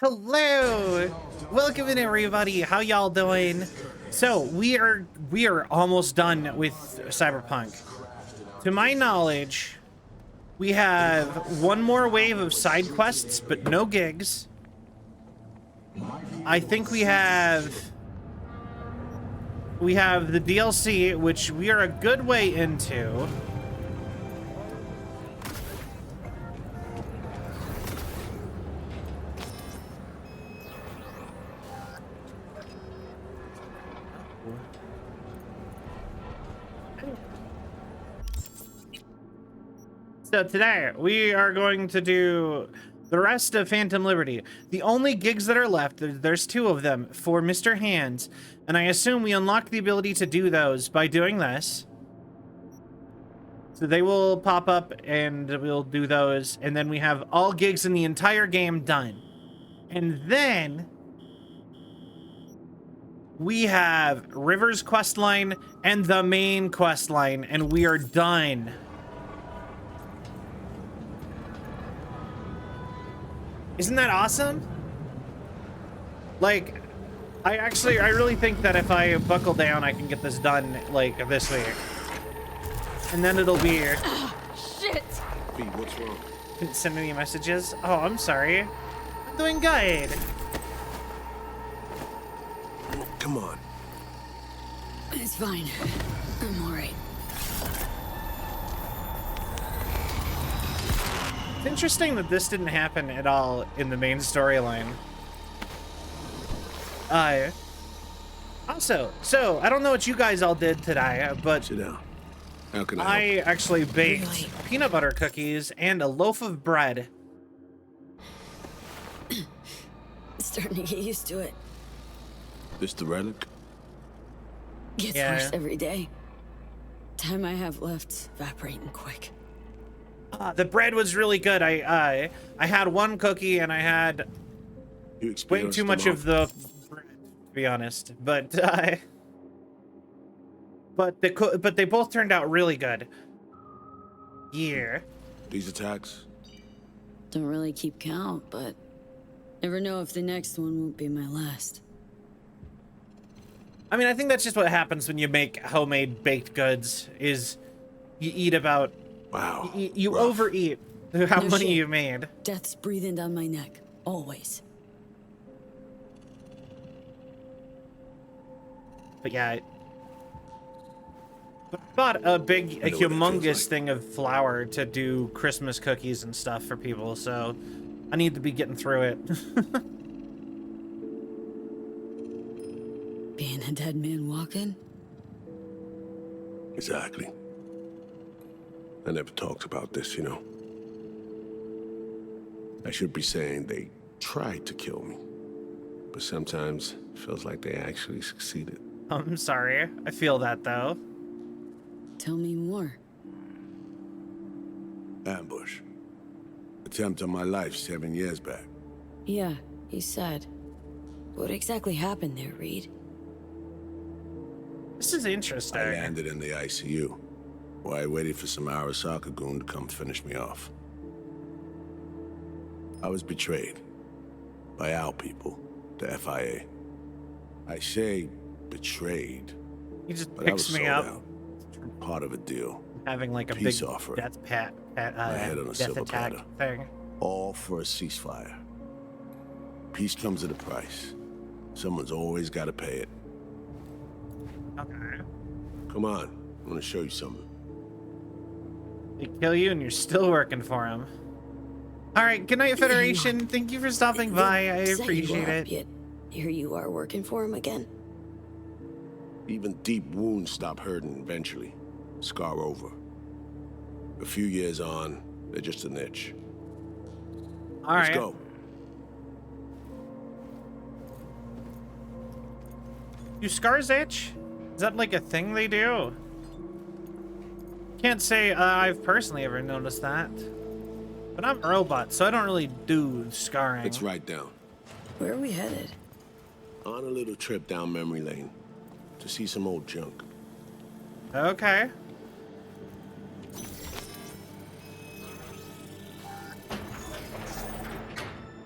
Hello, welcome in everybody. How y'all doing? So we are almost done with Cyberpunk. To my knowledge, we have one more wave of side quests, but no gigs. I think we have the DLC, which we are a good way into. So today we are going to do the rest of Phantom Liberty. The only gigs that are left, there's two of them for Mr. Hands, and I assume we unlock the ability to do those by doing this. So they will pop up and we'll do those, and then we have all gigs in the entire game done. And then we have River's questline and the main questline, and we are done. Isn't that awesome? Like, I really think that if I buckle down, I can get this done, like, this week. And then it'll be... Shit! B, what's wrong? Didn't send any messages. Oh, I'm sorry. I'm doing good. Come on. It's fine. I'm alright. It's interesting that this didn't happen at all in the main storyline. Also, so I don't know what you guys all did today, but Sit down. How can I I help? actually baked Really? peanut butter cookies and a loaf of bread. Starting to get used to it. This the relic? Gets Yeah. worse every day. Time I have left's evaporating quick. The bread was really good. I had one cookie and I had You way experienced too much them of the bread, to be honest. But they both turned out really good. Yeah. all. These attacks? Don't really keep count, but never know if the next one won't be my last. I mean, I think that's just what happens when you make homemade baked goods. Is you eat about Wow. you rough. overeat how No many shit. you made. Death's breathing down my neck, always. But yeah, I bought a I know what it feels humongous like. thing of flour to do Christmas cookies and stuff for people, so I need to be getting through it. Being a dead man walking? Exactly. I never talked about this, you know. I should be saying they tried to kill me. But sometimes it feels like they actually succeeded. I'm sorry. I feel that though. Tell me more. Ambush. Attempt on my life 7 years back. Yeah, you said. What exactly happened there, Reed? This is interesting. I landed in the ICU, where I waited for some Arasaka goon to come finish me off. I was betrayed by our people, the FIA. I say betrayed, He just but I was picks me sold up, out. Part of a deal, having like a Peace big offer. death head on a death silver attack platter. thing. all for a ceasefire. Peace comes at a price. Someone's always got to pay it. Okay. Come on, I want to show you something. They kill you and you're still working for him. All right, good night, Federation. Thank you for stopping by. I Set you appreciate up, it. Yet here you are working for him again. Even deep wounds stop hurting eventually. Scar over. A few years on, they're just an itch. All Let's right. go. Do scars itch? Is that like a thing they do? Can't say I've personally ever noticed that. But I'm a robot, so I don't really do scarring. Let's write down. Where are we headed? On a little trip down memory lane to see some old junk. Okay.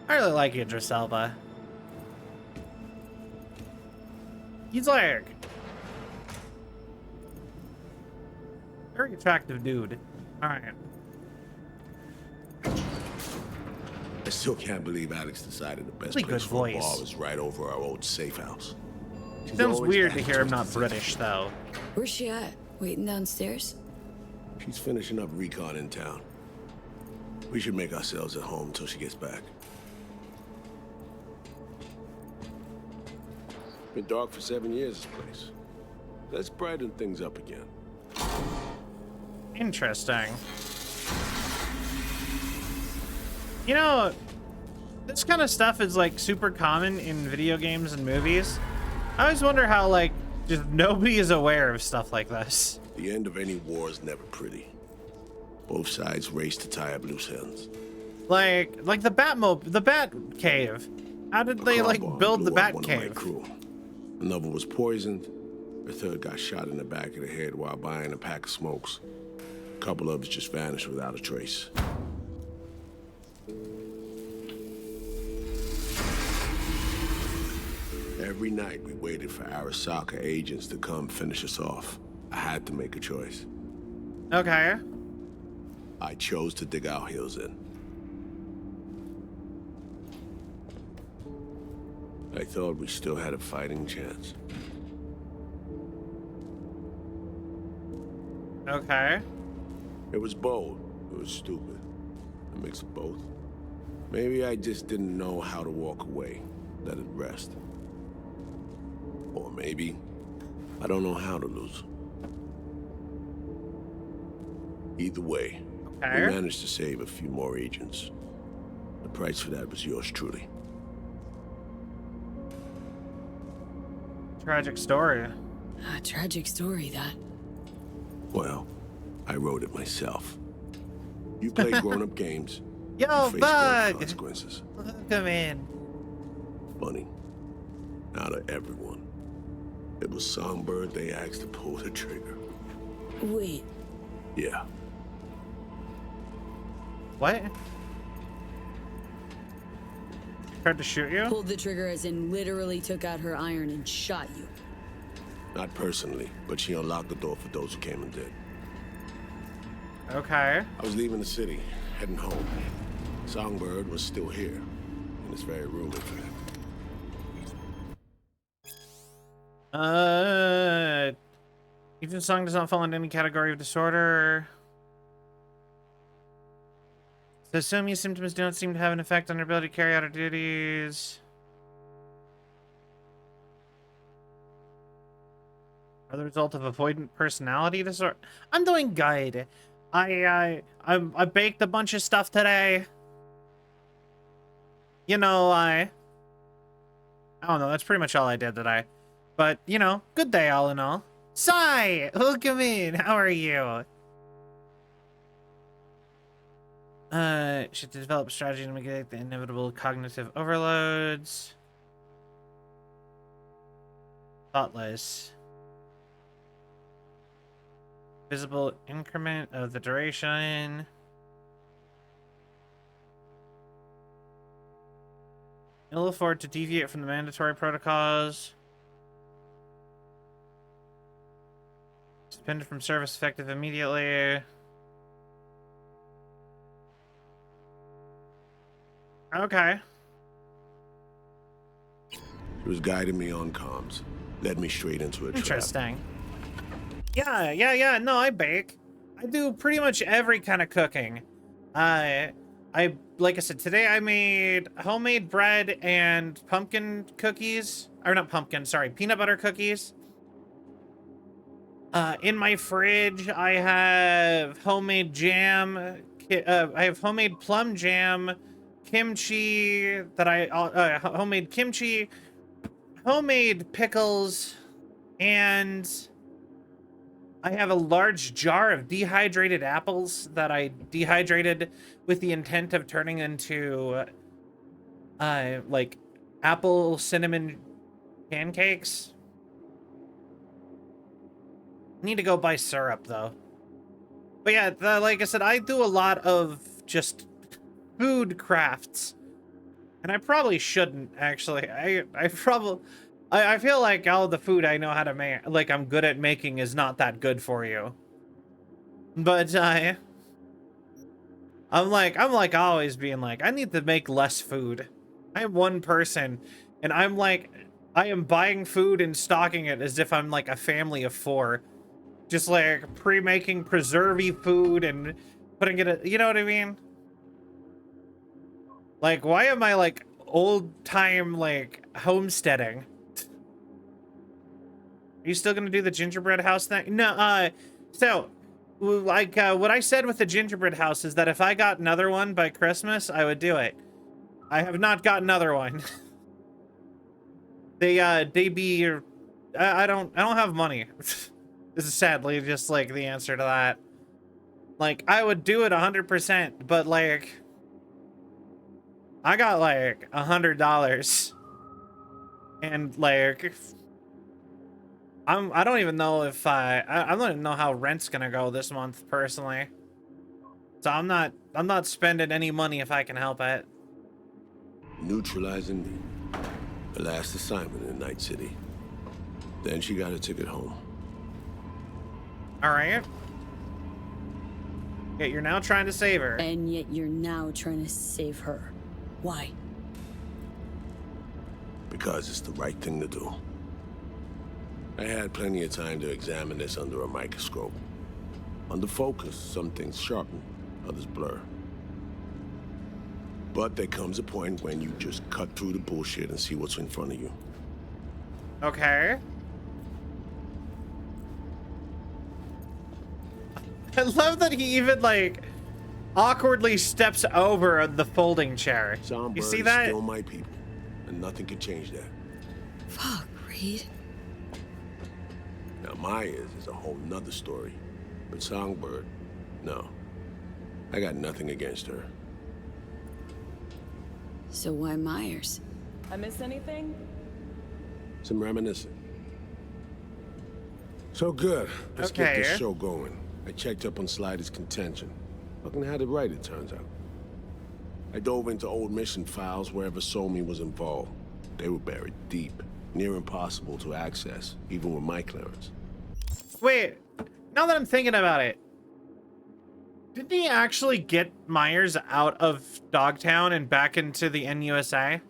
I really like Idris Elba. He's like very attractive dude. All right. I still can't believe Alex decided the best Really place good for a voice. bar was right over our old safe house. She's Sounds always weird to adding hear him to not the British though. Where's she at? Waiting downstairs? She's finishing up recon in town. We should make ourselves at home until she gets back. Been dark for 7 years, this place. Let's brighten things up again. Interesting. You know, this kind of stuff is like super common in video games and movies. I always wonder how like just nobody is aware of stuff like this. The end of any war is never pretty. Both sides race to tie up loose ends. Like the the Bat Cave. How did they like Car bomb build the blew up Bat one of my Cave? crew. Another was poisoned. A third got shot in the back of the head while buying a pack of smokes. A couple others just vanished without a trace. Every night we waited for Arasaka agents to come finish us off. I had to make a choice. Okay. I chose to dig our heels in. I thought we still had a fighting chance. Okay. It was bold. It was stupid. A mix of both. Maybe I just didn't know how to walk away. Let it rest. Or maybe I don't know how to lose. Either way, Okay. we managed to save a few more agents. The price for that was yours truly. Tragic story. A tragic story, that. Well, I wrote it myself. You play grown-up games. Yo, you face grave Bug! consequences. Come in. Funny. Out of everyone, it was Songbird they asked to pull the trigger. Wait, Yeah. What? Tried to shoot you? pulled the trigger as in literally took out her iron and shot you. Not personally, but she unlocked the door for those who came and did. Okay. I was leaving the city, heading home. Songbird was still here, in this very room, in fact. Even song does not fall into any category of disorder. So Somia's symptoms do not seem to have an effect on her ability to carry out her duties. Are the result of avoidant personality disorder? I'm doing good. I baked a bunch of stuff today. You know, I don't know. That's pretty much all I did today. But you know, good day all in all. Sai, welcome in. How are you? Should develop a strategy to mitigate the inevitable cognitive overloads. Thoughtless. Visible increment of the duration. Ill afford to deviate from the mandatory protocols. Suspended from service effective immediately. Okay. She was guiding me on comms, led me straight into a trap. Interesting. Yeah. No, I bake. I do pretty much every kind of cooking. I like I said, today I made homemade bread and pumpkin cookies. Or not pumpkin, sorry, peanut butter cookies. In my fridge, I have homemade jam. I have homemade plum jam, kimchi that homemade kimchi, homemade pickles, and I have a large jar of dehydrated apples that I dehydrated with the intent of turning into like apple cinnamon pancakes. Need to go buy syrup though. But yeah, like I said, I do a lot of just food crafts. And I probably shouldn't, actually. I feel like all the food I know how to make, like I'm good at making, is not that good for you. But I'm like always being like, I need to make less food. I am one person, and I'm like, I am buying food and stocking it as if I'm like a family of 4. Just like pre-making preservy food and putting it, you know what I mean? Like, why am I like old time like homesteading? Are you still gonna do the gingerbread house thing? No, so like what I said with the gingerbread house is that if I got another one by Christmas, I would do it. I have not got another one. I don't have money. This is sadly just like the answer to that. Like, I would do it 100%, but like I got like $100 and like I don't even know if I don't even know how rent's gonna go this month personally. So I'm not spending any money if I can help it. Neutralizing me. The last assignment in Night City. Then she got a ticket home. All right. Yet you're now trying to save her. And yet you're now trying to save her. Why? Because it's the right thing to do. I had plenty of time to examine this under a microscope. Under focus, some things sharpen, others blur. But there comes a point when you just cut through the bullshit and see what's in front of you. Okay. I love that he even like awkwardly steps over the folding chair. You see that? Still my people, and nothing can change that. Fuck, Reed. Now Myers is a whole nother story, but Songbird, no. I got nothing against her. So why Myers? I miss anything? Some reminiscing. So good. Let's get Okay. this show going. I checked up on Slider's contention. Fucking had it right, it turns out. I dove into old mission files wherever Somi was involved. They were buried deep, near impossible to access, even with my clearance. Wait, now that I'm thinking about it, didn't he actually get Myers out of Dogtown and back into the NUSA?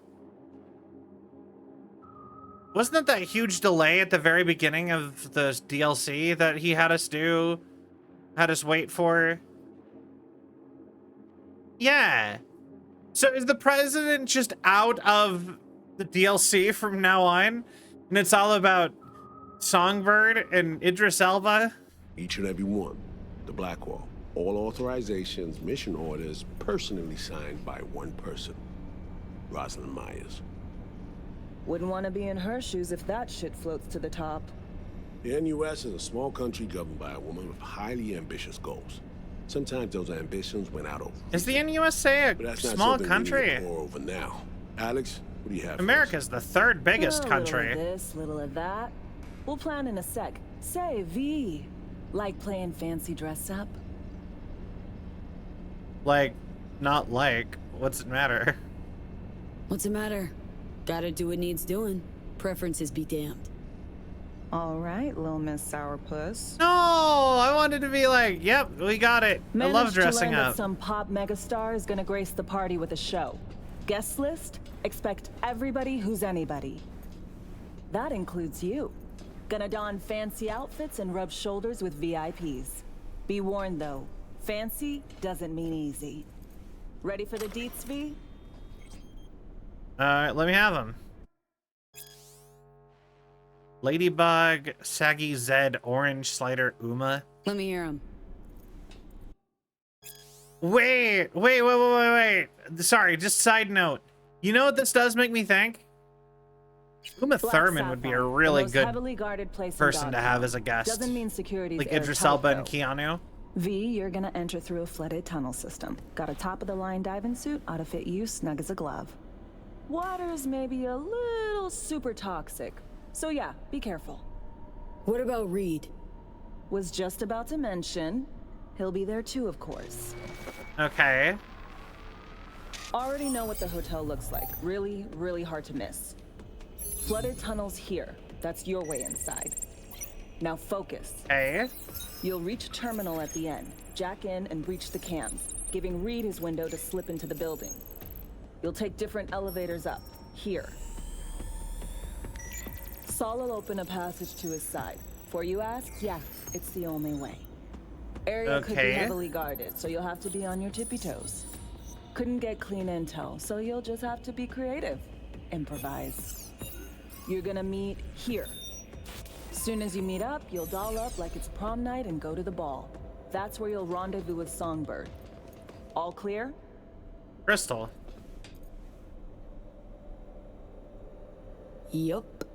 Wasn't it that huge delay at the very beginning of the DLC that he had us do? Had us wait for? Yeah. So is the president just out of the DLC from now on? And it's all about Songbird and Idris Elba? Each and every one. The Blackwall. All authorizations, mission orders, personally signed by one person. Rosalind Myers. Wouldn't want to be in her shoes if that shit floats to the top. The NUS is a small country governed by a woman with highly ambitious goals. Sometimes those ambitions went out over. Is the NUSA But a that's not small something we need to country? pour over now. Alex, what do you have for us? America's the third biggest A little country. of this, little of that. We'll plan in a sec. Say, V. Like playing fancy dress up? Like, not like. What's it matter? What's the matter? Gotta do what needs doing. Preferences be damned. All right, little Miss Sourpuss. No, I wanted to be like, yep, we got it. I love Managed dressing to learn up. That some pop megastar is gonna grace the party with a show. Guest list? Expect everybody who's anybody. That includes you. Gonna don fancy outfits and rub shoulders with VIPs. Be warned though, fancy doesn't mean easy. Ready for the deets, V? Let me have them. Ladybug, Saggy Zed, Orange, Slider, Uma. Let me hear him. Wait. Sorry, just side note. You know what this does make me think? Uma Black Thurman would be a Sapphire, really the most good heavily guarded place in person to have Dogtown. as a guest. Doesn't mean security's Like Idris airtight, Elba and though. Keanu. V, you're gonna enter through a flooded tunnel system. Got a top-of-the-line diving suit, ought to fit you snug as a glove. Water's maybe a little super toxic, so yeah, be careful. What about Reed? Was just about to mention, he'll be there too, of course. Okay. Already know what the hotel looks like. Really, really hard to miss. Flooded tunnels here. That's your way inside. Now focus. Okay. You'll reach terminal at the end. Jack in and breach the cams, giving Reed his window to slip into the building. You'll take different elevators up. Here. Saul will open a passage to his side. For you ask? Yeah, it's the only way. Area could be Okay. heavily guarded, so you'll have to be on your tippy toes. Couldn't get clean intel, so you'll just have to be creative. Improvise. You're gonna meet here. Soon as you meet up, you'll doll up like it's prom night and go to the ball. That's where you'll rendezvous with Songbird. All clear? Crystal. Yup.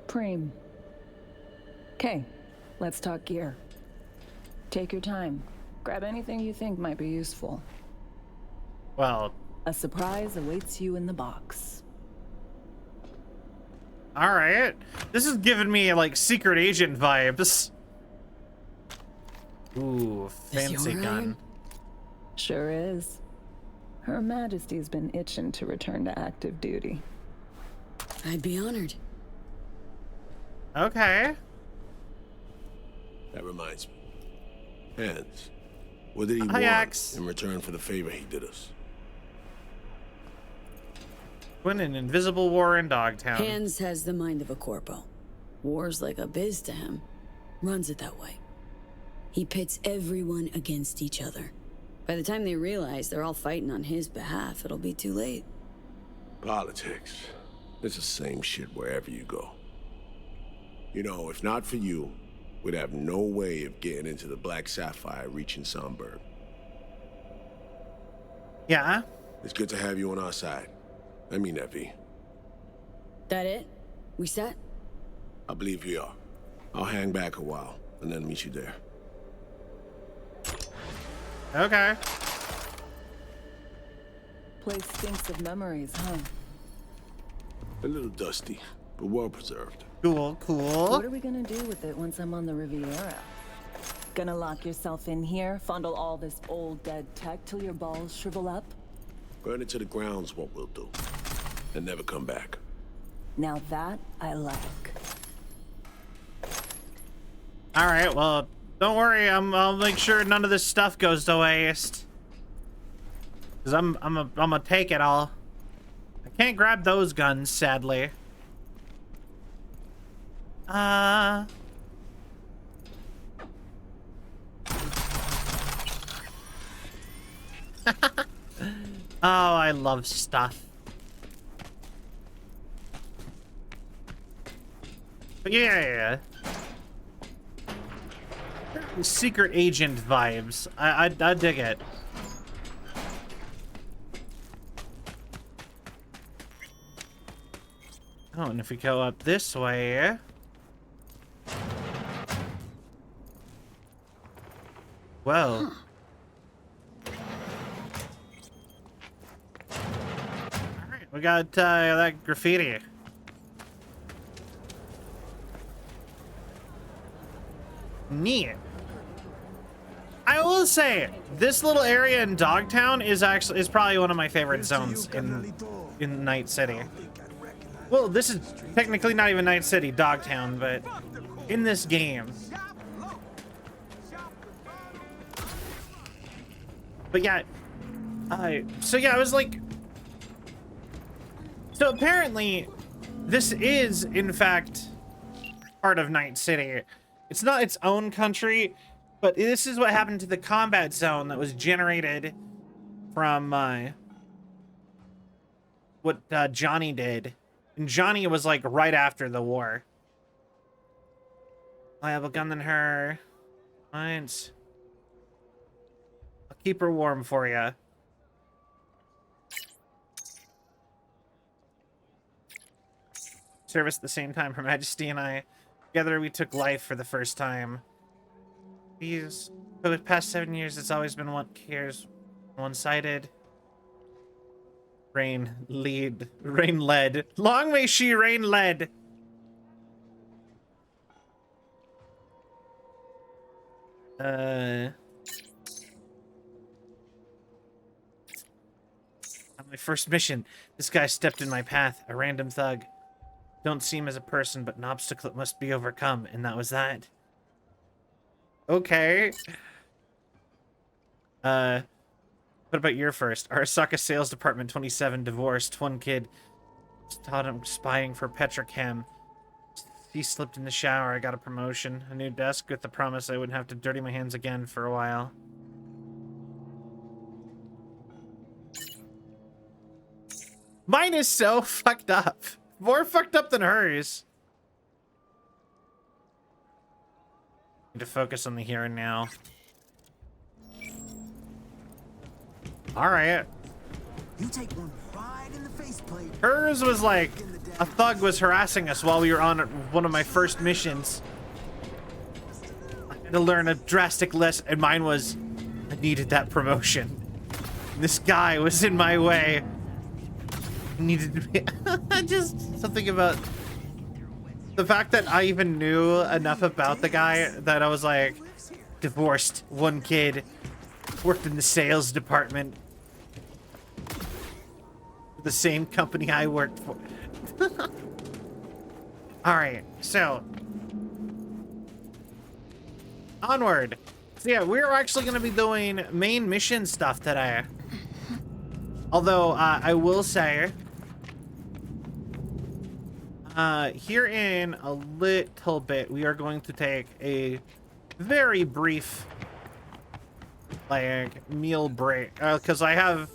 Preem. Okay, let's talk gear. Take your time. Grab anything you think might be useful. Well, A surprise awaits you in the box. all right. This is giving me like secret agent vibes. Ooh, fancy your gun. iron? Sure is. Her Majesty's been itching to return to active duty. I'd be honored. Okay. That reminds me. Hans, what did he Hi, want Axe. in return for the favor he did us? Win an invisible war in Dogtown. Hans has the mind of a corpo. War's like a biz to him. Runs it that way. He pits everyone against each other. By the time they realize they're all fighting on his behalf, it'll be too late. Politics. It's the same shit wherever you go. You know, if not for you, we'd have no way of getting into the Black Sapphire reaching Songbird. Yeah. It's good to have you on our side. I mean that, V. That it? We set? I believe we are. I'll hang back a while and then meet you there. Okay. Place stinks of memories, huh? A little dusty, but well preserved. Cool, cool. What are we gonna do with it once I'm on the Riviera? Gonna lock yourself in here, fondle all this old dead tech till your balls shrivel up? Burn it to the ground's what we'll do. And never come back. Now that I like. All right. Well, don't worry. I'll make sure none of this stuff goes to waste. Cause I'm gonna take it all. I can't grab those guns, sadly. Oh, I love stuff. But yeah. Secret agent vibes. I dig it. Oh, and if we go up this way... Whoa. Alright, we got that graffiti. Neat. I will say, this little area in Dogtown is probably one of my favorite zones in Night City. Well, this is technically not even Night City, Dogtown, but in this game. But yeah, so yeah, I was like, so apparently this is in fact part of Night City. It's not its own country, but this is what happened to the combat zone that was generated from what Johnny did. And Johnny was like right after the war. I have a gun than her. Mine's. I'll keep her warm for you. Service at the same time, Her Majesty and I. Together we took life for the first time. These, for the past 7 years, it's always been one-sided. Rain led. Long may she rain led. My first mission. This guy stepped in my path. A random thug. Don't see him as a person, but an obstacle that must be overcome. And that was that. Okay. What about your first? Arasaka Sales Department 27, divorced, one kid. Taught him spying for Petrochem. He slipped in the shower. I got a promotion. A new desk with the promise I wouldn't have to dirty my hands again for a while. Mine is so fucked up. More fucked up than hers. Need to focus on the here and now. Alright. You take one right in the faceplate. Hers was like, a thug was harassing us while we were on one of my first missions. I had to learn a drastic lesson, and mine was, I needed that promotion. This guy was in my way. Needed to be just something about the fact that I even knew enough about the guy that I was like, divorced, one kid, worked in the sales department, the same company I worked for. All right, so onward. So yeah, we're actually going to be doing main mission stuff today. Although I will say, here in a little bit, we are going to take a very brief, like, meal break. Because I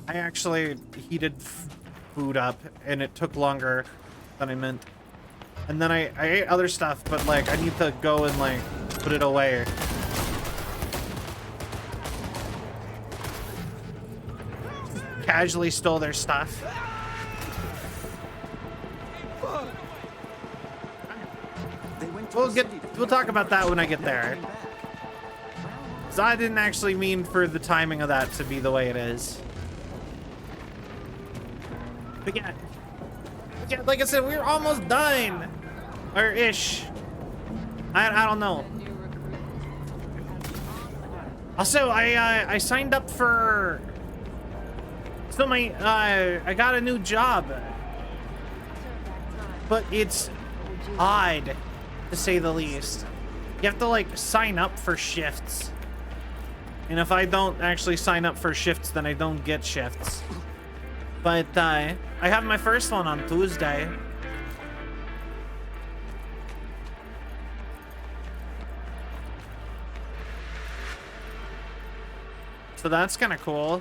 actually heated food up, and it took longer than I meant. And then I ate other stuff, but, like, I need to go and, like, put it away. Casually stole their stuff. We'll talk about that when I get there. So I didn't actually mean for the timing of that to be the way it is. But yeah, like I said, we're almost done, or ish. I don't know. Also, I signed up for. So I got a new job, but it's odd, to say the least. You have to, like, sign up for shifts. And if I don't actually sign up for shifts, then I don't get shifts. But, I have my first one on Tuesday. So that's kind of cool.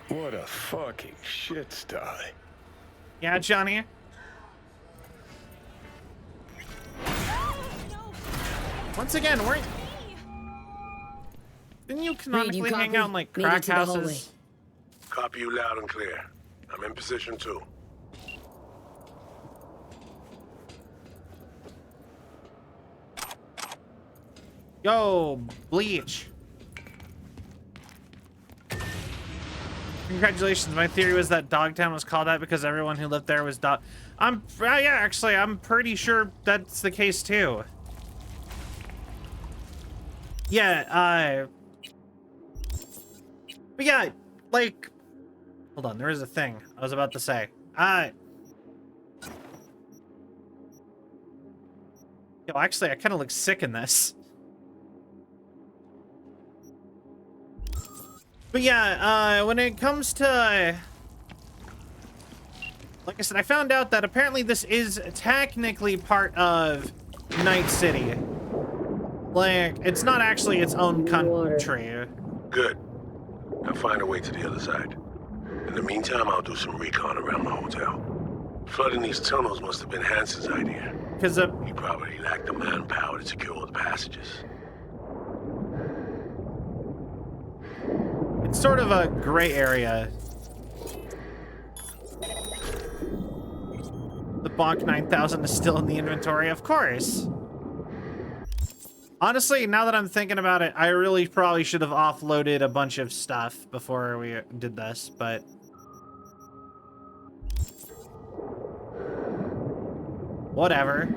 What a fucking shit sty. Yeah, Johnny? Once again, didn't you canonically hang out in, like, crack houses? Copy you loud and clear. I'm in position 2. Yo, Bleach. Congratulations. My theory was that Dogtown was called that because everyone who lived there was dog. Yeah, actually, I'm pretty sure that's the case too. Yeah, but yeah, like, hold on, there is a thing I was about to say. Yo, actually, I kind of look sick in this. But yeah, when it comes to, like I said, I found out that apparently this is technically part of Night City. Like, it's not actually its own country. Good. I'll find a way to the other side. In the meantime, I'll do some recon around the hotel. Flooding these tunnels must have been Hansen's idea. Because he probably lacked the manpower to secure the passages. It's sort of a gray area. The Bonk 9000 is still in the inventory, of course. Honestly, now that I'm thinking about it, I really probably should have offloaded a bunch of stuff before we did this, but... whatever.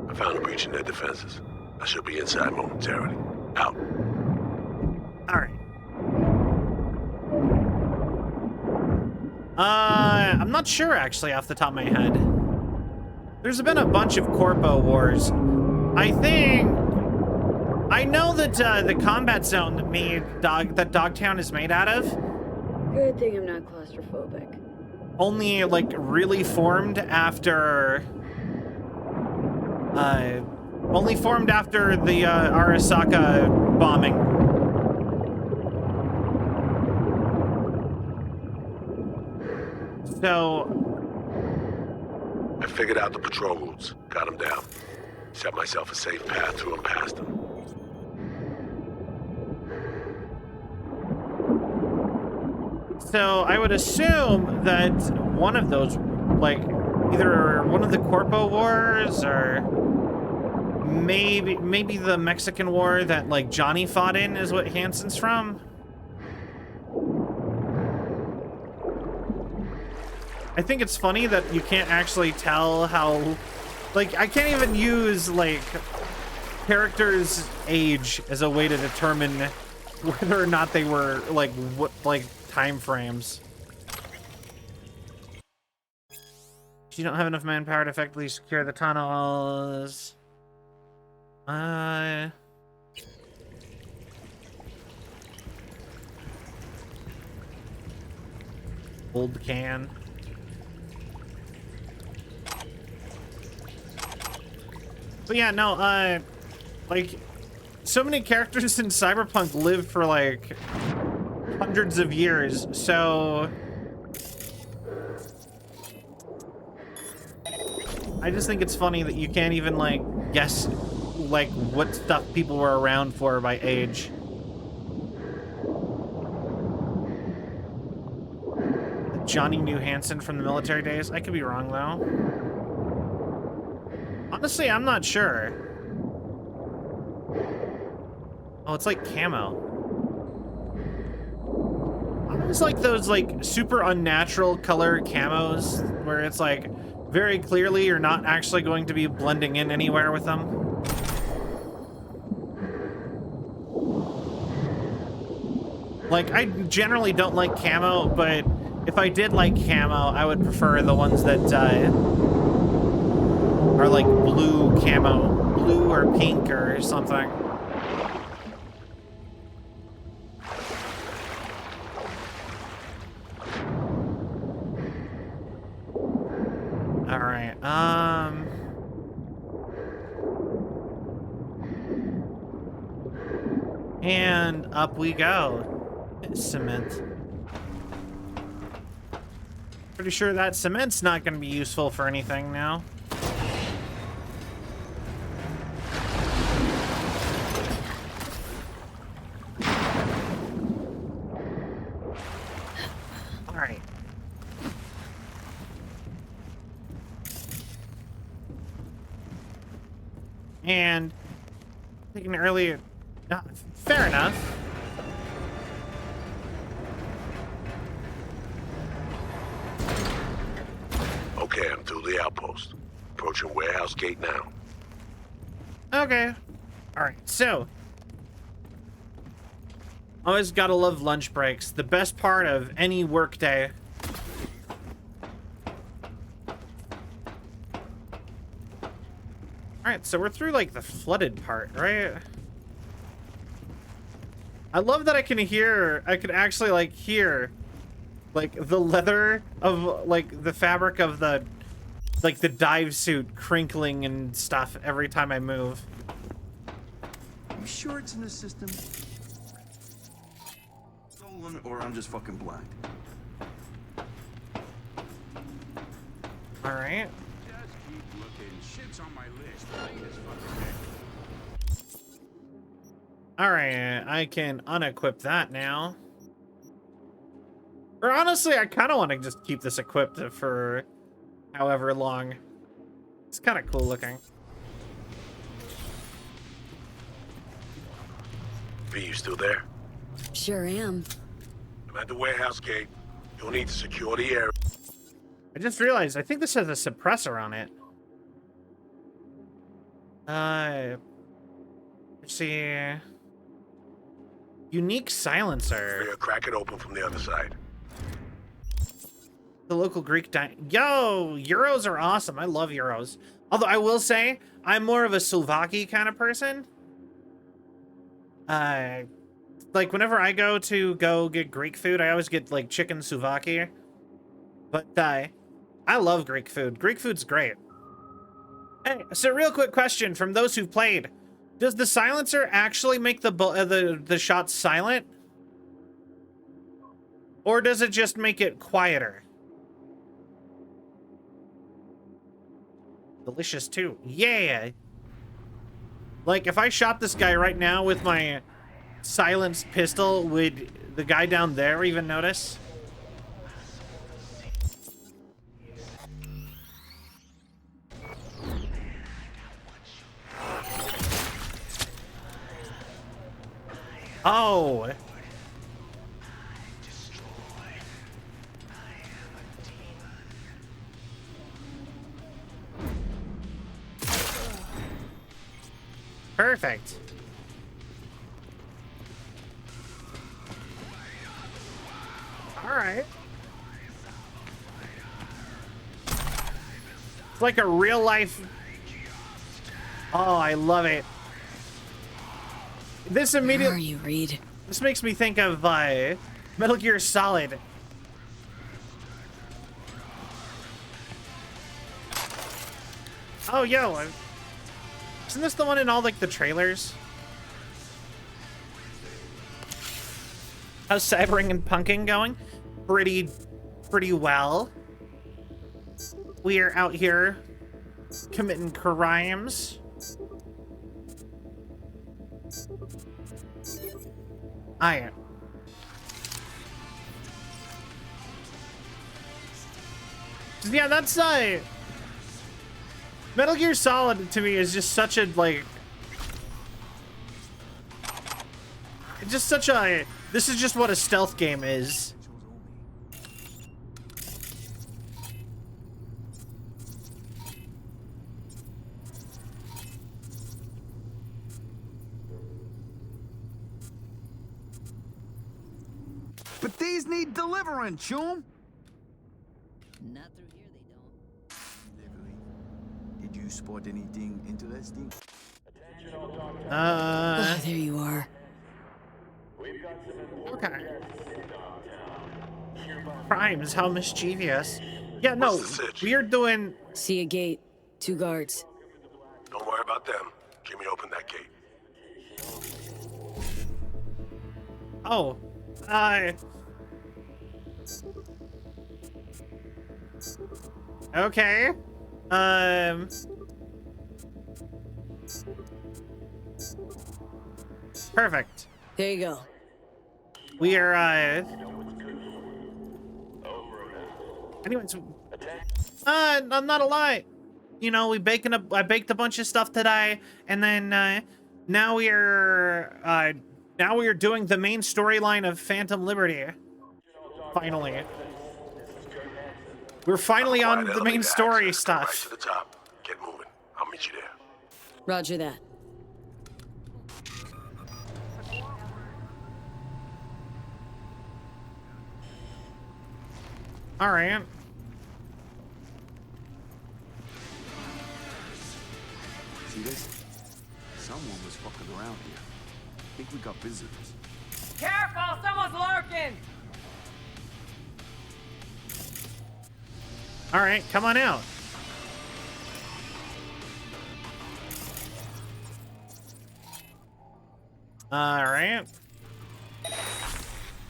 I found a breach in their defenses. I should be inside momentarily. Out. Alright. I'm not sure actually off the top of my head. There's been a bunch of Corpo wars. I know that the combat zone that Dogtown is made out of Good thing I'm not claustrophobic. only like really formed after the Arasaka bombing. So I figured out the patrol routes, got them down. Set myself a safe path through and past them. So I would assume that one of those, like, either one of the Corpo Wars or maybe the Mexican War that like Johnny fought in is what Hansen's from. I think it's funny that you can't actually tell how, like, I can't even use like characters' age as a way to determine whether or not they were like what time frames. You don't have enough manpower to effectively secure the tunnels. Old can. But yeah, no, like, so many characters in Cyberpunk live for like hundreds of years, so I just think it's funny that you can't even like guess like what stuff people were around for by age. Johnny knew Hansen from the military days. I could be wrong though. Honestly, I'm not sure. Oh, it's like camo. I always like those like super unnatural color camos where it's like very clearly you're not actually going to be blending in anywhere with them. Like, I generally don't like camo, but if I did like camo, I would prefer the ones that are like blue camo, blue or pink or something. All right, and up we go. Cement. Pretty sure that cement's not going to be useful for anything now. All right. And thinking earlier, fair enough. Okay, I'm through the outpost. Approaching warehouse gate now. Okay. All right, so always gotta love lunch breaks. The best part of any workday. All right, so we're through like the flooded part, right? I love that I could actually like hear like the leather of like the fabric of the like the dive suit crinkling and stuff every time I move. You sure it's in the system? Stolen, or I'm just fucking blind. All right. Just keep looking. Shit's on my list. Plain as fucking day. All right, I can unequip that now. Or honestly, I kind of want to just keep this equipped for however long. It's kind of cool looking. V, you still there? Sure am. I'm at the warehouse gate. You'll need to secure the area. I just realized, I think this has a suppressor on it. Let's see. Unique silencer. Crack it open from the other side. The local Greek Yo, Euros are awesome. I love Euros. Although I will say, I'm more of a Souvlaki kind of person. Like whenever I go get Greek food, I always get like chicken souvlaki. But I love Greek food. Greek food's great. Hey, so real quick question from those who've played: does the silencer actually make the shots silent, or does it just make it quieter? Delicious too. Yeah. Like if I shot this guy right now with my silenced pistol, would the guy down there even notice? Oh. Perfect. All right. It's like a real life. Oh, I love it. This Where immediately. are you, Reed? This makes me think of Metal Gear Solid. Oh, yo. Isn't this the one in all like the trailers? How's cybering and punking going? Pretty well. We are out here committing crimes. I am. Yeah, that's Metal Gear Solid to me is just such a like. It's just such a. This is just what a stealth game is. But these need delivering, chum. Not through here, they don't. Beverly, did you spot anything interesting? Ah, there you are. Okay. Crimes, how mischievous. Yeah, no, What's the sitch? we're doing. See a gate. 2 guards. Don't worry about them. Jimmy opened that gate. Oh, okay. Perfect. There you go. We are, anyways, I'm not a lie. You know, I baked a bunch of stuff today, and then, now we are doing the main storyline of Phantom Liberty. Finally. We're finally on the main story stuff. Right to the top. Get moving. I'll meet you there. Roger that. All right. See this? Someone was fucking around here. I think we got visitors. Careful! Someone's lurking! All right, come on out. All right.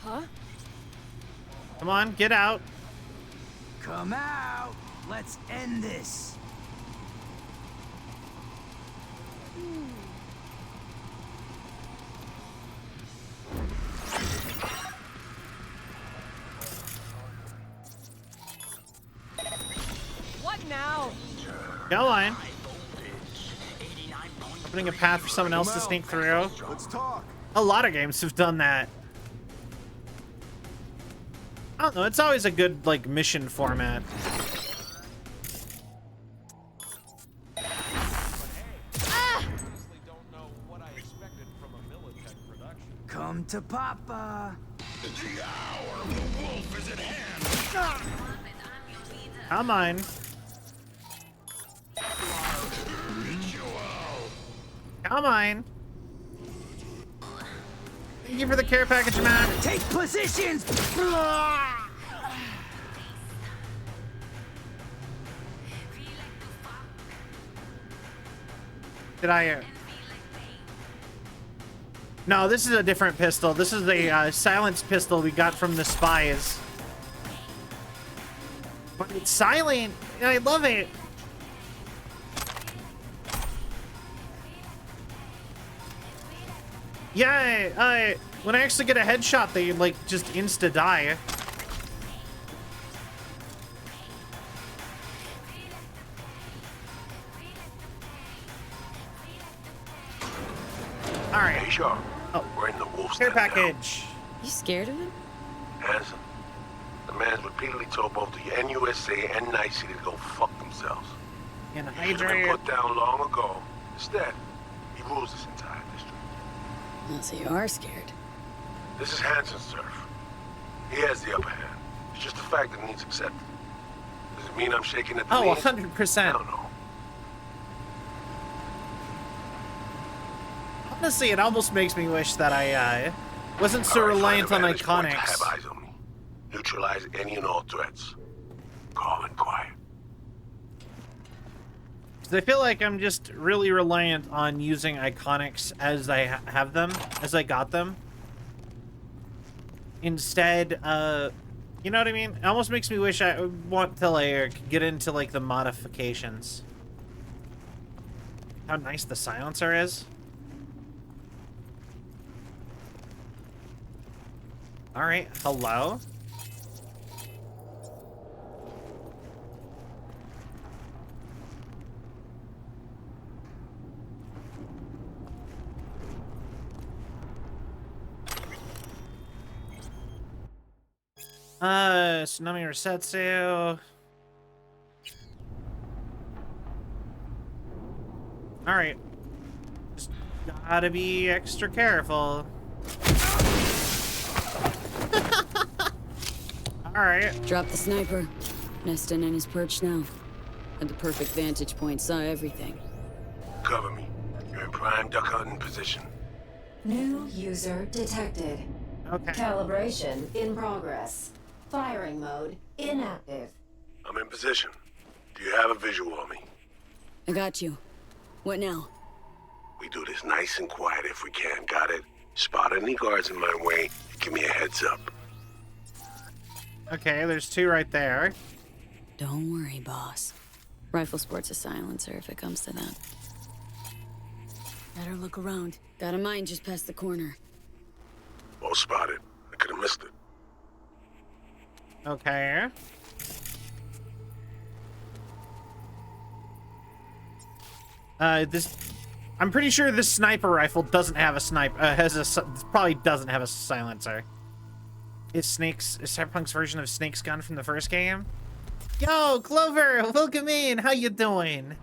Huh? Come on, get out. Come out! Let's end this! What now? Go on. Opening a path for someone else to sneak through. Let's talk! A lot of games have done that. I don't know, it's always a good, like, mission format. Come to Papa! The hour of the wolf is at hand. Come on. Come on. Thank you for the care package, man. Take positions! Did I... No, this is a different pistol. This is a silenced pistol we got from the spies. But it's silent. I love it. Yeah, when I actually get a headshot, they, like, just insta-die. Alright. Hey, Sharp. Oh. We're in the wolf's Care den now. package. You scared of him? Hanson. The man's repeatedly told both the NUSA and Night City to go fuck themselves. And He should have been hydrate. put down long ago. Instead, he rules this entire district. Oh, so you are scared. This is Hanson's turf. He has the upper hand. It's just a fact that needs accepted. Does it mean I'm shaking at the Oh, knees? 100%. I don't know. Honestly, it almost makes me wish that I wasn't so All right, reliant on find a vantage point to iconics. have eyes on me. Neutralize any and all threats. Calm and quiet. 'Cause I feel like I'm just really reliant on using iconics as I have them, as I got them. Instead, you know what I mean? It almost makes me wish I want to like get into like the modifications. How nice the silencer is. All right, hello. Tsunami Resetsu. Alright. Just gotta be extra careful. Alright. Drop the sniper. Nesting in his perch now. Had the perfect vantage point, saw everything. Cover me. You're in prime duck hunting position. New user detected. Okay. Calibration in progress. Firing mode inactive. I'm in position. Do you have a visual on me? I got you. What now? We do this nice and quiet if we can, got it? Spot any guards in my way, give me a heads up. Okay, there's two right there. Don't worry, boss. Rifle sports a silencer if it comes to that. Better look around. Got a mine just past the corner. Well spotted. I could have missed it. Okay. I'm pretty sure this sniper rifle doesn't have a probably doesn't have a silencer. Is Cyberpunk's version of Snake's gun from the first game? Yo, Clover, welcome in. How you doing?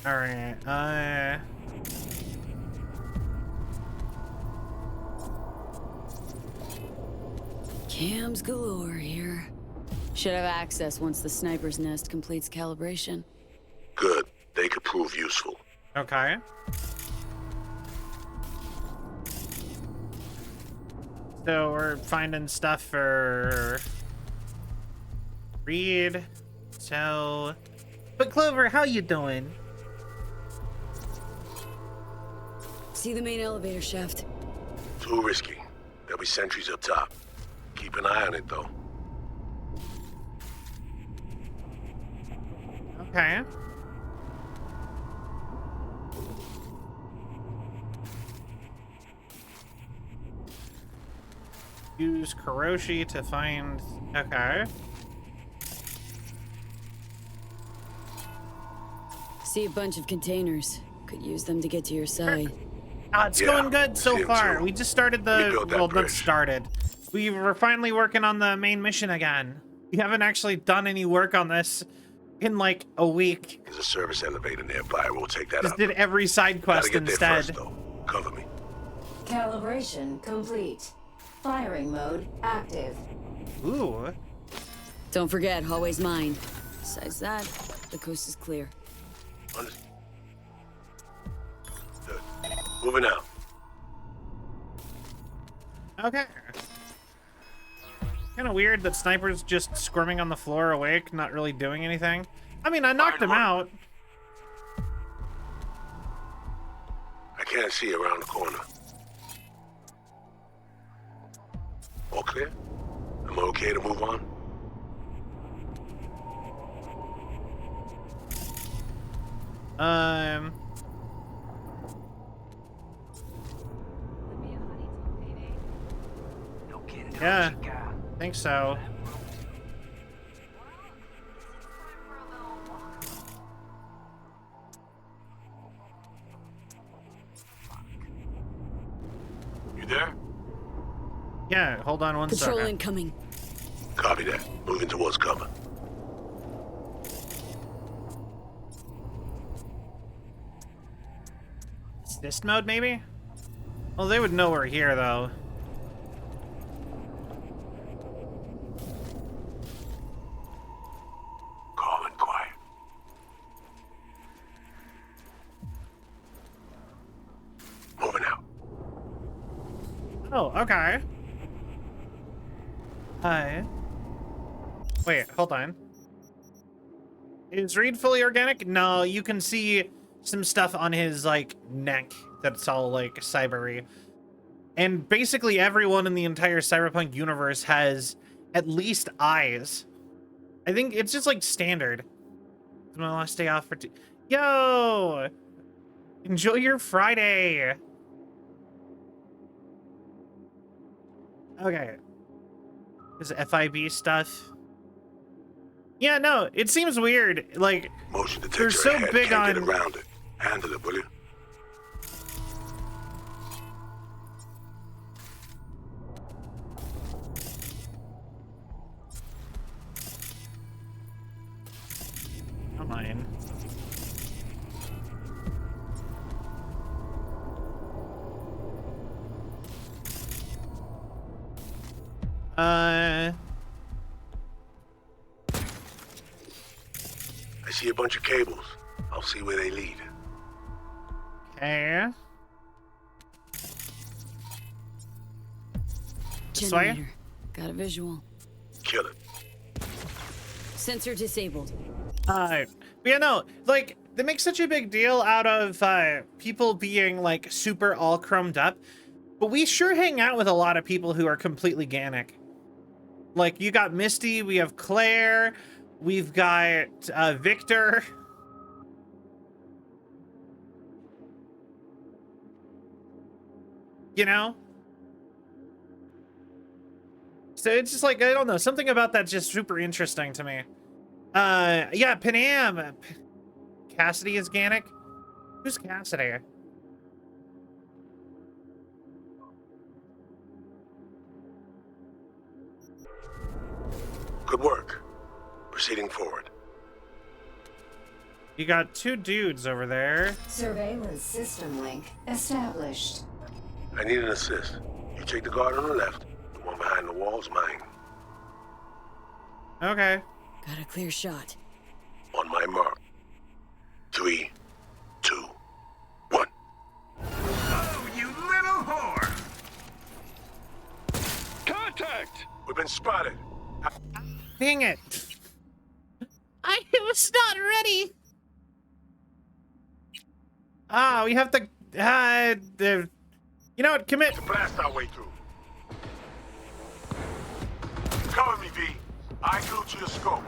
All right. Cams galore here. Should have access once the sniper's nest completes calibration. Good. They could prove useful. Okay. So we're finding stuff for Reed. So, but Clover, how you doing? See the main elevator shaft? Too risky. There'll be sentries up top. Keep an eye on it, though. Okay. Use Kuroshi to find... Okay. See a bunch of containers. Could use them to get to your side. It's Yeah, going good see so 'em far. too. We just started the... Rebuild that Well, not bridge. started. We were finally working on the main mission again. We haven't actually done any work on this in like a week. There's a service elevator nearby. We'll take that Just up. did every side Gotta quest get there instead. first, though. Cover me. Calibration complete. Firing mode active. Ooh. Don't forget, hallway's mine. Besides that, the coast is clear. Understood. Good. Moving out. Okay. Kind of weird that Sniper's just squirming on the floor awake, not really doing anything. I mean, I knocked him out. I can't see around the corner. All clear? Am I okay to move on? Yeah, think so. You there? Yeah, hold on one Patrol second. incoming. Copy that. Moving towards cover. Assist mode, maybe? Well, they would know we're here, though. Calm and quiet. Moving out. Oh, okay. Hi. Wait, hold on. Is Reed fully organic? No, you can see some stuff on his, like, neck that's all, like, cybery. And basically everyone in the entire Cyberpunk universe has at least eyes. I think it's just, like, standard. It's my last day off for Yo! Enjoy your Friday! Okay. Is FIB stuff? Yeah, no, it seems weird. Like, Motion detector they're so ahead. big Can't on... get around it. Handle it, will you? Don't mind. I see a bunch of cables. I'll see where they lead. Okay. This way? Generator. Got a visual. Kill it. Sensor disabled. Yeah, no, like, they make such a big deal out of people being, like, super all chromed up, but we sure hang out with a lot of people who are completely Ganic. Like, you got Misty, we have Claire, we've got Victor. You know? So it's just like, I don't know, something about that's just super interesting to me. Yeah, Panam. Cassidy is Ganic. Who's Cassidy? Good work. Proceeding forward. You got two dudes over there. Surveillance system link established. I need an assist. You take the guard on the left. The one behind the wall's mine. Okay. Got a clear shot. On my mark. 3, 2, 1. Oh, you little whore! Contact! We've been spotted. Dang it. I was not ready. Ah, we have to... you know what? Commit. To blast our way through. Cover me, V. I glued to the scope.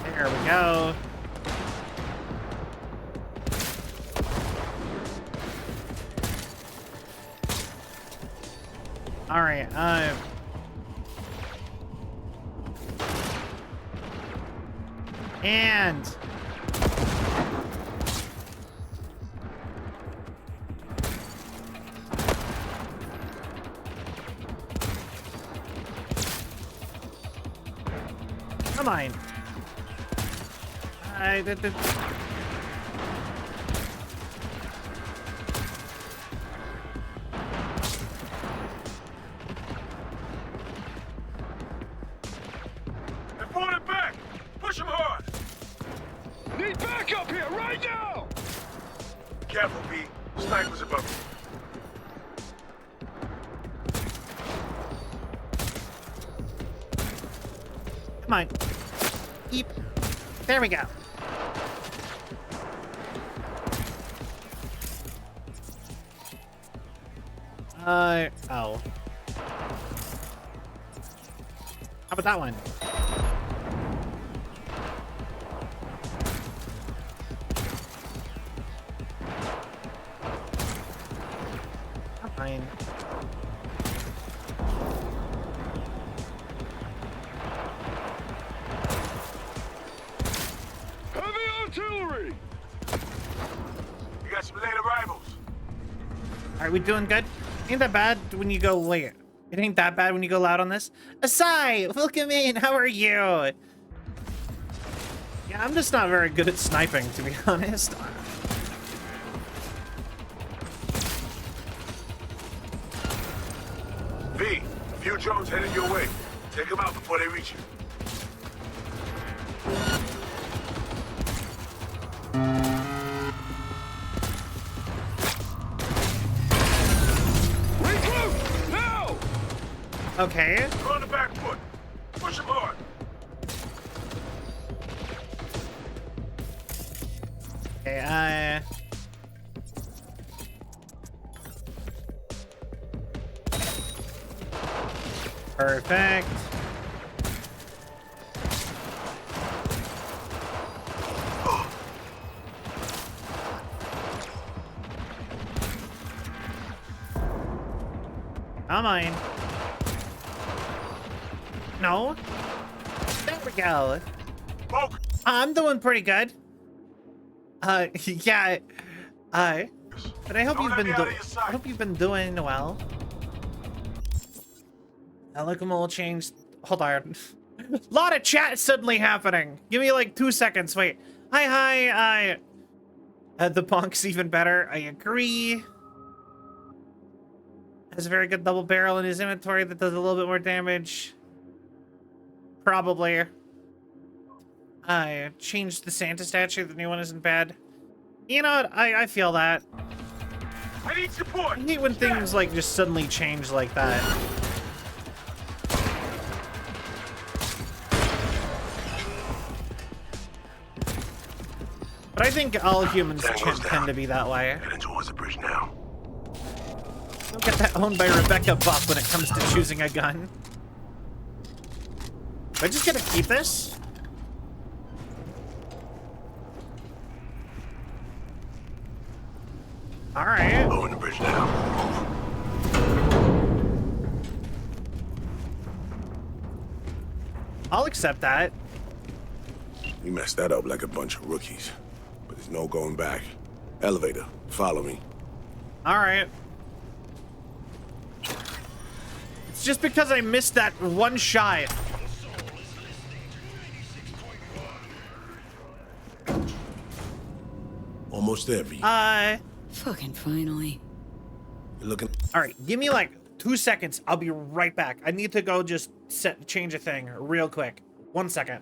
There we go. All right, and come on. That. They're falling back! Push them hard! Need backup here, right now! Careful, B. Snipers above you. Come on. Keep. There we go. Oh. How about that one? Fine. Heavy artillery! You got some late arrivals. Are we doing good? Ain't that bad when you go late. It ain't that bad when you go loud on this. Asai, welcome in. How are you? Yeah, I'm just not very good at sniping, to be honest. V, few drones headed your way. Take them out before they reach you. Recruit! Now! Okay. They're on the back foot. Push them hard. Okay, perfect. Come on. No. There we go. Poke. I'm doing pretty good. Yeah. But I hope Don't you've let been me out doing. of your I sight. hope you've been doing well. Alchemol changed. Hold on. Lot of chat suddenly happening. Give me like 2 seconds. Wait. Hi. The punk's even better. I agree. Has a very good double barrel in his inventory that does a little bit more damage. Probably. I changed the Santa statue. The new one isn't bad. You know what? I feel that. I need support. I hate when things like just suddenly change like that. But I think all humans tend to be that way. Heading towards the bridge now. Don't get that owned by Rebecca buff when it comes to choosing a gun. Do I just get to keep this? Alright. Over the bridge now. I'll accept that. We messed that up like a bunch of rookies. But there's no going back. Elevator, follow me. Alright. It's just because I missed that one shot. Almost there, V. Fucking finally. You're looking. Alright, give me like 2 seconds. I'll be right back. I need to go just change a thing real quick. 1 second.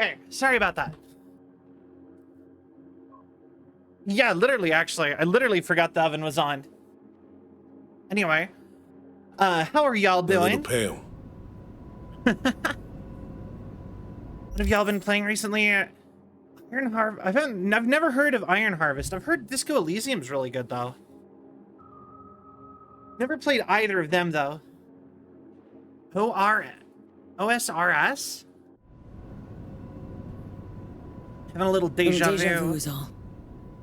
Okay, sorry about that. Yeah, literally, actually. I literally forgot the oven was on. Anyway. How are y'all A little doing? pale. What have y'all been playing recently? Iron Harvest. I've never heard of Iron Harvest. I've heard Disco Elysium's really good, though. Never played either of them, though. OSRS? Having a little deja vu. Is all.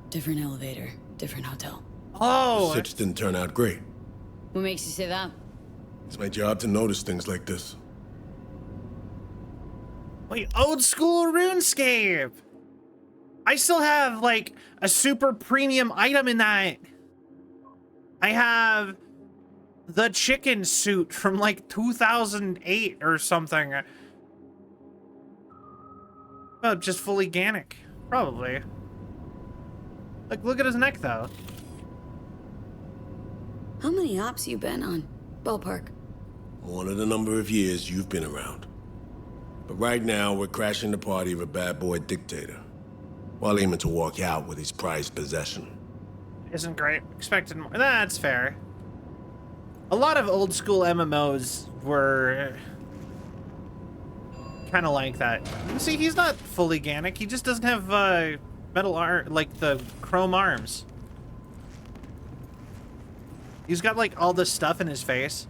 Different elevator, different hotel. Oh! The 6 didn't turn out great. What makes you say that? It's my job to notice things like this. Wait, old school RuneScape! I still have, like, a super premium item in that. I have the chicken suit from, like, 2008 or something. Oh, just fully Gannic. Probably. Like, look at his neck, though. How many ops you been on? Ballpark. One of the number of years you've been around. But right now, we're crashing the party of a bad boy dictator, while aiming to walk out with his prized possession. Isn't great. Expected more. That's fair. A lot of old school MMOs were kind of like that. You see, he's not fully Gannic. He just doesn't have metal arm, like the chrome arms. He's got like all this stuff in his face.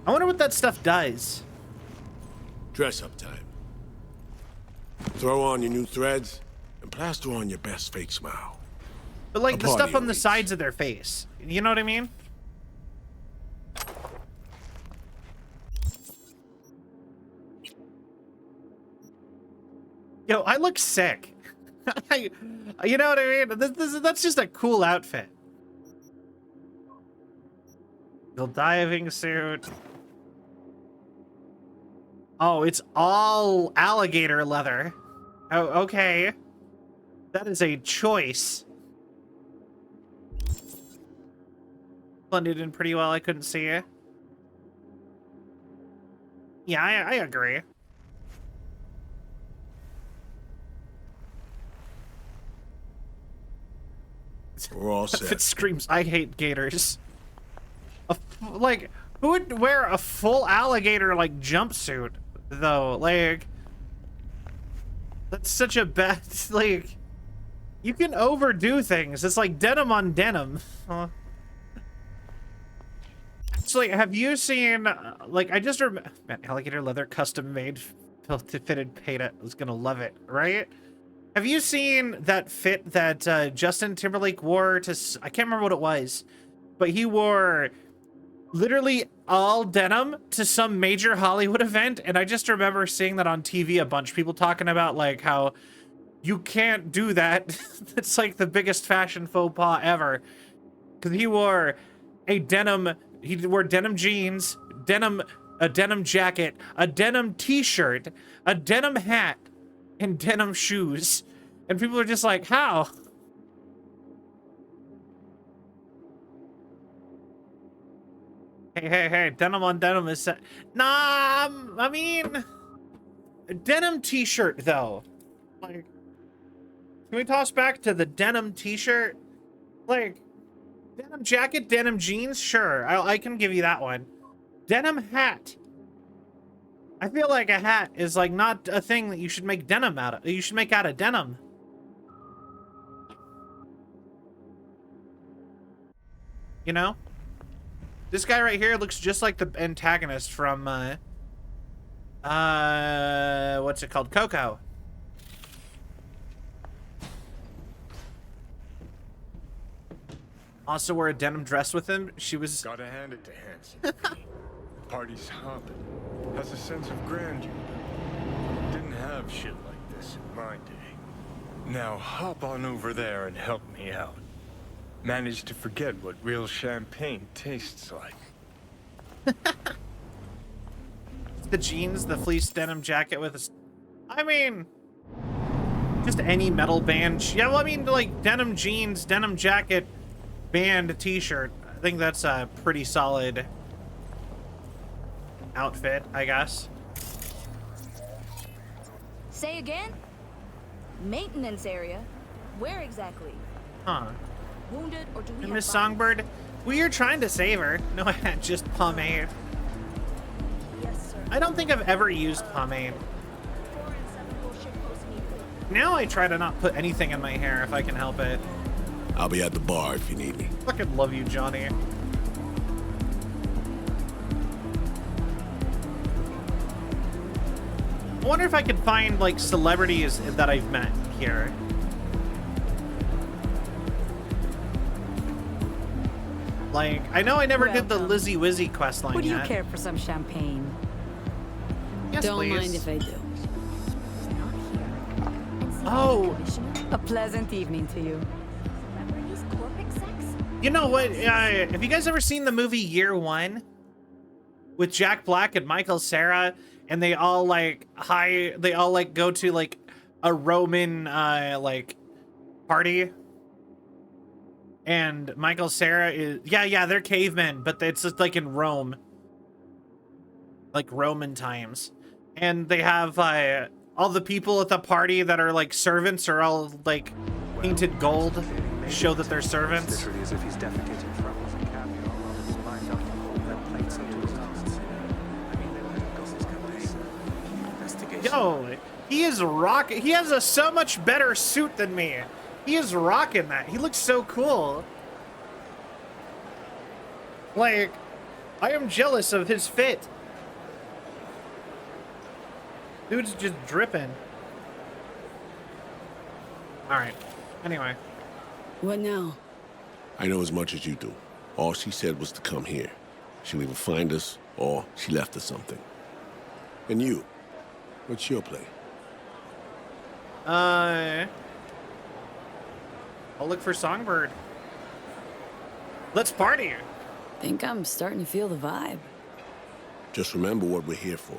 I wonder what that stuff does. Dress up time. Throw on your new threads and plaster on your best fake smile. But like A the party stuff on the awaits. sides of their face. You know what I mean? Yo, I look sick. You know what I mean? That's just a cool outfit. The diving suit. Oh, it's all alligator leather. Oh, okay. That is a choice. Blended in pretty well. I couldn't see it. Yeah, I agree. We're all If set. it screams, I hate gators. Like, who would wear a full alligator, like, jumpsuit, though? Like, that's such a bad, like, you can overdo things. It's like denim on denim. Actually, have you seen, like, I just remember, man, alligator leather custom made fitted Peta was gonna love it, right? Have you seen that fit that Justin Timberlake wore to, I can't remember what it was, but he wore literally all denim to some major Hollywood event, and I just remember seeing that on TV a bunch. People talking about, like, how you can't do that. It's like the biggest fashion faux pas ever. Because he wore a denim, he wore denim jeans, a denim jacket, a denim t-shirt, a denim hat, and denim shoes. And people are just like, how? Hey, denim on denim is set. Nah, I mean, denim t-shirt, though. Like, can we toss back to the denim t-shirt? Like, denim jacket, denim jeans? Sure, I can give you that one. Denim hat. I feel like a hat is, like, not a thing that you should make denim out of. You should make out of denim. You know? This guy right here looks just like the antagonist from, what's it called? Coco. Also wore a denim dress with him. She was... Gotta hand it to Hanson. Party's hopping. Has a sense of grandeur. Didn't have shit like this in my day. Now hop on over there and help me out. Managed to forget what real champagne tastes like. The jeans, the fleece denim jacket with a... I mean... Just any metal band... Yeah, well, I mean, like, denim jeans, denim jacket, band t-shirt. I think that's a pretty solid outfit, I guess. Say again? Maintenance area? Where exactly? Huh. Wounded or do we And have Miss bodies? Songbird, we are trying to save her. No, I had just pomade. Yes, sir. I don't think I've ever used pomade. Now I try to not put anything in my hair if I can help it. I'll be at the bar if you need me. Fucking love you, Johnny. I wonder if I could find, like, celebrities that I've met here. Like, I know I never did the Welcome. Lizzie Wizzy questline Would you yet. care for some champagne? Yes, Don't please. mind if I do. Oh, A pleasant evening to you. you know what? Have you guys ever seen the movie Year One with Jack Black and Michael Cera, and they all like go to like a Roman like party, and Michael Cera is they're cavemen, but it's just like in Rome, like Roman times, and they have all the people at the party that are like servants are all like painted gold to show that they're servants. Literally as if he's defecating truffles and caviar while he's lined up to hold their plates up to his nose. I mean, they were in Gossel's campaign. Investigation. Yo, he is rocking. He has a so much better suit than me. He is rocking that. He looks so cool. Like, I am jealous of his fit. Dude's just dripping. All right. Anyway. What now? I know as much as you do. All she said was to come here. She'll either find us or she left us something. And you, what's your play? I'll look for Songbird. Let's party. Think I'm starting to feel the vibe. Just remember what we're here for.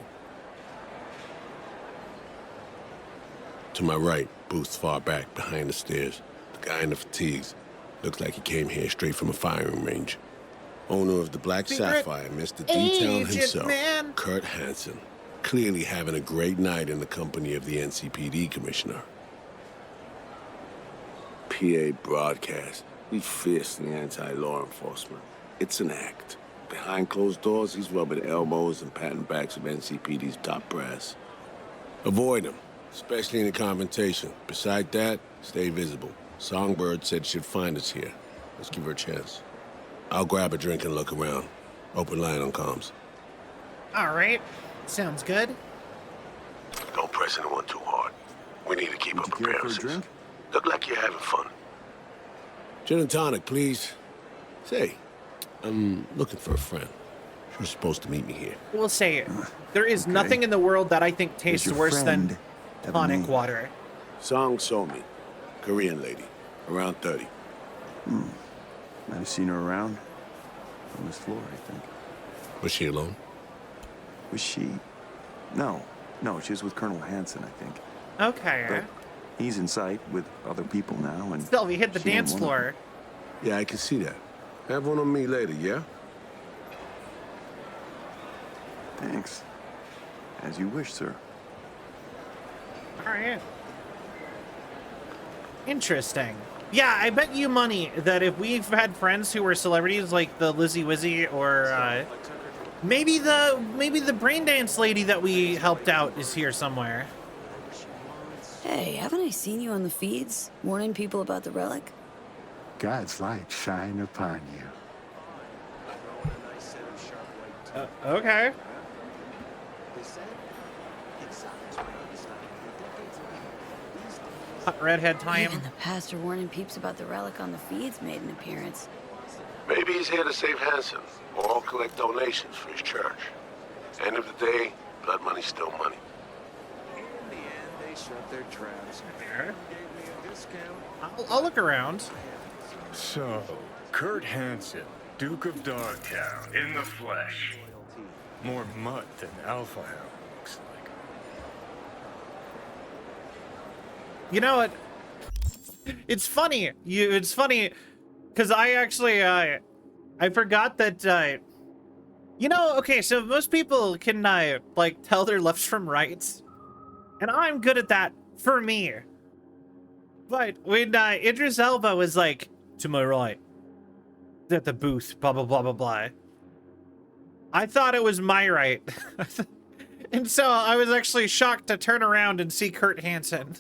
To my right, booth's far back, behind the stairs. The guy in the fatigues. Looks like he came here straight from a firing range. Owner of the Black Secret Sapphire, Mr. D-Town Agent himself, Man. Kurt Hansen. Clearly having a great night in the company of the NCPD commissioner. PA broadcast. He's fiercely anti-law enforcement. It's an act. Behind closed doors, he's rubbing elbows and patting backs of NCPD's top brass. Avoid him, especially in a confrontation. Beside that, stay visible. Songbird said she'd find us here. Let's give her a chance. I'll grab a drink and look around. Open line on comms. All right. Sounds good. Don't press anyone too hard. We need to keep Would up you care for a appearances. drink? Look like you're having fun. Gin and tonic, please. Say, I'm looking for a friend. She was supposed to meet me here. We'll say it. There is Okay. nothing in the world that I think tastes your worse than friend have a tonic name? water. Song Somi. Korean lady. Around 30. Might have seen her around. On this floor, I think. Was she alone? Was she? No. No, she was with Colonel Hansen, I think. Okay. But he's in sight with other people now, and Sylvie, hit the she ain't dance one of floor. Yeah, I can see that. Have one on me later, yeah? Thanks. As you wish, sir. All right. Interesting. Yeah, I bet you money that if we've had friends who were celebrities like the Lizzie Wizzy or maybe the brain dance lady that we helped out is here somewhere. Hey, haven't I seen you on the feeds, warning people about the relic? God's light shine upon you. Okay. Hot redhead time. Even the pastor warning peeps about the relic on the feeds made an appearance. Maybe he's here to save Hansen, or collect donations for his church. End of the day, blood money's still money. In the end, they shut their traps. There. Gave me a discount. I'll look around. So, Kurt Hansen, Duke of Dogtown, in the flesh. More mutt than Alpha Hound looks like. You know what? It's funny. It's funny because I actually I forgot that you know, okay, so most people can like tell their lefts from rights. And I'm good at that for me. But when Idris Elba was like, to my right, at the booth, blah, blah, blah, blah, blah, I thought it was my right. And so I was actually shocked to turn around and see Kurt Hansen.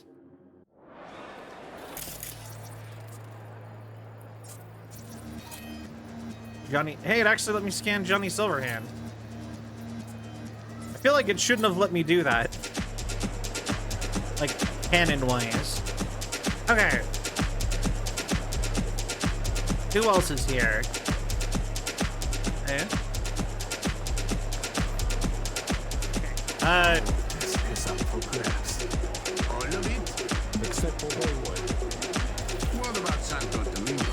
Johnny, hey, it actually let me scan Johnny Silverhand. I feel like it shouldn't have let me do that. Like, canon-wise. Okay. Who else is here? Eh? This is up for grabs. All of it? Except for Hollywood. What about Santo Domingo?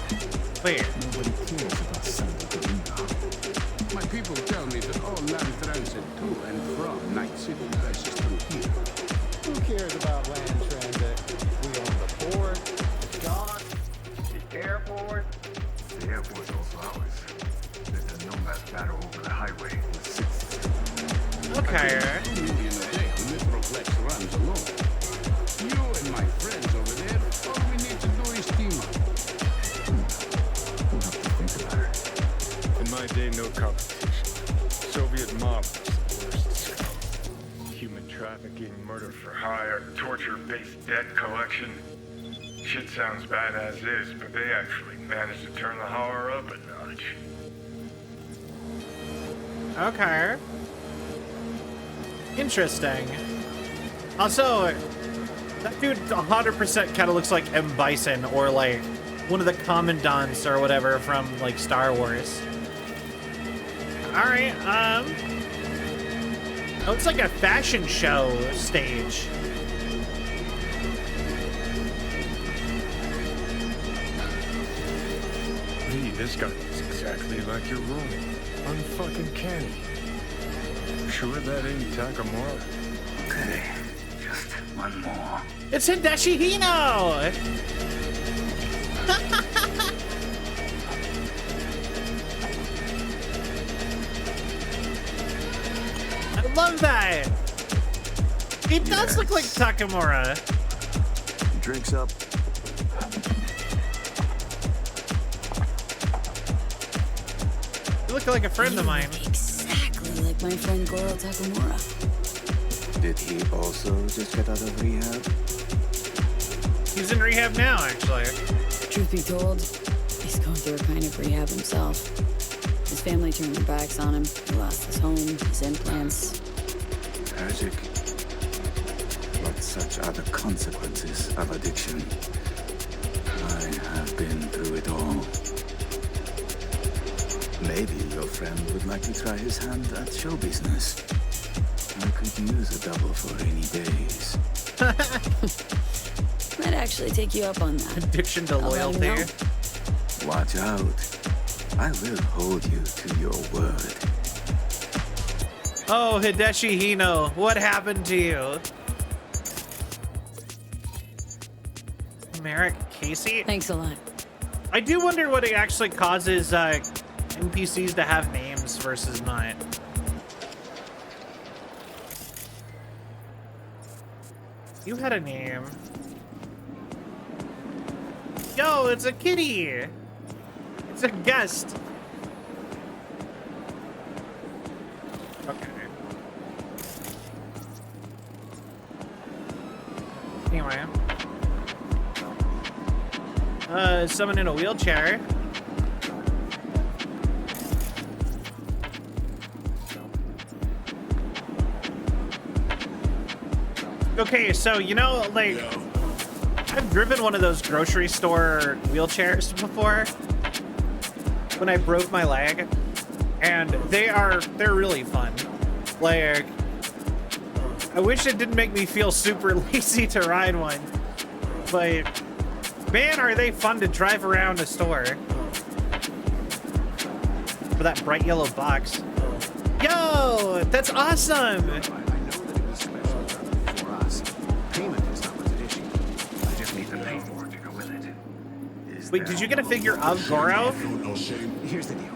Wait. Nobody cares about Santo Domingo. My people tell me that all land transit to and from Night City passes through here. Who cares about land transit? We own the port, the dock, the airport. The airport's also ours. There's a nomad battle over the highway with 6. Okay. 2 million a day on Metroplex runs alone. You and my friends over there, all we need to do is team up. We'll have to think about it. In my day, no competition. Soviet mob was the worst scum. Human trafficking, murder for hire, torture-based debt collection. Shit sounds bad as is, but they actually managed to turn the horror up a notch. Okay. Interesting. Also, that dude 100% kind of looks like M. Bison or like one of the commandants or whatever from like Star Wars. All right. Oh, it's like a fashion show stage. Hey, this guy looks exactly like your roomie. Unfucking canny. Sure that ain't Takamura? Okay, just one more. It's Hideshi Hino! I love that! He does look like Takamura. Drinks up. You look like a friend of mine. Exactly like my friend Goro Takamura. Did he also just get out of rehab? He's in rehab now, actually. Truth be told, he's going through a kind of rehab himself. His family turned their backs on him. He lost his home, his implants. Tragic. But such are the consequences of addiction. I have been through it all. Maybe your friend would like to try his hand at show business. I could use a double for rainy days. Might actually take you up on that. Addiction to I'll let him loyalty. know. Watch out. I will hold you to your word. Oh, Hideshi Hino, what happened to you? Merrick Casey? Thanks a lot. I do wonder what it actually causes NPCs to have names versus not. You had a name. Yo, it's a kitty! It's a guest. Okay. Anyway. Someone in a wheelchair. Okay, so, you know, like, I've driven one of those grocery store wheelchairs before when I broke my leg, and they're really fun. Like, I wish it didn't make me feel super lazy to ride one, but man, are they fun to drive around a store. For that bright yellow box. Yo, that's awesome! Wait, did you get a figure of Goro? Here's the deal.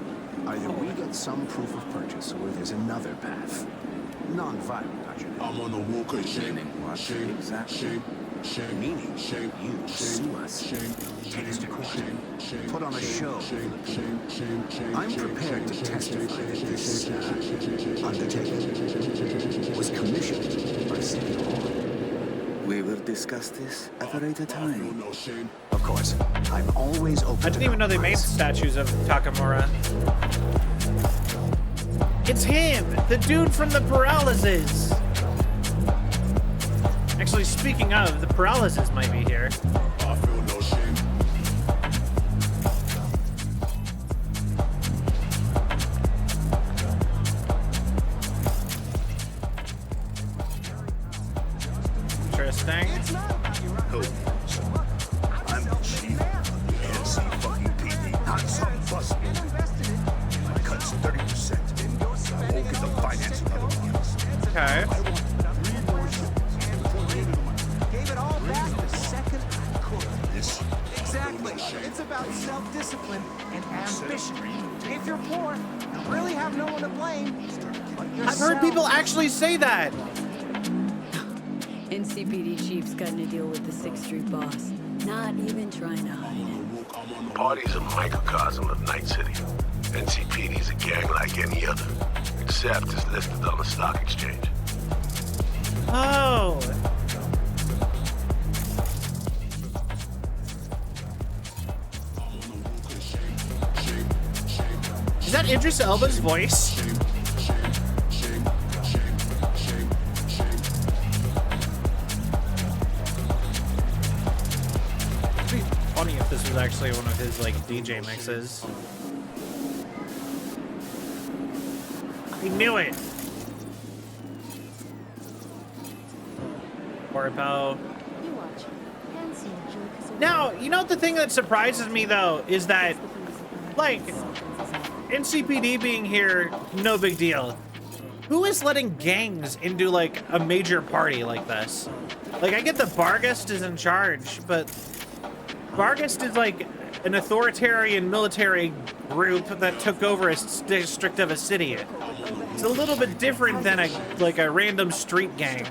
Either we get some proof of purchase, or there's another path. Non-violent, don't you? I'm on the walk of shame. What? Shame. Exactly. Shame. Meaning, Shame. you sue us. Take us to court. Put on a show. I'm prepared to testify that this undertaking was commissioned by City Hall. We will discuss this at a later time. Of course, I'm always open. I didn't even know they made statues of Takamura. It's him, the dude from the Paralysis. Actually, speaking of, the Paralysis might be here. I feel no shame. Interesting. Who? I'm the chief of the NCPD, not some bus. My cut's 30%. I won't get the financing of it. Okay. Gave it all back the second I could. This Exactly. It's about self-discipline and ambition. If you're poor, you really have no one to blame. But I've heard people actually say that. NCPD chief's cutting a deal with the 6th Street boss. Not even trying to hide it. Party's a microcosm of Night City. NCPD's a gang like any other, except it's listed on the stock exchange. Oh. Is that Idris Elba's voice? It'd be funny if this was actually one of his like DJ mixes. I knew it. Corpo. Now, you know the thing that surprises me though is that, like, NCPD being here, no big deal. Who is letting gangs into like a major party like this? Like, I get that Barghest is in charge, but Barghest is like an authoritarian military group that took over a district of a city. It's a little bit different than a random street gang.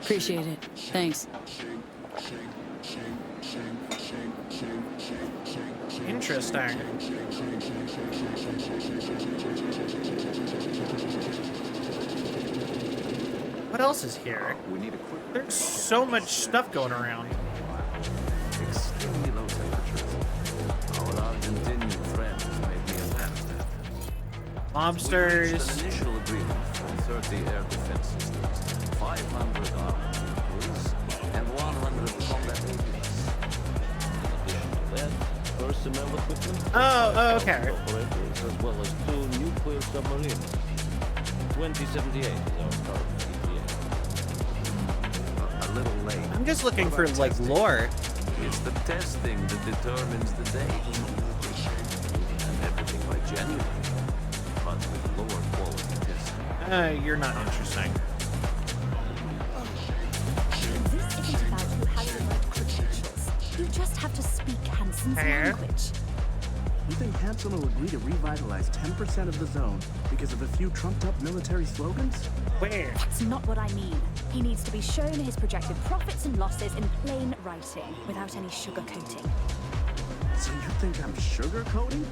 Appreciate it. Thanks. Interesting. What else is here? There's so much stuff going around. Extremely low temperatures. Our Argentinian friends made me an offer. Mobsters. We reached an initial agreement for 30 air defense systems, 500 armored vehicles, and 100 combat agents. In addition to that, personnel equipment, Oh, okay. operators, as well as 2 nuclear submarines. 2078 is our current ETA. A little late. I'm just looking for like lore. It's the testing that determines the date. And everything by January, but with lower quality testing. You're not interesting. This isn't about who has the right credentials. You just have to speak Hansen's language. You think Hansen will agree to revitalize 10% of the zone because of a few trumped-up military slogans? Where? That's not what I mean. He needs to be shown his projected profits and losses in plain writing, without any sugarcoating. So you think I'm sugarcoating?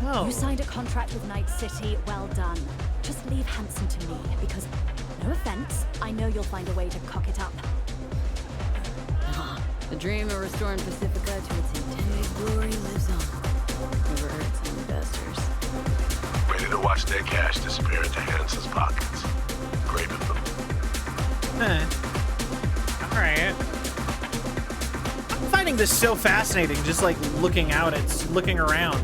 No. You signed a contract with Night City, well done. Just leave Hansen to me, because, no offense, I know you'll find a way to cock it up. The dream of restoring Pacifica to its intended glory lives on. Never hurts investors. Ready to watch their cash disappear into Hansen's pockets. Graving them. Alright. I'm finding this so fascinating, just like looking around.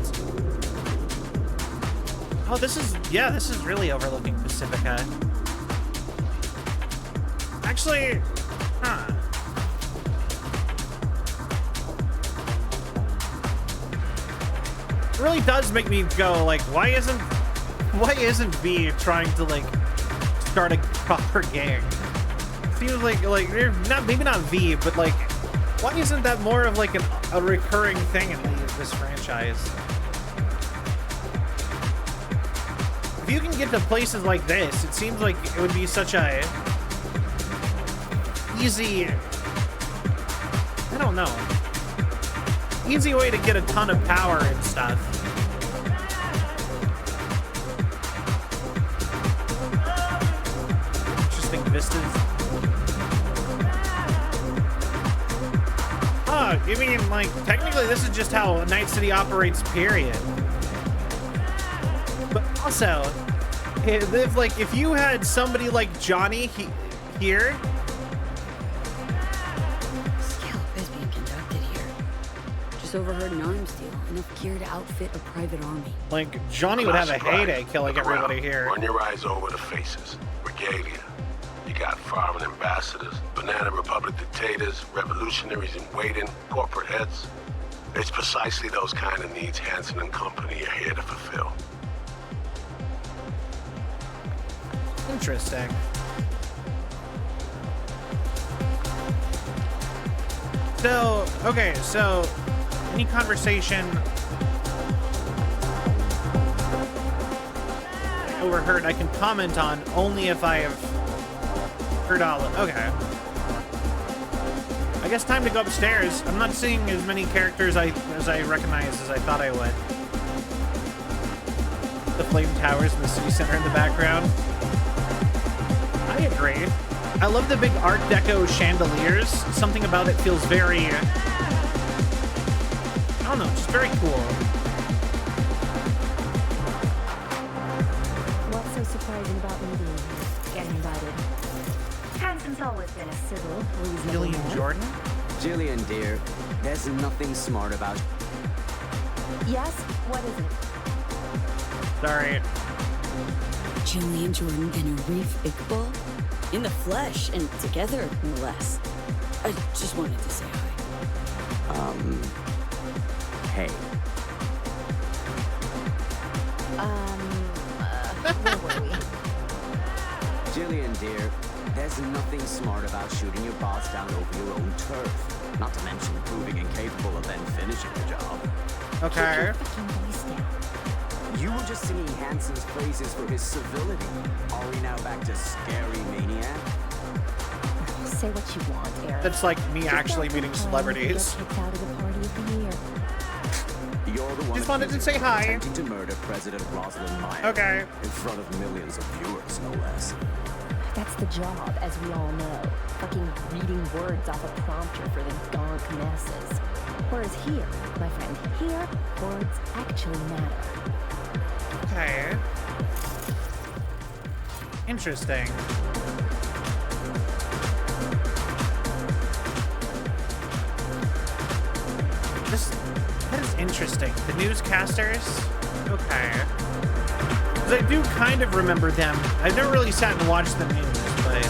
Oh, this is really overlooking Pacifica. Actually, It really does make me go like, why isn't V trying to like start a proper gang? Seems like they're not, maybe not V, but like, Why isn't that more of like a recurring thing in this franchise? If you can get to places like this, it seems like it would be such a easy, I don't know, easy way to get a ton of power and stuff. Interesting vistas. Oh, you mean like technically this is just how Night City operates, period. But also, if you had somebody like Johnny here. Scallop is being conducted here. Just overheard an arms deal. Enough gear to outfit a private army. Like, Johnny would have a heyday killing everybody here. Run your eyes over the faces. Regalia. You got foreign ambassadors, Banana Republic dictators, revolutionaries in waiting, corporate heads. It's precisely those kind of needs Hansen and company are here to fulfill. Interesting. So, okay, so any conversation I overheard I can comment on only if I have heard all of. Okay. I guess time to go upstairs. I'm not seeing as many characters as I recognize as I thought I would. The flame towers in the city center in the background. I agree. I love the big Art Deco chandeliers. Something about it feels very, I don't know, just very cool. What's so surprising about me getting invited? Hansen's always been a civil, reasonable Gillian man. Jordan? Jillian, dear, there's nothing smart about. Yes? What is it? Sorry. Jillian Jordan and Arif Iqbal? In the flesh and together, no less. I just wanted to say hi. Hey. Where were we? Jillian, dear, there's nothing smart about shooting your boss down over your own turf. Not to mention proving incapable of then finishing the job. Okay. You were just singing Hansen's praises for his civility. Are we now back to scary maniac? Say what you want, Eric. That's like me actually meeting celebrities. Kicked out of the party of the year. You're the one Just wanted to say hi. attempting to murder President Rosalind Meyer. Okay. In front of millions of viewers, no less. That's the job, as we all know. Fucking reading words off a prompter for the gonk masses. Whereas here, my friend, here, words actually matter. Okay. Interesting. That is interesting. The newscasters? Okay. Because I do kind of remember them. I've never really sat and watched the news, but...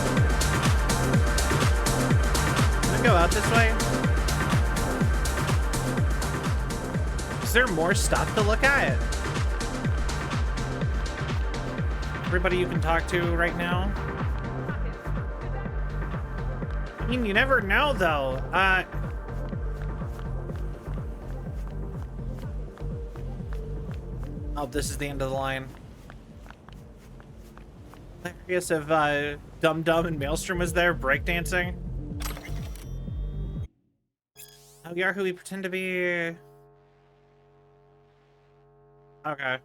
Can I go out this way? Is there more stuff to look at? Everybody you can talk to right now? I mean, you never know, though. Oh, this is the end of the line. Hilarious if Dum Dum and Maelstrom was there breakdancing. Oh, we are who we pretend to be. Okay.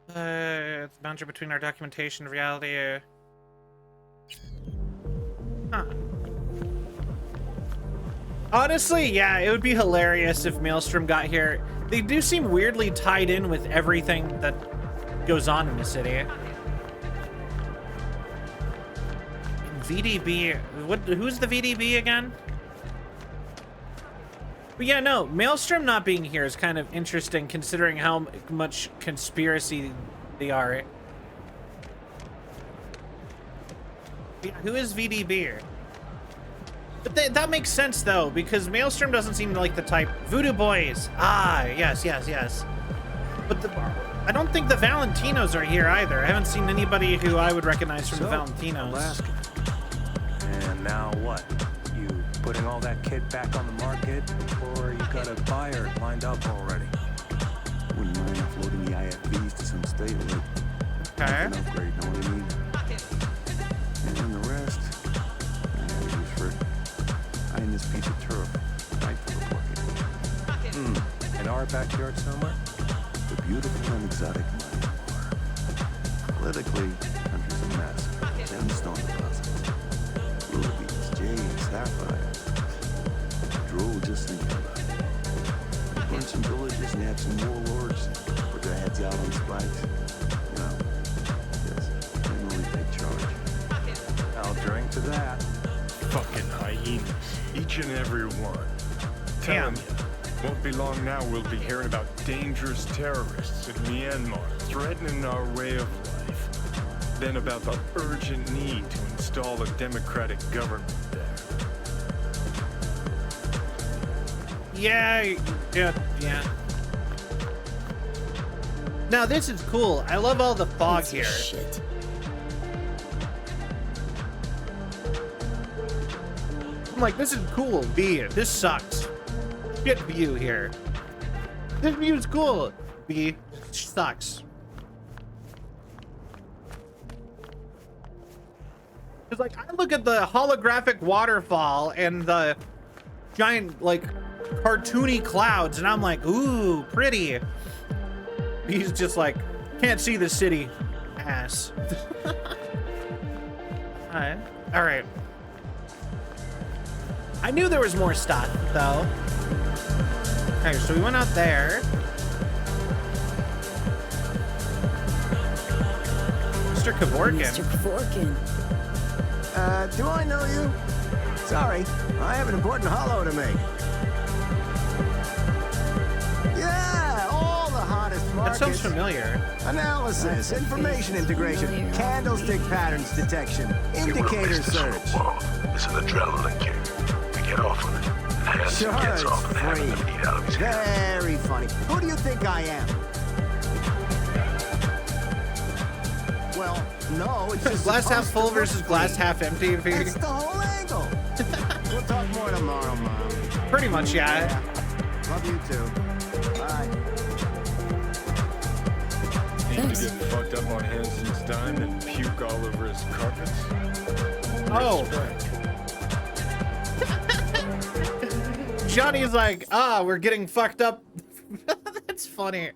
It's the boundary between our documentation and reality. Huh. Honestly, yeah, it would be hilarious if Maelstrom got here. They do seem weirdly tied in with everything that goes on in the city. VDB, who's the VDB again? But yeah, no, Maelstrom not being here is kind of interesting considering how much conspiracy they are. Yeah, who is VDB? But that makes sense though, because Maelstrom doesn't seem like the type. Voodoo Boys. Ah, yes, yes, yes. But I don't think the Valentinos are here either. I haven't seen anybody who I would recognize from the Valentinos. Alaska. And now what? You putting all that kit back on the market, or you got a buyer lined up already? Wouldn't mind offloading the IFVs to some stately. Okay. An upgrade, know what I mean? And then the rest, I have use for it. I in this piece of turf, right for the bucket. In our backyard somewhere? The beautiful and exotic Myanmar. Politically, country's a mess. Gemstone deposits. Rubies, jades, sapphires. Drool, just thinking about it. Burn some villages and have some warlords. Put their heads out on spikes. You know, yes, they really take charge. I'll drink to that. Fucking hyenas. Each and every one. Telling you, won't be long now we'll be hearing about dangerous terrorists in Myanmar threatening our way of life. Then about the urgent need to install a democratic government there. Yeah. Now this is cool. I love all the fog Piece of here. Shit. I'm like, this is cool. B, this sucks. Shit view here. This view is cool. B, sucks. Cause like I look at the holographic waterfall and the giant like cartoony clouds, and I'm like, ooh, pretty. He's just like, can't see the city. Ass. Alright. Alright. I knew there was more stuff, though. Okay, so we went out there. Mr. Kevorkian. Mr. Kevorkian. Do I know you? Sorry, I have an important holo to make. Yeah, all the hottest That markets. sounds familiar. Analysis, information integration, candlestick patterns detection, indicator search. It's an adrenaline kick. We get off on it. And Hanson Sure, gets it's off and having free. them eat out of his hand. Very funny. Who do you think I am? Well, no, it's just Glass half supposed full to versus look glass free. half empty. That's the whole angle. We'll talk more tomorrow, Mom. Pretty much, yeah. Love you too. Bye. Aim to get fucked up on Hanson's dime and puke all over his carpets? Oh. Respect. Johnny's like, we're getting fucked up. That's funny.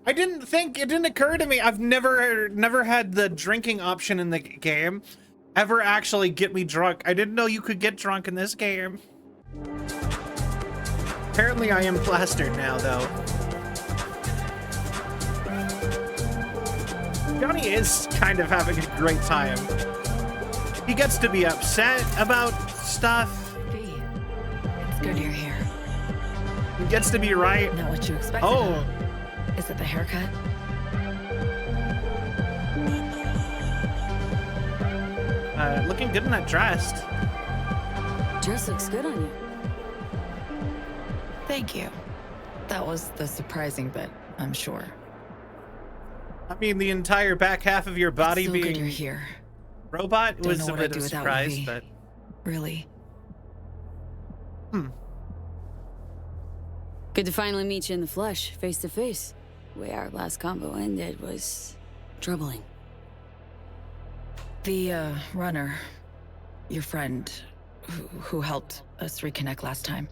It didn't occur to me. I've never had the drinking option in the game ever actually get me drunk. I didn't know you could get drunk in this game. Apparently I am plastered now, though. Johnny is kind of having a great time. He gets to be upset about stuff. V, it's good you're here. He gets to be right. Not what you expected. Oh. Is it the haircut? Looking good in that dress. Dress looks good on you. Thank you. That was the surprising bit, I'm sure. I mean, the entire back half of your body It's so good being you're here. robot Don't was know a what I'd bit of do a without surprise, V. but Really. Good to finally meet you in the flesh, face to face. The way our last combo ended was troubling. The runner, your friend, who helped us reconnect last time,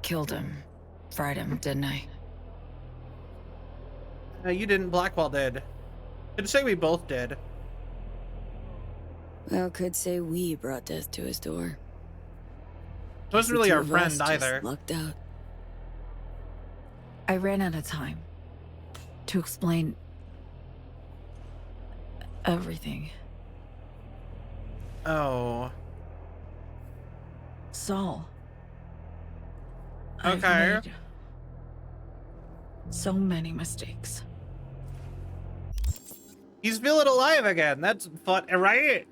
killed him, fried him, didn't I? you didn't. Blackwall did. Could say we both did. Well, could say we brought death to his door. It wasn't The really two our of friend us just either. lucked out. I ran out of time to explain everything. Oh. Saul. Okay. I've made so many mistakes. He's feeling alive again. That's fun, right?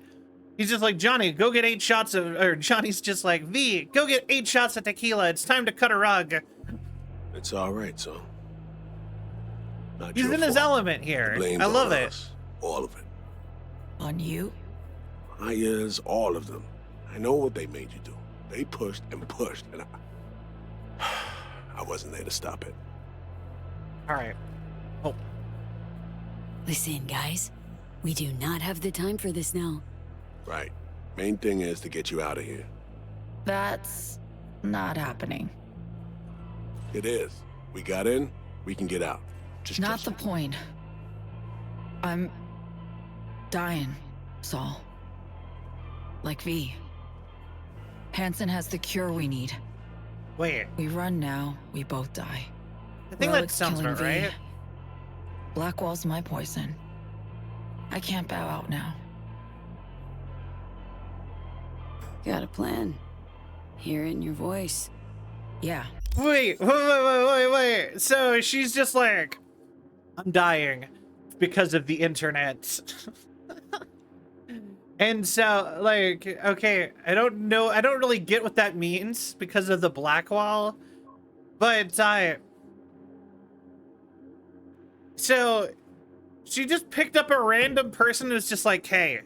He's just like, Johnny, go get 8 shots of, or Johnny's just like, V, go get 8 shots of tequila. It's time to cut a rug. It's all right, son. Not He's your in his fault. element here. The blame's I love on it. us. All of it. On you? Myers, all of them. I know what they made you do. They pushed and pushed, and I wasn't there to stop it. All right. Oh. Listen, guys. We do not have the time for this now. Right. Main thing is to get you out of here. That's not happening. It is. We got in, we can get out. Just Not trust the me. point. I'm dying, Saul. Like V. Hansen has the cure we need. Wait. We run now, we both die. I think that Relic's sounds killing about V. right. Blackwall's my poison. I can't bow out now. Got a plan. Hear it in your voice. Yeah. Wait. So she's just like, I'm dying because of the internet. And so, like, okay, I don't know. I don't really get what that means because of the Blackwall. But, so she just picked up a random person who's just like, hey,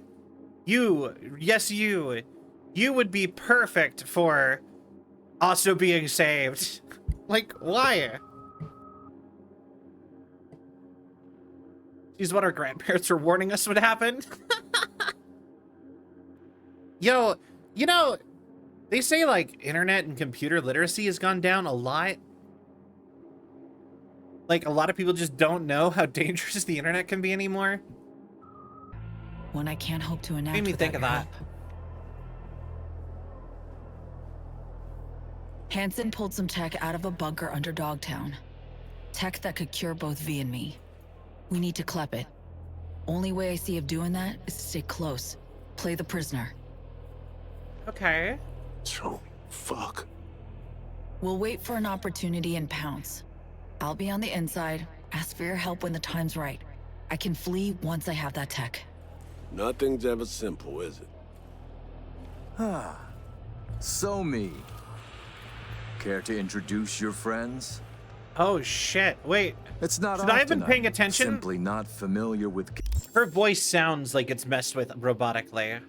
you would be perfect for also being saved. Like, why? She's what our grandparents were warning us would happen. Yo, you know, they say like internet and computer literacy has gone down a lot. Like a lot of people just don't know how dangerous the internet can be anymore. One I can't hope to enact. Made me think of without your that. help. Hansen pulled some tech out of a bunker under Dogtown. Tech that could cure both V and me. We need to clep it. Only way I see of doing that is to stay close. Play the prisoner. Okay. So, fuck. We'll wait for an opportunity and pounce. I'll be on the inside. Ask for your help when the time's right. I can flee once I have that tech. Nothing's ever simple, is it? Ah. So me. Care to introduce your friends? Oh shit. Wait. It's not Should I have been often paying I'm attention? Simply not familiar with Her voice sounds like it's messed with robotically.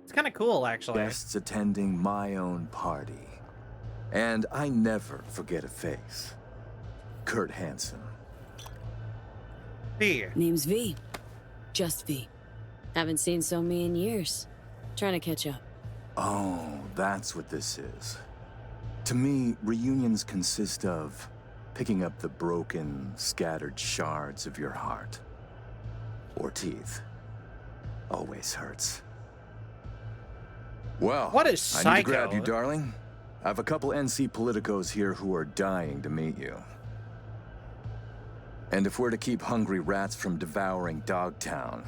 It's kind of cool, actually. guests attending my own party. And I never forget a face. Kurt Hansen. V. Name's V. Just V. Haven't seen So-Mi in years. Trying to catch up. Oh, that's what this is. To me, reunions consist of picking up the broken, scattered shards of your heart. Or teeth. Always hurts. Well, What a I need to psycho. grab you, darling. I have a couple NC politicos here who are dying to meet you. And if we're to keep hungry rats from devouring Dogtown,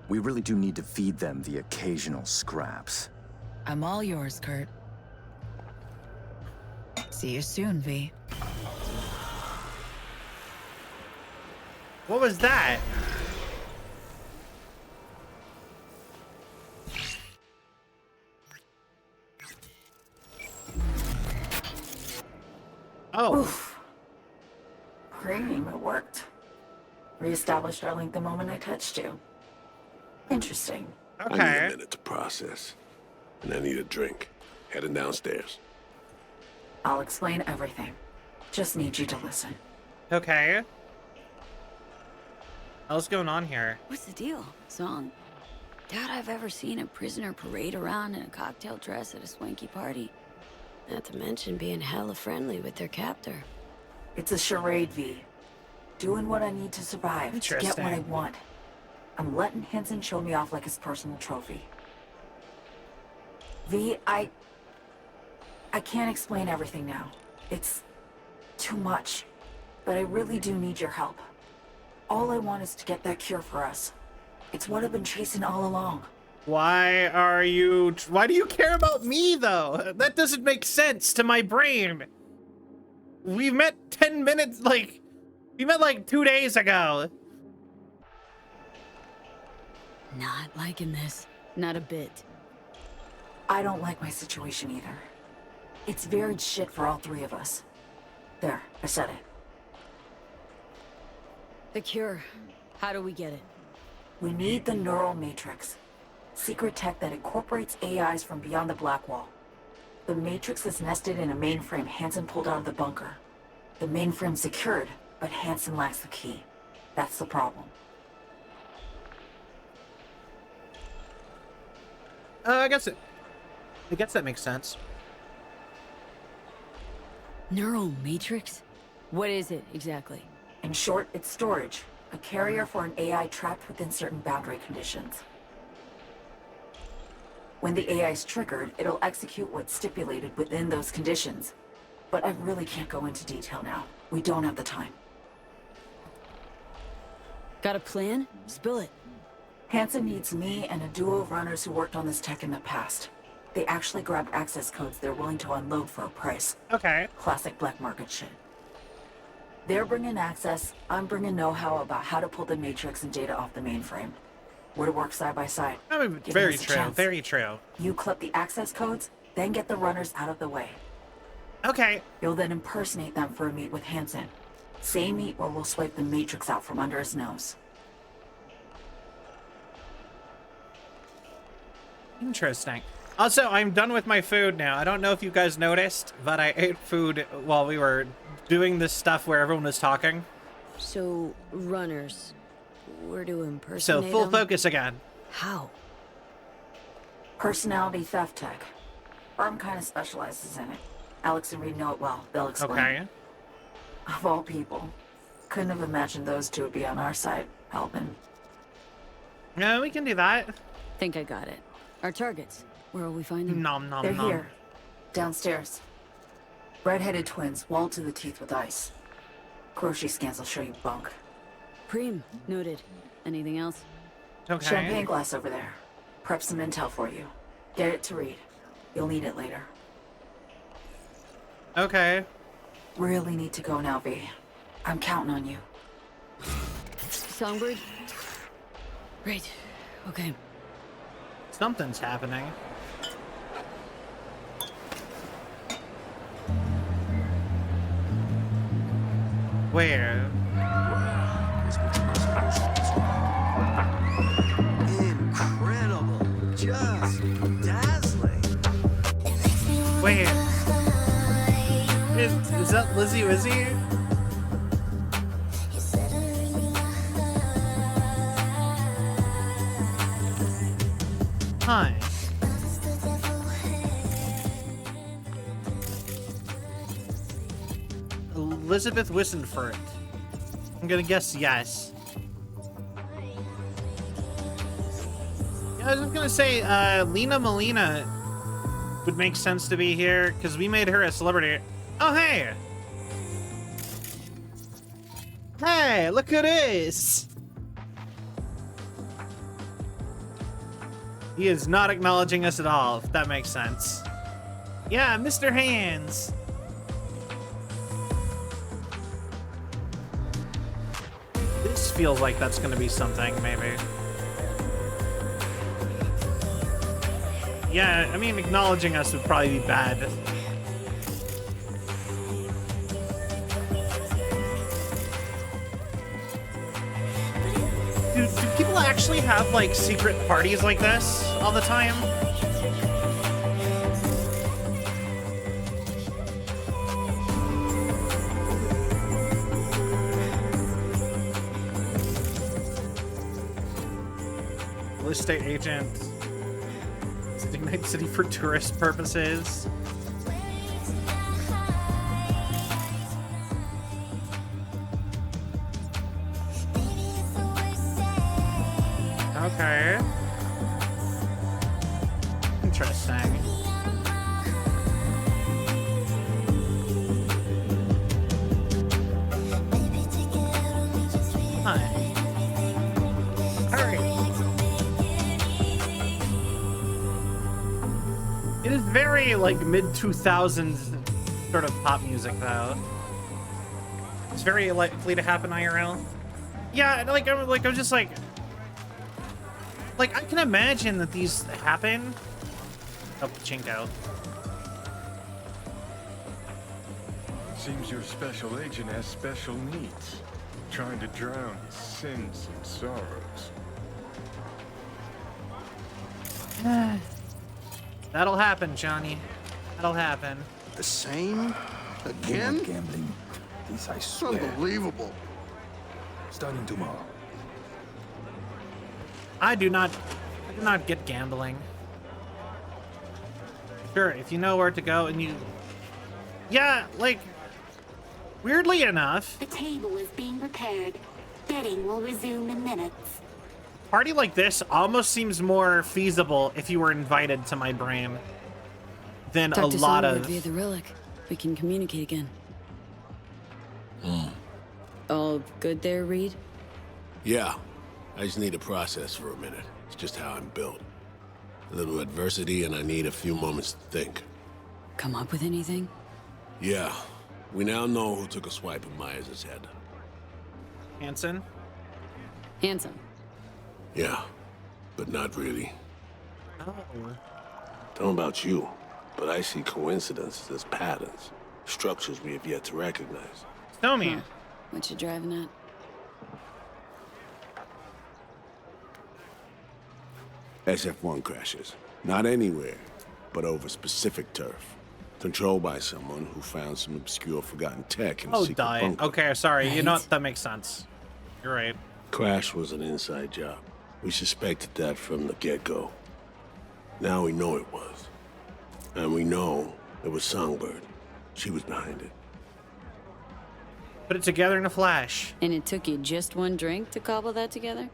we really do need to feed them the occasional scraps. I'm all yours, Kurt. See you soon, V. What was that? Oh. Oof. Cream, it worked. Reestablished our link the moment I touched you. Interesting. I need a minute to process. And I need a drink. Heading downstairs. I'll explain everything. Just need you to listen. Okay. What's going on here? What's the deal, Song? Doubt I've ever seen a prisoner parade around in a cocktail dress at a swanky party. Not to mention being hella friendly with their captor. It's a charade, V. Doing what I need to survive, to get what I Interesting. want. I'm letting Hansen show me off like his personal trophy. V, I can't explain everything now. It's too much. But I really do need your help. All I want is to get that cure for us. It's what I've been chasing all along. Why do you care about me, though? That doesn't make sense to my brain. We met 10 minutes, we met like 2 days ago. Not liking this. Not a bit. I don't like my situation either. It's varied shit for all three of us. There, I said it. The cure. How do we get it? We need the neural matrix. Secret tech that incorporates AIs from beyond the Black Wall. The Matrix is nested in a mainframe Hansen pulled out of the bunker. The mainframe's secured, but Hansen lacks the key. That's the problem. I guess that makes sense. Neural Matrix? What is it exactly? In short, it's storage. A carrier for an AI trapped within certain boundary conditions. When the AI is triggered, it'll execute what's stipulated within those conditions. But I really can't go into detail now. We don't have the time. Got a plan? Spill it. Hansen needs me and a duo of runners who worked on this tech in the past. They actually grabbed access codes they're willing to unload for a price. Okay. Classic black market shit. They're bringing access, I'm bringing know-how about how to pull the Matrix and data off the mainframe. We're to work side by side. I mean, very true, very true. You clip the access codes, then get the runners out of the way. Okay. You'll then impersonate them for a meet with Hansen. Same meet where we'll swipe the Matrix out from under his nose. Interesting. Also, I'm done with my food now. I don't know if you guys noticed, but I ate food while we were doing this stuff where everyone was talking. So, runners. We're to So impersonate full them? focus again. How? Personality theft tech. Firm kind of specializes in it. Alex and Reed know it well. They'll explain. Okay. Of all people. Couldn't have imagined those two would be on our side, helping. No, we can do that. Think I got it. Our targets. Where will we find them? Nom nom They're nom. here. Downstairs. Red-headed twins, walled to the teeth with ice. Grocery scans will show you bunk. Preem. Noted. Anything else? Okay. Champagne glass over there. Prep some intel for you. Get it to Reed. You'll need it later. Okay. Really need to go now, V. I'm counting on you. Songbird? Right. Okay. Something's happening. Where? Incredible. Just dazzling. Wait. Is that Lizzie Wizzy? Hi. Elizabeth Wissenfurt. I'm gonna guess yes. Yeah, I was just gonna say, Lena Molina would make sense to be here because we made her a celebrity. Oh, hey! Hey, look who it is! He is not acknowledging us at all, if that makes sense. Yeah, Mr. Hands! This feels like that's gonna be something, maybe. Yeah, I mean, acknowledging us would probably be bad. Do people actually have, like, secret parties like this all the time? Real estate agent. Visiting Night City for tourist purposes. Okay. Interesting. Hi. Alright. It is very, like, mid-2000s sort of pop music, though. It's very likely to happen IRL. Yeah, I'm just like, I can imagine that these happen. Oh, Chinko. Seems your special agent has special needs. Trying to drown his sins and sorrows. That'll happen, Johnny. That'll happen. The same? Again? Gambling. This I swear. Unbelievable. Starting tomorrow. I do not get gambling. Sure, if you know where to go and you... Yeah, like, weirdly enough... The table is being prepared. Betting will resume in minutes. A party like this almost seems more feasible if you were invited to my brain than Talk a to lot Songbird of... via the relic. We can communicate again. Hmm. All good there, Reed? Yeah. I just need to process for a minute. It's just how I'm built. A little adversity and I need a few moments to think. Come up with anything? Yeah. We now know who took a swipe at Myers' head. Hanson? Handsome. Yeah. But not really. Oh. Don't know about you, but I see coincidences as patterns. Structures we have yet to recognize. Show me. What you driving at? SF-1 crashes. Not anywhere, but over specific turf. Controlled by someone who found some obscure forgotten tech in a Oh, secret die. bunker. Okay, sorry. You know Right. what? That makes sense. You're right. Crash was an inside job. We suspected that from the get-go. Now we know it was. And we know it was Songbird. She was behind it. Put it together in a flash. And it took you just one drink to cobble that together?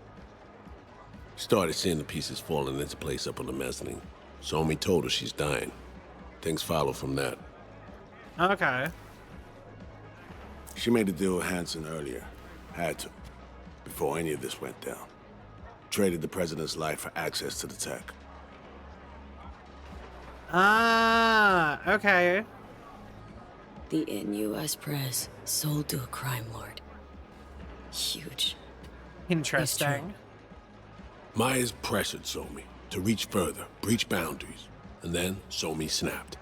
Started seeing the pieces falling into place up on the mezzanine. Somi told her she's dying. Things follow from that. Okay. She made a deal with Hanson earlier. Had to. Before any of this went down. Traded the president's life for access to the tech. Ah, okay. The NUS press sold to a crime lord. Huge. Interesting. Myers pressured Somi to reach further, breach boundaries, and then Somi snapped.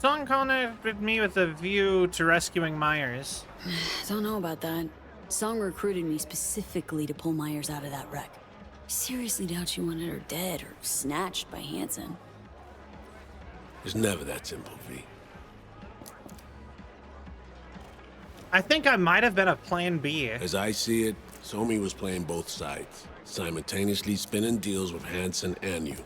Song contacted me with a view to rescuing Myers. Don't know about that. Song recruited me specifically to pull Myers out of that wreck. Seriously doubt she wanted her dead or snatched by Hanson. It's never that simple, V. I think I might have been a plan B. As I see it, Somi was playing both sides, simultaneously spinning deals with Hanson and you.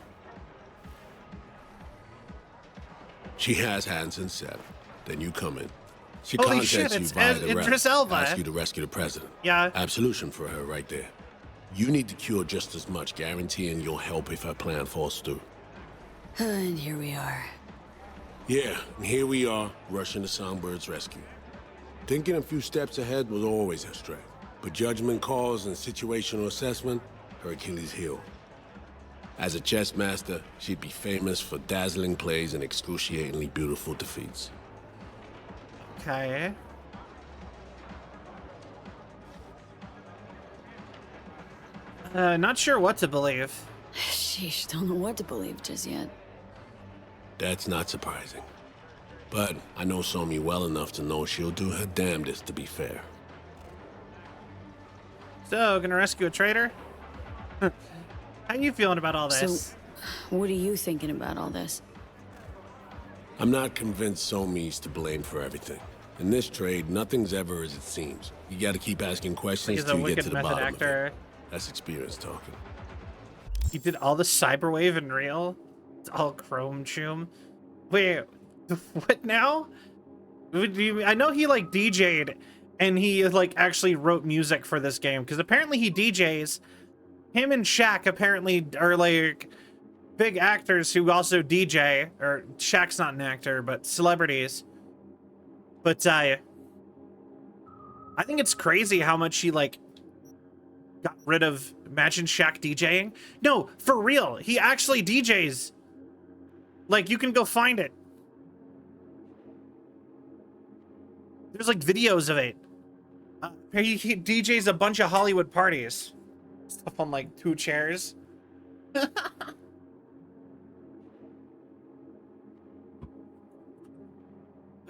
She has Hanson set, then you come in. She Holy contacts shit, you it's via the Idris rep, Elba. asks you to rescue the president. Yeah. Absolution for her right there. You need to cure just as much, guaranteeing you'll help if her plan falls through. And here we are. Yeah, and here we are, rushing to Songbird's rescue. Thinking a few steps ahead was always her strength, but judgment calls and situational assessment, her Achilles heel. As a chess master, she'd be famous for dazzling plays and excruciatingly beautiful defeats. Okay. Not sure what to believe. Sheesh, don't know what to believe just yet. That's not surprising. But I know Somi well enough to know she'll do her damnedest to be fair. So, gonna rescue a traitor? How you feeling about all this? So, what are you thinking about all this? I'm not convinced Somi's to blame for everything. In this trade, nothing's ever as it seems. You gotta keep asking questions He's a till you get wicked to the method bottom actor. of it. That's experience talking. He did all the cyberwave in real? It's all chrome chum. Wait, what now? I know he like DJ'd and he like actually wrote music for this game because apparently he DJs. Him and Shaq apparently are like big actors who also DJ, or Shaq's not an actor, but celebrities. But I think it's crazy how much he like got rid of. Imagine Shaq DJing. No, for real, he actually DJs. Like, you can go find it. There's like videos of it. He DJs a bunch of Hollywood parties. Stuff on like 2 chairs. But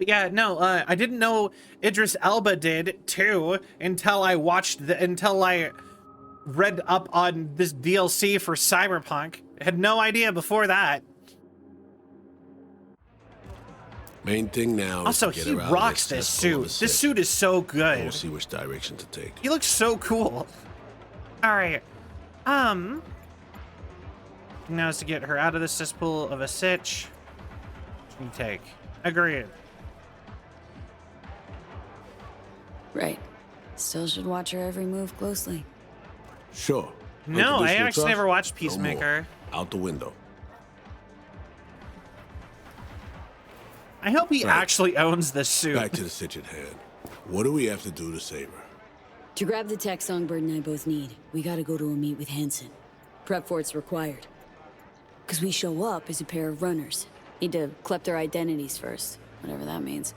yeah, no, I didn't know Idris Elba did too until I watched until I read up on this DLC for Cyberpunk. I had no idea before that. Main thing now Also, is to get he her out rocks of this cesspool of a suit. This city. suit is so And good. we'll see which direction to take. He looks so cool. All right. Now is to get her out of the cesspool of a sitch. What you take? Agreed. Right. Still should watch her every move closely. Sure. No, I Unconditional actually trust? never watched No Peacemaker. more. Out the window. I hope he Right. actually owns this suit. Back to the sitch at hand. What do we have to do to save her? To grab the tech Songbird and I both need, we gotta go to a meet with Hansen. Prep for it's required. Because we show up as a pair of runners. Need to collect their identities first, whatever that means.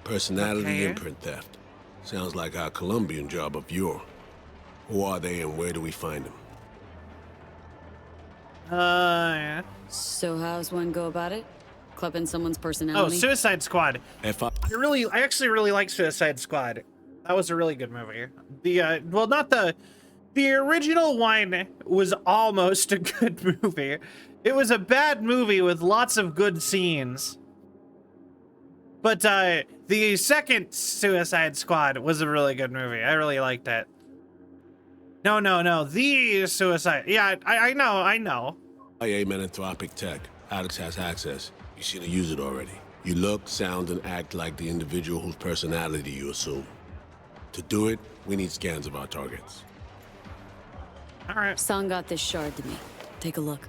Personality Okay. imprint theft. Sounds like our Colombian job of yore. Who are they and where do we find them? Yeah. So how's one go about it? Clipping someone's Oh, personality? Suicide Squad. I actually really like Suicide Squad. That was a really good movie. The well, not the original one was almost a good movie. It was a bad movie with lots of good scenes. But the second Suicide Squad was a really good movie. I really liked it. No. The Suicide. Yeah, I know. IA Menanthropic tech. Alex has access. You should have used it already. You look, sound, and act like the individual whose personality you assume. To do it, we need scans of our targets. All right. Song got this shard to me. Take a look.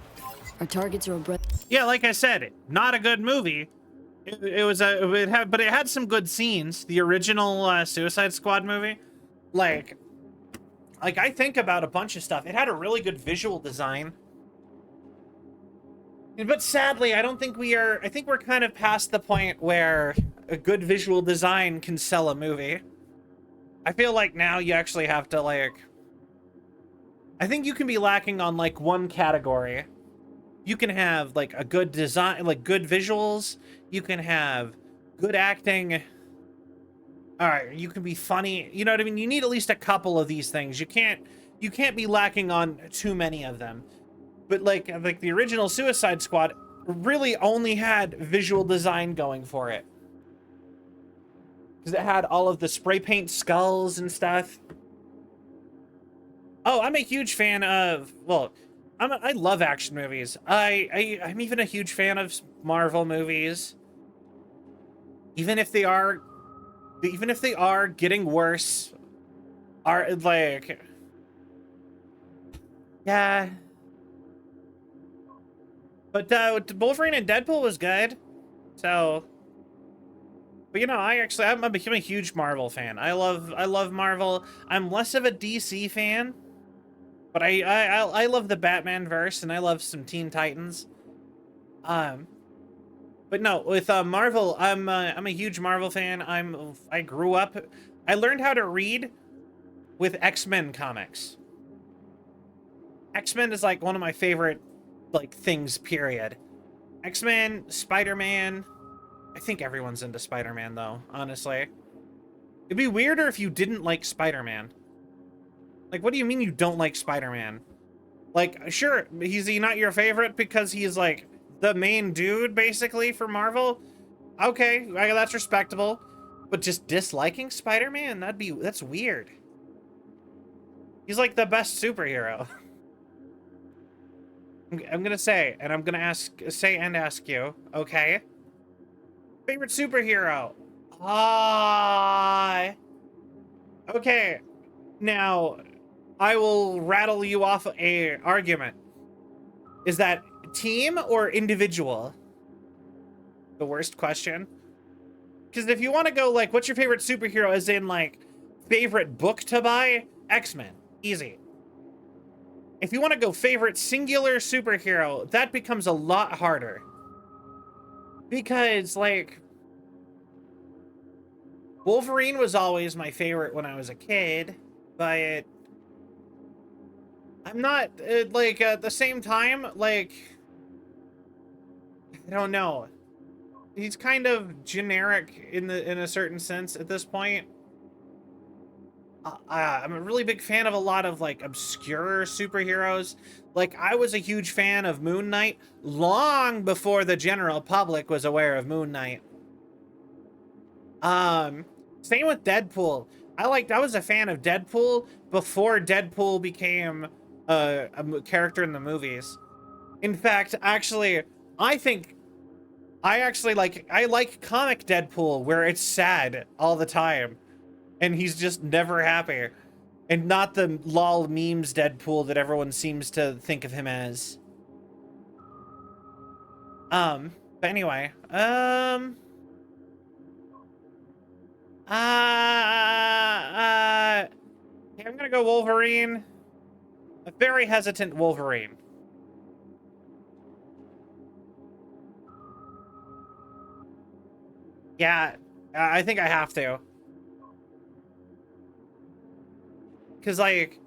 Our targets are a Yeah, like I said, not a good movie. But it had some good scenes. The original Suicide Squad movie, like I think about a bunch of stuff. It had a really good visual design. But sadly, I don't think we are. I think we're kind of past the point where a good visual design can sell a movie. I feel like now you actually have to I think you can be lacking on one category. You can have a good design, good visuals. You can have good acting. All right, you can be funny. You know what I mean? You need at least a couple of these things. You can't be lacking on too many of them. But like the original Suicide Squad really only had visual design going for it. Because it had all of the spray paint skulls and stuff. Oh, I'm a huge fan of, I love action movies. I'm even a huge fan of Marvel movies. Even if they are getting worse, yeah. But Wolverine and Deadpool was good. So, but I'm a huge Marvel fan. I love Marvel. I'm less of a DC fan, but I love the Batman verse and I love some Teen Titans. But no, with Marvel, I'm a huge Marvel fan. I grew up. I learned how to read with X-Men comics. X-Men is one of my favorite things, period. X-Men, Spider-Man. I think everyone's into Spider-Man though, honestly. It'd be weirder if you didn't like Spider-Man. What do you mean you don't like Spider-Man? Sure, is he not your favorite because he's the main dude basically for Marvel? Okay, that's respectable. But just disliking Spider-Man, that's weird. He's the best superhero. I'm gonna say, and I'm gonna ask you, okay? Favorite superhero? Okay. Now, I will rattle you off a argument. Is that team or individual? The worst question. Because if you want to go what's your favorite superhero, as in favorite book to buy? X-Men. Easy. If you want to go favorite singular superhero, that becomes a lot harder. Because, Wolverine was always my favorite when I was a kid, but I'm not, at the same time, I don't know. He's kind of generic in a certain sense at this point. I'm a really big fan of a lot of like obscure superheroes. Like I was a huge fan of Moon Knight long before the general public was aware of Moon Knight. Same with Deadpool. I was a fan of Deadpool before Deadpool became a character in the movies. In fact, actually, I like comic Deadpool where it's sad all the time and he's just never happy, and not the lol memes Deadpool that everyone seems to think of him as. But anyway, I'm gonna go Wolverine. A very hesitant Wolverine. Yeah, I think I have to. Because, like,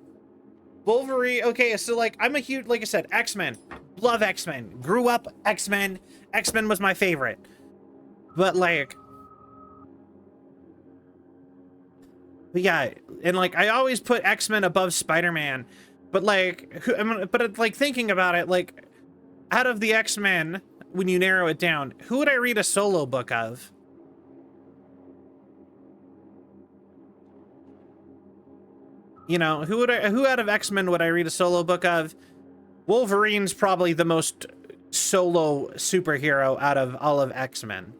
Wolverine... Okay, so, like, I'm a huge... Like I said, X-Men. Love X-Men. Grew up X-Men. X-Men was my favorite. But, like... But yeah, and, like, I always put X-Men above Spider-Man. But, like... like, thinking about it, like... Out of the X-Men, when you narrow it down, who would I read a solo book of? You know, who out of X-Men would I read a solo book of? Wolverine's probably the most solo superhero out of all of X-Men.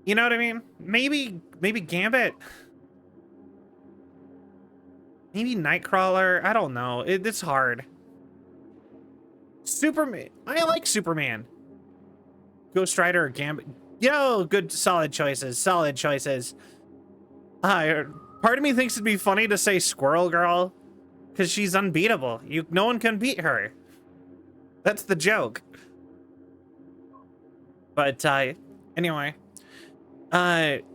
You know what I mean? Maybe Gambit. Maybe Nightcrawler. I don't know. It's hard. Superman. I like Superman. Ghost Rider or Gambit. Yo, good, solid choices. Solid choices. Part of me thinks it'd be funny to say Squirrel Girl, because she's unbeatable. No one can beat her. That's the joke. But anyway,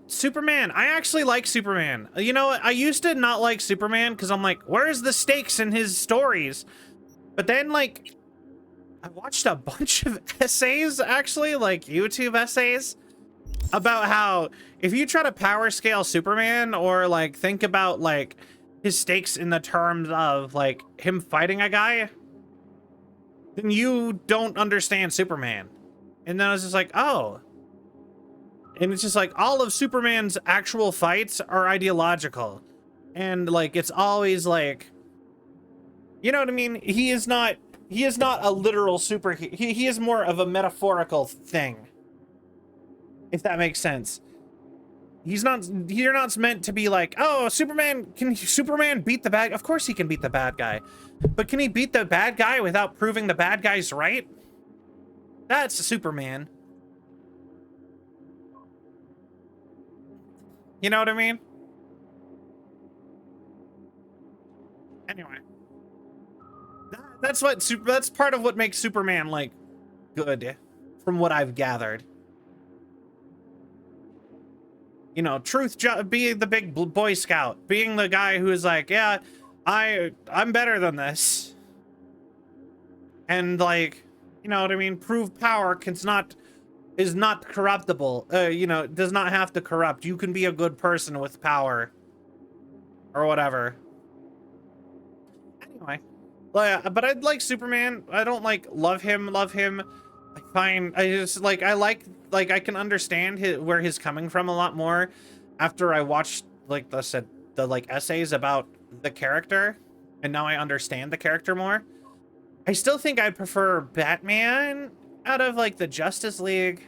Superman. I actually like Superman. You know what? I used to not like Superman because I'm like, where's the stakes in his stories? But then, like, I watched a bunch of essays, actually, like YouTube essays, about how if you try to power scale Superman, or like think about like his stakes in the terms of like him fighting a guy, then you don't understand Superman. And then I was just like, oh. And it's just like all of Superman's actual fights are ideological. And like it's always like, you know what I mean? He is not a literal superhero. He is more of a metaphorical thing. If that makes sense. You're not meant to be like, oh, can Superman beat the bad? Of course he can beat the bad guy. But can he beat the bad guy without proving the bad guy's right? That's Superman. You know what I mean? Anyway. That's part of what makes Superman, like, good, from what I've gathered. You know, being the big Boy Scout, being the guy who is like, yeah, I'm better than this. And like, you know what I mean? Prove power is not corruptible. You know, does not have to corrupt. You can be a good person with power. Or whatever. Anyway. But I like Superman. I don't like love him. I can understand where he's coming from a lot more after I watched like the essays about the character, and now I understand the character more. I still think I'd prefer Batman out of like the Justice League.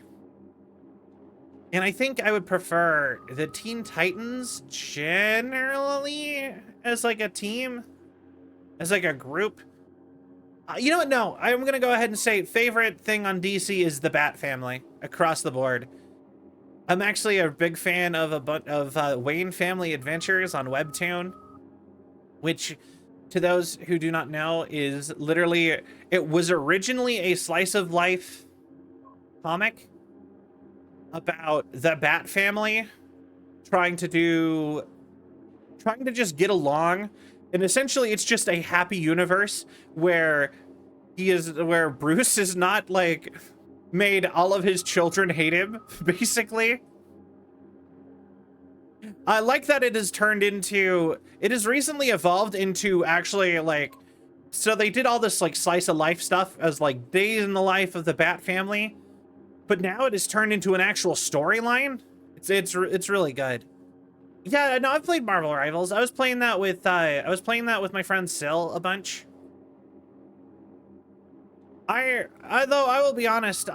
And I think I would prefer the Teen Titans generally as like a team, as like a group. You know what? No, I'm going to go ahead and say favorite thing on DC is the Bat Family across the board. I'm actually a big fan of Wayne Family Adventures on Webtoon, which, to those who do not know, is literally, it was originally a slice of life comic about the Bat Family trying to just get along. And essentially, it's just a happy universe where Bruce is not like made all of his children hate him, basically. I like that it has turned into, it has recently evolved into actually like, so they did all this like slice of life stuff as like days in the life of the Bat family, but now it has turned into an actual storyline. It's really good. Yeah, no, I've played Marvel Rivals. I was playing that with my friend Sil a bunch. Though I will be honest,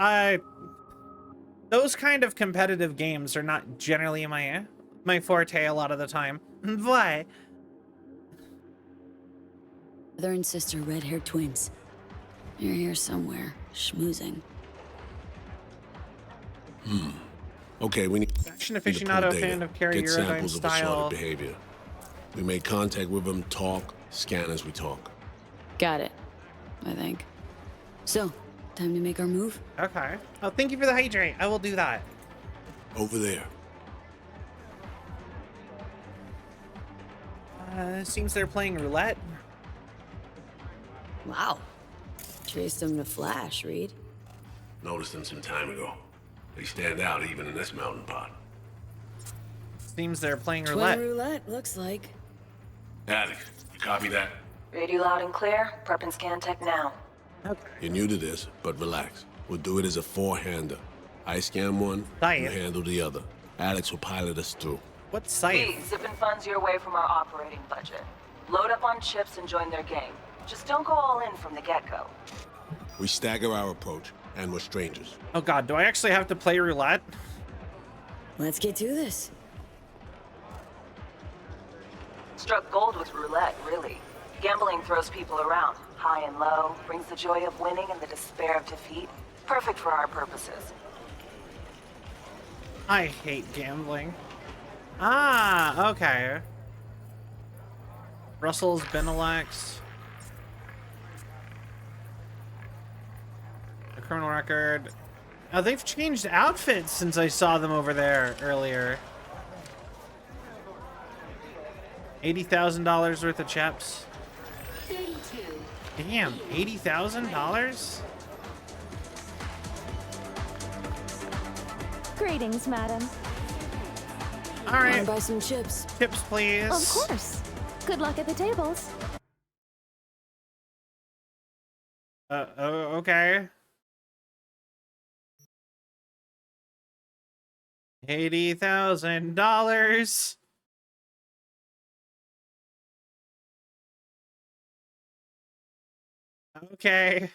those kind of competitive games are not generally my forte a lot of the time. Why? Brother and sister, red-haired twins. You're here somewhere, schmoozing. Okay, we need Action to pull aficionado data, fan of Carrie get Eurodyne samples of style. assorted behavior. We make contact with them, talk, scan as we talk. Got it, I think. So, time to make our move? Okay. Oh, thank you for the hydrate. I will do that. Over there. Seems they're playing roulette. Wow. Traced them to Flash, Reed. Noticed them some time ago. They stand out even in this mountain pot. Seems they're playing Twin roulette. roulette, looks like. Alex, you copy that? Read you loud and clear. Prep and scan tech now. You're new to this, but relax. We'll do it as a four-hander. I scan one, you handle the other. Alex will pilot us through. What's science? Please, zipping funds your way from our operating budget. Load up on chips and join their game. Just don't go all in from the get-go. We stagger our approach, and we're strangers. Oh god, do I actually have to play roulette? Let's get to this. Struck gold with roulette, really. Gambling throws people around, high and low, brings the joy of winning and the despair of defeat. Perfect for our purposes. I hate gambling. Ah, okay. Russell's Benelux. A criminal record. Oh, they've changed outfits since I saw them over there earlier. $80,000 worth of chips. 32. Damn, $80,000? Greetings, madam. All right. Wanna buy some chips? Chips, please. Of course. Good luck at the tables. Okay. $80,000. Okay.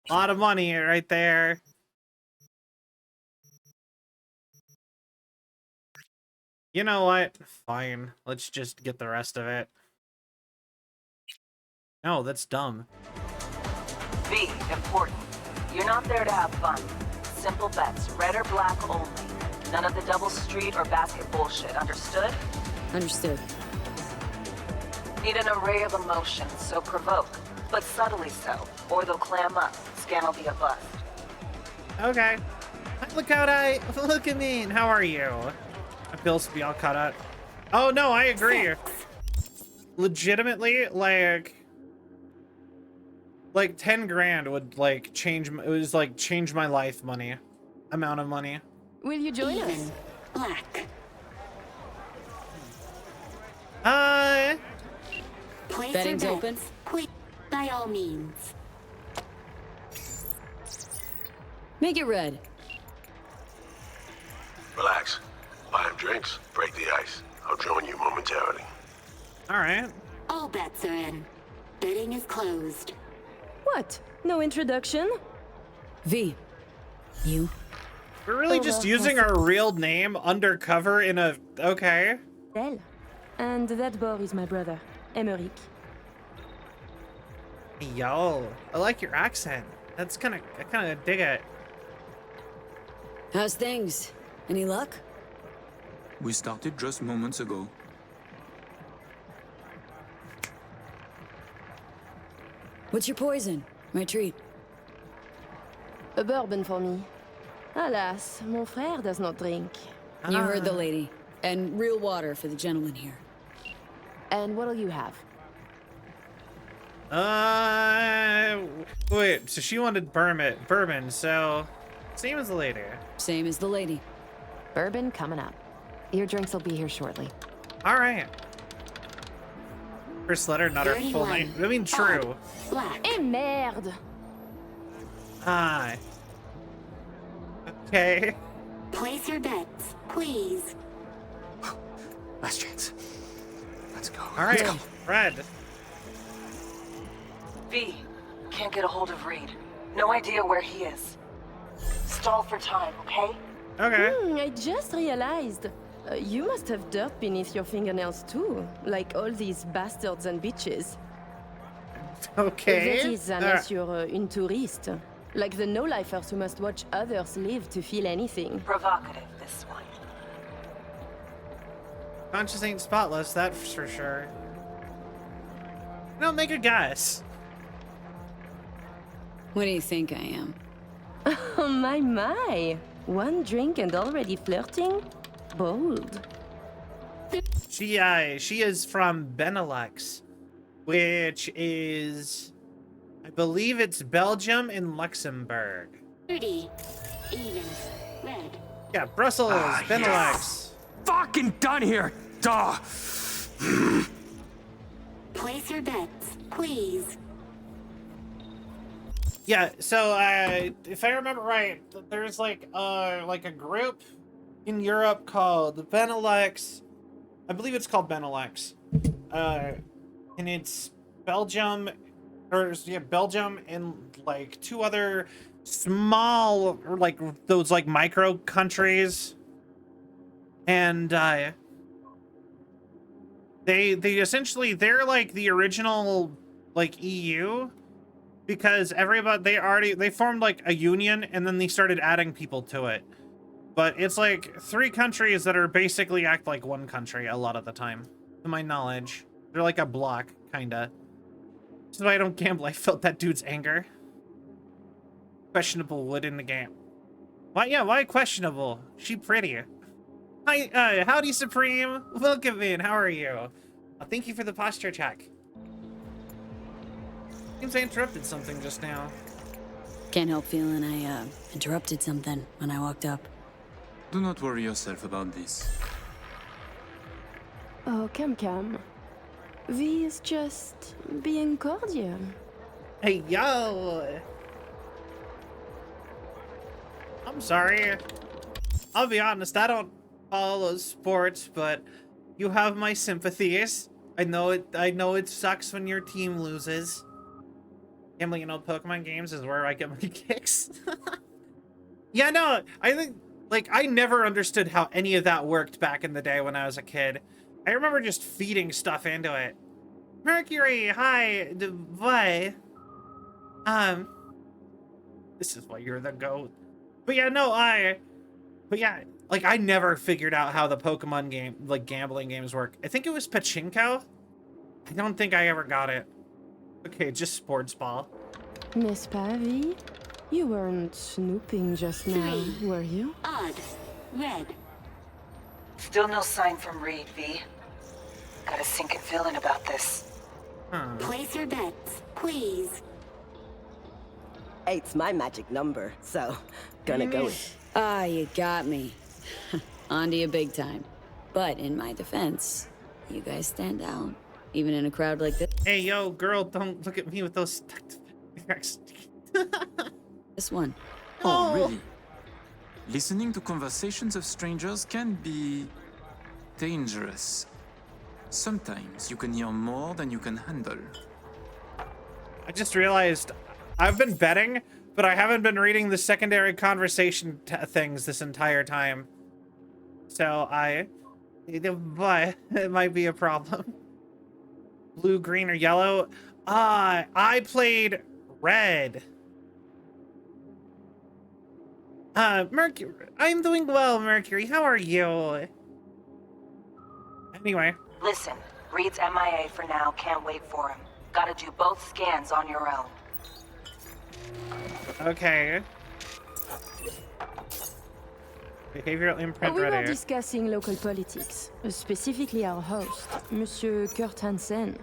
A lot of money right there. You know what? Fine. Let's just get the rest of it. No, that's dumb. V, important. You're not there to have fun. Simple bets, red or black only. None of the double street or basket bullshit, understood? Understood. Need an array of emotions, so provoke. But subtly so, or they'll clam up. Scan will be a bust. Okay. Look out, look at me. How are you? My bills be all cut out. Oh no, I agree. Legitimately, like 10 grand would like change. It was like change my life money, amount of money. Will you join us? Black. Place Betting's your open. bets. Quick, by all means. Make it red. Relax. Buy him drinks, break the ice. I'll join you momentarily. All right. All bets are in. Bidding is closed. What? No introduction? V. You? We're really just using our real name undercover in a... Okay. Del. And that boy is my brother, Emmerich. Yo, I like your accent. I kind of dig it. How's things? Any luck? We started just moments ago. What's your poison? My treat. A bourbon for me. Alas, mon frère does not drink. You heard the lady. And real water for the gentleman here. And what'll you have? Wait, so she wanted bourbon, so same as the lady. Same as the lady. Bourbon coming up. Your drinks will be here shortly. All right. First letter, not our full name. I mean, true. Eh merde! Hi. Okay. Place your bets, please. Last chance. Let's go. All right, Red. V, can't get a hold of Reed. No idea where he is. Stall for time, okay? Okay. I just realized. You must have dirt beneath your fingernails too, like all these bastards and bitches. Okay. That is unless you're une touriste. Like the no-lifers who must watch others live to feel anything. Provocative, this one. Conscious ain't spotless, that's for sure. No, make a guess. What do you think I am? Oh my. One drink and already flirting? Bold. She is from Benelux, which is, I believe it's Belgium and Luxembourg. 30. Even. Red. Yeah, Brussels, Benelux. Yes. Fucking done here. Duh. Place your bets, please. Yeah, so if I remember right, there's like a group in Europe called Benelux. I believe it's called Benelux. And it's Belgium, Belgium and like two other small, or like those like micro countries. And they essentially, they're like the original like EU, because they formed like a union and then they started adding people to it. But it's like 3 countries that are basically act like one country a lot of the time, to my knowledge. They're like a block, kinda. This is why I don't gamble. I felt that dude's anger. Questionable wood in the game. Why? Yeah, why questionable? She pretty. Hi, howdy, Supreme. Welcome in. How are you? Thank you for the posture check. Seems I interrupted something just now. Can't help feeling I interrupted something when I walked up. Do not worry yourself about this. Oh, come. V is just being cordial. Hey, yo! I'm sorry. I'll be honest, I don't follow sports, but you have my sympathies. I know it sucks when your team loses. Gambling in old Pokemon games is where I get my kicks. Yeah, no, I think, like, I never understood how any of that worked back in the day when I was a kid. I remember just feeding stuff into it. Mercury, hi, why? This is why you're the GOAT. But yeah, no, like, I never figured out how the Pokemon game, like, gambling games work. I think it was Pachinko. I don't think I ever got it. Okay, just sports ball. Miss Pavi, you weren't snooping just now, were you? Odd. Red. Still no sign from Reed, V. Got a sinking feeling about this. Place your bets, please. 8's my magic number, so gonna go with. Ah, you got me. Onto you big time. But in my defense, you guys stand out, even in a crowd like this. Hey, yo, girl, don't look at me with those. This one. Oh, really? Listening to conversations of strangers can be dangerous. Sometimes you can hear more than you can handle. I just realized I've been betting, but I haven't been reading the secondary conversation things this entire time. So it might be a problem. Blue, green, or yellow? I played red. Mercury. I'm doing well, Mercury. How are you? Anyway. Listen, Reed's MIA for now. Can't wait for him. Gotta do both scans on your own. Okay. Behavioral imprint We were ready. discussing local politics, specifically our host, Monsieur Kurt Hansen.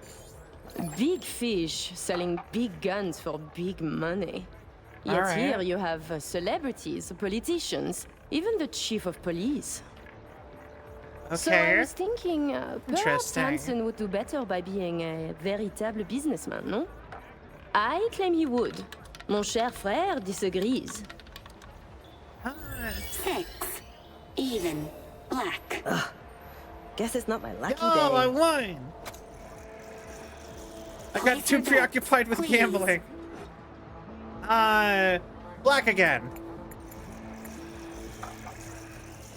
Big fish selling big guns for big money. Yet All right. here you have celebrities, politicians, even the chief of police. So I Okay. was thinking, perhaps Interesting. Hansen would do better by being a véritable businessman, no? I claim he would. Mon cher frère disagrees. 6. Even. Black. Guess it's not my lucky Oh, day. I won! I got too preoccupied with gambling. Black again.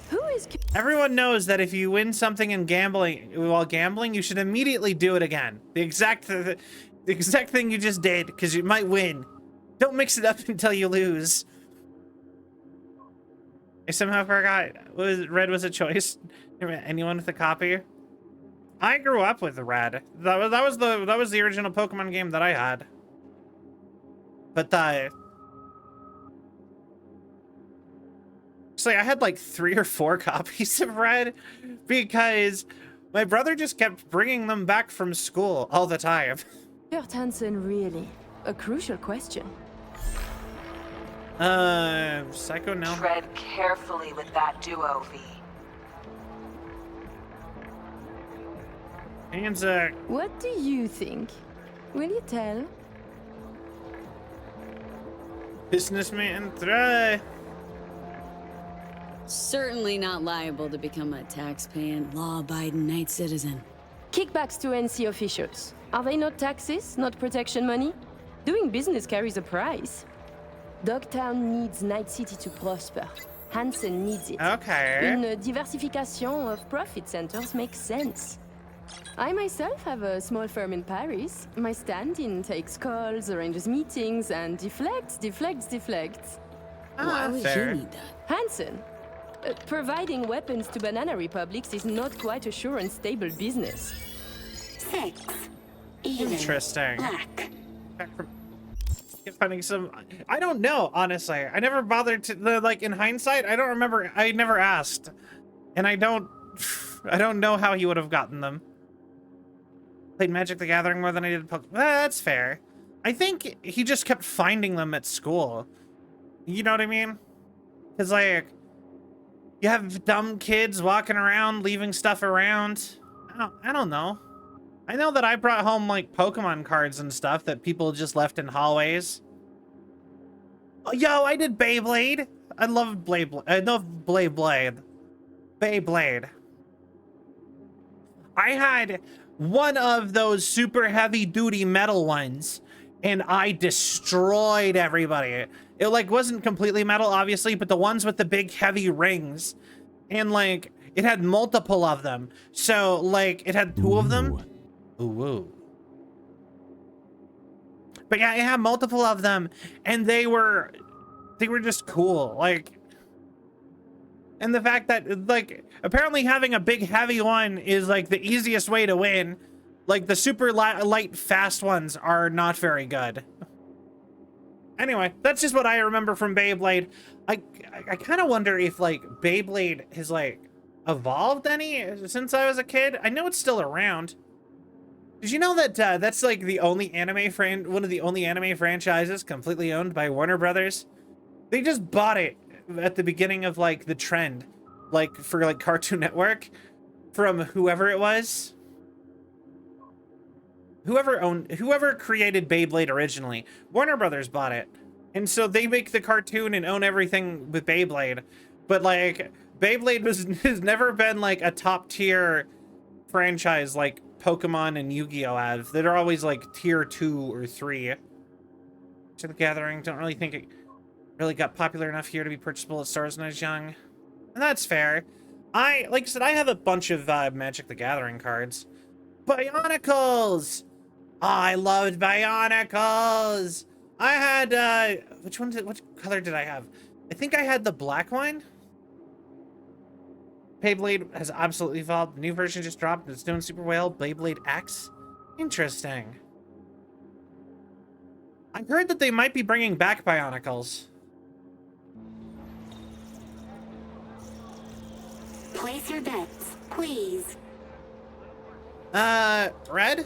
Who is... Everyone knows that if you win something in gambling, while gambling, you should immediately do it again. The exact thing you just did, because you might win. Don't mix it up until you lose. I somehow forgot. Red was a choice. Anyone with a copy? I grew up with Red. That was the original Pokemon game that I had. But so I had like 3 or 4 copies of Red because my brother just kept bringing them back from school all the time. Kurt Hansen, really? A crucial question. Psycho no. Tread carefully with that duo, V. Hands What do you think? Will you tell? businessman try. Certainly not liable to become a tax-paying, law-abiding night citizen. Kickbacks to NC officials. Are they not taxes, not protection money? Doing business carries a price. Dogtown needs Night City to prosper. Hansen needs it. Okay. Une diversification of profit centers makes sense. I myself have a small firm in Paris. My stand-in takes calls, arranges meetings, and deflects. Why would fair. you need that? Hansen, providing weapons to banana republics is not quite a sure and stable business. 6. Even. Interesting. Black. Finding some. I don't know, honestly. I never bothered to. Like in hindsight, I don't remember. I never asked, and I don't know how he would have gotten them. Played Magic the Gathering more than I did Pokemon. That's fair. I think he just kept finding them at school. You know what I mean? Because like, you have dumb kids walking around, leaving stuff around. I don't know. I know that I brought home like Pokemon cards and stuff that people just left in hallways. Oh, yo, I did Beyblade. I love Beyblade. I love Beyblade. I had one of those super heavy duty metal ones and I destroyed everybody. It like wasn't completely metal, obviously, but the ones with the big heavy rings, and like it had multiple of them. So like it had 2 of them. Ooh. But yeah, it had multiple of them, and they were just cool. Like, and the fact that like apparently having a big heavy one is like the easiest way to win. Like the super light fast ones are not very good. Anyway, that's just what I remember from Beyblade. I kind of wonder if like Beyblade has like evolved any since I was a kid. I know it's still around. Did you know that that's like the only one of the only anime franchises completely owned by Warner Brothers? They just bought it at the beginning of like the trend, like for like Cartoon Network, from whoever it was. Whoever created Beyblade originally, Warner Brothers bought it. And so they make the cartoon and own everything with Beyblade. But like Beyblade has never been like a top tier franchise like Pokemon and Yu-Gi-Oh! Have. They're always like tier 2 or 3. To the Gathering, don't really think it really got popular enough here to be purchasable at stores when I was young. And that's fair. Like I said, I have a bunch of Magic the Gathering cards. Bionicles! Oh, I loved Bionicles! I had, which color did I have? I think I had the black one. Beyblade has absolutely evolved. The new version just dropped. It's doing super well. Beyblade X. Interesting. I heard that they might be bringing back Bionicles. Place your bets, please. Red?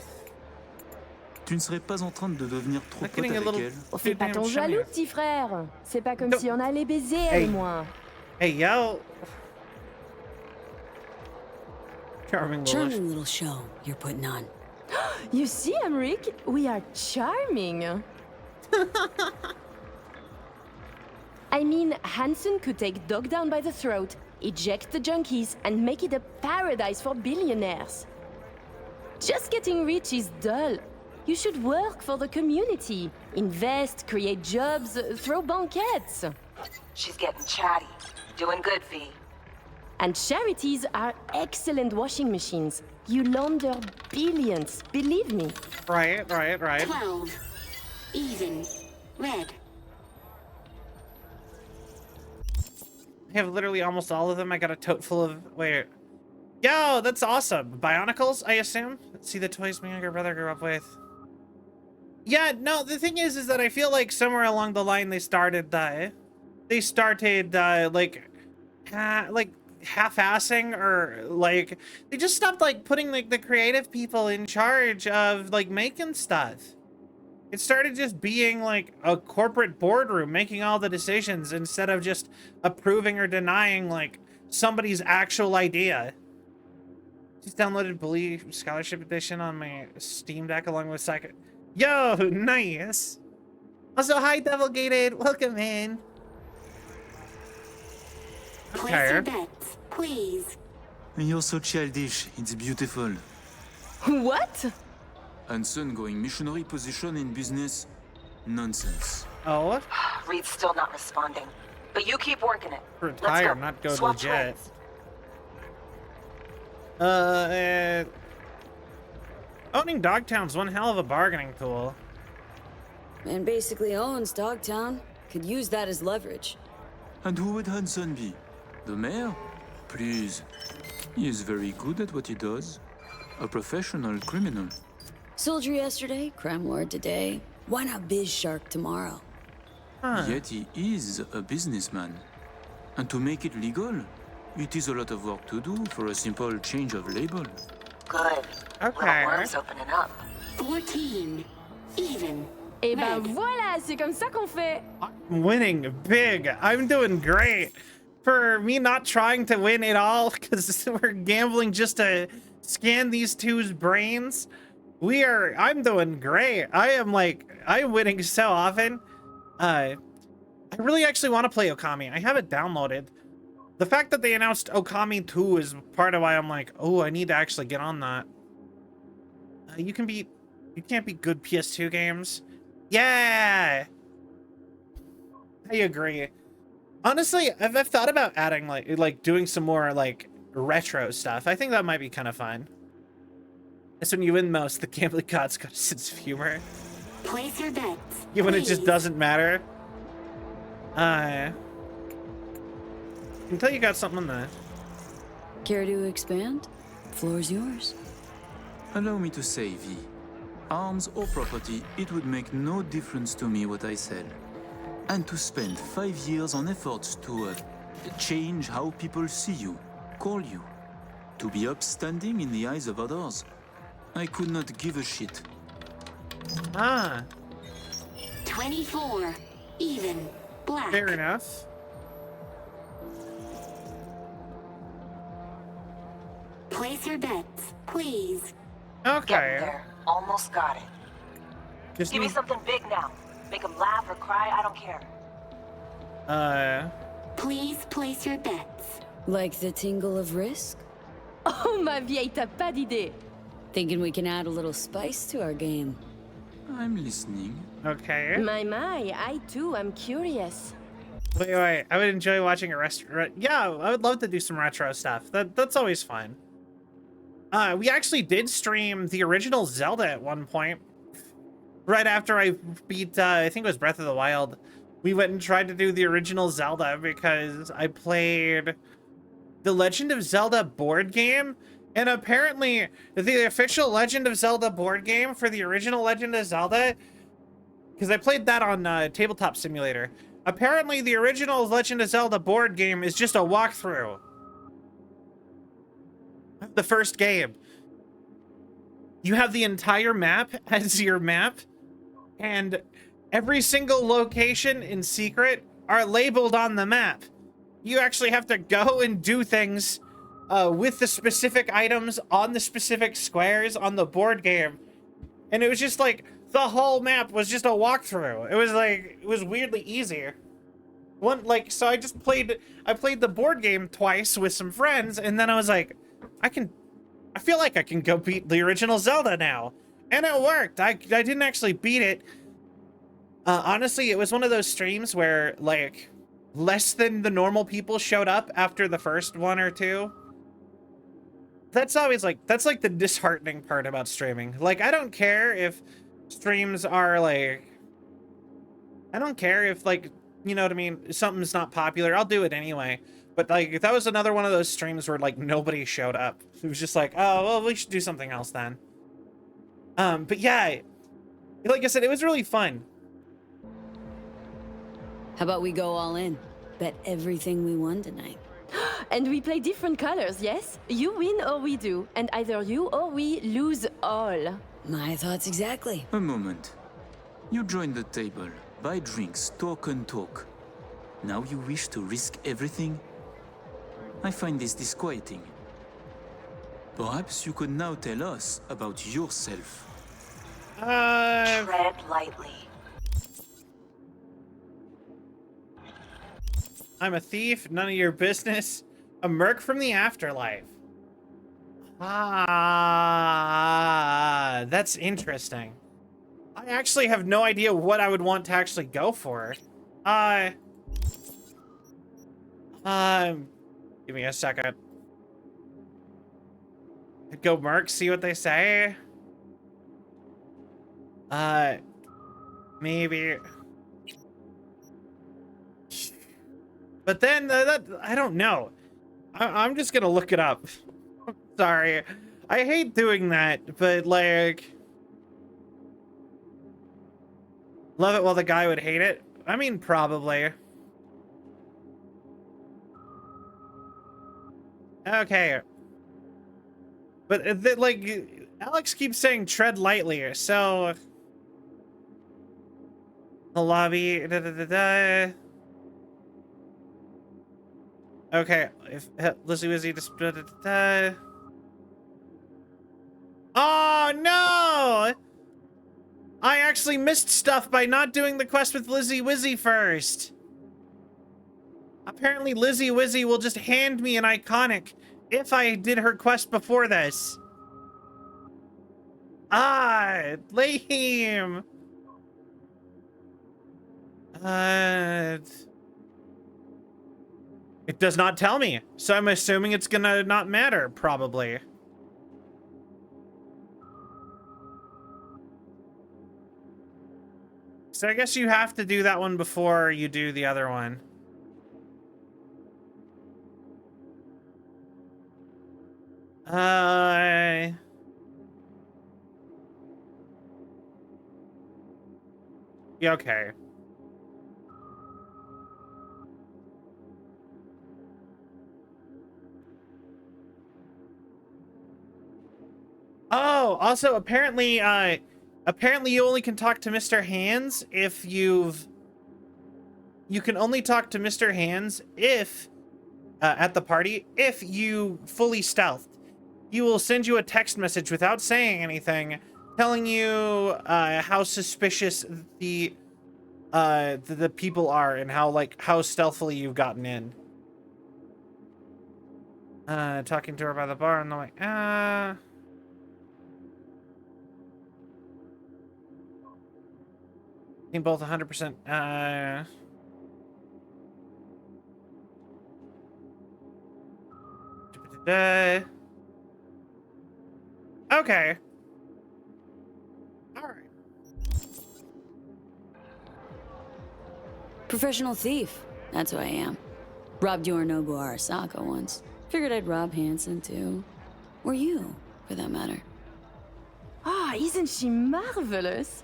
Tu ne serais pas en train de devenir trop pote avec elle? Fais pas ton jaloux, petit frère. C'est pas comme si on allait baiser, elle et moi. Hey, yo. Charming little. Charming little show you're putting on. You see, Emmerich, we are charming. I mean, Hansen could take Dogtown by the throat, eject the junkies, and make it a paradise for billionaires. Just getting rich is dull. You should work for the community. Invest, create jobs, throw banquets. She's getting chatty. Doing good, V. And charities are excellent washing machines. You launder billions, believe me. Right. 12. Even. Red. I have literally almost all of them. I got a tote full of... Wait. Yo, that's awesome. Bionicles, I assume? Let's see the toys my younger brother grew up with. Yeah, no, the thing is that I feel like somewhere along the line they started, like half-assing, or like they just stopped like putting like the creative people in charge of like making stuff. It started just being like a corporate boardroom making all the decisions instead of just approving or denying like somebody's actual idea. Just downloaded Bully Scholarship Edition on my Steam Deck along with Psycho. Yo, nice. Also, hi Devil Gated, welcome in. Place your bets, please. You're so childish. It's beautiful. What? Hansen going missionary position in business? Nonsense. Oh? Reed's still not responding. But you keep working it. Retire, Let's go. not go Swap legit. trades. Owning Dogtown's one hell of a bargaining tool. Man basically owns Dogtown. Could use that as leverage. And who would Hansen be? The mayor? Please. He is very good at what he does. A professional criminal. Soldier yesterday, crime lord today. Why not biz shark tomorrow? Yet he is a businessman. And to make it legal, it is a lot of work to do for a simple change of label. Good. Okay. Little worm's opening up. 14. Even. Et ben voilà, c'est comme ça qu'on fait. I'm winning big. I'm doing great. For me not trying to win at all, because we're gambling just to scan these two's brains. I'm doing great. I'm winning so often. I really actually want to play Okami. I have it downloaded. The fact that they announced Okami 2 is part of why I'm like, oh, I need to actually get on that. You can't beat good PS2 games. Yeah! I agree. Honestly, I've thought about adding like doing some more like retro stuff. I think that might be kind of fun. That's when you win most. The gambling god's got a sense of humor. Place your bets. Even when it just please. doesn't matter. I can tell you got something on that. Care to expand? Floor's yours. Allow me to say, V. Arms or property, it would make no difference to me what I sell. And to spend 5 years on efforts to change how people see you, call you, to be upstanding in the eyes of others, I could not give a shit. 24. Even. Black. Fair enough. Place your bets, please. Okay. Getting there. Almost got it. Just Give me need- something big now. Make him laugh or cry, I don't care. Please place your bets. Like the tingle of risk? Oh, ma vieille, t'as pas d'idée. Thinking we can add a little spice to our game. I'm listening. Okay. My, I too am curious. Wait. I would enjoy watching a restaurant. Yeah, I would love to do some retro stuff. That's always fun. We actually did stream the original Zelda at one point. Right after I beat, I think it was Breath of the Wild. We went and tried to do the original Zelda because I played the Legend of Zelda board game. And apparently, the official Legend of Zelda board game for the original Legend of Zelda, because I played that on Tabletop Simulator. Apparently, the original Legend of Zelda board game is just a walkthrough. The first game. You have the entire map as your map, and every single location in secret are labeled on the map. You actually have to go and do things with the specific items on the specific squares on the board game. And it was just like, the whole map was just a walkthrough. It was like, it was weirdly easy. So I played the board game twice with some friends, and then I was like, I feel like I can go beat the original Zelda now. And it worked. I didn't actually beat it. Honestly, it was one of those streams where, like, less than the normal people showed up after the first one or two. That's always like, that's like the disheartening part about streaming. Like, I don't care if streams are like, I don't care if, like, you know what I mean, something's not popular, I'll do it anyway. But like, that was another one of those streams where like nobody showed up. It was just like, oh, well, we should do something else then. But yeah, like I said, it was really fun. How about we go all in? Bet everything we won tonight. And we play different colors, yes? You win or we do, and either you or we lose all. My thoughts exactly. A moment. You joined the table, buy drinks, talk and talk. Now you wish to risk everything? I find this disquieting. Perhaps you could now tell us about yourself. Tread lightly. I'm a thief, none of your business. A merc from the afterlife. Ah, that's interesting. I actually have no idea what I would want to actually go for. Give me a second. Go merc, see what they say. Maybe. But then, I don't know. I'm just gonna look it up. Sorry. I hate doing that, but like... Love it while the guy would hate it? I mean, probably. Okay. But, like, Alex keeps saying tread lightly, so... The lobby... Okay, if Lizzie Wizzy just... Oh, no! I actually missed stuff by not doing the quest with Lizzie Wizzy first. Apparently Lizzie Wizzy will just hand me an iconic if I did her quest before this. Ah, lame. It does not tell me, so I'm assuming it's gonna not matter, probably. So I guess you have to do that one before you do the other one. Yeah, okay. Oh, also apparently, apparently you only can talk to Mr. Hands if you can only talk to Mr. Hands if, at the party, if you fully stealthed. He will send you a text message without saying anything, telling you, how suspicious the people are and how stealthily you've gotten in. Talking to her by the bar and I'm like, I think both 100%. Okay. All right. Professional thief. That's who I am. Robbed Yorinobu Arasaka once. Figured I'd rob Hansen too. Or you, for that matter. Ah, isn't she marvelous?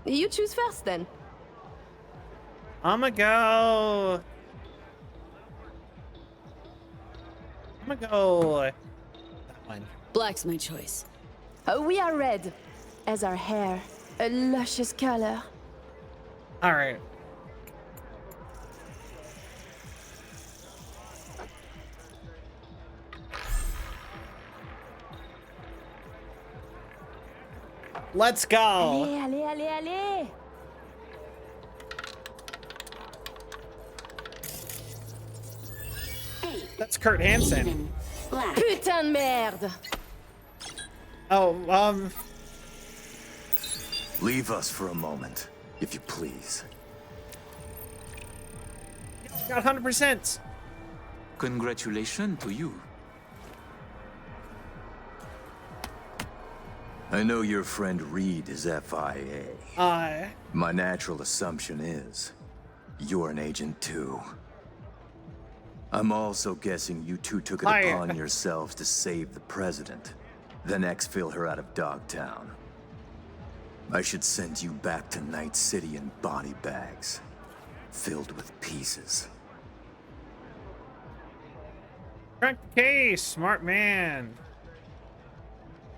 You choose first, then. I'ma go that one. Black's my choice. We are red, as our hair, a luscious color. All right. Let's go. Allez, allez, allez, allez. That's Kurt Hansen. Putain de merde. Oh, Leave us for a moment, if you please. got 100%. Congratulations to you. I know your friend Reed is FIA. My natural assumption is you're an agent too. I'm also guessing you two took it upon yourselves to save the president, then exfil her out of Dogtown. I should send you back to Night City in body bags, filled with pieces. Crack the case, smart man.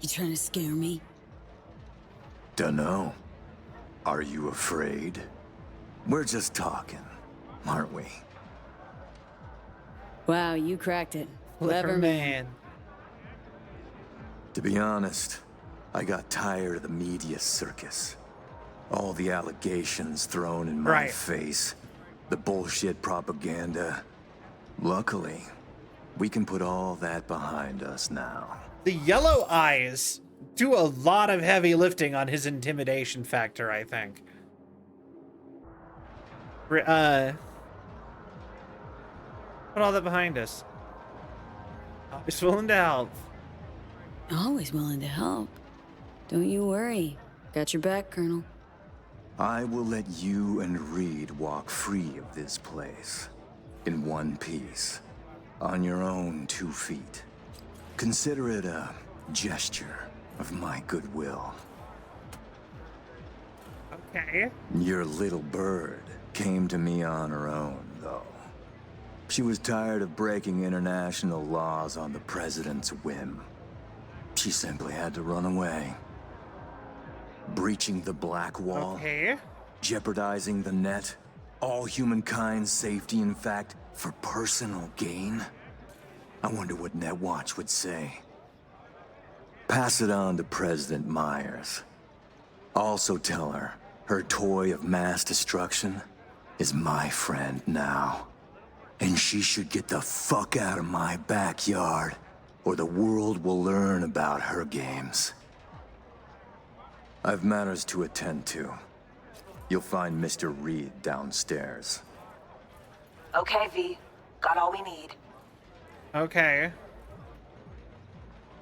You trying to scare me? Dunno. Are you afraid? We're just talking, aren't we? Wow, you cracked it. Clever man. To be honest, I got tired of the media circus. All the allegations thrown in my face. The bullshit propaganda. Luckily, we can put all that behind us now. The yellow eyes do a lot of heavy lifting on his intimidation factor, I think. Put all that behind us. Always willing to help. Always willing to help. Don't you worry. Got your back, Colonel. I will let you and Reed walk free of this place. In one piece. On your own 2 feet. Consider it a gesture of my goodwill. Okay. Your little bird came to me on her own, though. She was tired of breaking international laws on the president's whim. She simply had to run away. Breaching the Black Wall, jeopardizing the net, all humankind's safety, in fact, for personal gain. I wonder what Netwatch would say. Pass it on to President Myers. Also tell her her toy of mass destruction is my friend now. And she should get the fuck out of my backyard, or the world will learn about her games. I've matters to attend to. You'll find Mr. Reed downstairs. Okay, V. Got all we need. Okay.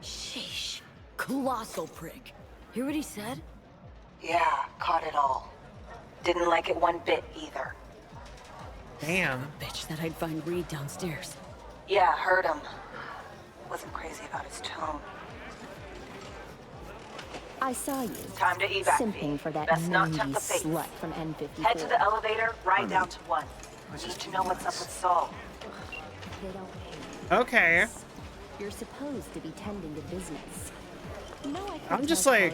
Sheesh. Colossal prick. Hear what he said? Yeah, caught it all. Didn't like it one bit either. Damn. Bitch that I'd find Reed downstairs. Yeah, heard him. Wasn't crazy about his tone. I saw you. Time to evac. Simping for that Best not 90s tempt the fate. slut from N54. Head to the elevator, right down to 1. Need to know what's up with Saul. They don't pay. Okay. You're supposed to be tending to business. You know, I I'm just like,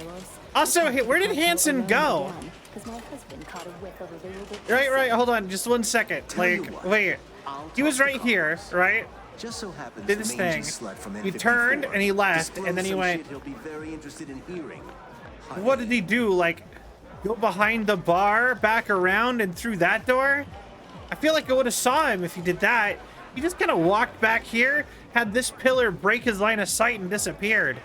also, where did Hansen go? Because my husband caught a whiff of available. Right, hold on, just 1 second. Like, wait. He was right here, right? Just so happens Did his the mangy thing. slut from He N54 turned and he left, and then he disclosed some went. shit he'll be very interested in hearing. What did he do? Like, go behind the bar, back around, and through that door? I feel like I would have saw him if he did that. He just kind of walked back here, had this pillar break his line of sight, and disappeared.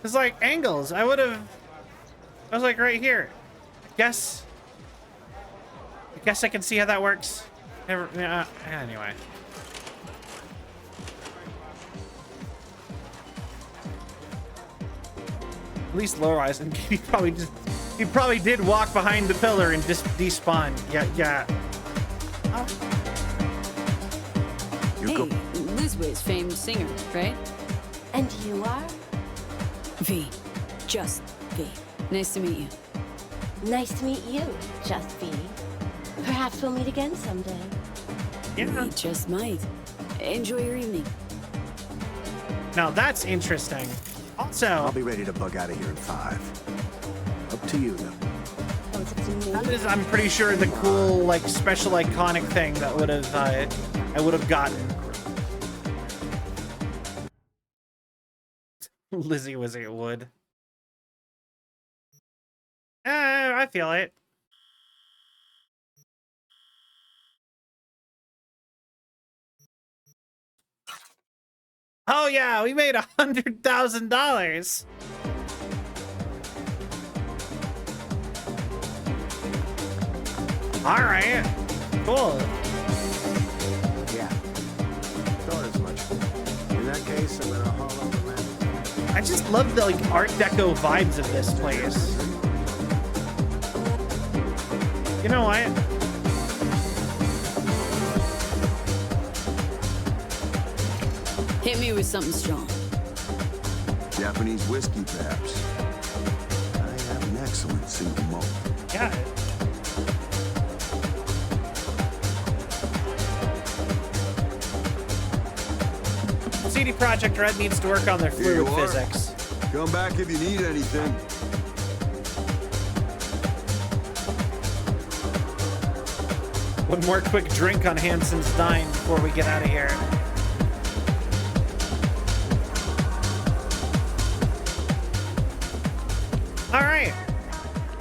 It's like angles. I was like right here. Guess I can see how that works. Anyway. At least Lorizon, he probably did walk behind the pillar and just despawn. Yeah. Hey, Lizwiz, famed singer, right? And you are? V. Just V. Nice to meet you. Nice to meet you, Just V. Perhaps we'll meet again someday. Yeah. We just might. Enjoy your evening. Now that's interesting. Also, I'll be ready to bug out of here in 5. Up to you, though. That is, I'm pretty sure, the cool, like, special iconic thing that would have, I would have gotten. Lizzie Wizzy would. I feel it. Oh yeah, we made $100,000. All right, cool. Yeah, thought as much. In that case, I'm gonna haul up the land. I just love the like Art Deco vibes of this place. You know what? Hit me with something strong. Japanese whiskey, perhaps. I have an excellent single malt. Yeah. CD Projekt Red needs to work on their Here fluid you are. physics. Come back if you need anything. One more quick drink on Hansen's Dine before we get out of here. All right.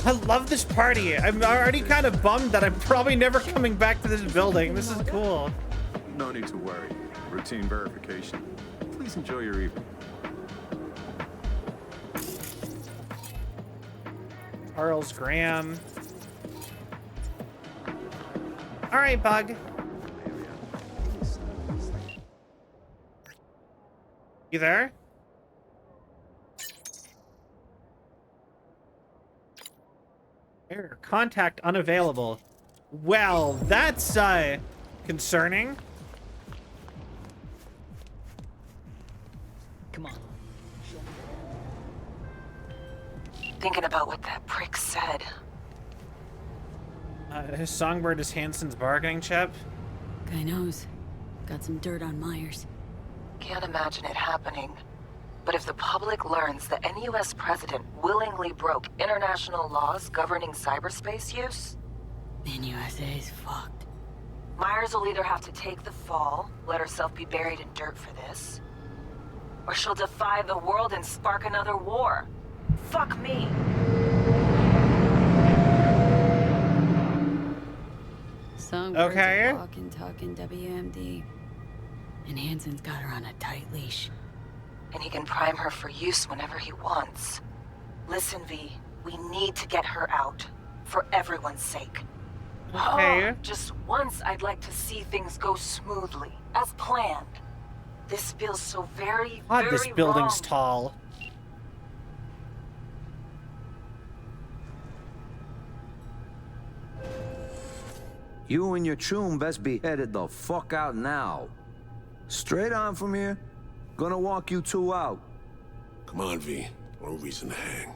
I love this party. I'm already kind of bummed that I'm probably never coming back to this building. This is cool. No need to worry. Routine verification. Please enjoy your evening. Charles Graham. All right, Bug. You there? Error. Contact unavailable. Well, that's concerning. Come on. Thinking about what that prick said. His songbird is Hansen's bargaining chip. Guy knows. Got some dirt on Myers. Can't imagine it happening. But if the public learns that any US president willingly broke international laws governing cyberspace use, then USA is fucked. Myers will either have to take the fall, let herself be buried in dirt for this, or she'll defy the world and spark another war. Fuck me. Songbirds Okay. are walking, talking WMD. And Hansen's got her on a tight leash. And he can prime her for use whenever he wants. Listen, V, we need to get her out. For everyone's sake. Okay. Oh, just once I'd like to see things go smoothly, as planned. This feels so very, God, very this building's wrong. tall. You and your chum best be headed the fuck out now. Straight on from here. Gonna walk you two out. Come on, V. No reason to hang.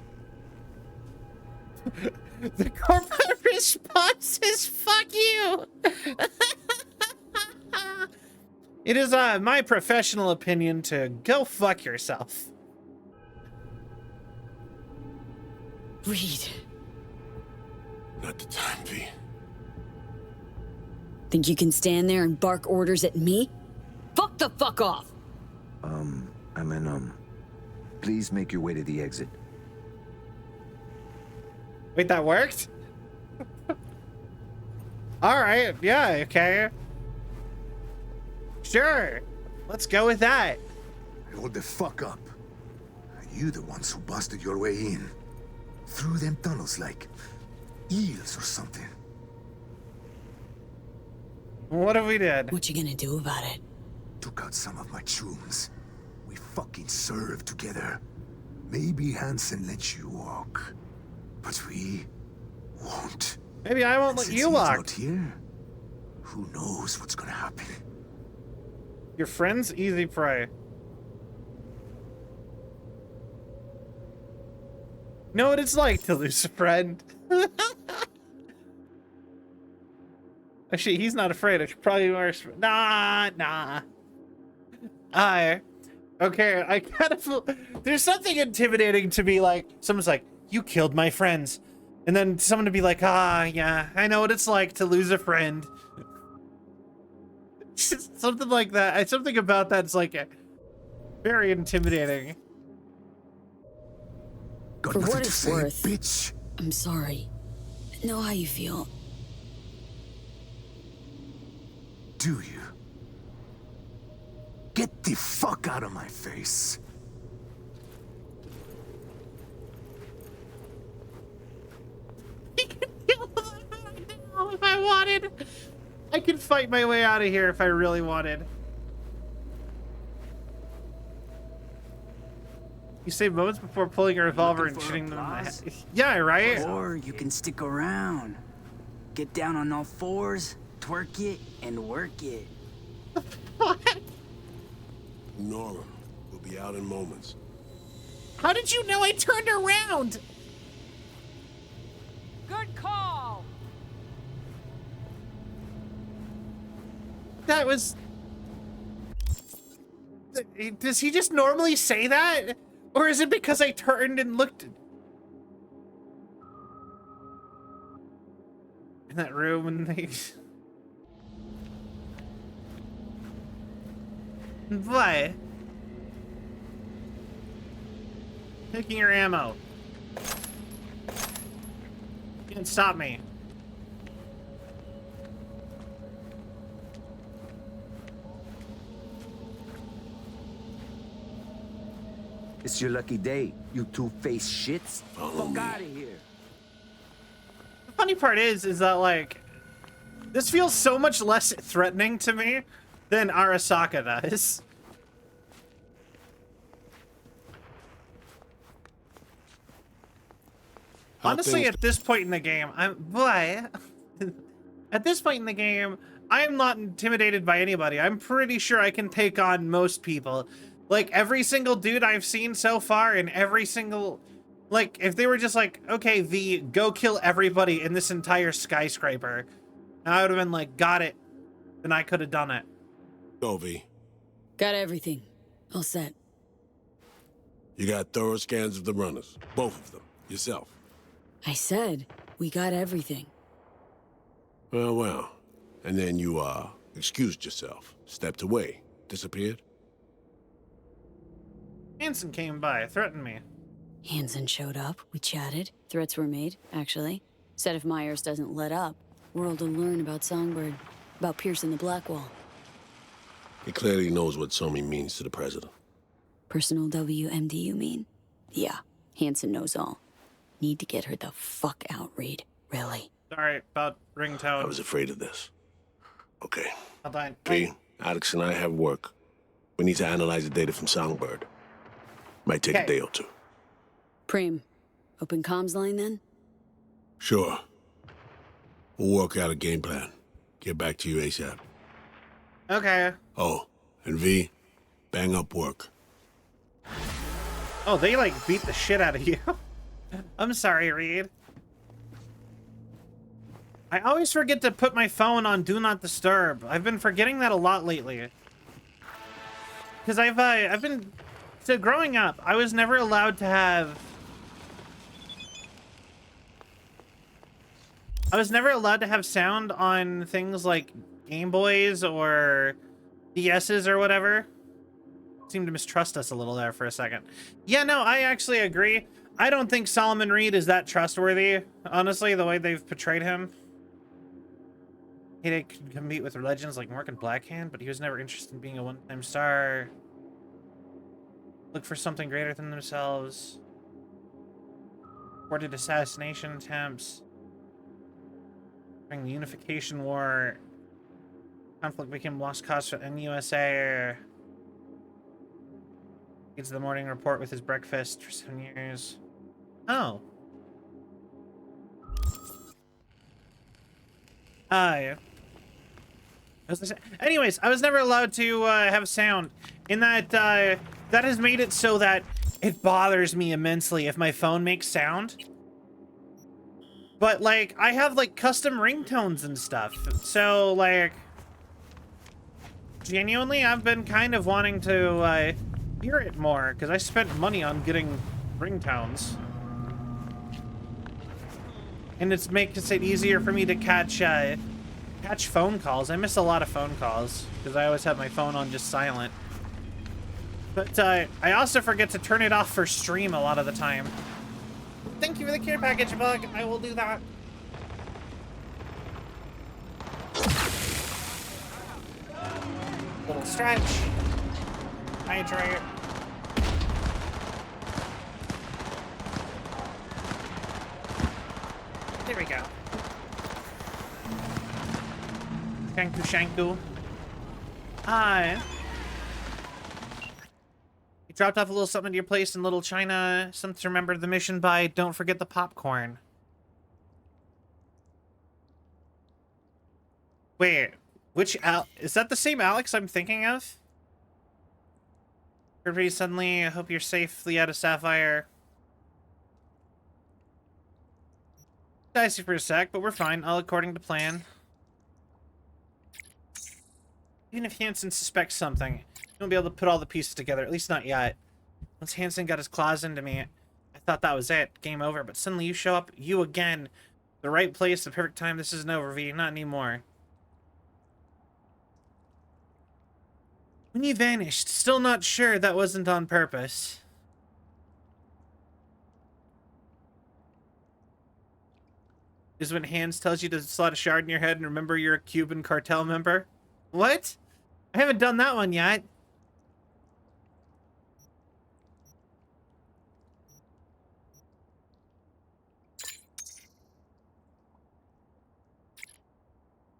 The corporate response is fuck you. It is my professional opinion to go fuck yourself. Reed. Not the time, V. Think you can stand there and bark orders at me? Fuck the fuck off! Please make your way to the exit. Wait, that worked? All right, yeah, okay. Sure, let's go with that. Hold the fuck up. Are you the ones who busted your way in? Through them tunnels like eels or something? What have we did? What you gonna do about it? Took out some of my chums. We fucking served together. Maybe Hansen lets you walk, but we won't. Maybe I won't let you walk. Out here, who knows what's gonna happen? Your friends, easy prey. Know what it's like to lose a friend. Actually, he's not afraid. I should probably wear. Nah. Okay, I kind of feel there's something intimidating to be like, someone's like, you killed my friends. And then someone to be like, ah, yeah, I know what it's like to lose a friend. Something like that. Something about that's like very intimidating. For what it's worth, bitch. I'm sorry. I know how you feel. Do you? Get the fuck out of my face. If I wanted, I could fight my way out of here if I really wanted. You save moments before pulling a revolver and shooting them in the head. Yeah, right? Or you can stick around. Get down on all fours, twerk it, and work it. Ignore him. We'll be out in moments. How did you know I turned around? Good call. That was... Does he just normally say that? Or is it because I turned and looked in that room and they... What? Taking your ammo. You can't stop me. It's your lucky day, you two-faced shits. Fuck out of here. The funny part is that, like, this feels so much less threatening to me than Arasaka does. Honestly, at this point in the game, at this point in the game, I'm not intimidated by anybody. I'm pretty sure I can take on most people. Like, every single dude I've seen so far, and every single... Like, if they were just like, okay, V, go kill everybody in this entire skyscraper, I would have been like, got it. Then I could have done it. Go, V. Got everything. All set. You got thorough scans of the runners. Both of them. Yourself. I said, we got everything. Well. And then you, excused yourself. Stepped away. Disappeared? Hansen came by, threatened me. Hansen showed up, we chatted. Threats were made, actually. Said if Myers doesn't let up, World will learn about Songbird. About piercing the Blackwall. He clearly knows what Somi means to the president. Personal WMD, you mean? Yeah, Hansen knows all. Need to get her the fuck out, Reed. Really. Sorry about ringtone. I was afraid of this. Okay. Hold on. V, Alex and I have work. We need to analyze the data from Songbird. Might take a day or two. Preem, open comms line then? Sure. We'll work out a game plan. Get back to you ASAP. Okay. Oh, and V, bang up work. Oh, they like beat the shit out of you. I'm sorry, Reed. I always forget to put my phone on Do Not Disturb. I've been forgetting that a lot lately. Because I've been... So growing up, I was never allowed to have... I was never allowed to have sound on things like Game Boys or DS's or whatever. Seemed to mistrust us a little there for a second. Yeah, no, I actually agree. I don't think Solomon Reed is that trustworthy, honestly, the way they've portrayed him. He could compete with legends like Morgan Blackhand, but he was never interested in being a one-time star. Look for something greater than themselves. Reported assassination attempts. During the Unification War, conflict became lost cause for NUSA. Leads the morning report with his breakfast for 7 years. Oh. Yeah. Anyways, I was never allowed to have sound. In that, that has made it so that it bothers me immensely if my phone makes sound. But, like, I have, like, custom ringtones and stuff. So, like, genuinely, I've been kind of wanting to, hear it more, because I spent money on getting ringtones. And it makes it easier for me to catch phone calls. I miss a lot of phone calls because I always have my phone on just silent. But I also forget to turn it off for stream a lot of the time. Thank you for the care package, Bug. I will do that. Little stretch. Hydrate. There we go. Shanku Shanku. Hi. You dropped off a little something to your place in Little China. Something to remember the mission by. Don't forget the popcorn. Wait, which is that the same Alex I'm thinking of? Everybody suddenly, I hope you're safely out of Sapphire. Dicey for a sec, but we're fine, all according to plan. Even if Hansen suspects something, he won't be able to put all the pieces together, at least not yet. Once Hansen got his claws into me, I thought that was it, game over, but suddenly you show up, you again. The right place, the perfect time, this isn't over, V, not anymore. When you vanished, still not sure that wasn't on purpose. Is when Hans tells you to slot a shard in your head and remember you're a Cuban cartel member? What? I haven't done that one yet.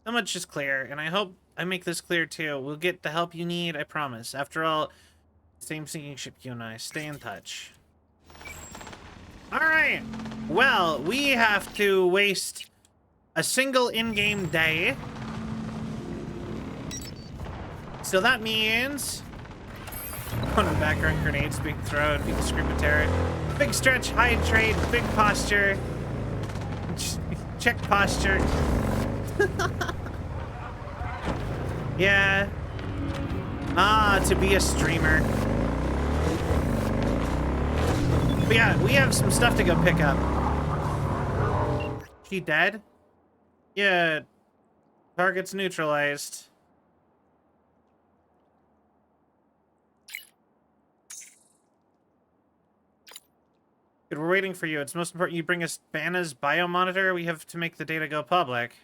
So much is clear, and I hope I make this clear too. We'll get the help you need, I promise. After all, same sinking ship, you and I. Stay in touch. Alright. Well, we have to waste a single in-game day. So that means one of the background grenades being thrown, being scream of terror. Big stretch, hydrate, big posture. Check posture. Yeah. Ah, to be a streamer. But yeah, we have some stuff to go pick up. She dead? Yeah. Target's neutralized. Good, we're waiting for you. It's most important you bring us Banna's biomonitor. We have to make the data go public.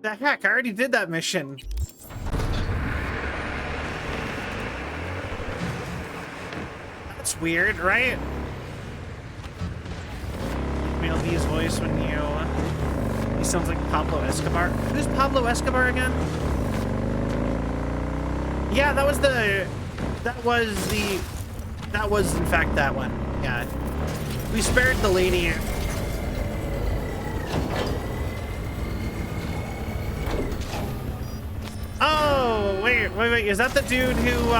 The heck? I already did that mission. That's weird, right? Male V's voice when you... he sounds like Pablo Escobar. Who's Pablo Escobar again? Yeah, that was in fact that one. Yeah. We spared the lady. Oh, wait. Is that the dude who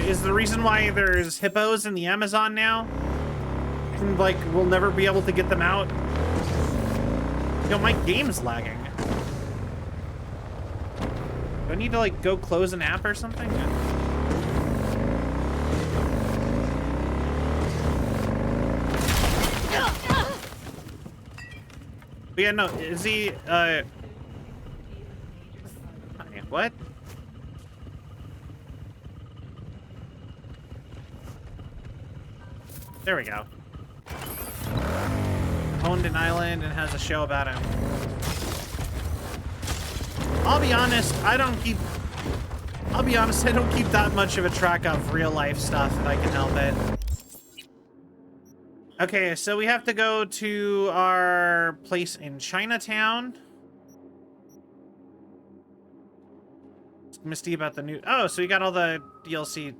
is the reason why there's hippos in the Amazon now? And, like, we'll never be able to get them out? Yo, my game's lagging. Do I need to, like, go close an app or something? But yeah, no, is he, what? There we go. Owned an island and has a show about him. I'll be honest, I don't keep that much of a track of real life stuff if I can help it. Okay, so we have to go to our place in Chinatown. It's Misty about the new... Oh, so we got all the DLC.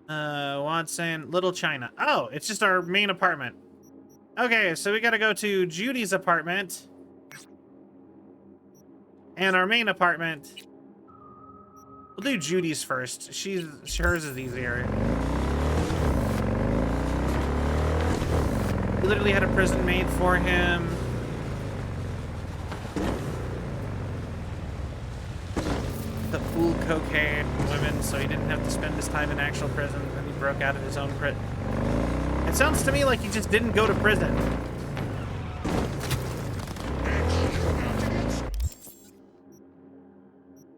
Watson, Little China. Oh, it's just our main apartment. Okay, so we gotta go to Judy's apartment. And our main apartment. We'll do Judy's first. Hers is easier. We literally had a prison made for him. The fool cocaine women so he didn't have to spend his time in actual prison, and he broke out of his own prison. It sounds to me like he just didn't go to prison.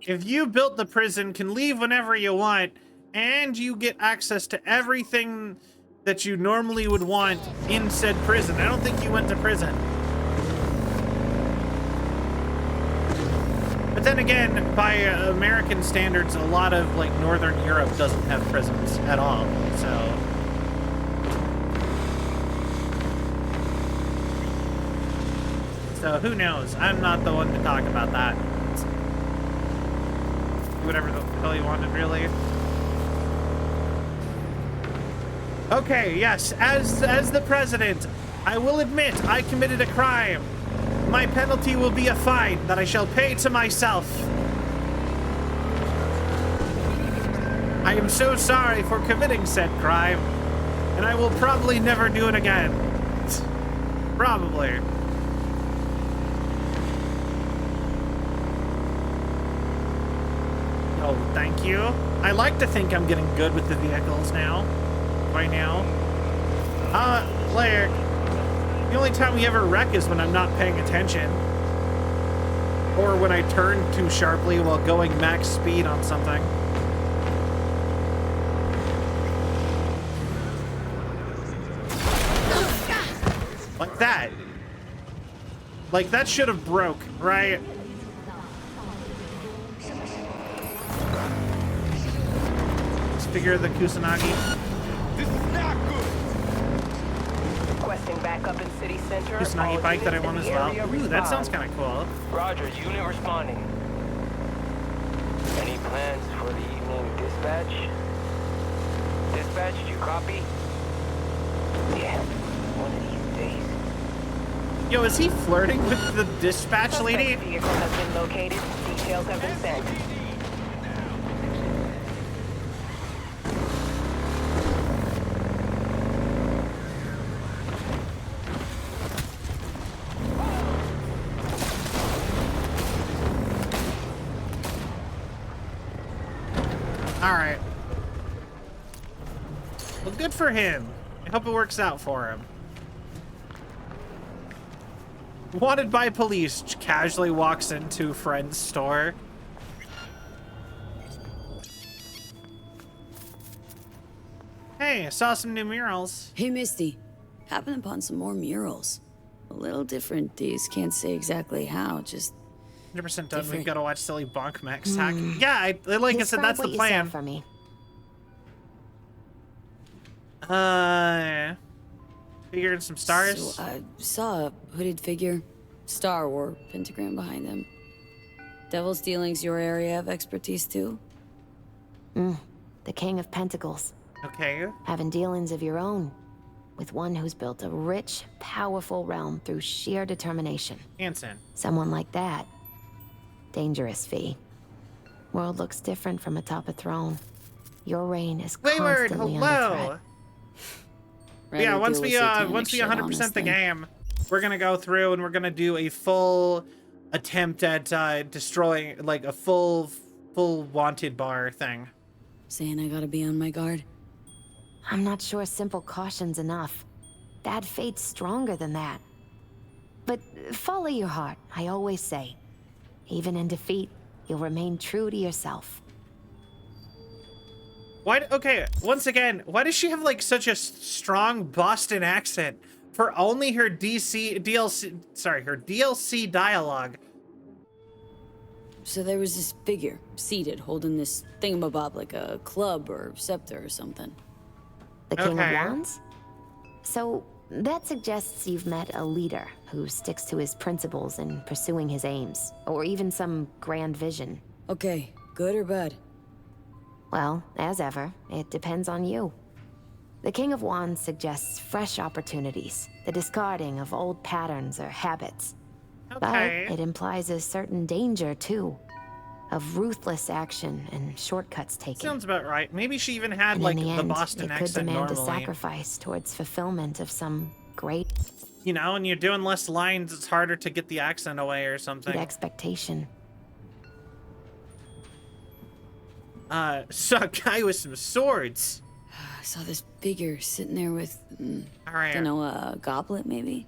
If you built the prison, can leave whenever you want, and you get access to everything that you normally would want in said prison. I don't think you went to prison. But then again, by American standards, a lot of like Northern Europe doesn't have prisons at all, so. So who knows? I'm not the one to talk about that. Do whatever the hell you wanted, really. Okay, yes, as the president, I will admit I committed a crime. My penalty will be a fine that I shall pay to myself. I am so sorry for committing said crime, and I will probably never do it again. Probably. Oh, thank you. I like to think I'm getting good with the vehicles now. Right now. Like, the only time we ever wreck is when I'm not paying attention. Or when I turn too sharply while going max speed on something. Like that. Like, that should have broke, right? Let's figure the Kusanagi. This is not good. Requesting backup in city center. Kusanagi bike that I want as well. Ooh, that sounds kind of cool. Roger, unit responding. Any plans for the evening dispatch? Dispatch, do you copy? Yeah, one of these days. Yo, is he flirting with the dispatch lady? Vehicle has been located. Details have been sent. Alright. Well, good for him. I hope it works out for him. Wanted by police, casually walks into friend's store. Hey, I saw some new murals. Hey, Misty. Happened upon some more murals. A little different, these. Can't say exactly how, just 100% done. different. We've got to watch Silly Bonk Max hack. Yeah, like I said, that's the plan. For me. Figured some stars. So I saw a hooded figure, star or pentagram behind them. Devil's dealings your area of expertise too? The King of Pentacles. Okay. Having dealings of your own. With one who's built a rich, powerful realm through sheer determination. Hanson. Someone like that. Dangerous, V. World looks different from atop a throne. Your reign is Wayward, constantly under hello. threat. Yeah, once we 100% the game, we're gonna go through and we're gonna do a full attempt at destroying, like, a full wanted bar thing. Saying I gotta be on my guard? I'm not sure simple caution's enough. Bad fate's stronger than that. But follow your heart, I always say. Even in defeat, you'll remain true to yourself. Why? Okay, once again, why does she have like such a strong Boston accent for only her DLC dialogue? So there was this figure seated holding this thingamabob like a club or scepter or something. The King of Wands? So that suggests you've met a leader who sticks to his principles in pursuing his aims, or even some grand vision. Okay, good or bad? Well, as ever, it depends on you. The King of Wands suggests fresh opportunities, the discarding of old patterns or habits. Okay. But it implies a certain danger, too, of ruthless action and shortcuts taken. Sounds about right. Maybe she even had And like in the the end, Boston it could accent demand normally. a sacrifice towards fulfillment of some great, You know, when you're doing less lines, it's harder to get the accent away or something. expectation. Saw a guy with some swords. I saw this figure sitting there with, All right. don't know, a goblet maybe?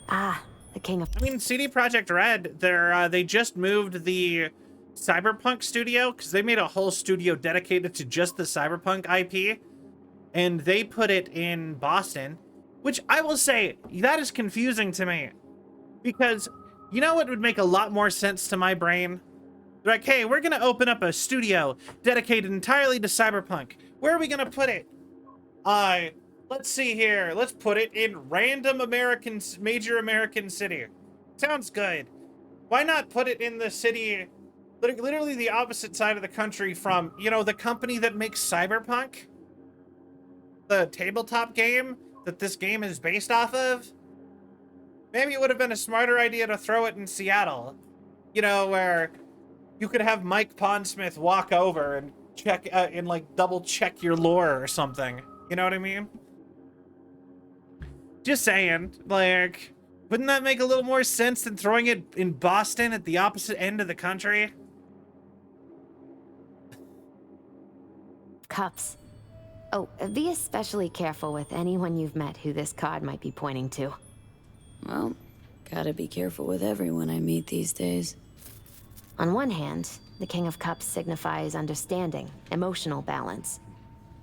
Ah, the king of... I mean, CD Projekt Red, they just moved the Cyberpunk studio because they made a whole studio dedicated to just the Cyberpunk IP, and they put it in Boston, which I will say, that is confusing to me because you know what would make a lot more sense to my brain? They're like, hey, we're going to open up a studio dedicated entirely to Cyberpunk. Where are we going to put it? Let's see here. Let's put it in random major American city. Sounds good. Why not put it in the city, literally the opposite side of the country from, you know, the company that makes Cyberpunk? The tabletop game that this game is based off of? Maybe it would have been a smarter idea to throw it in Seattle. You know, where you could have Mike Pondsmith walk over and check, and like double check your lore or something. You know what I mean? Just saying, like, wouldn't that make a little more sense than throwing it in Boston at the opposite end of the country? Cups. Oh, be especially careful with anyone you've met who this card might be pointing to. Well, gotta be careful with everyone I meet these days. On one hand, the King of Cups signifies understanding, emotional balance.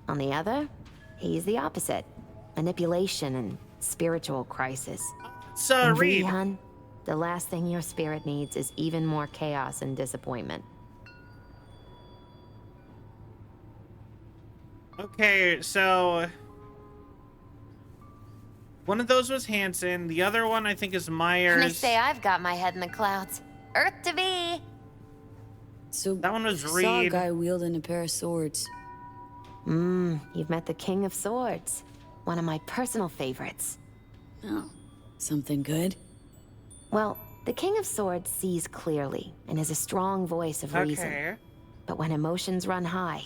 On the other, he's the opposite. Manipulation and spiritual crisis. So, Reed, hun, the last thing your spirit needs is even more chaos and disappointment. Okay, so one of those was Hansen. The other one I think is Myers. They say I've got my head in the clouds. Earth to be. So that one was I Reed. saw a guy wielding a pair of swords. You've met the King of Swords. One of my personal favorites. Oh, something good? Well, the King of Swords sees clearly and has a strong voice of reason. But when emotions run high,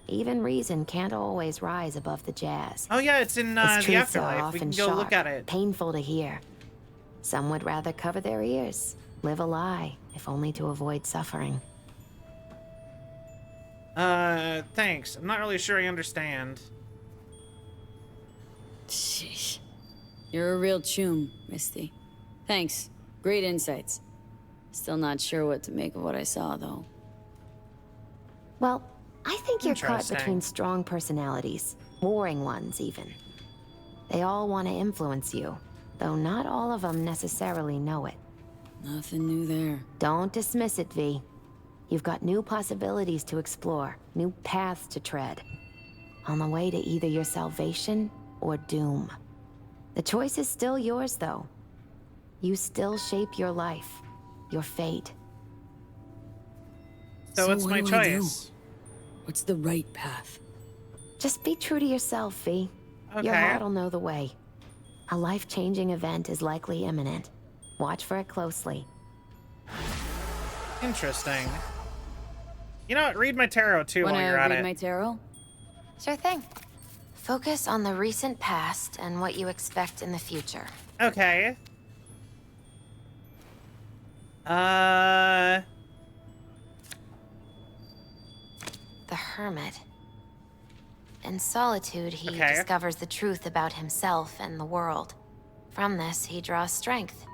even reason can't always rise above the jazz. Oh yeah, it's in the truths are afterlife. We often can go look sharp, at it. painful to hear. Some would rather cover their ears, live a lie, if only to avoid suffering. Thanks. I'm not really sure I understand. Sheesh. You're a real chum, Misty. Thanks. Great insights. Still not sure what to make of what I saw, though. Well, I think you're caught Interesting. between strong personalities, warring ones even. They all want to influence you, though not all of them necessarily know it. Nothing new there. Don't dismiss it, V. You've got new possibilities to explore, new paths to tread. On the way to either your salvation or doom. The choice is still yours, though. You still shape your life, your fate. So what's what my do I do? choice? What's the right path? Just be true to yourself, V. Your Okay. heart will know the way. A life-changing event is likely imminent. Watch for it closely. Interesting. You know what? Read my tarot too while Wanna you're at read it. my tarot? Sure thing. Focus on the recent past and what you expect in the future. Okay. The Hermit. In solitude, he Okay. discovers the truth about himself and the world. From this, he draws strength.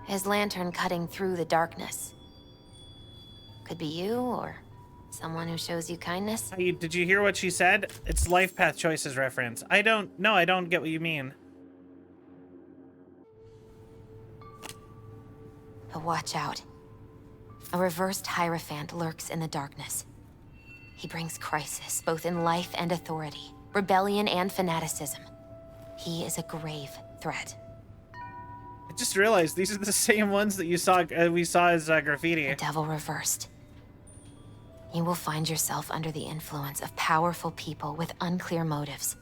His lantern cutting through the darkness. Could be you, or someone who shows you kindness. Hey, did you hear what she said? It's life path choices reference. I don't get what you mean. But watch out. A reversed Hierophant lurks in the darkness. He brings crisis, both in life and authority, rebellion and fanaticism. He is a grave threat. I just realized these are the same ones that you saw. We saw as graffiti. The devil reversed. You will find yourself under the influence of powerful people with unclear motives.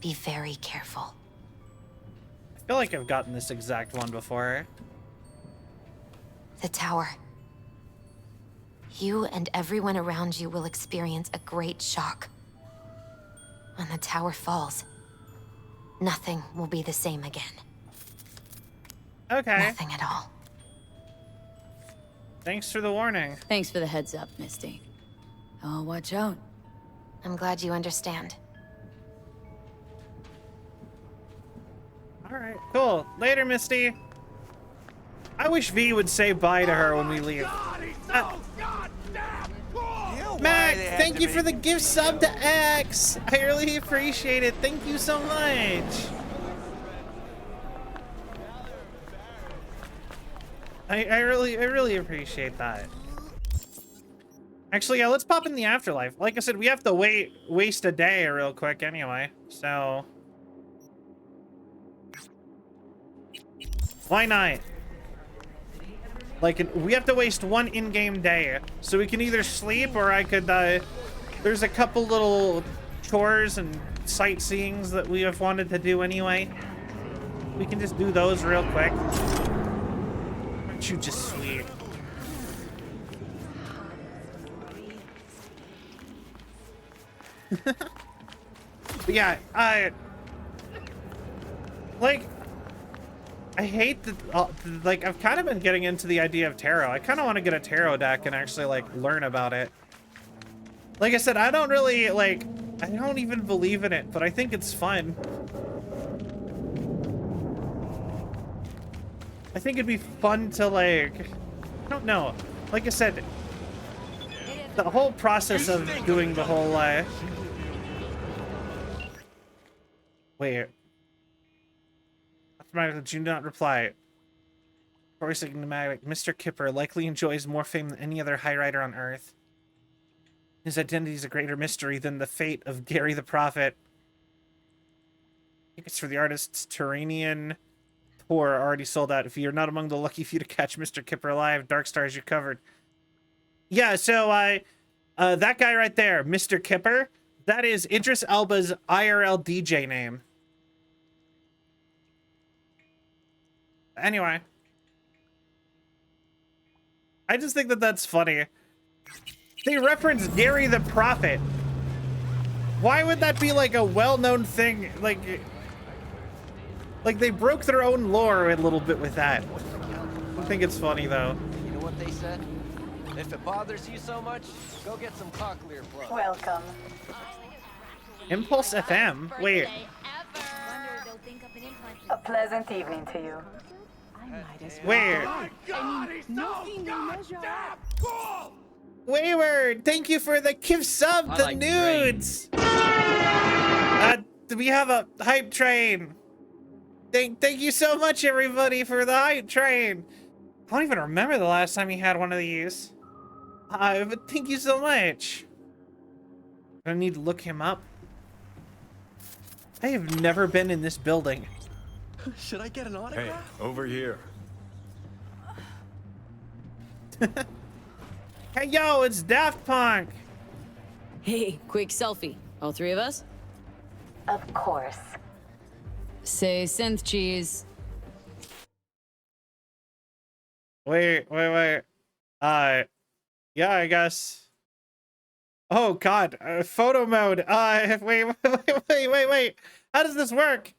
Be very careful. I feel like I've gotten this exact one before. The tower. You and everyone around you will experience a great shock. When the tower falls, nothing will be the same again. Okay. Nothing at all. Thanks for the warning. Thanks for the heads up, Misty. Oh, watch out. I'm glad you understand. All right, cool. Later, Misty. I wish V would say bye to her when we leave. Mac, thank you for the gift sub to X. I really appreciate it. Thank you so much. I really appreciate that. Actually, yeah, let's pop in the afterlife. Like I said, we have to waste a day real quick anyway, so why not? Like, we have to waste one in-game day, so we can either sleep or I could, there's a couple little chores and sightseeings that we have wanted to do anyway. We can just do those real quick. Aren't you just sweet? But yeah, I hate that, like, I've kind of been getting into the idea of tarot. I kind of want to get a tarot deck and actually, like, learn about it. Like I said, I don't really, like, I don't even believe in it, but I think it's fun. I think it'd be fun to, like, I don't know. Like I said, the whole process of doing the whole, wait. Do not reply. Voice enigmatic. Mr. Kipper likely enjoys more fame than any other High Rider on Earth. His identity is a greater mystery than the fate of Gary the Prophet. Tickets for the artist's Turanian tour are already sold out. If you're not among the lucky few to catch Mr. Kipper live, Dark Stars, you're covered. Yeah, so that guy right there, Mr. Kipper, that is Idris Elba's IRL DJ name. Anyway, I just think that that's funny. They reference Gary the Prophet. Why would that be like a well-known thing? Like they broke their own lore a little bit with that. I think it's funny though. You know what they said? If it bothers you so much, go get some cochlear plugs. Welcome. Impulse FM? Wait. A pleasant evening to you. Where? Wayward, thank you for the gift sub, the nudes. We have a hype train. Thank you so much, everybody, for the hype train. I don't even remember the last time you had one of these. But thank you so much. I need to look him up. I have never been in this building. Should I get an autograph? Hey, over here. Hey, yo, it's Daft Punk. Hey, quick selfie. All three of us? Of course. Say synth cheese. Wait. Yeah, I guess. Oh, God. Photo mode. Wait. How does this work?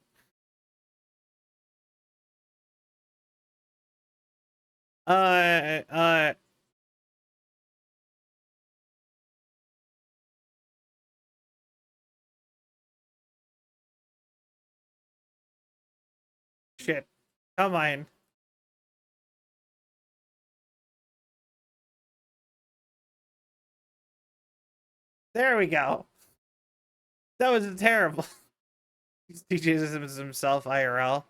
Shit. Come on. There we go. That was terrible. DJs himself IRL.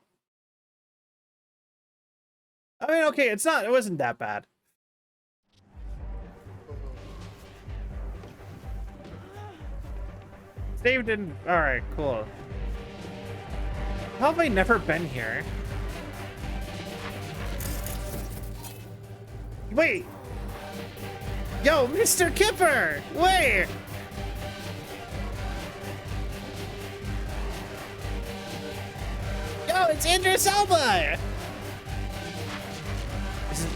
I mean, okay, it wasn't that bad. Dave didn't. Alright, cool. How have I never been here? Wait! Yo, Mr. Kipper! Wait! Yo, it's Idris Elba! This is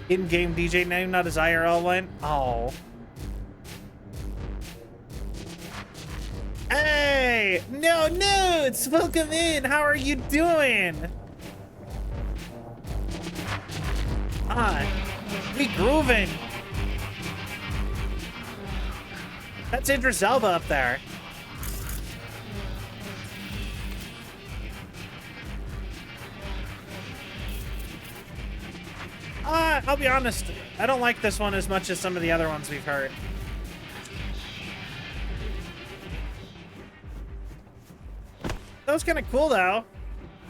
in-game DJ name, not his IRL one? Oh. Hey! No nudes! Welcome in! How are you doing? We grooving. That's Idris Elba up there. I'll be honest, I don't like this one as much as some of the other ones we've heard. That was kind of cool, though.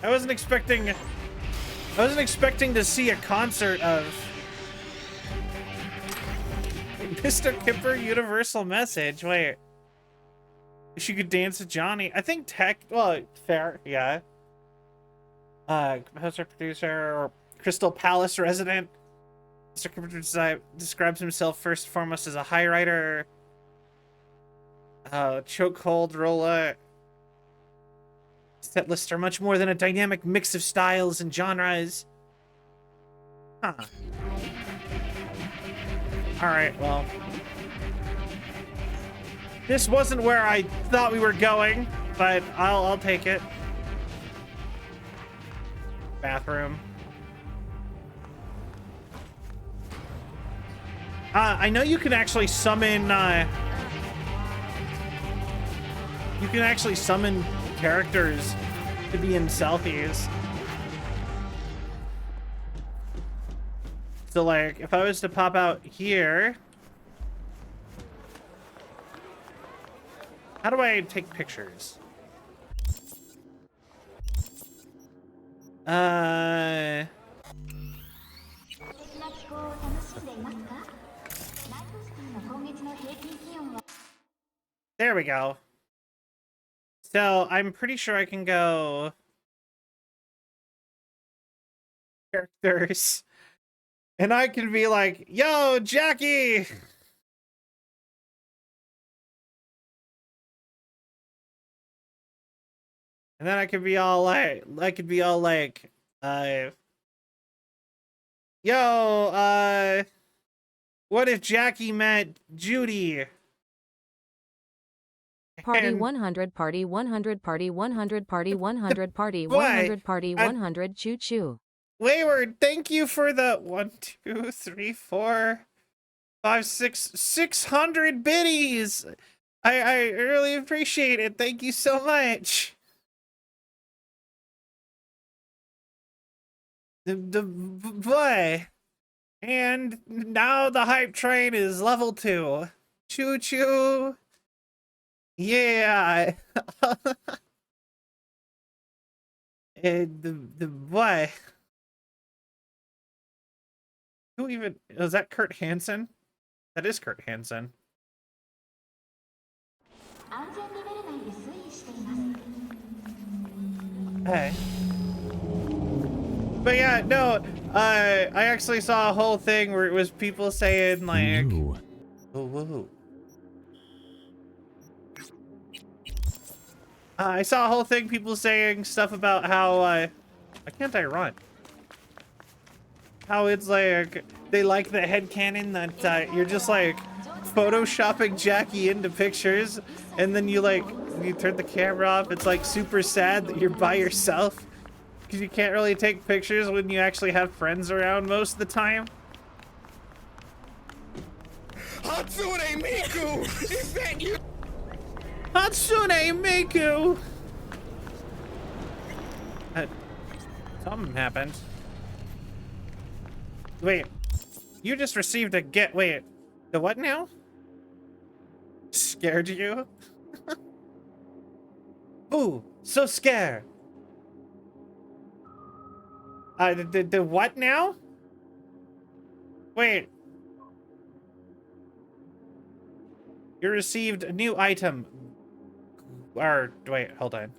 I wasn't expecting to see a concert of Mr. Kipper Universal Message. Wait. She could dance with Johnny. I think well, fair, yeah. Composer, producer, or Crystal Palace resident. Mr. Kipper describes himself first and foremost as a high writer. Chokehold, Rolla. Set lists are much more than a dynamic mix of styles and genres. Huh. Alright, well. This wasn't where I thought we were going, but I'll take it. Bathroom. I know you can actually summon, characters to be in selfies. So, like, if I was to pop out here... How do I take pictures? There we go. So, I'm pretty sure I can go... Characters. And I can be like, yo, Jackie! And then I could be all like, yo, what if Jackie met Judy? Party And- 100, party 100, party 100, party 100, party 100, party 100, choo choo. Wayward, thank you for the 1, 2, 3, 4, 5, 6, 600 biddies. I really appreciate it. Thank you so much. The boy. And now the hype train is level 2. Choo choo. Yeah. The boy. Who even is that? Kurt Hansen? That is Kurt Hansen. Hey. But yeah, no, I actually saw a whole thing where it was people saying like, oh, whoa. I saw a whole thing, people saying stuff about how, why can't I run? How it's like, they like the headcanon that you're just like photoshopping Jackie into pictures, and then you turn the camera off. It's like super sad that you're by yourself because you can't really take pictures when you actually have friends around most of the time. Hatsune Miku! Is that you? Hatsune Miku! Something happened. Wait, you just received a wait, the what now? Scared you? Ooh, so scared. The what now? Wait. You received a new item. Or, wait, hold on.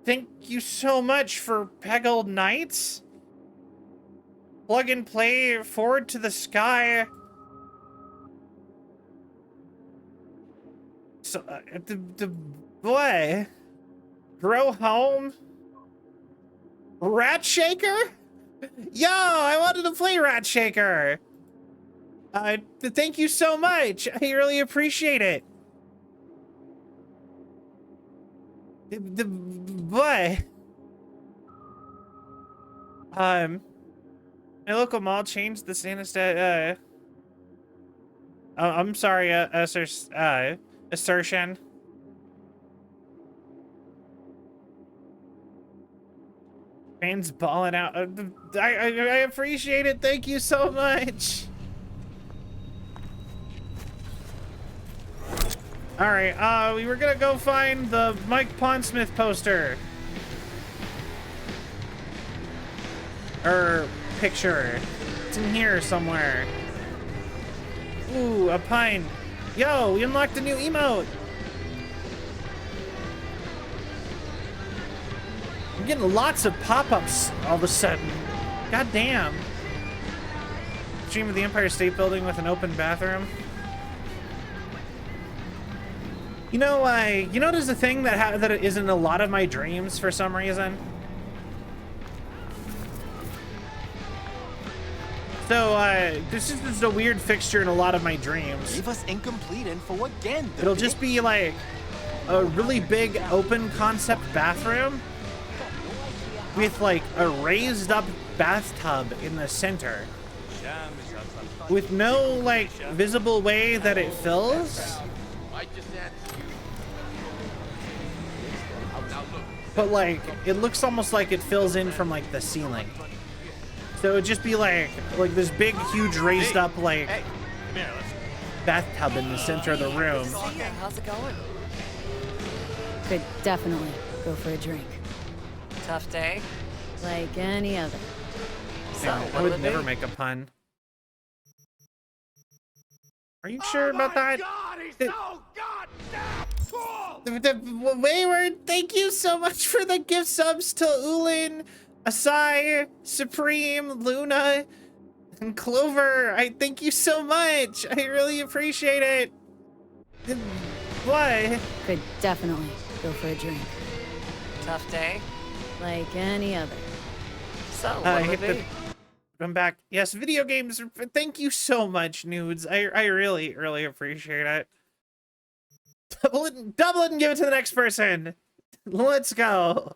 Thank you so much for Peggled Knights. Plug and play forward to the sky. So, the boy. Grow home. Rat Shaker? Yo, I wanted to play Rat Shaker. Thank you so much. I really appreciate it. The boy. My local mall changed the Santa I'm sorry, assertion. Fans balling out. I appreciate it. Thank you so much. All right, we were gonna go find the Mike Pondsmith poster. Or picture. It's in here somewhere. Ooh, a pine. Yo, we unlocked a new emote. I'm getting lots of pop-ups all of a sudden. God damn. Stream of the Empire State Building with an open bathroom. You know, there's a thing that is in a lot of my dreams for some reason. So, this is just a weird fixture in a lot of my dreams. Leave us incomplete info again. It'll just be like a really big open concept bathroom with like a raised up bathtub in the center with no like visible way that it fills. But like, it looks almost like it fills in from like the ceiling. So it'd just be like this big, huge raised up like bathtub in the center of the room. How's it going? Could definitely go for a drink. Tough day? Like any other. So, I would never make a pun. Are you sure about that? God, he's so goddamn cool! Wayward, thank you so much for the gift subs to Ulin, Asai, Supreme, Luna, and Clover. I thank you so much. I really appreciate it. What? Could definitely go for a drink. Tough day? Like any other. So, what would it be? I'm back. Yes, video games. Thank you so much, Nudes. I really, really appreciate it. Double it and give it to the next person. Let's go.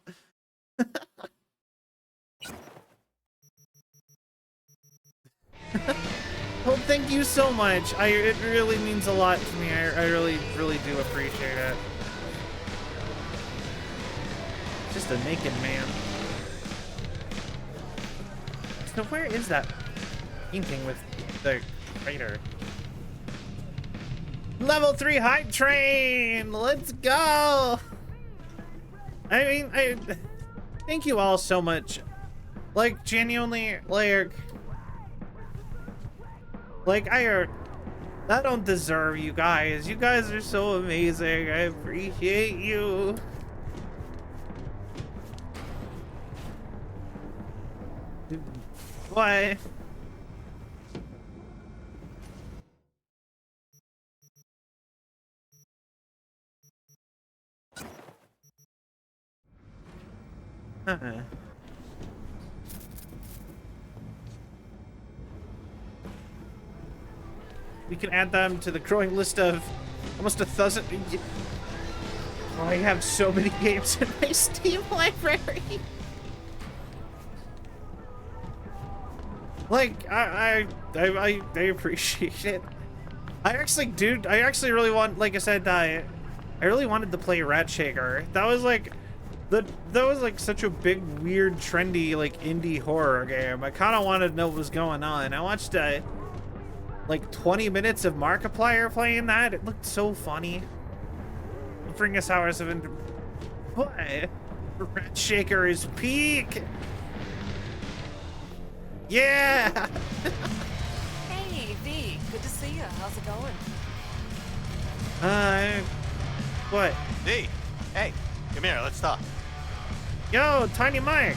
Well, thank you so much. It really means a lot to me. I really, really do appreciate it. Just a naked man. So where is that painting with the crater? Level 3 hype train! Let's go! I mean, thank you all so much. Like, genuinely, like I don't deserve you guys. You guys are so amazing. I appreciate you. What? We can add them to the growing list of almost 1,000. Oh, I have so many games in my Steam library. Like, I appreciate it. I actually really want, like I said, I really wanted to play Ratshaker. That was like such a big, weird, trendy, like indie horror game. I kind of wanted to know what was going on. I watched like 20 minutes of Markiplier playing that. It looked so funny. Bring us hours of what? Ratshaker is peak. Yeah. Hey, V. Good to see you. How's it going? What? V. Hey, come here. Let's talk. Yo, Tiny Mike.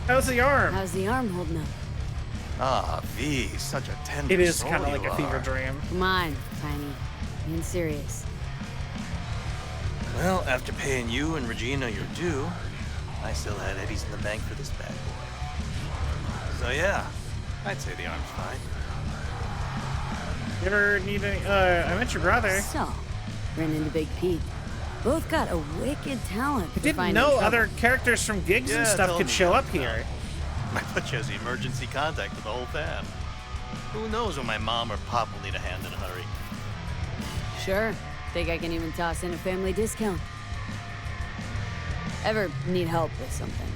How's the arm? How's the arm holding up? Ah, V. Such a tender It is soul kind of like you a fever are. dream. Come on, Tiny. Being serious. Well, after paying you and Regina your due, I still had Eddie's in the bank for this bad boy. So yeah, I'd say the arm's fine. You ever need any? I met your brother. So, ran into Big Pete. Both got a wicked talent. I didn't know other characters from gigs and stuff tell could me show that. up here. I put you as the emergency contact for the whole fam. Who knows when my mom or pop will need a hand in a hurry. Sure. Think I can even toss in a family discount. Ever need help with something?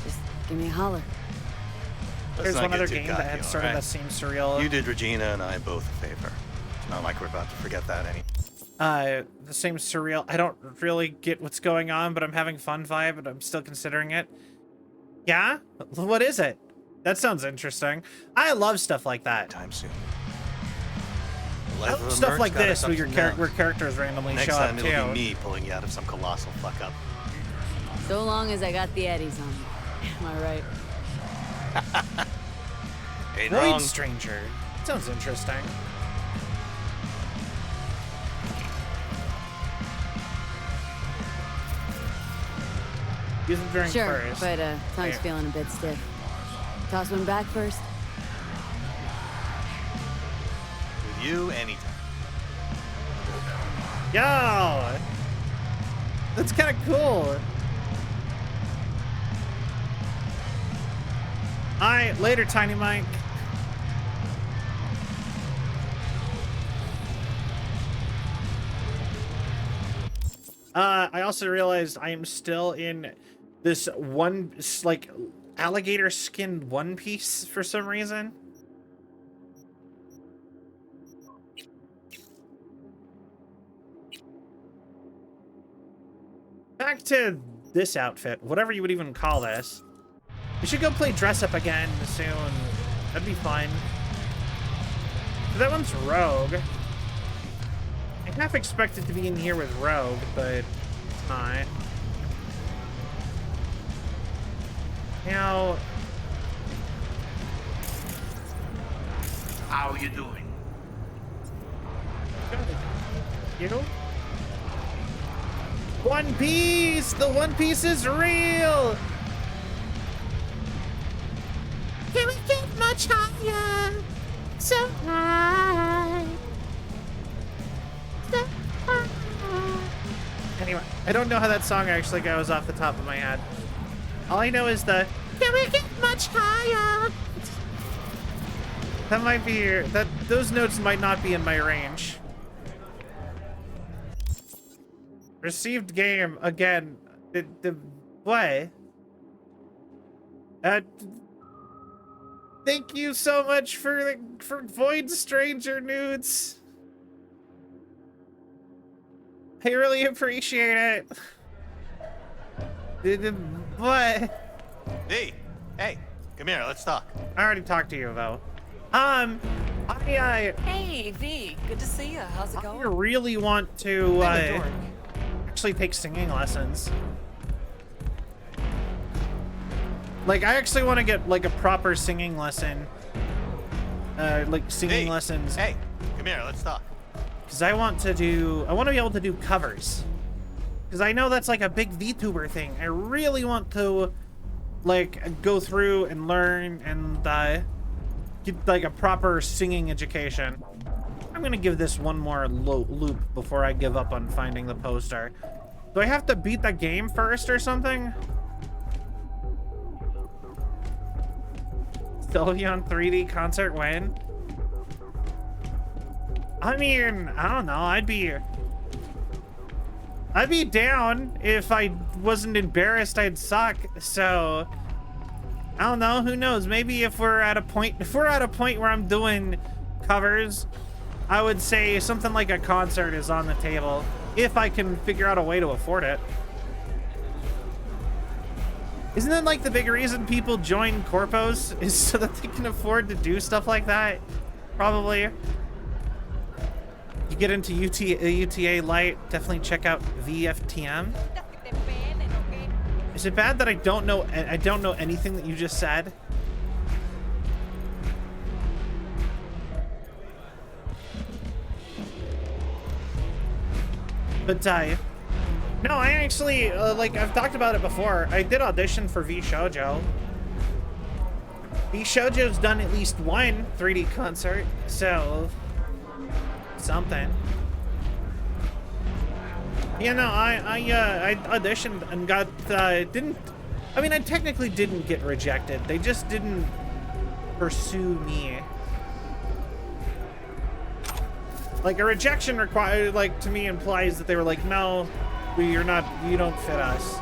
Just give me a holler. There's one other game that had sort of that same surreal. You did Regina and I both a favor. It's not like we're about to forget that any. The same surreal. I don't really get what's going on, but I'm having fun vibe, and I'm still considering it. Yeah? What is it? That sounds interesting. I love stuff like that. Time soon. Stuff like this where where characters randomly Next show up time too. it'll be me pulling you out of some colossal fuck up. So long as I got the eddies on me. Am I right? Ain't Void wrong. Stranger. Sounds interesting. Use them during Sure, first. but tongue's Yeah. feeling a bit stiff. Toss one back first. With you, anytime. Yo! That's kind of cool. Alright, later, Tiny Mike. I also realized I am still in this one, like, alligator skinned one piece for some reason. Back to this outfit, whatever you would even call this. We should go play dress up again soon. That'd be fun. That one's Rogue. I half expected to be in here with Rogue, but it's not. Now, How you doing? you? One Piece! The One Piece is real! Can we get much higher? So high. So high. Anyway, I don't know how that song actually goes off the top of my head. All I know is the can we get much higher? That might be those notes might not be in my range. Received game again. The what? Thank you so much for Void Stranger nudes. I really appreciate it. What? Hey, come here, let's talk. I already talked to you though. Hey, V. Good to see you. How's it I going? really want to actually take singing lessons. Like, I actually want to get like a proper singing lesson. Like singing lessons. Hey, come here, let's talk. Because I want to be able to do covers. Because I know that's like a big VTuber thing. I really want to like go through and learn and get like a proper singing education. I'm gonna give this one more loop before I give up on finding the poster. Do I have to beat the game first or something? Sylveon 3D concert when? I mean, I don't know. I'd be down if I wasn't embarrassed I'd suck. So I don't know. Who knows? Maybe if we're at a point where I'm doing covers, I would say something like a concert is on the table if I can figure out a way to afford it. Isn't that like the big reason people join corpos is so that they can afford to do stuff like that? Probably. You get into UTA Lite, definitely check out VFTM. Is it bad that I don't know anything that you just said? But no, I actually like I've talked about it before. I did audition for V Shoujo. V Shoujo's done at least one 3D concert, so something. Yeah, no, I auditioned and got I technically didn't get rejected. They just didn't pursue me. Like, a rejection required, like, to me implies that they were like, no, you don't fit us.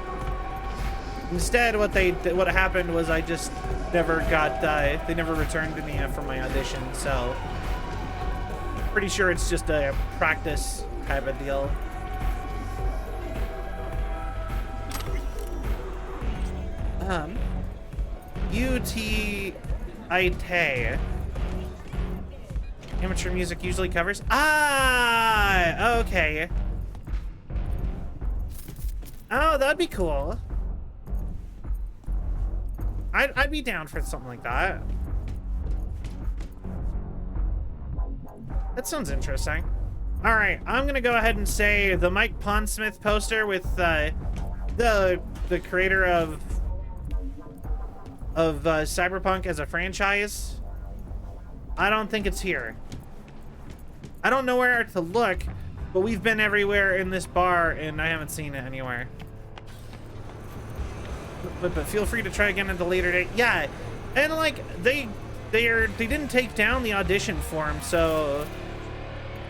Instead, what happened was I just never got, they never returned to me for my audition, so pretty sure it's just a practice type of deal. UT-IT. Amateur music usually covers. Ah, okay. Oh, that'd be cool. I'd be down for something like that. That sounds interesting. All right, I'm gonna go ahead and say the Mike Pondsmith poster with the creator of Cyberpunk as a franchise. I don't think it's here. I don't know where to look, but we've been everywhere in this bar and I haven't seen it anywhere. But feel free to try again at the later date. Yeah, and like they didn't take down the audition form, so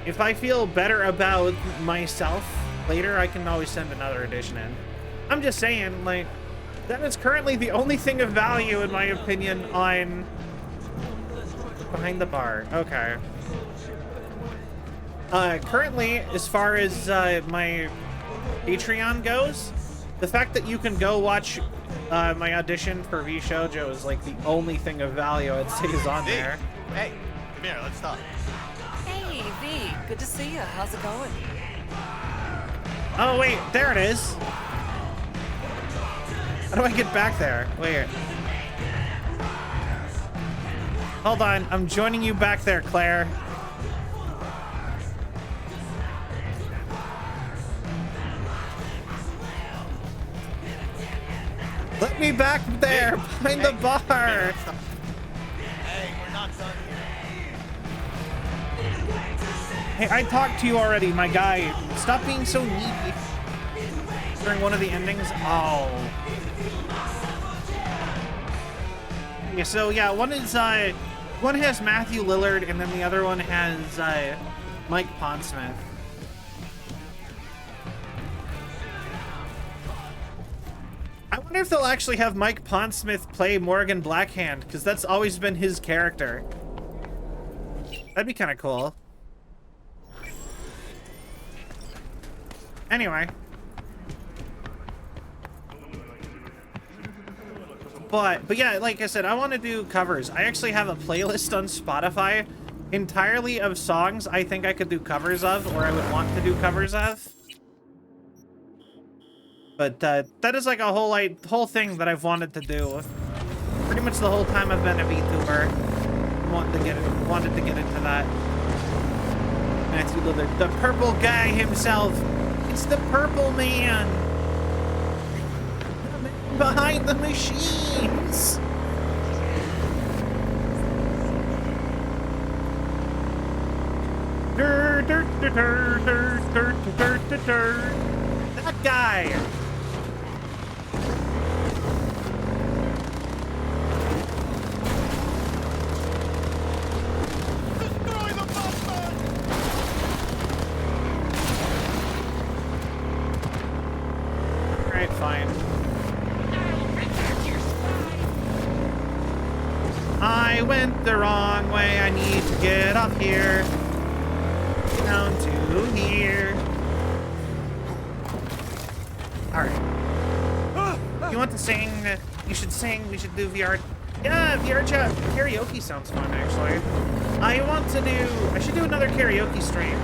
if I feel better about myself later, I can always send another edition in. I'm just saying, like, that is currently the only thing of value, in my opinion, on Behind the Bar. Okay. Currently, as far as my Patreon goes, the fact that you can go watch my audition for V Shoujo is like the only thing of value I'd say is on there. Hey, come here, let's talk. Hey, V, good to see you. How's it going? Oh, wait, there it is. How do I get back there? Wait. Hold on, I'm joining you back there, Claire. Let me back there, behind the bar. Hey, we're not done here. Hey, I talked to you already, my guy. Stop being so needy. During one of the endings. Oh. Okay, so yeah, one has Matthew Lillard, and then the other one has Mike Pondsmith. I wonder if they'll actually have Mike Pondsmith play Morgan Blackhand, because that's always been his character. That'd be kind of cool. Anyway. But yeah, like I said, I want to do covers. I actually have a playlist on Spotify entirely of songs I think I could do covers of, or I would want to do covers of. But that is like a whole thing that I've wanted to do. Pretty much the whole time I've been a VTuber. Wanted to get into that. Matthew Lillard, the purple guy himself. It's the purple man. The man behind the machines. That guy. Alright, fine. I went the wrong way. I need to get off here. Down to here. Alright. You want to sing? You should sing. We should do VR. Yeah, VR chat. Karaoke sounds fun, actually. I should do another karaoke stream.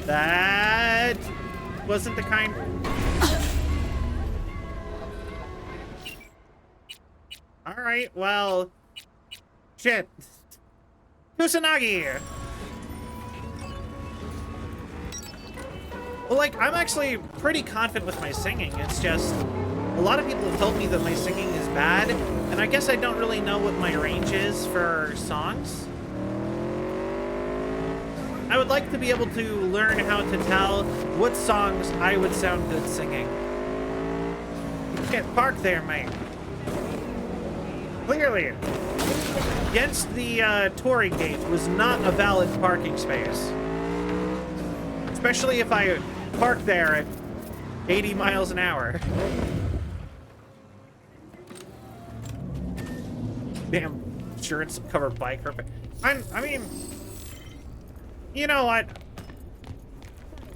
That wasn't the kind. Alright, well. Shit. Kusanagi! Well, like, I'm actually pretty confident with my singing. It's just, a lot of people have told me that my singing is bad, and I guess I don't really know what my range is for songs. I would like to be able to learn how to tell what songs I would sound good singing. You can't park there, mate. Clearly. against the Tory gate was not a valid parking space. Especially if I park there at 80 miles an hour. Damn insurance covered by carpet. I mean, you know what?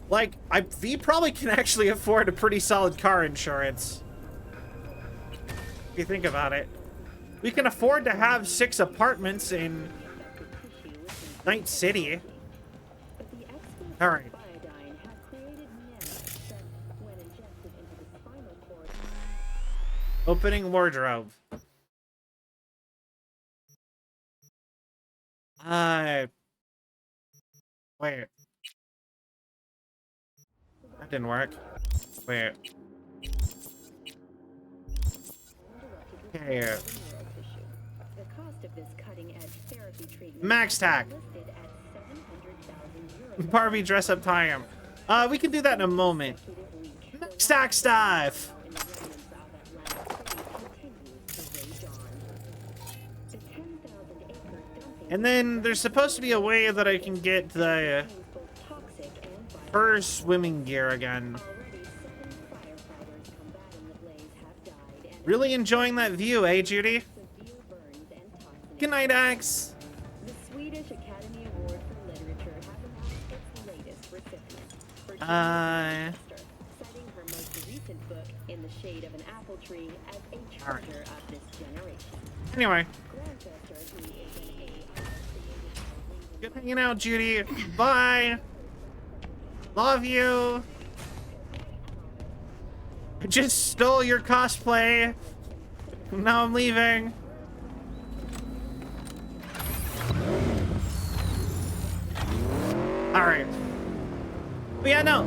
Like, V probably can actually afford a pretty solid car insurance. If you think about it. We can afford to have 6 apartments in Night City. Alright. Opening wardrobe. Wait. That didn't work. Wait. Okay. Max tack. Barbie dress up time. We can do that in a moment. Max tack stuff. And then there's supposed to be a way that I can get the fur swimming gear again. Really enjoying that view, eh, Judy? Good night, Axe. The Swedish Academy Award for Literature has announced its latest recipient. Citing her most recent book, In the Shade of an Apple Tree, as a treasure of this generation. Anyway. Good hanging out, Judy. Bye. Love you. I just stole your cosplay. Now I'm leaving. Alright. But yeah, no,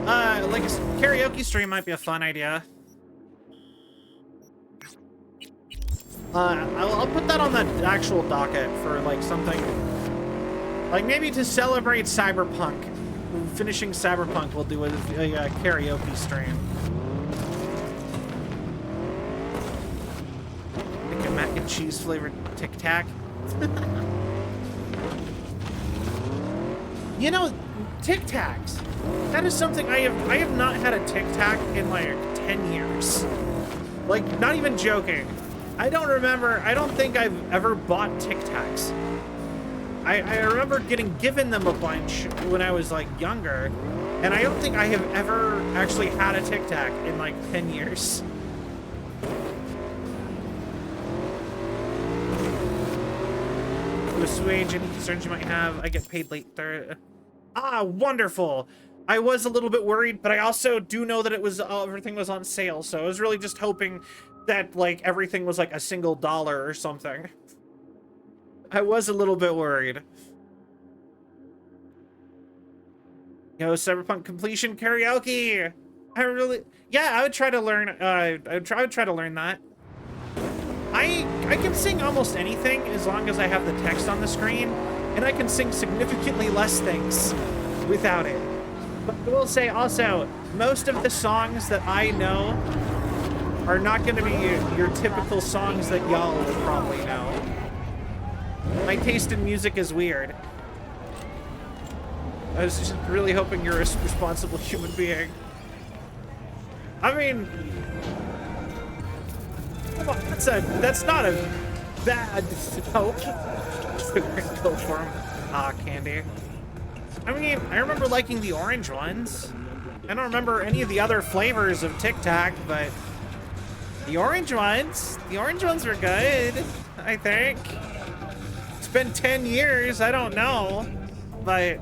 like a karaoke stream might be a fun idea. I'll put that on the actual docket for like something, like maybe to celebrate Cyberpunk. Finishing Cyberpunk, we'll do a karaoke stream. Like a mac and cheese flavored Tic Tac. You know, Tic Tacs. That is something I have not had a Tic Tac in like 10 years. Like, not even joking. I don't think I've ever bought Tic Tacs. I remember getting given them a bunch when I was like younger, and I don't think I have ever actually had a Tic Tac in like 10 years. To assuage any concerns you might have, I get paid late third. Ah, wonderful. I was a little bit worried, but I also do know that it was everything was on sale, so I was really just hoping that like everything was like a single $1 or something. I was a little bit worried. Yo, Cyberpunk completion karaoke. I would try to learn. I would try to learn that. I can sing almost anything as long as I have the text on the screen, and I can sing significantly less things without it. But I will say also, most of the songs that I know are not going to be your typical songs that y'all will probably know. My taste in music is weird. I was just really hoping you're a responsible human being. I mean, come on, that's not a bad hope. Go for him. Ah, candy. I mean, I remember liking the orange ones. I don't remember any of the other flavors of Tic Tac, but the orange ones were good, I think. It's been 10 years, I don't know, but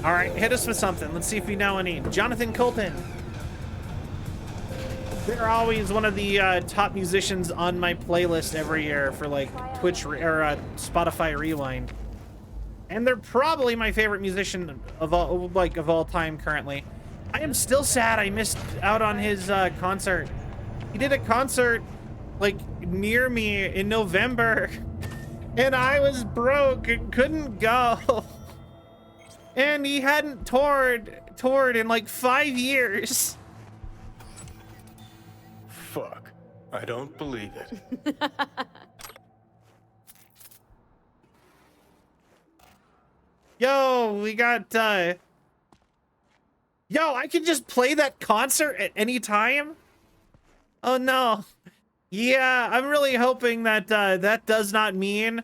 all right, hit us with something. Let's see if we know any. Jonathan Colton. They're always one of the top musicians on my playlist every year for like Twitch or Spotify Rewind, and they're probably my favorite musician of all time currently. I am still sad I missed out on his concert. He did a concert like near me in November, and I was broke and couldn't go. And he hadn't toured in like 5 years. I don't believe it. Yo, we got, Yo, I can just play that concert at any time? Oh, no. Yeah, I'm really hoping that, that does not mean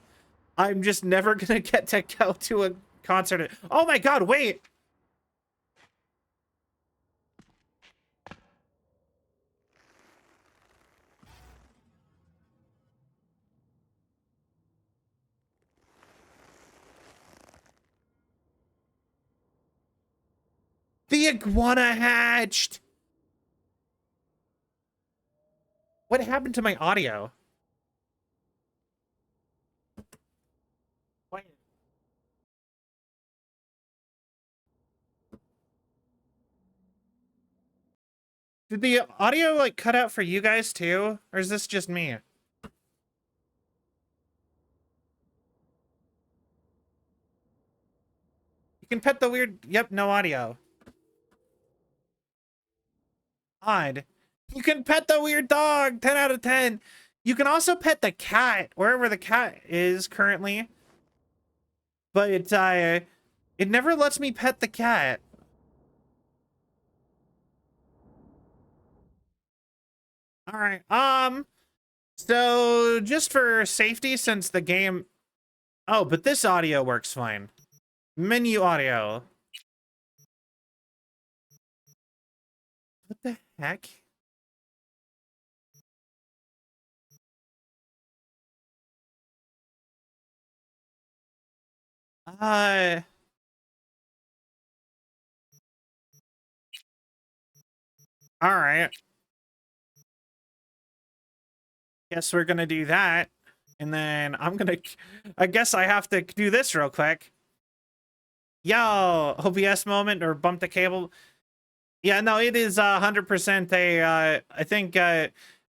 I'm just never gonna get to go to a concert. Oh my god, wait! The iguana hatched! What happened to my audio? Wait. Did the audio, like, cut out for you guys, too? Or is this just me? You can pet the weird... Yep, no audio. Odd. You can pet the weird dog! 10 out of 10! You can also pet the cat, wherever the cat is currently. But it never lets me pet the cat. Alright, so just for safety, since the game... Oh, but this audio works fine. Menu audio. What the heck? Alright. Guess we're gonna do that. And then I'm gonna... I guess I have to do this real quick. Yo! OBS moment or bump the cable. Yeah, no, it is 100% a... I think... I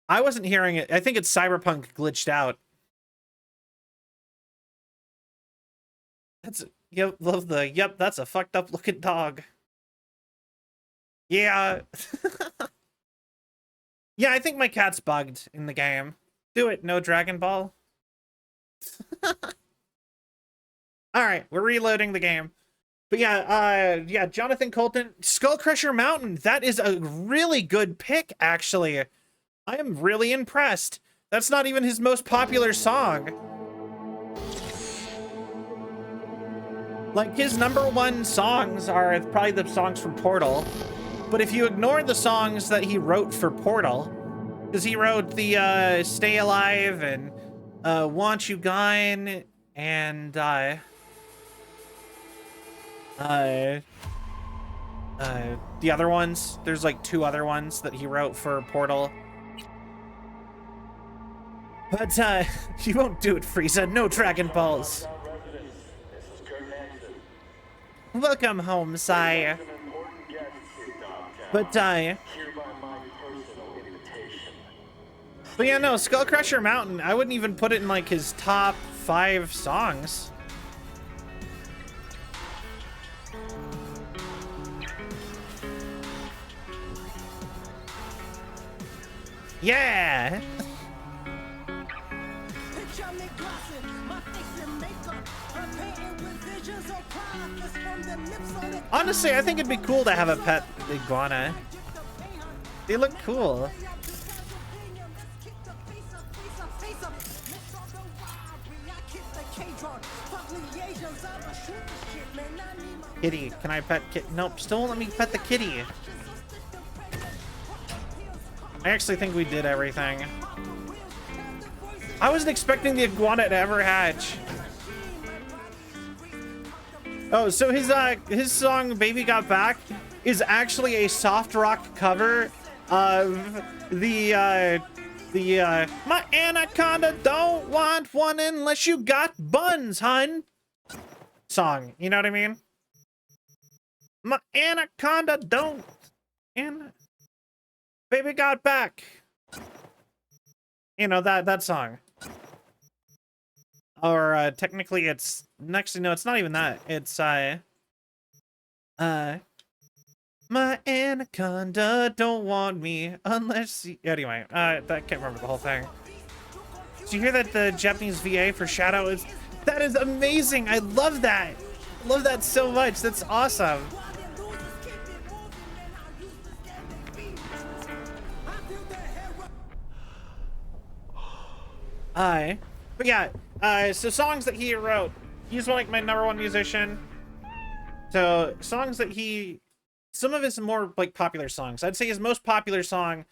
wasn't hearing it. I think it's Cyberpunk glitched out. That's... Yep, love the... Yep, that's a fucked up looking dog. Yeah. Yeah, I think my cat's bugged in the game. Do it, no Dragon Ball. Alright, we're reloading the game. But yeah, yeah, Jonathan Coulton, Skullcrusher Mountain. That is a really good pick, actually. I am really impressed. That's not even his most popular song. Like, his #1 songs are probably the songs from Portal. But if you ignore the songs that he wrote for Portal, because he wrote the Stay Alive and Want You Gone and the other ones. There's like 2 other ones that he wrote for Portal. But you won't do it, Frieza. No Dragon Balls. Welcome home, sire. But yeah, no, Skullcrusher Mountain, I wouldn't even put it in like his top 5 songs. Yeah. Honestly, I think it'd be cool to have a pet iguana. They look cool. Kitty, can I pet kit? Nope, still won't let me pet the kitty. I actually think we did everything. I wasn't expecting the iguana to ever hatch. Oh, so his song "Baby Got Back" is actually a soft rock cover of the "My Anaconda Don't Want One Unless You Got Buns, Hun" song. You know what I mean? My anaconda don't, and baby got back. You know, that song. Or technically it's, actually no, it's not even that. It's my My anaconda don't want me unless you... Anyway, I can't remember the whole thing. Did you hear that the Japanese VA for Shadow is... That is amazing! I love that! Love that so much. That's awesome. But yeah, so songs that he wrote. He's like my #1 musician. So songs that some of his more like popular songs. I'd say his most popular song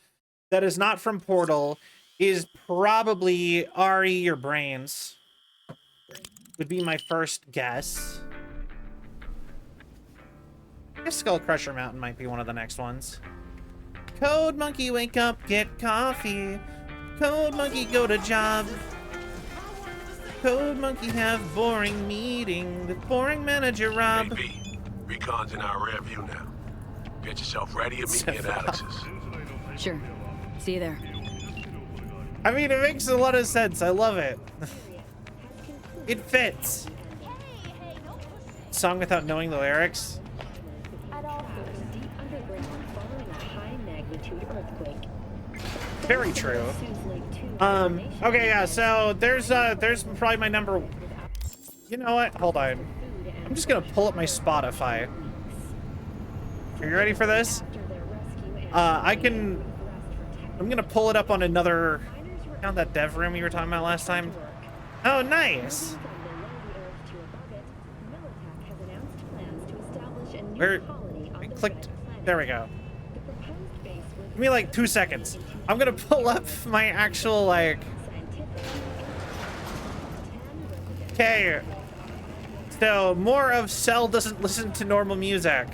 that is not from Portal is probably RE Your Brains. Would be my first guess. I guess Skull Crusher Mountain might be one of the next ones. Code Monkey, wake up, get coffee. Code Monkey, go to job. Code Monkey, have boring meeting with boring manager Rob. Hey, V. Recon's in our rear view now. Get yourself ready and meet me at Alex's. Sure. See you there. I mean, it makes a lot of sense. I love it. It fits. Song without knowing the lyrics. Very true. Okay, yeah, so there's probably my number... You know what? Hold on. I'm just gonna pull up my Spotify. Are you ready for this? I'm gonna pull it up on another... Found that dev room you were talking about last time? Oh, nice! Where... I clicked... There we go. Give me like 2 seconds. I'm gonna pull up my actual, like... Okay. So, more of Cell doesn't listen to normal music.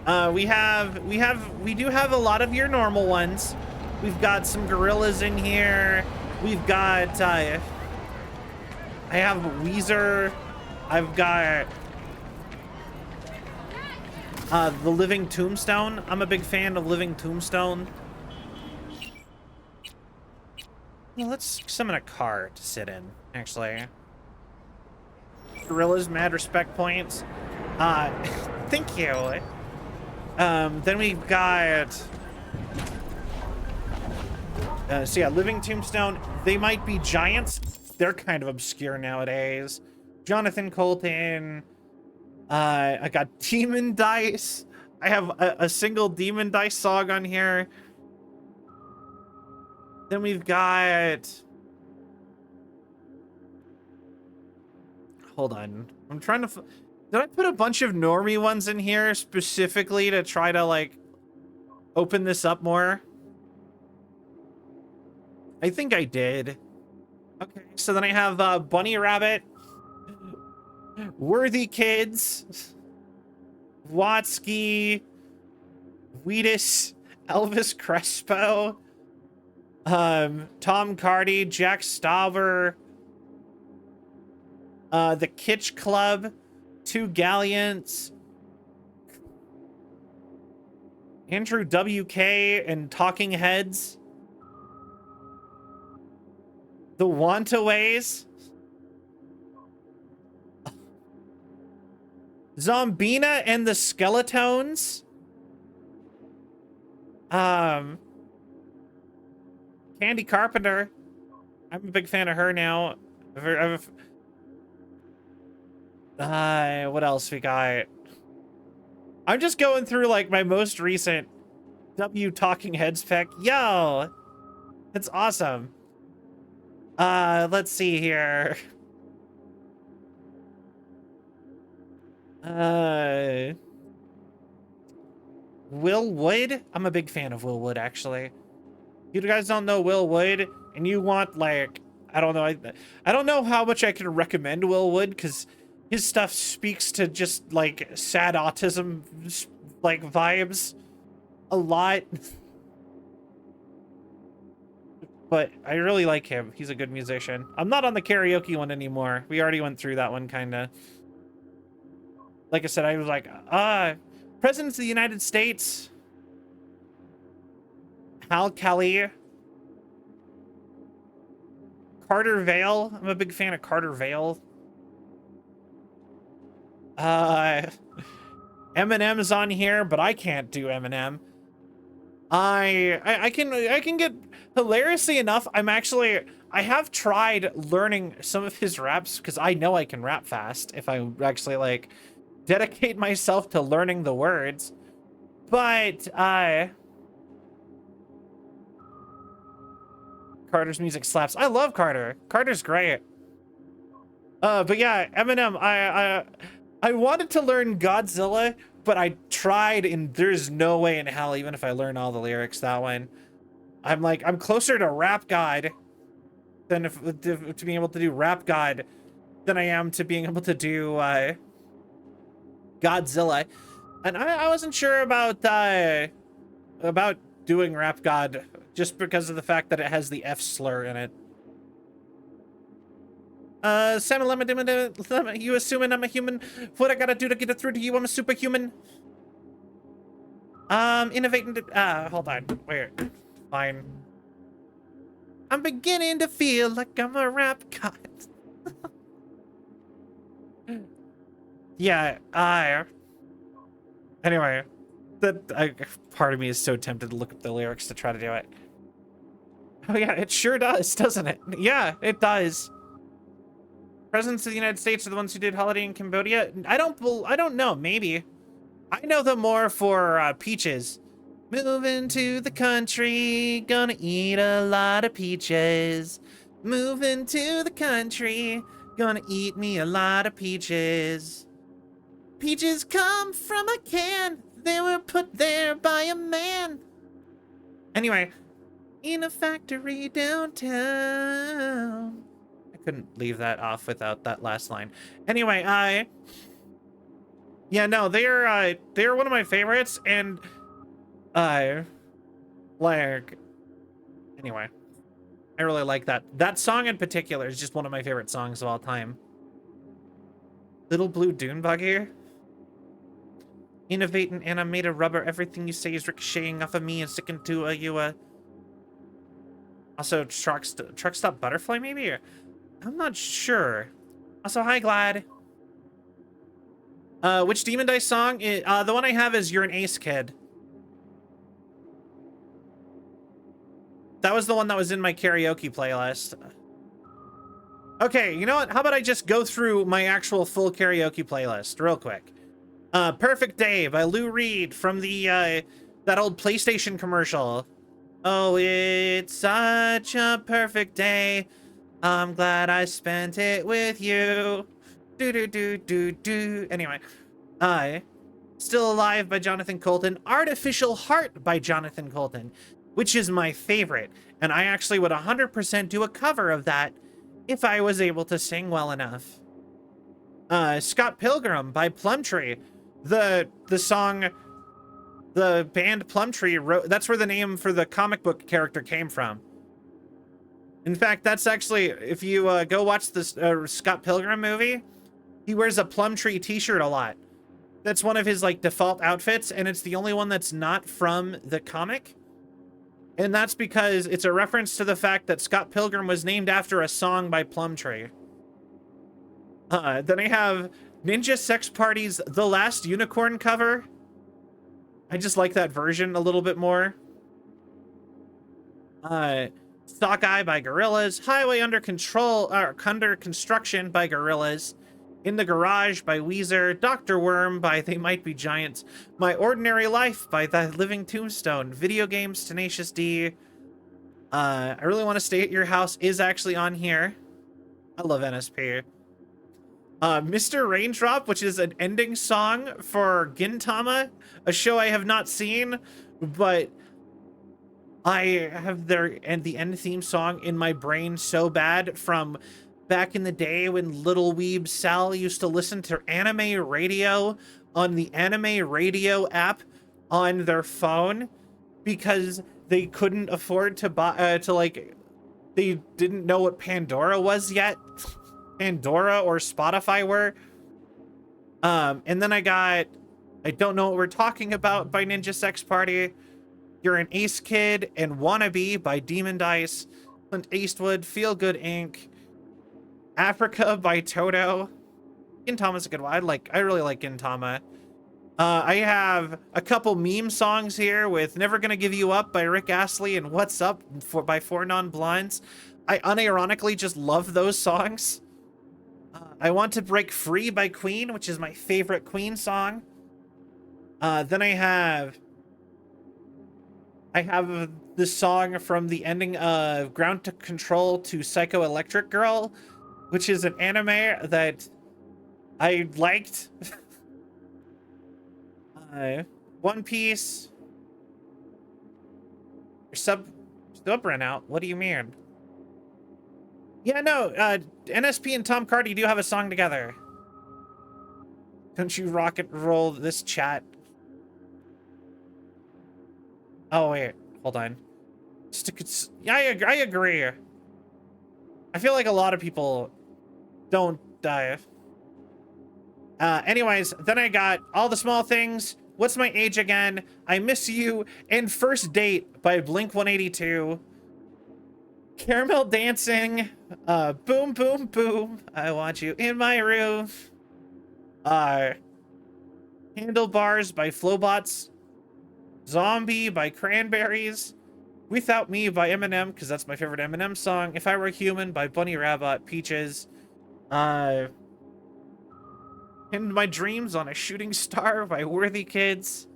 We do have a lot of your normal ones. We've got some Gorillas in here. We've got, I have Weezer. I've got... The Living Tombstone. I'm a big fan of Living Tombstone. Well, let's summon a car to sit in, actually. Gorillas, mad respect points. Thank you. Then we've got... so yeah, Living Tombstone. They might be giants. They're kind of obscure nowadays. Jonathan Colton. I got Demon Dice. I have a single Demon Dice song on here. Then we've got... Hold on. I'm trying to... Did I put a bunch of normie ones in here specifically to try to, like, open this up more? I think I did. Okay, so then I have Bunny Rabbit, Worthy Kids, Watsky, Wheatus, Elvis Crespo, Tom Cardy, Jack Stauber, the Kitsch Club, Two Galliants, Andrew WK and Talking Heads, the Wantaways, Zombina and the Skeletones, Candy Carpenter. I'm a big fan of her now. What else we got? I'm just going through like my most recent W Talking Heads pick. Yo, that's awesome. Let's see here. Will Wood. I'm a big fan of Will Wood, actually. You guys don't know Will Wood, and you want like, I don't know. I don't know how much I can recommend Will Wood because his stuff speaks to just like sad autism like vibes a lot. But I really like him. He's a good musician. I'm not on the karaoke one anymore. We already went through that one, kind of. Like I said, I was like, Presidents of the United States. Hal Kelly. Carter Vale. I'm a big fan of Carter Vale. Eminem's on here, but I can't do Eminem. I can get, hilariously enough, I have tried learning some of his raps because I know I can rap fast if I actually like dedicate myself to learning the words. But Carter's music slaps. I love Carter. Carter's great. But yeah, Eminem, I wanted to learn Godzilla, but I tried and there's no way in hell, even if I learn all the lyrics that one. I'm closer to Rap God than to being able to do Rap God than I am to being able to do Godzilla. And I wasn't sure about doing Rap God just because of the fact that it has the F slur in it. You assuming I'm a human? What I gotta do to get it through to you? I'm a superhuman. Innovating to, hold on, wait, fine. I'm beginning to feel like I'm a rap god. Yeah, anyway, part of me is so tempted to look up the lyrics to try to do it. Oh yeah, it sure does, doesn't it? Yeah, it does. Presidents of the United States are the ones who did Holiday in Cambodia. I don't know, maybe. I know them more for Peaches. Moving to the country, gonna eat a lot of peaches. Moving to the country, gonna eat me a lot of peaches. Peaches come from a can, they were put there by a man. Anyway, in a factory downtown. I couldn't leave that off without that last line. Anyway, yeah, no, they're one of my favorites, and like, anyway, I really like that. That song in particular is just one of my favorite songs of all time. Little Blue Dune Buggy. Innovating animated rubber. Everything you say is ricocheting off of me and sticking to you. Also, Truck Stop Butterfly, maybe? I'm not sure. Also, hi, Glad. Which Demon Dice song? The one I have is You're an Ace Kid. That was the one that was in my karaoke playlist. Okay, you know what? How about I just go through my actual full karaoke playlist real quick. Perfect Day by Lou Reed from the, that old PlayStation commercial. Oh, it's such a perfect day. I'm glad I spent it with you. Do. Anyway, Still Alive by Jonathan Coulton. Artificial Heart by Jonathan Coulton, which is my favorite. And I actually would 100% do a cover of that if I was able to sing well enough. Scott Pilgrim by Plumtree. The song, the band Plumtree wrote, that's where the name for the comic book character came from. In fact, that's actually, if you go watch this Scott Pilgrim movie, he wears a Plumtree t-shirt a lot. That's one of his like default outfits, and it's the only one that's not from the comic. And that's because it's a reference to the fact that Scott Pilgrim was named after a song by Plumtree. Then I have Ninja Sex Party's The Last Unicorn cover. I just like that version a little bit more. Sockeye by Gorillaz. Highway Under Control, or Under Construction by Gorillaz. In the Garage by Weezer. Dr. Worm by They Might Be Giants. My Ordinary Life by The Living Tombstone. Video Games, Tenacious D. I Really Want to Stay at Your House is actually on here. I love NSP. Mr. Raindrop, which is an ending song for Gintama, a show I have not seen, but I have the end theme song in my brain so bad from back in the day when Little Weeb Sal used to listen to anime radio on the anime radio app on their phone because they couldn't afford to buy, they didn't know what Pandora was yet. Pandora or Spotify were. And then I got I Don't Know What We're Talking About by Ninja Sex Party. You're an Ace Kid and Wannabe by Demon Dice. Clint Eastwood, Feel Good Inc. Africa by Toto. Gintama's a good one. I really like Gintama. I have a couple meme songs here with Never Gonna Give You Up by Rick Astley and What's Up by Four Non-Blinds. I unironically just love those songs. I Want to Break Free by Queen, which is my favorite Queen song. Then I have this song from the ending of Ground to Control to Psycho Electric Girl, which is an anime that I liked. One Piece. Your sub ran out. What do you mean? Yeah, no, NSP and Tom Cardy do have a song together. Don't you rock and roll this chat? Oh, wait. Hold on. Yeah, I agree. I feel like a lot of people don't die. Anyways, then I got All the Small Things, What's My Age Again, I Miss You, and First Date by Blink-182. Caramel Dancing, Boom Boom Boom, I Want You in My Room. Handlebars by Flowbots. Zombie by Cranberries. Without Me by Eminem, because that's my favorite Eminem song. If I Were Human by Bunny Rabbit, Peaches. Pinned My Dreams on a Shooting Star by Worthy Kids.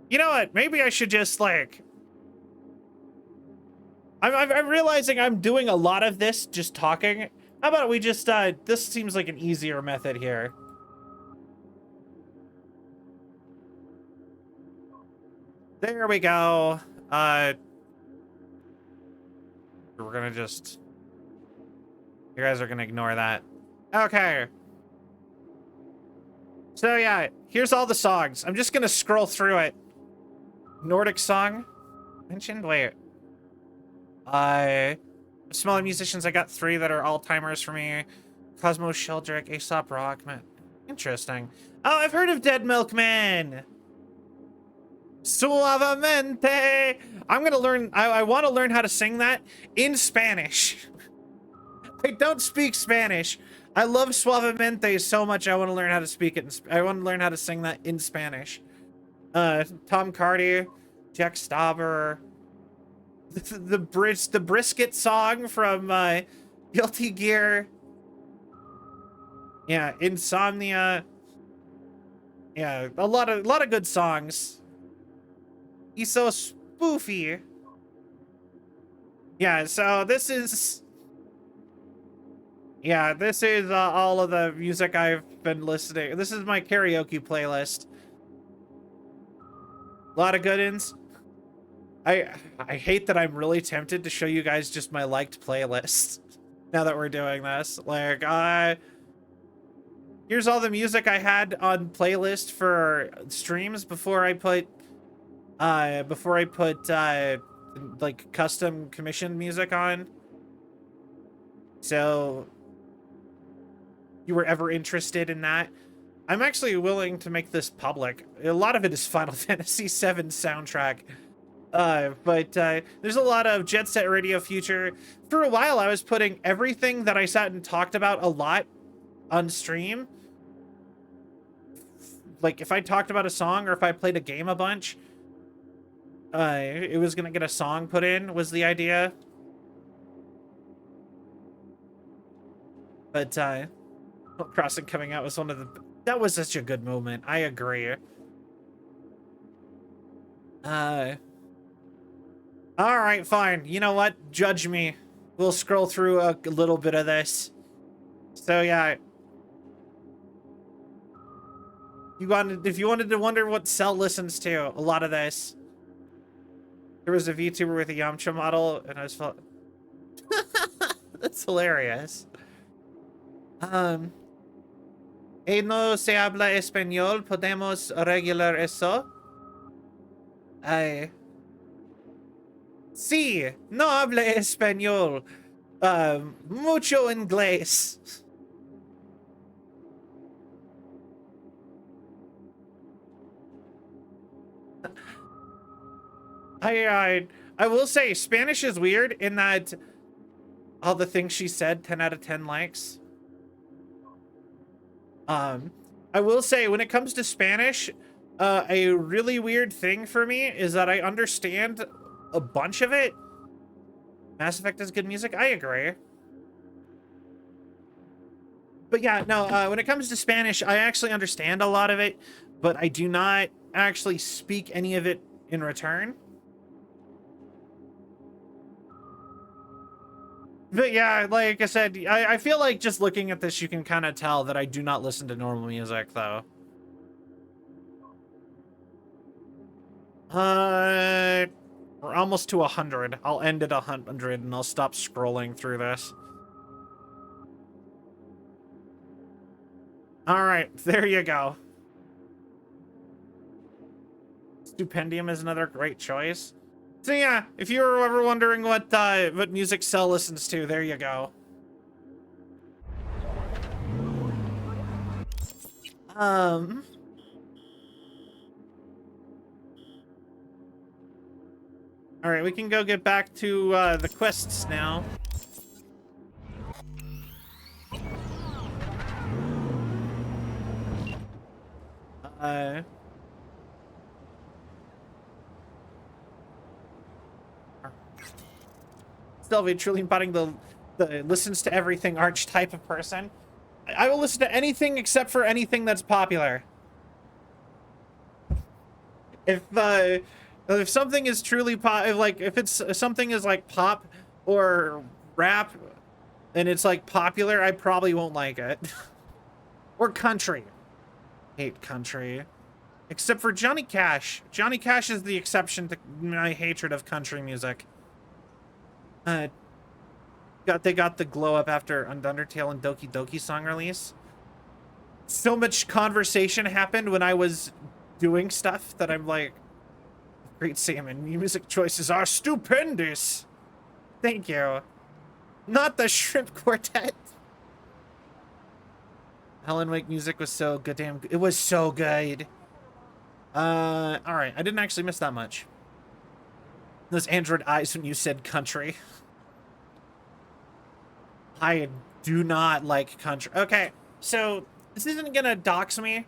You know what? Maybe I should just, like... I'm realizing I'm doing a lot of this just talking. How about we just, this seems like an easier method here. There we go. We're gonna just... You guys are gonna ignore that. Okay. So yeah, here's all the songs. I'm just gonna scroll through it. Nordic song mentioned? Wait. Smaller musicians, I got 3 that are all-timers for me. Cosmo Sheldrick, Aesop Rock, man. Interesting. Oh, I've heard of Dead Milkman! Suavemente! I'm gonna learn, I want to learn how to sing that in Spanish. I don't speak Spanish. I love Suavemente so much I want to learn how to speak it. I want to learn how to sing that in Spanish. Tom Cardy, Jack Stauber, the Brisket song from Guilty Gear. Yeah, Insomnia. Yeah, a lot of good songs. He's so spoofy. Yeah, so this is... Yeah, this is all of the music I've been listening. This is my karaoke playlist. A lot of good ones. I hate that I'm really tempted to show you guys just my liked playlist now that we're doing this. Like, here's all the music I had on playlist for streams before I put like custom commissioned music on. So you were ever interested in that? I'm actually willing to make this public. A lot of it is Final Fantasy VII soundtrack. But there's a lot of Jet Set Radio Future. For a while, I was putting everything that I sat and talked about a lot on stream. Like, if I talked about a song or if I played a game a bunch, it was gonna get a song put in, was the idea. But, Animal Crossing coming out was one of the... That was such a good moment. I agree. Alright, fine. You know what? Judge me. We'll scroll through a little bit of this. So, yeah. If you wanted to wonder what Cell listens to, a lot of this. There was a VTuber with a Yamcha model, and I was... That's hilarious. No se habla español, podemos arreglar eso. Sí, no habla español. Mucho inglés. I will say Spanish is weird in that all the things she said, 10 out of 10 likes. I will say, when it comes to Spanish, a really weird thing for me is that I understand a bunch of it. Mass Effect is good music. I agree. But yeah, no, when it comes to Spanish, I actually understand a lot of it, but I do not actually speak any of it in return. But yeah, like I said, I feel like just looking at this, you can kind of tell that I do not listen to normal music, though. We're almost to 100. I'll end at 100 and I'll stop scrolling through this. All right, there you go. Stupendium is another great choice. So yeah, if you were ever wondering what music Cell listens to, there you go. All right, we can go get back to the quests now. Sylvie truly embodying the listens to everything archetype of person. I will listen to anything except for anything that's popular. If something is truly pop, if something is like pop or rap and it's like popular, I probably won't like it. Or country. Hate country. Except for Johnny Cash. Johnny Cash is the exception to my hatred of country music. They got the glow up after Undertale and Doki Doki song release. So much conversation happened when I was doing stuff that I'm like, Great Salmon, music choices are stupendous. Thank you. Not the Shrimp Quartet. Helen Wake music was so goddamn good. It was so good. Alright, I didn't actually miss that much. Those Android eyes when you said country. I do not like country. Okay, so this isn't gonna dox me,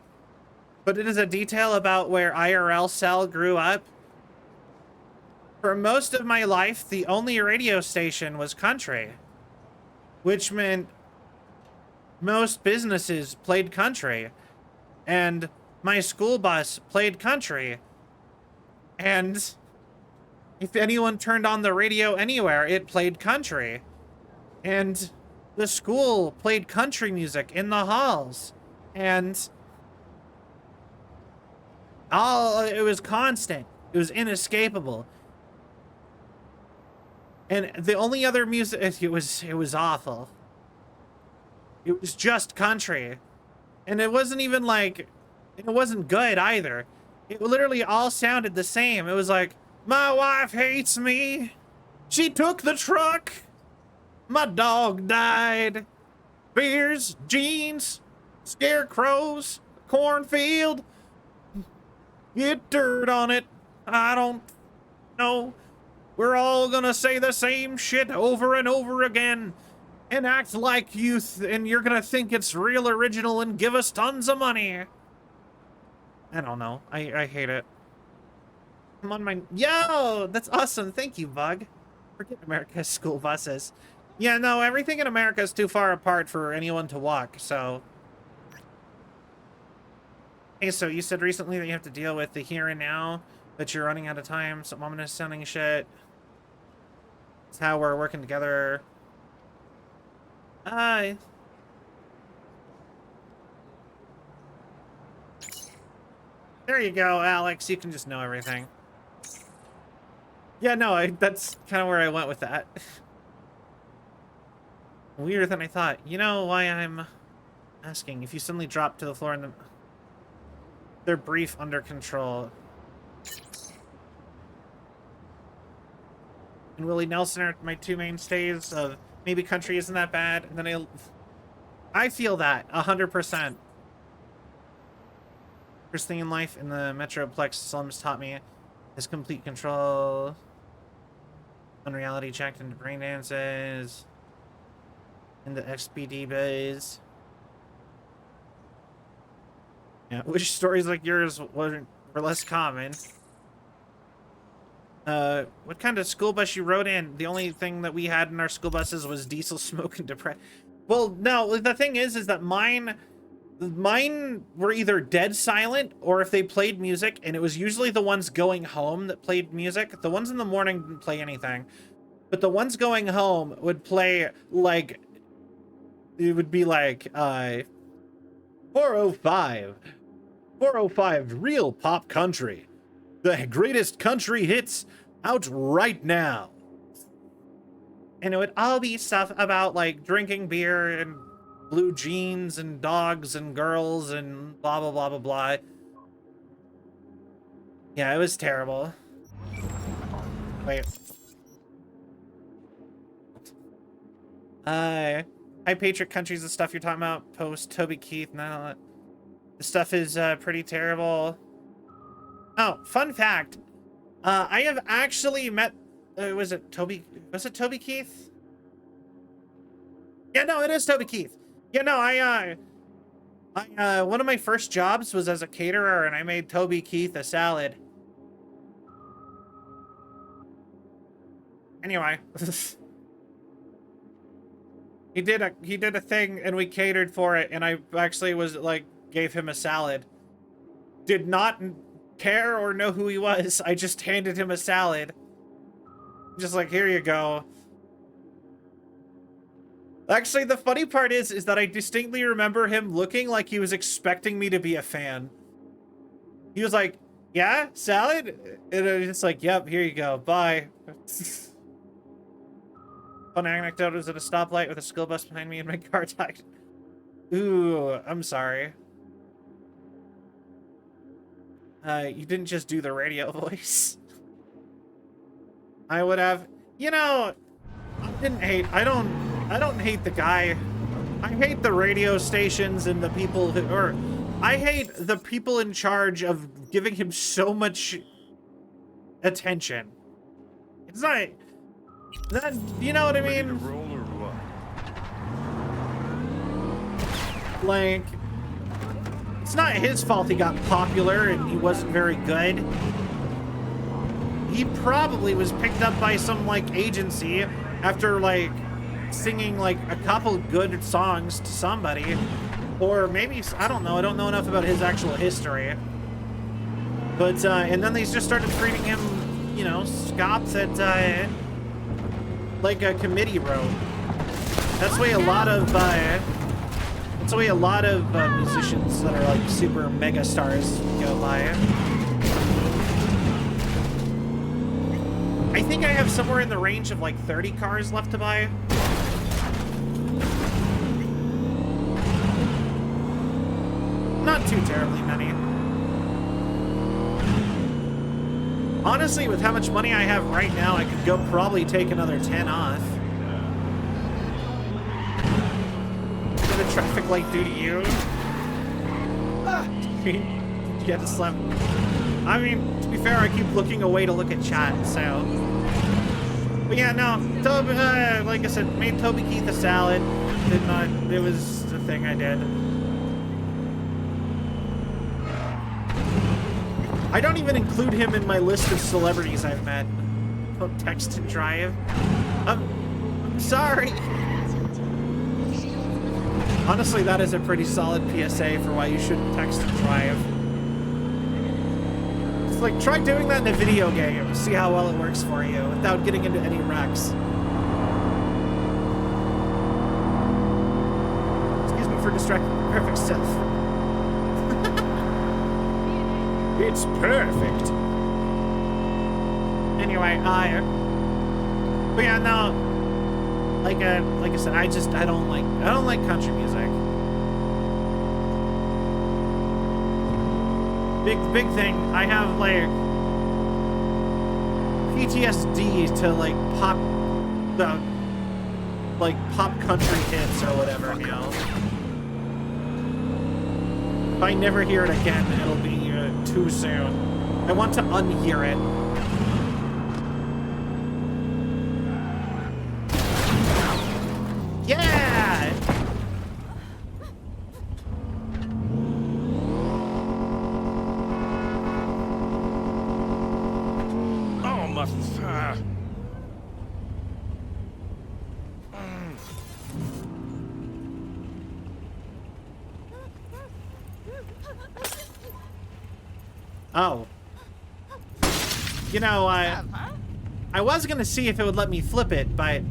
but it is a detail about where IRL Cell grew up. For most of my life, the only radio station was country, which meant most businesses played country, and my school bus played country, and if anyone turned on the radio anywhere, it played country, and the school played country music in the halls, and it was constant. It was inescapable. And the only other music, it was awful. It was just country. And it wasn't even like, it wasn't good either. It literally all sounded the same. It was like, my wife hates me. She took the truck. My dog died. Beers, jeans, scarecrows, cornfield. Get dirt on it. I don't know. We're all gonna say the same shit over and over again and act like youth, and you're gonna think it's real original and give us tons of money. I don't know. I hate it. I'm on my... Yo! That's awesome. Thank you, Bug. Forget America's school buses. Yeah, no, everything in America is too far apart for anyone to walk, so... Hey, so you said recently that you have to deal with the here and now, that you're running out of time, some ominous sounding shit. It's how we're working together. Hi. There you go, Alex. You can just know everything. Yeah, no, that's kind of where I went with that. Weirder than I thought. You know why I'm asking? If you suddenly drop to the floor and they're brief under control. And Willie Nelson are my two mainstays of maybe country isn't that bad. And then I feel that 100%. First thing in life in the Metroplex slums taught me is complete control. Unreality checked into brain dances. In the XPD biz. Yeah, wish stories like yours were less common. What kind of school bus you rode in? The only thing that we had in our school buses was diesel smoke and depression. Well, no, the thing is that mine were either dead silent or if they played music, and it was usually the ones going home that played music. The ones in the morning didn't play anything, but the ones going home would play like, it would be like 405 real pop country, the greatest country hits out right now. And it would all be stuff about like drinking beer and blue jeans and dogs and girls and blah blah blah blah blah. Yeah, it was terrible. Wait. High Patriot Countries, the stuff you're talking about post Toby Keith. No, the stuff is pretty terrible. Oh, fun fact. I have actually met, was it Toby Keith? Yeah, no, it is Toby Keith. Yeah, no, I one of my first jobs was as a caterer, and I made Toby Keith a salad. Anyway. He did a thing, and we catered for it, and I actually was like, gave him a salad. Did not care or know who he was. I just handed him a salad. Just like, here you go. Actually, the funny part is that I distinctly remember him looking like he was expecting me to be a fan. He was like, yeah, salad? And I was just like, yep, here you go, bye. Fun anecdote, was at a stoplight with a school bus behind me and my car died. Ooh, I'm sorry. You didn't just do the radio voice. I would have, you know, I don't hate the guy. I hate the radio stations and the people who, or I hate the people in charge of giving him so much attention. It's not that, you know what I mean? Like, it's not his fault he got popular and he wasn't very good. He probably was picked up by some, like, agency after, like, singing, like, a couple good songs to somebody. Or maybe, I don't know enough about his actual history. But, and then they just started treating him, you know, scops at, like a committee road. That's the way a lot of, musicians that are, like, super mega stars go by. I think I have somewhere in the range of like 30 cars left to buy. Not too terribly many. Honestly, with how much money I have right now, I could go probably take another 10 off. What did the traffic light do to you? You had to slap. I mean, to be fair, I keep looking away to look at chat, so. But yeah, no, Toby, like I said, made Toby Keith a salad. Did not, it was the thing I did. I don't even include him in my list of celebrities I've met. Don't text and drive. I'm sorry. Honestly, that is a pretty solid PSA for why you shouldn't text and drive. Like, try doing that in a video game, see how well it works for you without getting into any wrecks. Excuse me for distracting the perfect self. It's perfect. Anyway, but yeah, no, like I said, I don't like country music. Big thing. I have like PTSD to like pop country hits or whatever, you know. If I never hear it again, it'll be too soon. I want to unhear it. Yeah! must... Oh. You know, I was gonna see if it would let me flip it, but...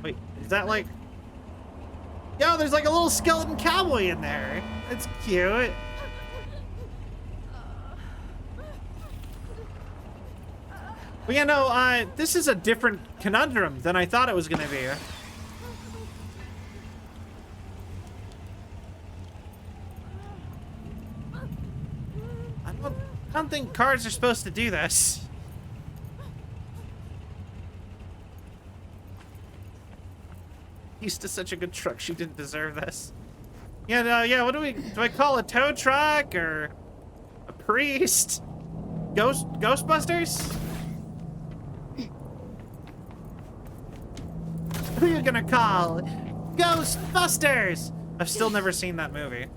Wait, is that like... Yo, there's like a little skeleton cowboy in there. That's cute. But yeah, no, this is a different conundrum than I thought it was gonna be. I don't think cars are supposed to do this. Used to such a good truck, she didn't deserve this. Yeah, no, yeah, what do I call a tow truck or a priest? Ghostbusters? Who you gonna call? Ghostbusters! I've still never seen that movie.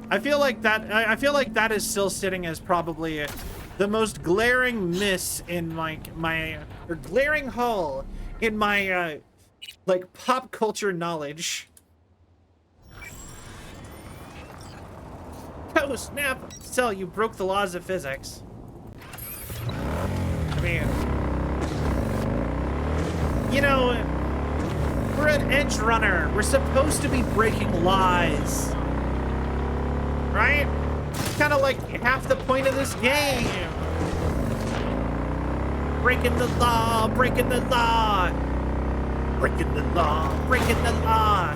I feel like that is still sitting as probably the most glaring miss in or glaring hole in my like pop culture knowledge. Oh snap! Cell, you broke the laws of physics. I mean, you know, we're an edge runner. We're supposed to be breaking laws. Right? Kind of like half the point of this game. Breaking the law, breaking the law. Breaking the law, breaking the law.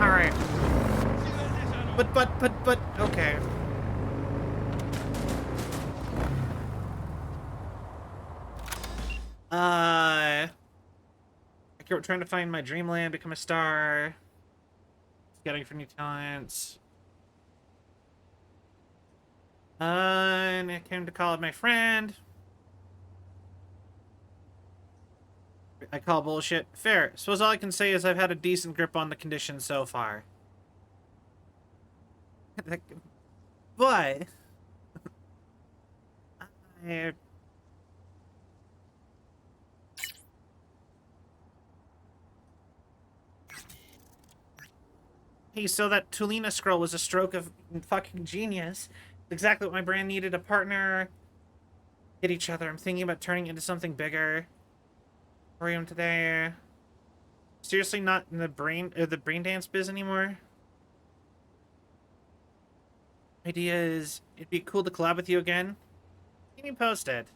All right. But, okay. I keep trying to find my dreamland, become a star. Scouting for new talents. And I came to call up my friend. I call bullshit. Fair. Suppose all I can say is I've had a decent grip on the conditions so far. But... Hey, so that Tulina scroll was a stroke of fucking genius. Exactly what my brand needed. A partner. Hit each other. I'm thinking about turning into something bigger. Thorium today. Seriously, not in the brain dance biz anymore. Idea is it'd be cool to collab with you again. Keep me posted.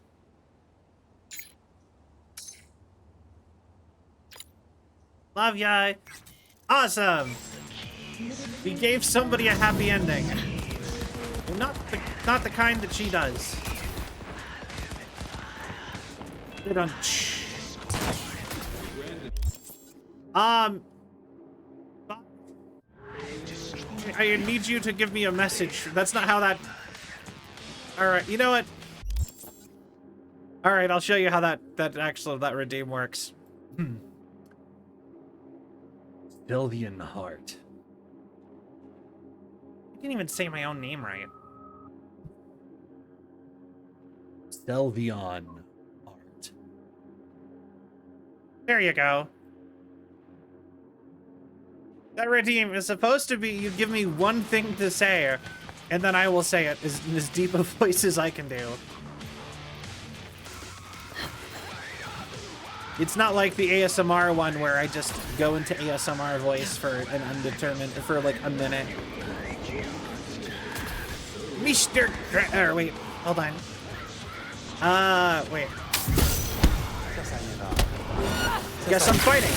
Love ya. Awesome. We gave somebody a happy ending. Well, not the kind that she does. They don't. I need you to give me a message. That's not how that... Alright, you know what? Alright, I'll show you how that redeem works. Sylvian Heart. I didn't even say my own name right. Sylvian Heart. There you go. That redeem is supposed to be you give me one thing to say, and then I will say it in as deep a voice as I can do. It's not like the ASMR one where I just go into ASMR voice for an undetermined, for like a minute. Mr. Wait, hold on. Wait. Guess I'm fighting.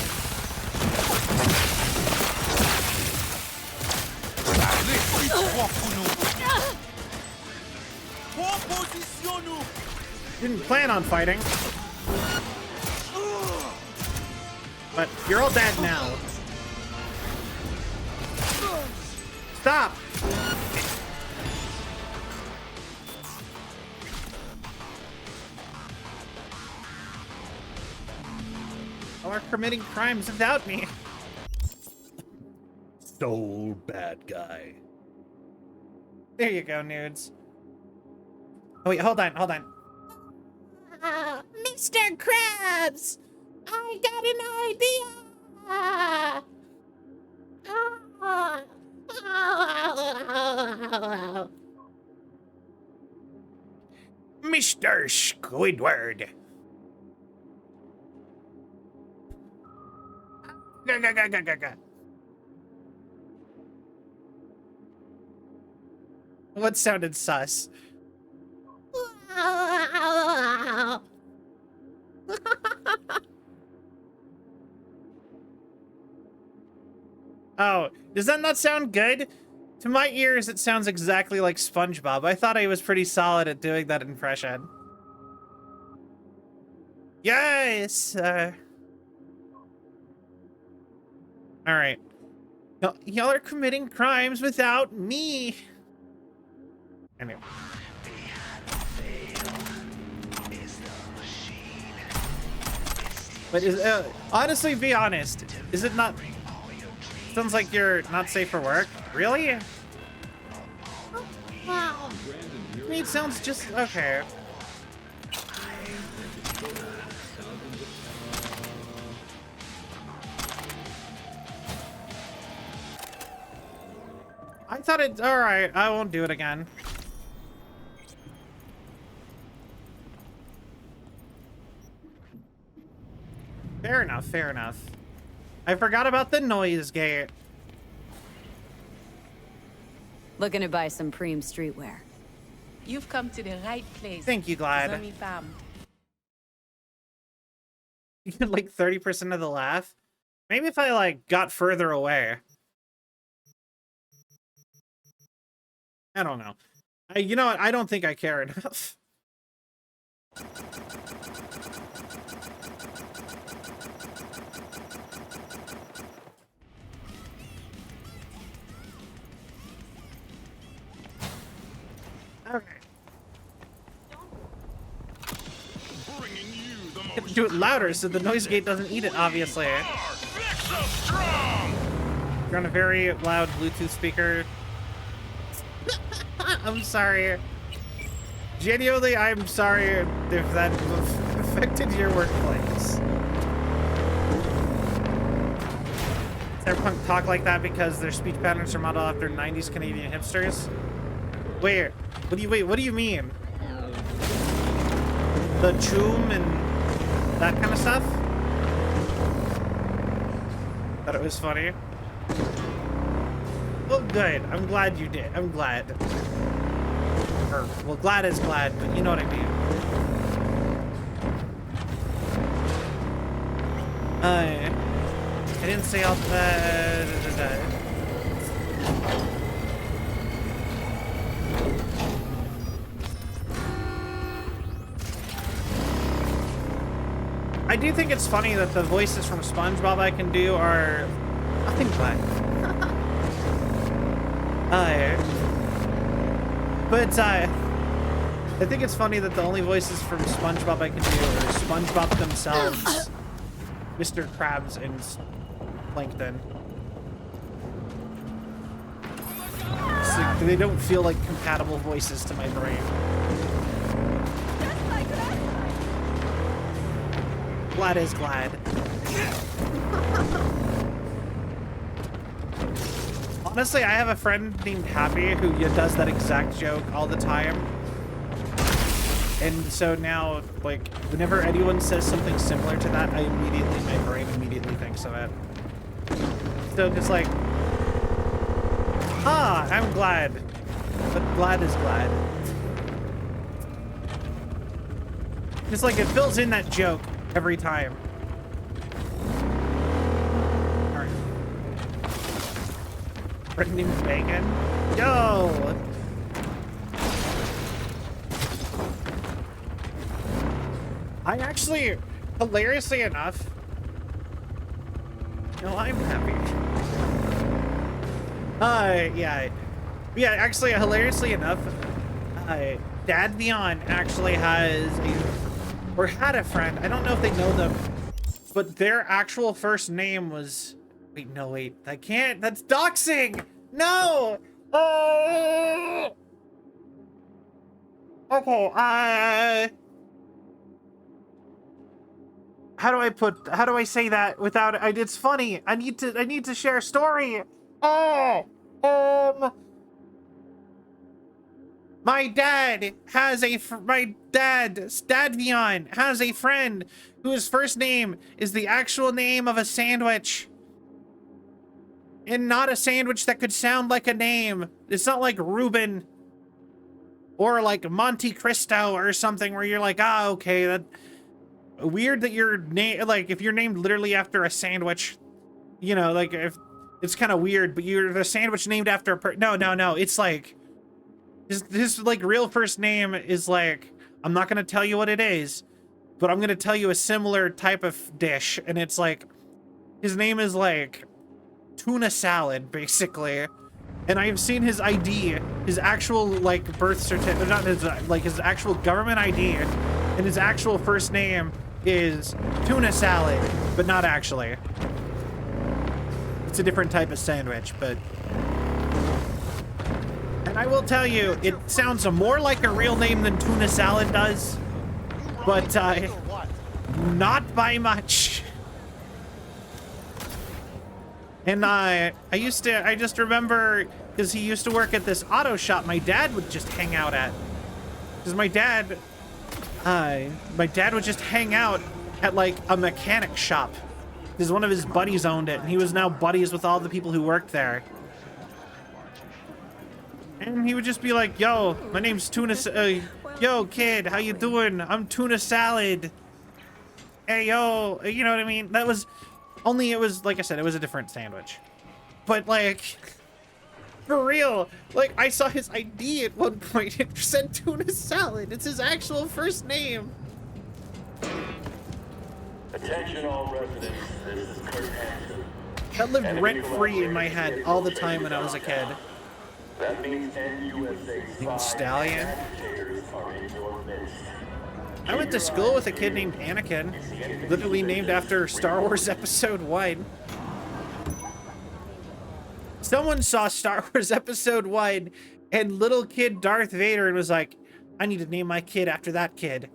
Didn't plan on fighting. But you're all dead now. Stop! are committing crimes without me. Soul bad guy. There you go, nudes. Oh wait, hold on. Mr. Krabs! I got an idea! Mr. Squidward. What sounded sus? Oh, does that not sound good? To my ears, it sounds exactly like SpongeBob. I thought I was pretty solid at doing that impression. Yes! Alright. Y'all are committing crimes without me. Anyway. But honestly, be honest. Is it not... Sounds like you're not safe for work. Really? Wow. I mean, it sounds just... Okay. I thought it... Alright, I won't do it again. Fair enough, fair enough. I forgot about the noise gate. Looking to buy some Preem streetwear. You've come to the right place. Thank you, Glad. Zombie fam. You get like 30% of the laugh. Maybe if I like got further away. I don't know. You know what? I don't think I care enough. Okay. Do it louder so the noise gate doesn't eat it, obviously. You're on a very loud Bluetooth speaker. I'm sorry. Genuinely, I'm sorry if that affected your workplace. Cyberpunk talk like that because their speech patterns are modeled after 90s Canadian hipsters? Wait, what do you mean? The choom and that kind of stuff? Thought it was funny. Well, good. I'm glad you did. I'm glad. Or, well, glad is glad, but you know what I mean. I didn't say all that. I do think it's funny that the voices from SpongeBob I can do are nothing but. But I think it's funny that the only voices from SpongeBob I can do are SpongeBob themselves, Mr. Krabs, and Plankton. It's like, they don't feel like compatible voices to my brain. Glad is glad. Honestly, I have a friend named Happy who does that exact joke all the time. And so now, like, whenever anyone says something similar to that, my brain immediately thinks of it. So just like, I'm glad. But glad is glad. Just like it fills in that joke every time. Alright. Friend named Bacon? Yo! I actually, hilariously enough, no, I'm happy. Yeah, actually, hilariously enough, Dad Beyond actually has or had a friend, I don't know if they know them but their actual first name was... Wait, no, wait. I can't. That's doxing! No! Okay, how do I say that without it? It's funny. I need to share a story. My dad, Stadvion, has a friend whose first name is the actual name of a sandwich. And not a sandwich that could sound like a name. It's not like Reuben or like Monte Cristo or something where you're like, ah, okay, that weird that you're like if you're named literally after a sandwich, you know, like if it's kind of weird, but you're the sandwich named after a no, it's like his like real first name is like, I'm not gonna tell you what it is, but I'm gonna tell you a similar type of dish, and it's like his name is like tuna salad, basically. And I've seen his ID, his actual like birth certificate, not his like his actual government ID, and his actual first name is tuna salad, but not actually. It's a different type of sandwich, but... And I will tell you, it sounds more like a real name than tuna salad does, but not by much. And I just remember, because he used to work at this auto shop my dad would just hang out at. Because my dad would just hang out at like a mechanic shop. Because one of his buddies owned it, and he was now buddies with all the people who worked there. And he would just be like, yo, my name's Tuna, yo kid, how you doing? I'm Tuna Salad. Hey, yo, you know what I mean? That was... Only it was, like I said, it was a different sandwich. But, like, for real, like, I saw his ID at one point. It said Tuna Salad. It's his actual first name. Attention all residents, this is Kurt Hansen. That lived rent-free in my head all the time when I was a kid. That means NUSA Stallion. agitators are in your midst. I went to school with a kid named Anakin, literally named after Star Wars Episode 1. Someone saw Star Wars Episode 1 and little kid Darth Vader and was like, I need to name my kid after that kid.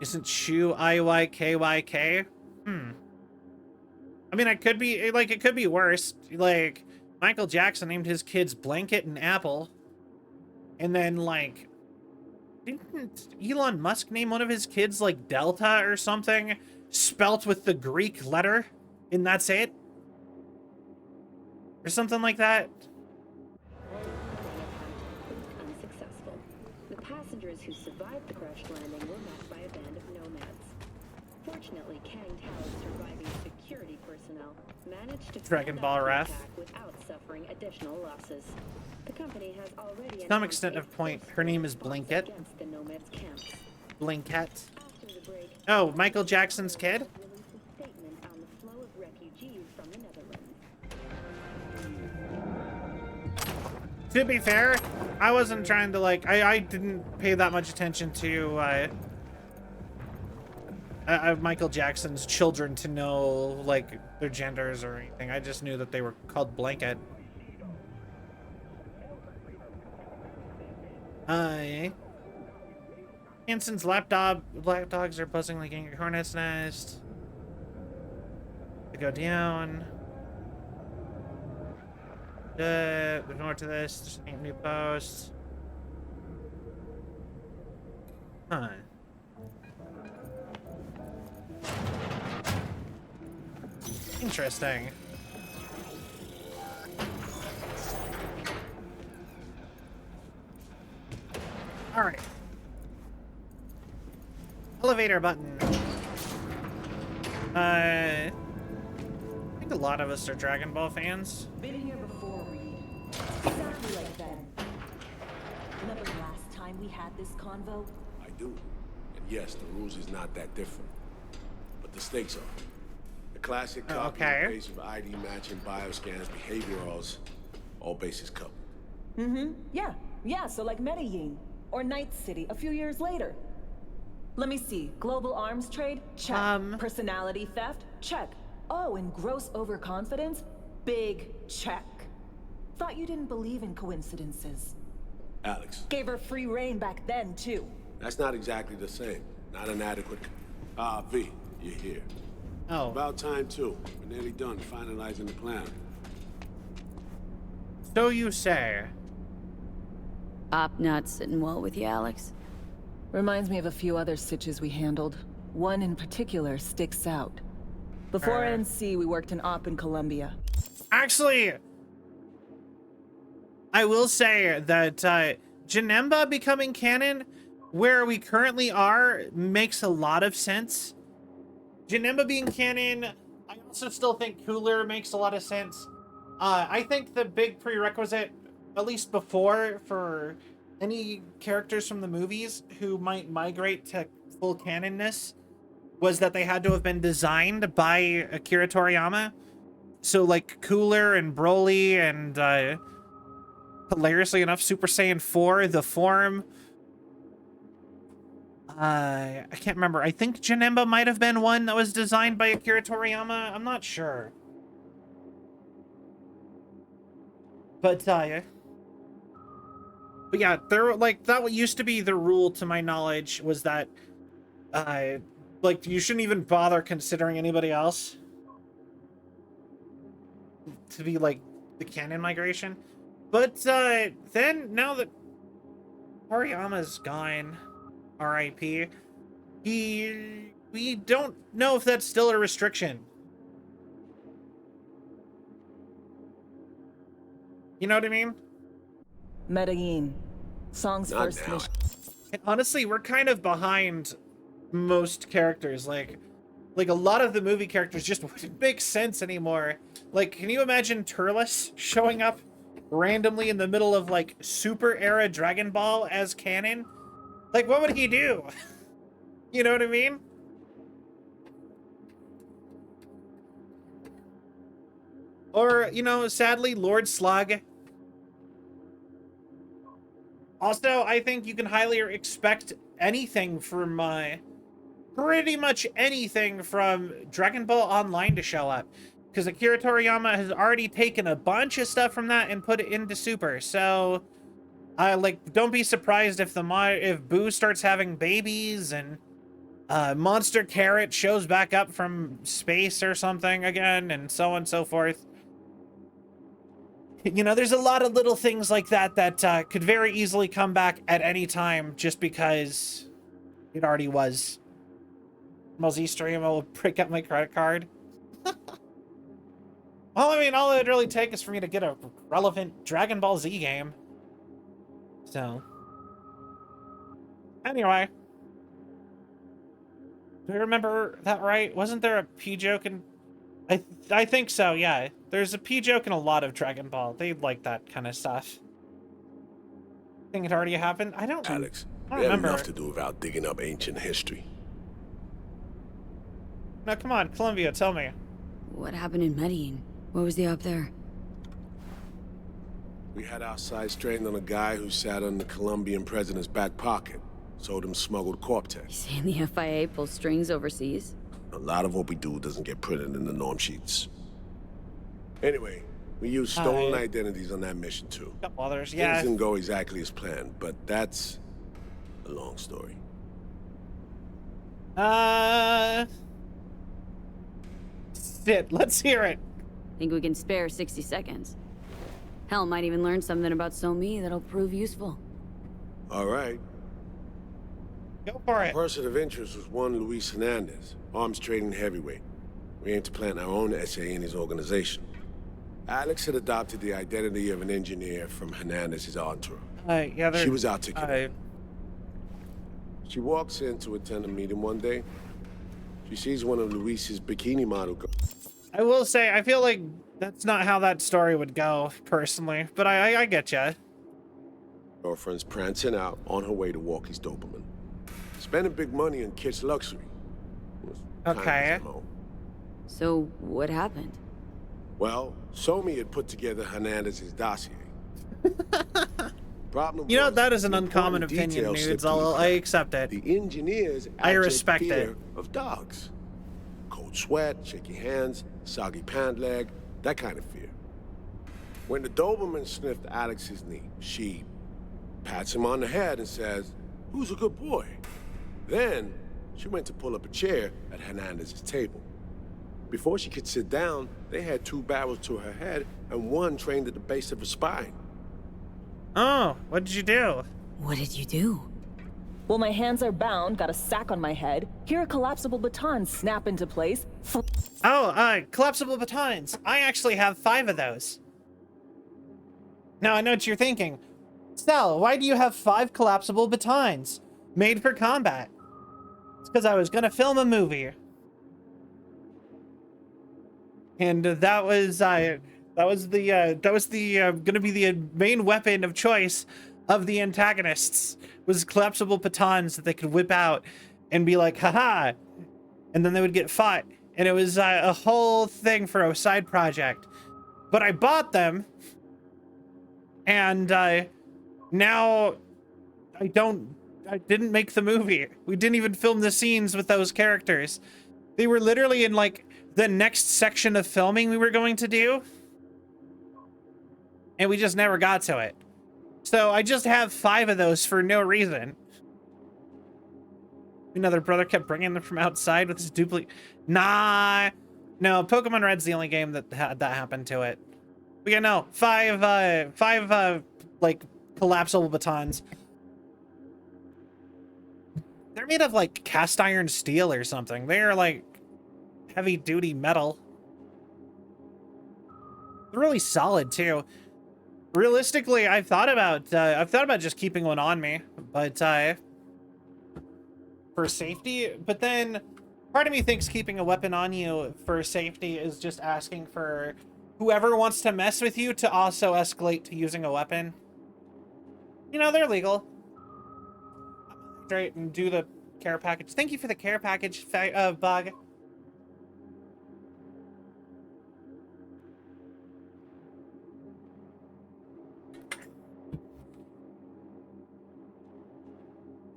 Isn't Shu IYKYK? I mean, it could be, like, it could be worse. Like, Michael Jackson named his kids Blanket and Apple. And then, like, didn't Elon Musk name one of his kids, like, Delta or something? Spelt with the Greek letter? And that's it? Or something like that? Unsuccessful. The passengers who survived the crash landing were met by a band of nomads. Fortunately, Kang Tao's surviving security personnel managed to Dragon Ball Wrath. without suffering additional losses. The company has already To some extent of point, her name is Blanket. against the nomads' camps. Blanket. Oh, Michael Jackson's kid? Statement on the flow of refugees from the Netherlands. To be fair, I wasn't trying to, like, I didn't pay that much attention to Michael Jackson's children to know, like, their genders or anything. I just knew that they were called Blanket. Hansen's lapdogs are buzzing like angry hornet's nest. They go down. There's more to this. There's new posts. Huh. Interesting. All right. Elevator button. I think a lot of us are Dragon Ball fans. Been here before, Reed. Exactly like then. Remember the last time we had this convo? I do. And yes, the rules is not that different. But the stakes are. The classic copy and paste of ID matching, bioscans, behaviorals, all bases covered. Mm-hmm. Yeah. Yeah, so like Medellin. Or Night City a few years later. Let me see. Global arms trade? Check. Personality theft? Check. Oh, and gross overconfidence? Big check. Thought you didn't believe in coincidences. Alex. Gave her free reign back then, too. That's not exactly the same. Not an adequate... V, you're here. Oh. About time, too. We're nearly done finalizing the plan. So you say. Op not sitting well with you, Alex? Reminds me of a few other stitches we handled. One in particular sticks out. Before NC, we worked in Op in Colombia. Actually, I will say that Janemba becoming canon, where we currently are, makes a lot of sense. Janemba being canon, I also still think Cooler makes a lot of sense. I think the big prerequisite, at least before, for any characters from the movies who might migrate to full canonness, was that they had to have been designed by Akira Toriyama. So like Cooler and Broly and hilariously enough, Super Saiyan 4, the form. I can't remember. I think Janemba might have been one that was designed by Akira Toriyama. I'm not sure. But yeah, there like that used to be the rule, to my knowledge, was that like you shouldn't even bother considering anybody else to be like the canon migration. But then now that Toriyama's gone, R.I.P., we don't know if that's still a restriction. You know what I mean? Medellin. Song's first mission. And honestly, we're kind of behind most characters. Like a lot of the movie characters just wouldn't make sense anymore. Like, can you imagine Turles showing up randomly in the middle of like Super era Dragon Ball as canon? Like, what would he do? You know what I mean? Or, you know, sadly, Lord Slug. Also, I think you can highly expect anything from, pretty much anything from Dragon Ball Online to show up. Because Akira Toriyama has already taken a bunch of stuff from that and put it into Super. So, like, don't be surprised if if Boo starts having babies and Monster Carrot shows back up from space or something again, and so on and so forth. You know, there's a lot of little things like that that could very easily come back at any time just because it already was. Muzzy Stream will break up my credit card. Well, I mean, all it would really take is for me to get a relevant Dragon Ball Z game. So, anyway. Do I remember that right? Wasn't there a P joke in... I think so, yeah. There's a P joke in a lot of Dragon Ball. They like that kind of stuff. I think it already happened. Alex, I don't we have remember. enough to do without digging up ancient history. No, come on, Columbia, tell me. What happened in Medellin? What was the up there? We had our sights strained on a guy who sat on the Colombian president's back pocket. Sold him smuggled Corp-Tex. Saying the FIA pulls strings overseas? A lot of what we do doesn't get printed in the norm sheets. Anyway, we used stolen identities on that mission too. Couple others, yeah. Things didn't go exactly as planned, but that's a long story. Shit, let's hear it. Think we can spare 60 seconds? Hell, might even learn something about So-Mi that'll prove useful. All right. Go for it. A person of interest was one Luis Hernandez, arms trading heavyweight. We aim to plant our own SA in his organization. Alex had adopted the identity of an engineer from Hernandez's entourage. Yeah, she was articulate. She walks in to attend a meeting one day. She sees one of Luis's bikini model girls. I will say, I feel like that's not how that story would go, personally. But I get ya. Girlfriend's prancing out on her way to Walkie's Doberman. Spending big money on kitsch luxury. Okay. So, what happened? Well, So-Mi had put together Hernandez's dossier. Problem You know, was, that is an the uncommon important opinion, details Nudes. slipped through the I cracks. accept it. The engineers I abject respect fear it. of dogs. Cold sweat, shaky hands, soggy pant leg, that kind of fear. When the Doberman sniffed Alex's knee, she pats him on the head and says, "Who's a good boy?" Then she went to pull up a chair at Hernandez's table. Before she could sit down, they had 2 barrels to her head and 1 trained at the base of her spine. Oh, what did you do? What did you do? Well, my hands are bound, got a sack on my head. Here, a collapsible baton snap into place. Collapsible batons. I actually have 5 of those. Now I know what you're thinking. Sal, why do you have 5 collapsible batons? Made for combat. It's because I was gonna film a movie. And that was gonna be the main weapon of choice of the antagonists, was collapsible batons that they could whip out and be like, haha, and then they would get fought. And it was a whole thing for a side project. But I bought them, and now I didn't make the movie. We didn't even film the scenes with those characters. They were literally in like the next section of filming we were going to do, and we just never got to it. So I just have 5 of those for no reason. Another brother kept bringing them from outside with his duplicate. Nah, no, Pokemon Red's the only game that had that happen to it. But yeah, no, 5 like collapsible batons. They're made of like cast iron steel or something. They're like heavy duty metal. They're really solid too. Realistically, I've thought about just keeping one on me, but for safety. But then part of me thinks keeping a weapon on you for safety is just asking for whoever wants to mess with you to also escalate to using a weapon. You know, they're legal. Straight and do the care package. Thank you for the care package, Bug.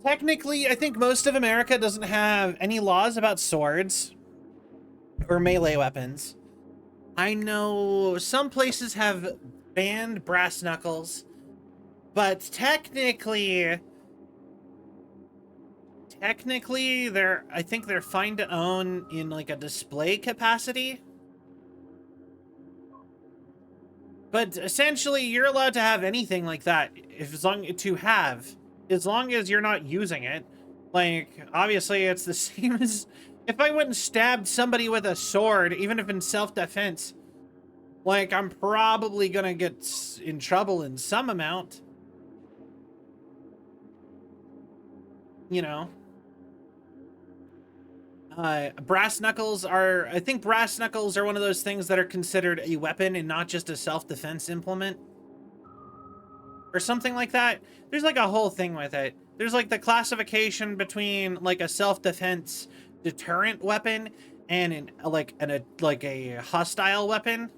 Technically, I think most of America doesn't have any laws about swords or melee weapons. I know some places have banned brass knuckles, but technically I think they're fine to own in like a display capacity. But essentially, you're allowed to have anything like that as long as you're not using it. Like, obviously, it's the same as if I went and stabbed somebody with a sword, even if in self-defense. Like, I'm probably gonna get in trouble in some amount. You know. Brass knuckles are... I think brass knuckles are one of those things that are considered a weapon and not just a self-defense implement. Or something like that. There's like a whole thing with it. There's like the classification between like a self-defense deterrent weapon and a hostile weapon.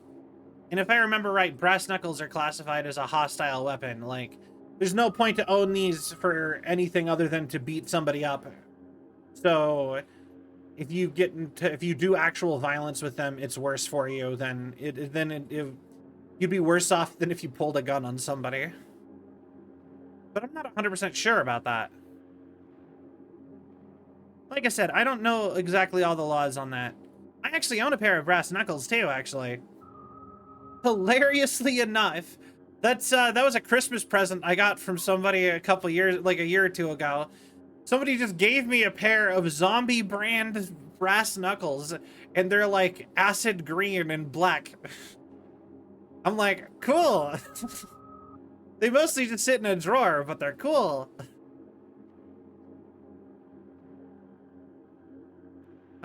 And if I remember right, brass knuckles are classified as a hostile weapon. Like, there's no point to own these for anything other than to beat somebody up. So if you do actual violence with them, it's worse for you than you'd be worse off than if you pulled a gun on somebody. But I'm not 100% sure about that. Like I said, I don't know exactly all the laws on that. I actually own a pair of brass knuckles too, actually. Hilariously enough, that was a Christmas present I got from somebody a year or two ago. Somebody just gave me a pair of zombie brand brass knuckles, and they're like acid green and black. I'm like, cool. They mostly just sit in a drawer, but they're cool.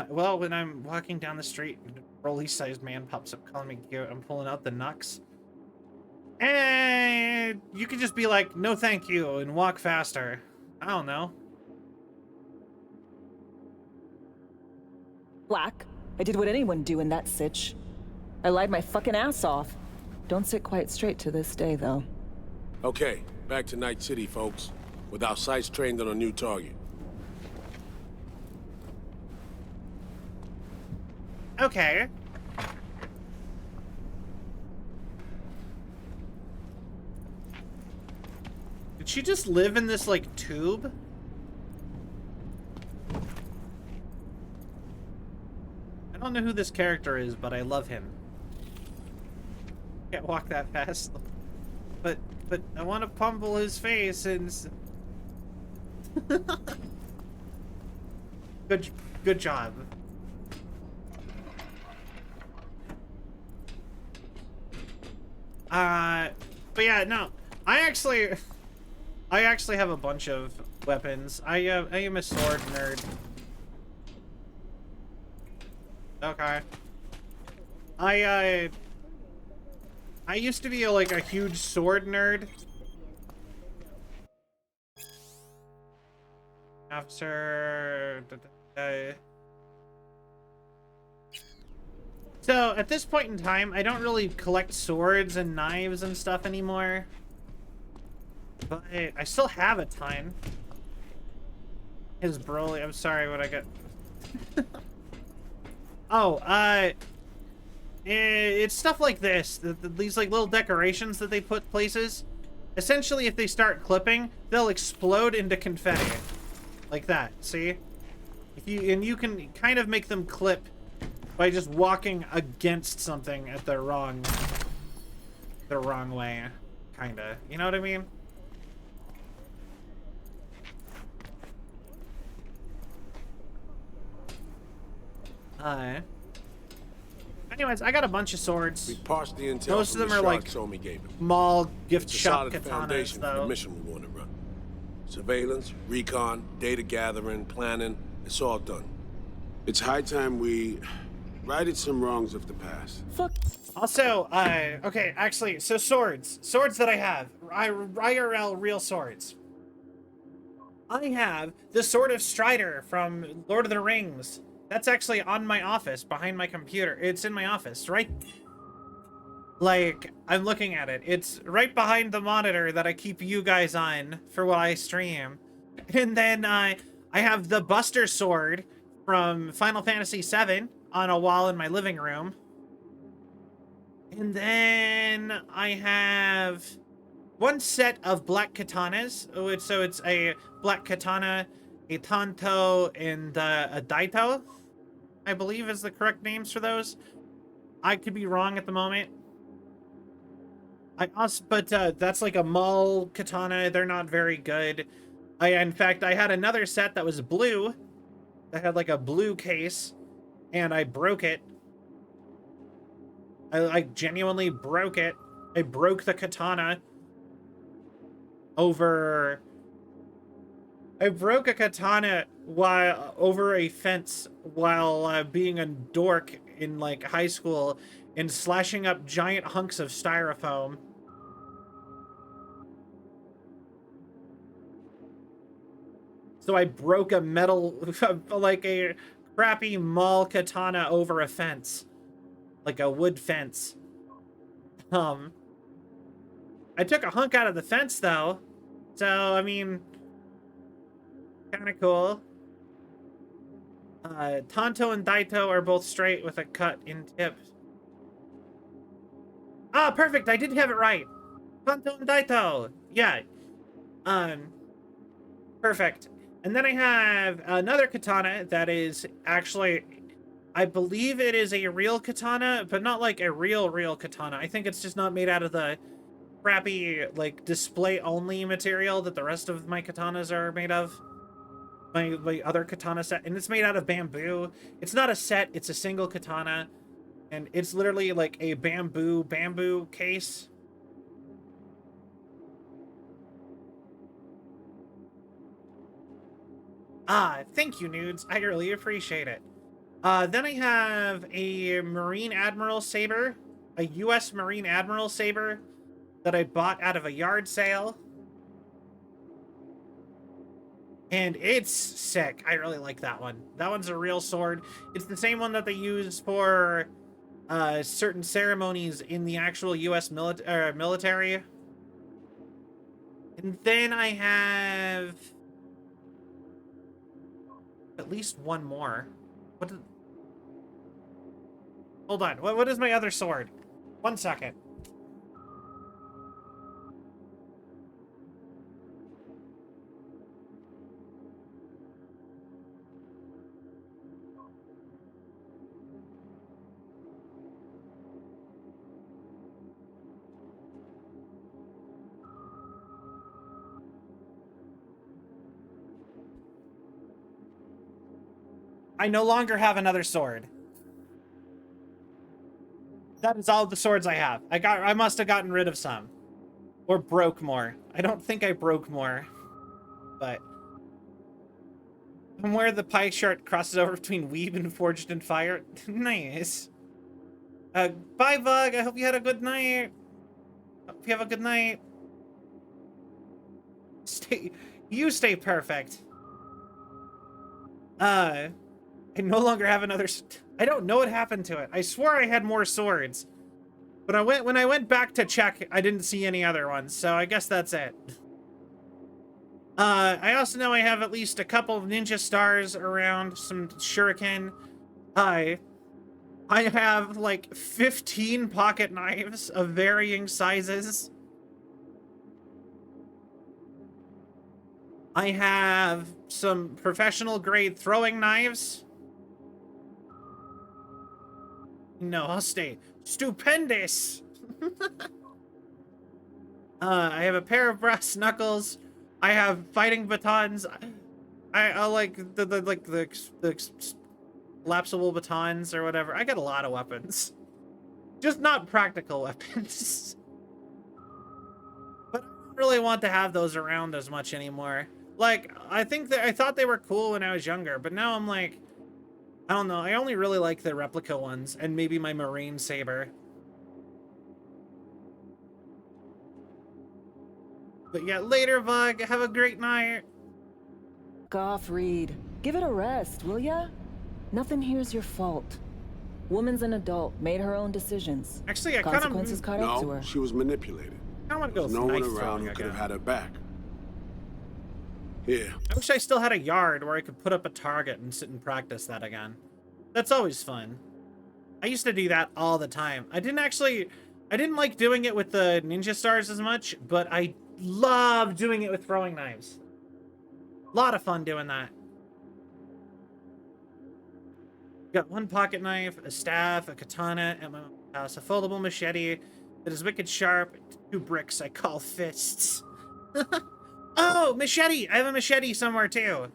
Well, when I'm walking down the street and a Broly-sized man pops up calling me cute, I'm pulling out the knucks. And you could just be like, no thank you, and walk faster. I don't know. Black. I did what anyone do in that sitch. I lied my fucking ass off. Don't sit quite straight to this day, though. Okay, back to Night City, folks. With our sights trained on a new target. Okay. Did she just live in this, like, tube? I don't know who this character is, but I love him. Can't walk that fast. But I want to pummel his face and... Good job. But yeah, no. I actually have a bunch of weapons. I am a sword nerd. Okay. I used to be like a huge sword nerd. Officer. So at this point in time, I don't really collect swords and knives and stuff anymore. But I still have a ton. His Broly, I'm sorry what I got. Oh, it's stuff like this. These like little decorations that they put places. Essentially, if they start clipping, they'll explode into confetti. Like that, see? You can kind of make them clip by just walking against something at the wrong way, kinda. You know what I mean? Anyways, I got a bunch of swords. We parsed the intel. Most of them are like mall gift shop katanas, though. For the mission we want to run. Surveillance, recon, data gathering, planning, it's all done. It's high time we righted some wrongs of the past. Fuck. Also, okay, actually, so swords that I have, IRL real swords. I have the Sword of Strider from Lord of the Rings. That's actually on my office, behind my computer. It's in my office, right? Like, I'm looking at it. It's right behind the monitor that I keep you guys on for what I stream. And then I have the Buster Sword from Final Fantasy VII on a wall in my living room. And then I have one set of black katanas. So it's a black katana, a Tanto, and a Daito, I believe is the correct names for those. I could be wrong at the moment. But that's like a mall katana. They're not very good. In fact, I had another set that was blue, that had like a blue case, and I broke it. I genuinely broke it. I broke the katana over... I broke a katana over a fence while being a dork in like high school and slashing up giant hunks of styrofoam. So I broke a metal, like a crappy mall katana over a fence. Like a wood fence. I took a hunk out of the fence though. So, I mean, kind of cool. Tanto and Daito are both straight with a cut in tip. Ah, perfect. I did have it right. Tanto and Daito. Yeah. Perfect. And then I have another katana that is actually, I believe it is a real katana, but not like a real katana. I think it's just not made out of the crappy, like, display-only material that the rest of my katanas are made of. My other katana set. And it's made out of bamboo. It's not a set, it's a single katana. And it's literally like a bamboo case. Ah, thank you, Nudes. I really appreciate it. Then I have a Marine Admiral saber, a U.S. Marine Admiral saber that I bought out of a yard sale. And it's sick. I really like that one. That one's a real sword. It's the same one that they use for certain ceremonies in the actual U.S. military. And then I have at least one more. Hold on. What is my other sword? 1 second. I no longer have another sword. That is all the swords I have. I must have gotten rid of some. Or broke more. I don't think I broke more. But I'm where the pie chart crosses over between Weeb and Forged in Fire. Nice. Bye, Vug. I hope you had a good night. Hope you have a good night. You stay perfect. I no longer have another. I don't know what happened to it. I swore I had more swords, but when I went back to check, I didn't see any other ones. So I guess that's it. I also know I have at least a couple of ninja stars around, some shuriken. I have like 15 pocket knives of varying sizes. I have some professional grade throwing knives. No, I'll stay. Stupendous! I have a pair of brass knuckles. I have fighting batons. I like the collapsible batons or whatever. I got a lot of weapons. Just not practical weapons. But I don't really want to have those around as much anymore. Like, I thought they were cool when I was younger, but now I'm like, I don't know. I only really like the replica ones and maybe my marine saber. But yeah, later, Vug. Have a great night. Off, Reed. Give it a rest, will ya? Nothing here's your fault. Woman's an adult, made her own decisions. Actually, I consequences caught up to her. No, she was manipulated. I want to go with no one knife around throwing who could have again. had her back. Here. I wish I still had a yard where I could put up a target and sit and practice that again. That's always fun. I used to do that all the time. I didn't like doing it with the ninja stars as much, but I love doing it with throwing knives. A lot of fun doing that. Got one pocket knife, a staff, a katana at my house, a foldable machete that is wicked sharp, 2 bricks I call fists. Oh, machete! I have a machete somewhere too.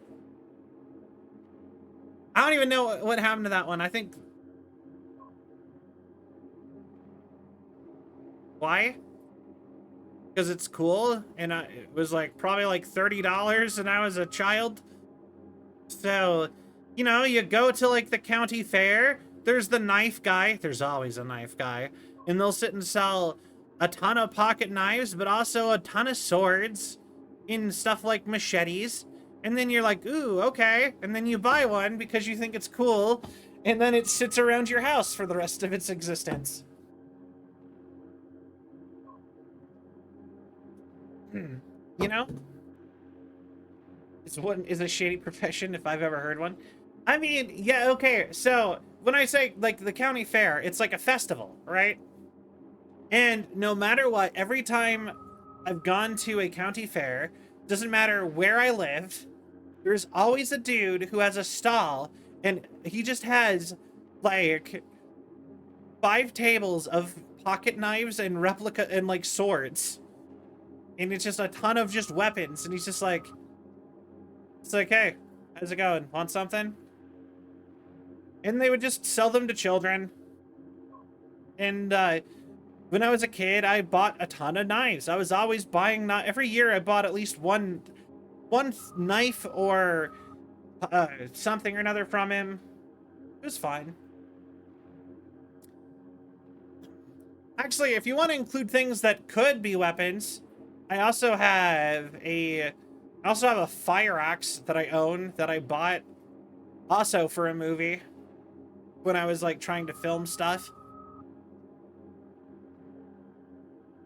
I don't even know what happened to that one. I think... Why? Because it's cool, and it was like probably like $30 when I was a child. So, you know, you go to like the county fair, there's the knife guy. There's always a knife guy. And they'll sit and sell a ton of pocket knives, but also a ton of swords in stuff like machetes. And then you're like, ooh, okay. And then you buy one because you think it's cool. And then it sits around your house for the rest of its existence. You know? What is a shady profession if I've ever heard one. I mean, yeah, okay. So when I say like the county fair, it's like a festival, right? And no matter what, every time I've gone to a county fair, doesn't matter where I live, there's always a dude who has a stall and he just has like 5 tables of pocket knives and replica and like swords. And it's just a ton of just weapons. And he's just like, it's like, hey, how's it going? Want something? And they would just sell them to children. And when I was a kid, I bought a ton of knives. I was always buying, every year I bought at least one knife or something or another from him. It was fine. Actually, if you want to include things that could be weapons, I also have a fire axe that I own that I bought also for a movie when I was like trying to film stuff.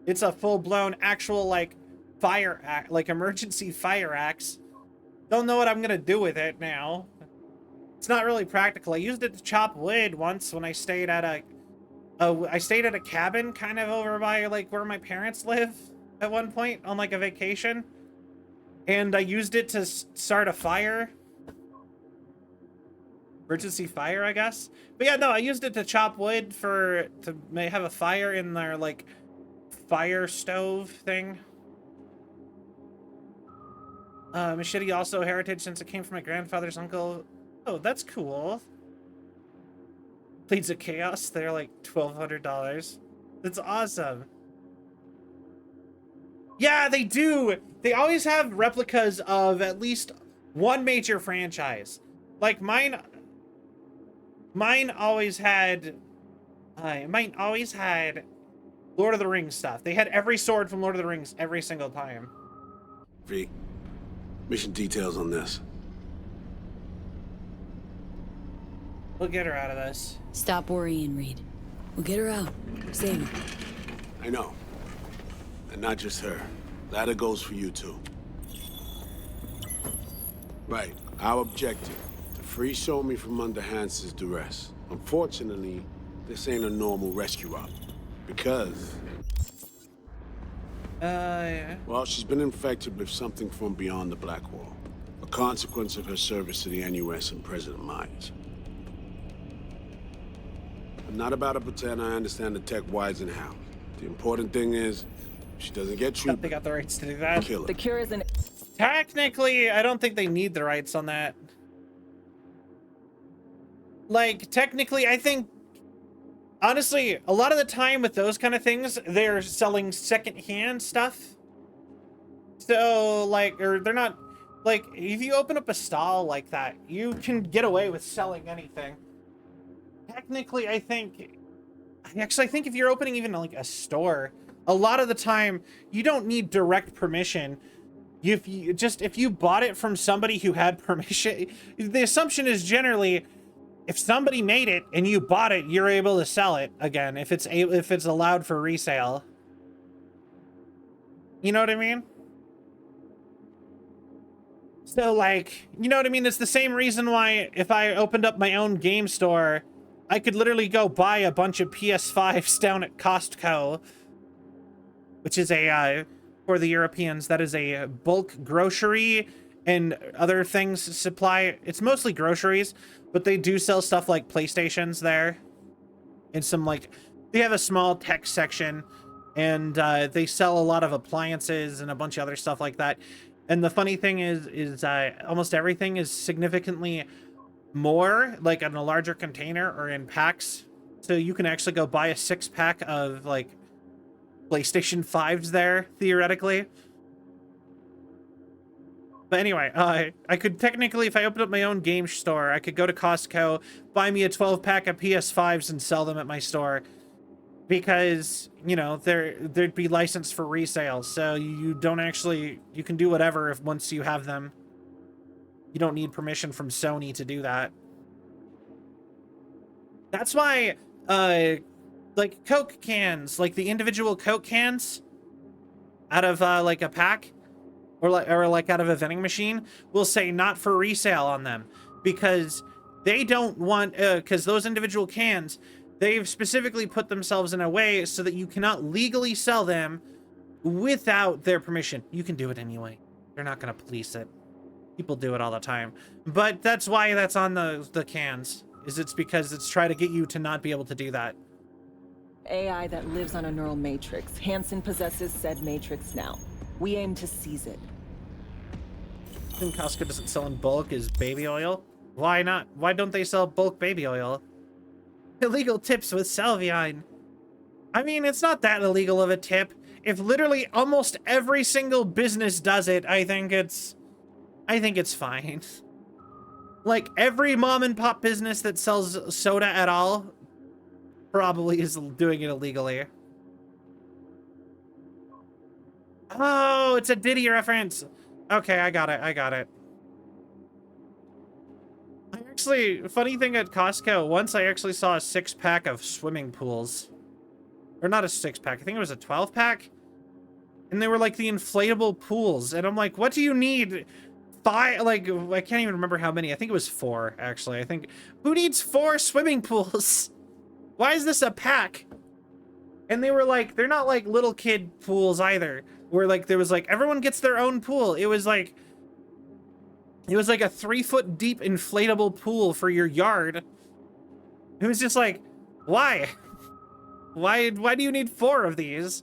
It's a full-blown actual like fire axe, like emergency fire axe. Don't know what I'm gonna do with it now. It's not really practical. I used it to chop wood once when I stayed at a cabin kind of over by like where my parents live at one point on like a vacation. And I used it to start a fire. Emergency fire, I guess. But yeah, no, I used it to chop wood to have a fire in their like fire stove thing. Machete also heritage since it came from my grandfather's uncle. Oh, that's cool. Blades of Chaos, they're like $1,200. That's awesome. Yeah, they do. They always have replicas of at least one major franchise. Like mine always had Lord of the Rings stuff. They had every sword from Lord of the Rings every single time. V, mission details on this. We'll get her out of this. Stop worrying, Reed. We'll get her out. Save her. I know. And not just her. That goes for you too. Right. Our objective. To free Somi from under Hansen's duress. Unfortunately, this ain't a normal rescue op. Because... yeah. Well, she's been infected with something from beyond the Black Wall. A consequence of her service to the NUS and President Myers. I'm not about to pretend I understand the tech whys and how. The important thing is, if she doesn't get treatment, they got the rights to do that. Kill her. The cure isn't... Technically, I don't think they need the rights on that. Like, technically, I think... Honestly, a lot of the time with those kind of things, they're selling secondhand stuff. So, like, or they're not... Like, if you open up a stall like that, you can get away with selling anything. Technically, I think if you're opening even like a store, a lot of the time you don't need direct permission. If you bought it from somebody who had permission, the assumption is generally if somebody made it and you bought it, you're able to sell it again if it's allowed for resale. You know what I mean? So like, you know what I mean? It's the same reason why if I opened up my own game store, I could literally go buy a bunch of PS5s down at Costco, which is for the Europeans, that is a bulk grocery and other things supply. It's mostly groceries, but they do sell stuff like PlayStations there. And some they have a small tech section, and they sell a lot of appliances and a bunch of other stuff like that. And the funny thing is almost everything is significantly more like in a larger container or in packs, so you can actually go buy a 6-pack of like PlayStation 5s there theoretically. But anyway, I could technically, if I opened up my own game store, I could go to Costco, buy me a 12-pack of PS5s and sell them at my store, because you know there'd be licensed for resale, so you can do whatever once you have them. You don't need permission from Sony to do that. That's why, like Coke cans, like the individual Coke cans out of like a pack or like out of a vending machine will say not for resale on them, because they don't want, because those individual cans, they've specifically put themselves in a way so that you cannot legally sell them without their permission. You can do it anyway. They're not going to police it. People do it all the time, but that's why that's on the cans. It's because it's trying to get you to not be able to do that. AI that lives on a neural matrix. Hansen possesses said matrix now. We aim to seize it. I think Costco doesn't sell in bulk is baby oil. Why not? Why don't they sell bulk baby oil? Illegal tips with Salvion. I mean, it's not that illegal of a tip. If literally almost every single business does it, I think it's fine. Like, every mom and pop business that sells soda at all probably is doing it illegally. Oh, it's a Diddy reference. Okay, I got it. Actually, funny thing at Costco, once I actually saw a 6-pack of swimming pools. Or not a 6-pack, I think it was a 12-pack. And they were like the inflatable pools. And I'm like, what do you need? 5, like, I can't even remember how many. I think it was 4, actually. I think, who needs 4 swimming pools? Why is this a pack? And they were like, they're not like little kid pools either. Where like, there was like, everyone gets their own pool. It was like a 3-foot deep inflatable pool for your yard. It was just like, why? Why do you need 4 of these?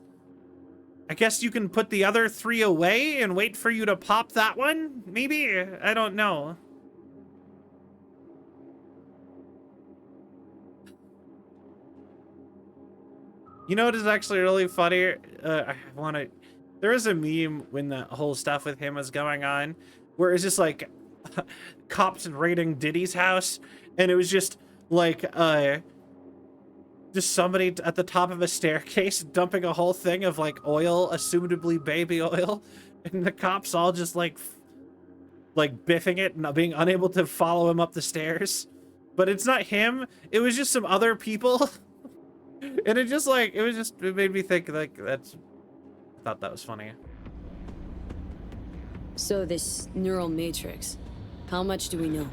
I guess you can put the other 3 away and wait for you to pop that one? Maybe? I don't know. You know what is actually really funny? There was a meme when the whole stuff with him was going on, where it's just like cops raiding Diddy's house, and it was just like just somebody at the top of a staircase dumping a whole thing of like oil, assumably baby oil, and the cops all just like biffing it and being unable to follow him up the stairs. But it's not him, it was just some other people. And it made me think like I thought that was funny. So this neural matrix, how much do we know?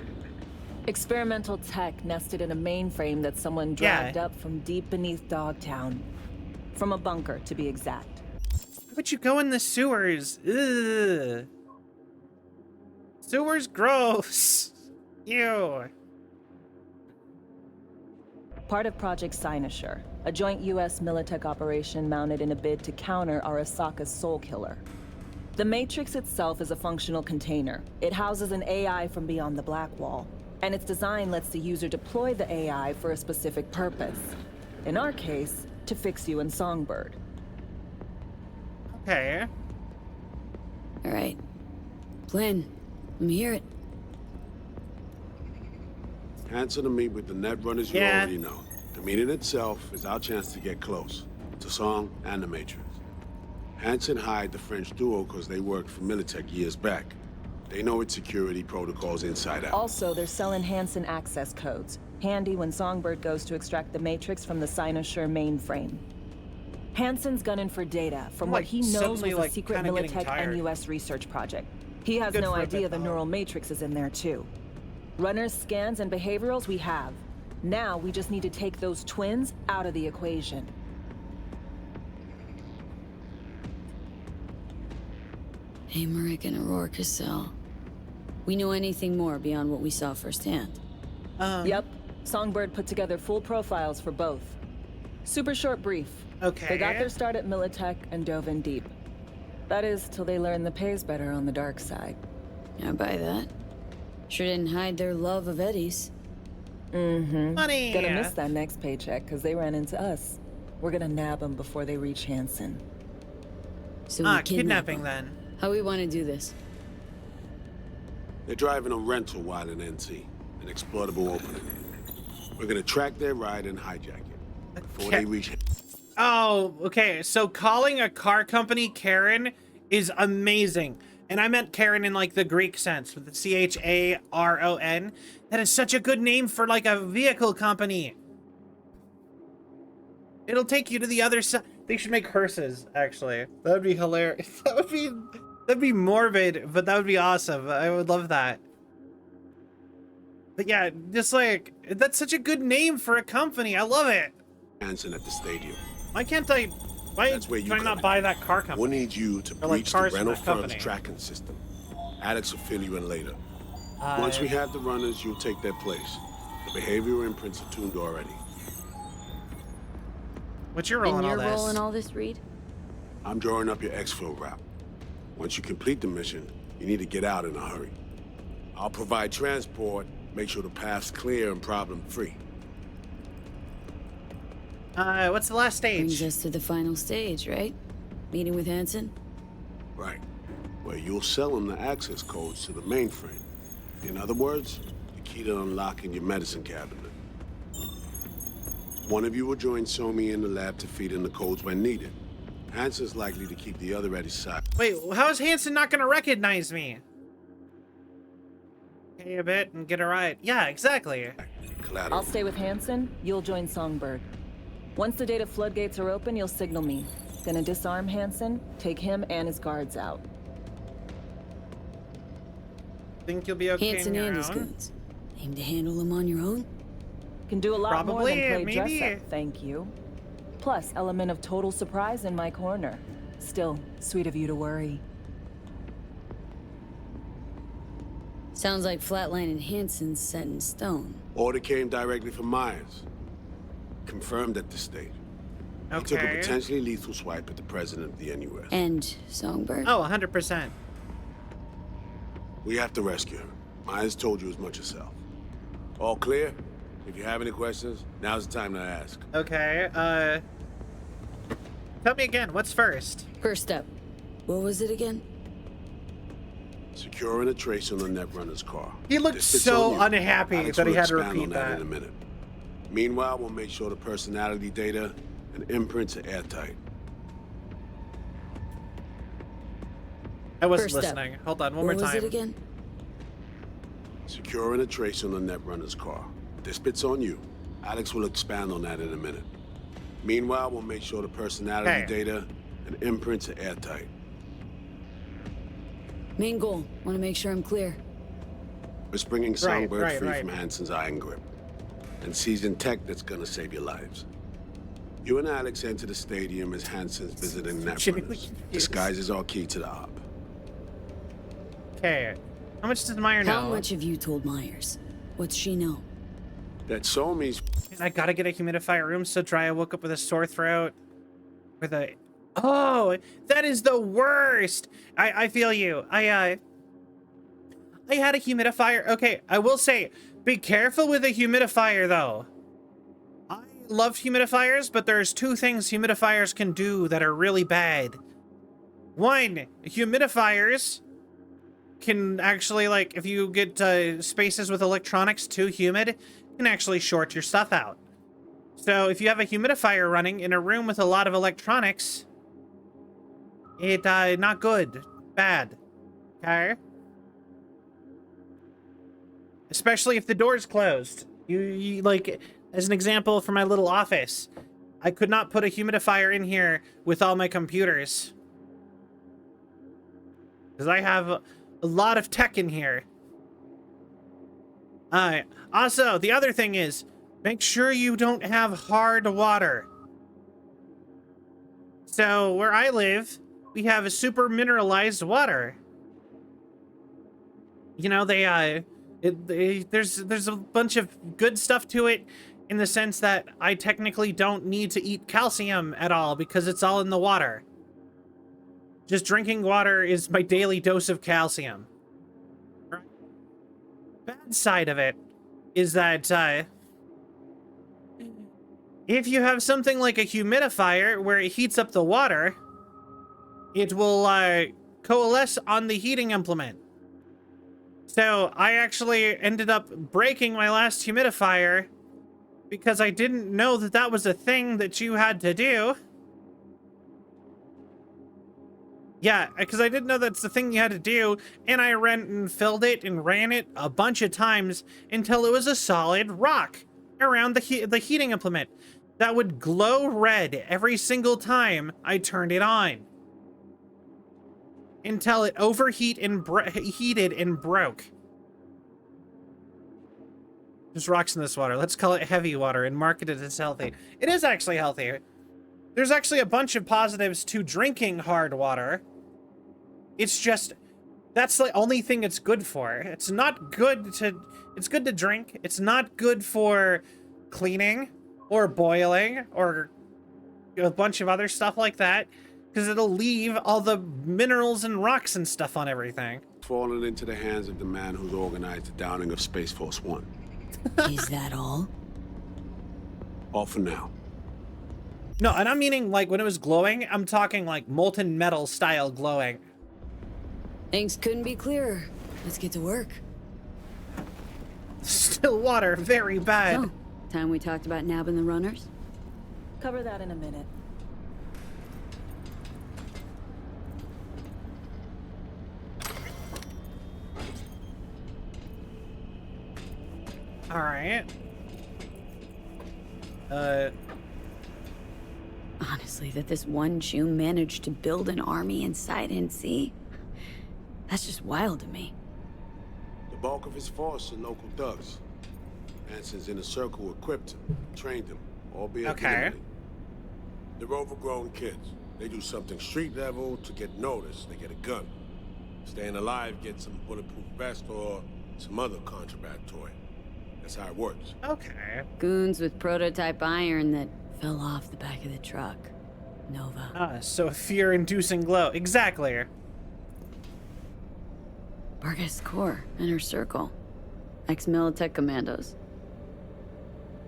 Experimental tech nested in a mainframe that someone dragged up from deep beneath Dogtown. From a bunker, to be exact. Why would you go in the sewers? Ugh. Sewers gross. Ew. Part of Project Cynosure, a joint U.S. Militech operation mounted in a bid to counter Arasaka's Soul Killer. The Matrix itself is a functional container. It houses an AI from beyond the Black Wall, and its design lets the user deploy the AI for a specific purpose. In our case, to fix you and Songbird. Okay. All right. Plan. Let me hear it. Answer to meet with the Netrunner's you already know. The meeting itself is our chance to get close to Song and the Matrix. Hansen hired the French duo because they worked for Militech years back. They know its security protocols inside out. Also, they're selling Hansen access codes. Handy when Songbird goes to extract the Matrix from the Cynosure mainframe. Hansen's gunning for data from what he knows was a secret Militech and US research project. He has no idea the neural matrix is in there too. Runners, scans, and behaviorals we have. Now we just need to take those twins out of the equation. Emmerich and Aurora Cassell. We know anything more beyond what we saw firsthand? Yep. Songbird put together full profiles for both. Super short brief. Okay. They got their start at Militech and dove in deep. That is, till they learned the pay's better on the dark side. I buy that. Sure didn't hide their love of Eddie's. Mm-hmm. Money! Gonna miss that next paycheck, because they ran into us. We're gonna nab them before they reach Hansen. So we kidnapping then. How we want to do this? They're driving a rental while in NC, an exploitable opening. We're gonna track their ride and hijack it before they reach. Oh, okay. So calling a car company Karen is amazing. And I meant Karen in like the Greek sense with the C-H-A-R-O-N. That is such a good name for like a vehicle company. It'll take you to the other side. They should make hearses, actually. That would be hilarious. That'd be morbid, but that would be awesome. I would love that. But yeah, just like, that's such a good name for a company. I love it. Hansen at the stadium. Why can't I? Why can I not buy that car company? We'll need you to breach the rental firm's tracking system. Alex will fill you in later. Once we have the runners, you'll take their place. The behavioral imprints are tuned already. What's your role in all this? And your role in all this, Reed? I'm drawing up your exfil route. Once you complete the mission, you need to get out in a hurry. I'll provide transport, make sure the path's clear and problem-free. What's the last stage? Brings us to the final stage, right? Meeting with Hansen? Right. Where you'll sell him the access codes to the mainframe. In other words, the key to unlocking your medicine cabinet. One of you will join Somi in the lab to feed in the codes when needed. Hansen's likely to keep the other at his side. Wait, how is Hansen not gonna recognize me? Pay a bit and get a ride. Yeah, exactly. I'll stay with Hansen, you'll join Songbird. Once the data floodgates are open, you'll signal me. Gonna disarm Hansen, take him and his guards out. Think you'll be okay Hansen on your and his own? goons. Aim to handle them on your own? Can do a lot more Probably, than play maybe. dress up, thank you. Plus, element of total surprise in my corner. Still, sweet of you to worry. Sounds like Flatline and Hansen's set in stone. Order came directly from Myers. Confirmed at this stage. He took a Okay. potentially lethal swipe at the president of the NUS. And Songbird? Oh, 100%. We have to rescue her. Myers told you as much yourself. All clear? If you have any questions, now's the time to ask. Okay, tell me again, what's first? First step. What was it again? Securing a trace on the Netrunner's car. He looked This fits so on you. unhappy Alex that he will had to expand repeat on that that. in a minute. Meanwhile, we'll make sure the personality data and imprints are airtight. I wasn't First step. listening. Hold on, one What more was time. it again? Securing a trace on the Netrunner's car. This bit's on you. Alex will expand on that in a minute. Meanwhile, we'll make sure the personality Okay. data and imprints are airtight. Main goal. Want to make sure I'm clear. It's bringing Songbird right, free right. from Hansen's iron grip. And seizing tech that's gonna save your lives. You and Alex enter the stadium as Hansen's visiting Netrunners. Disguise is our key to the op. Okay, how much does Meyer know? How much have you told Myers? What's she know? That Somi's I gotta get a humidifier room so dry I woke up with a sore throat. With a... Oh, that is the worst! I feel you. I had a humidifier. Okay, I will say, be careful with a humidifier, though. I love humidifiers, but there's two things humidifiers can do that are really bad. One, humidifiers can actually, like, if you get spaces with electronics too humid, can actually short your stuff out. So if you have a humidifier running in a room with a lot of electronics, it, not good. Bad. Okay? Especially if the door's closed. You like, as an example for my little office, I could not put a humidifier in here with all my computers. Because I have a lot of tech in here. Also, the other thing is, make sure you don't have hard water. So, where I live, we have a super mineralized water. You know, there's a bunch of good stuff to it in the sense that I technically don't need to eat calcium at all because it's all in the water. Just drinking water is my daily dose of calcium. Bad side of it is that if you have something like a humidifier where it heats up the water, it will coalesce on the heating implement. So I actually ended up breaking my last humidifier because I didn't know that that was a thing that you had to do. Yeah, because I didn't know that's the thing you had to do, and I ran and filled it and ran it a bunch of times until it was a solid rock around the heating implement that would glow red every single time I turned it on. Until it overheated and broke. There's rocks in this water. Let's call it heavy water and market it as healthy. It is actually healthy. There's actually a bunch of positives to drinking hard water. It's just, that's the only thing it's good for. It's not good to, it's good to drink. It's not good for cleaning or boiling or a bunch of other stuff like that. Because it'll leave all the minerals and rocks and stuff on everything. fallen into the hands of the man who's organized the downing of Space Force One. Is that all? All for now. No, and I'm meaning like when it was glowing, I'm talking like molten metal style glowing. Things couldn't be clearer. Let's get to work. Still water, very bad. Oh, time we talked about nabbing the runners? Cover that in a minute. All right. Honestly. Seriously, that this one Jew managed to build an army inside NC? That's just wild to me. The bulk of his force are local thugs. Hanson's inner circle equipped him, trained him, albeit minimally. They're overgrown kids. They do something street level to get noticed. They get a gun. Staying alive gets some bulletproof vest or some other contraband toy. That's how it works. Okay. Goons with prototype iron that fell off the back of the truck. Nova. Ah, so a fear-inducing glow. Exactly. Vargas Corps, Inner Circle. Ex-Militech commandos.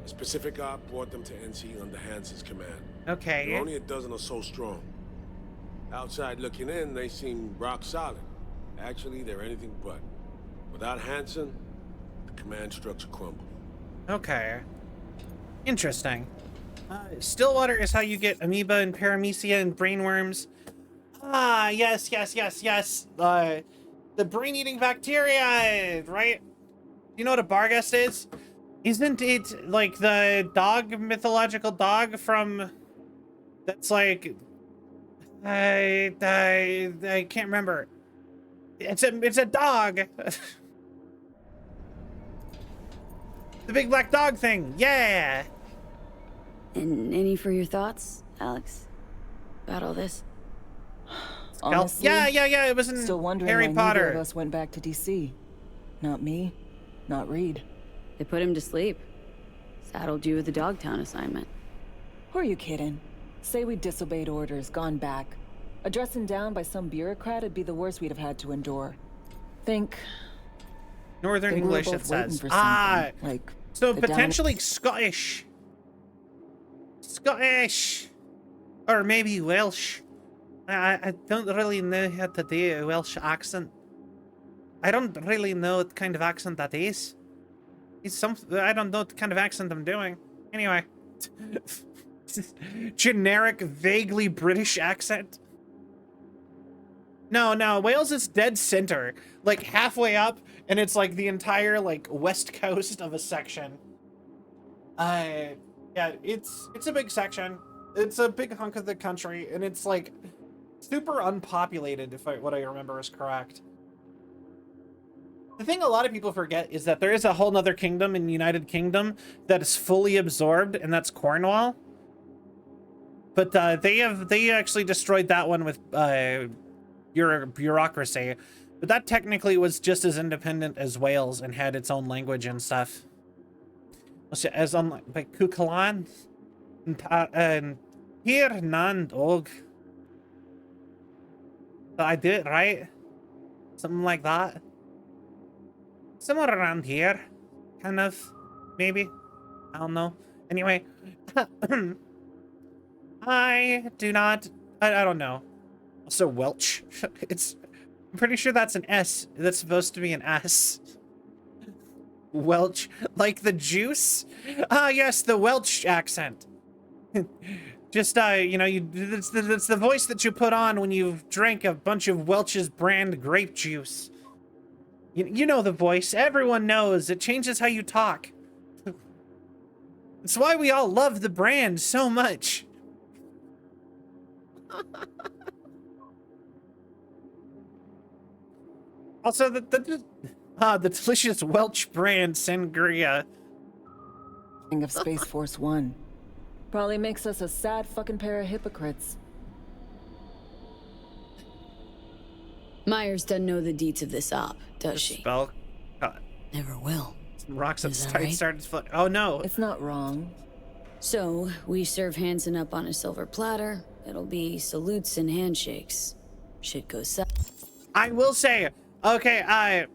A specific op brought them to NC under Hanson's command. Okay. They're only a dozen or so strong. Outside looking in, they seem rock solid. Actually, they're anything but. Without Hanson, the command structure crumbled. Okay. Interesting. Stillwater is how you get amoeba and paramecia and brainworms. Ah, yes. The brain-eating bacteria, right? You know what a Barghest is? Isn't it like the dog, mythological dog from... That's like... I can't remember. It's a dog. The big black dog thing. Yeah. And any for your thoughts, Alex? About all this? Honestly, yeah. It was in still wondering Harry why Potter. neither of us went back to DC. Not me, not Reed. They put him to sleep. Saddled you with the Dogtown assignment. Who are you kidding? Say we disobeyed orders, gone back. Addressing down by some bureaucrat would be the worst we'd have had to endure. Think... Northern we were English, both it says. waiting for Ah, something, like so the potentially Scottish. Or maybe Welsh. I don't really know how to do a Welsh accent. I don't really know what kind of accent that is. I don't know what kind of accent I'm doing. Anyway. Generic, vaguely British accent. No, Wales is dead center. Like halfway up, and it's like the entire like west coast of a section. Yeah, it's a big section. It's a big hunk of the country, and it's like super unpopulated, if what I remember is correct. The thing a lot of people forget is that there is a whole nother kingdom in the United Kingdom that is fully absorbed, and that's Cornwall. But they actually destroyed that one with bureaucracy. But that technically was just as independent as Wales and had its own language and stuff. As on by Cuchulainn and here nan dog. I did it right. Something like that. Somewhere around here. Kind of. Maybe. I don't know. Anyway. I don't know. Also Welch. I'm pretty sure that's an S. That's supposed to be an S. Welch. Like the juice? Ah, yes, the Welch accent. Just, you know, it's the voice that you put on when you've drank a bunch of Welch's brand grape juice. You know the voice. Everyone knows. It changes how you talk. It's why we all love the brand so much. Also, the delicious Welch brand sangria. King of Space Force 1. Probably makes us a sad fucking pair of hypocrites. Myers doesn't know the deets of this op, does she? Spell. Never will. Some rocks at the right? started to oh no. It's not wrong. So, we serve Hanson up on a silver platter. It'll be salutes and handshakes. Shit goes south. I will say, okay,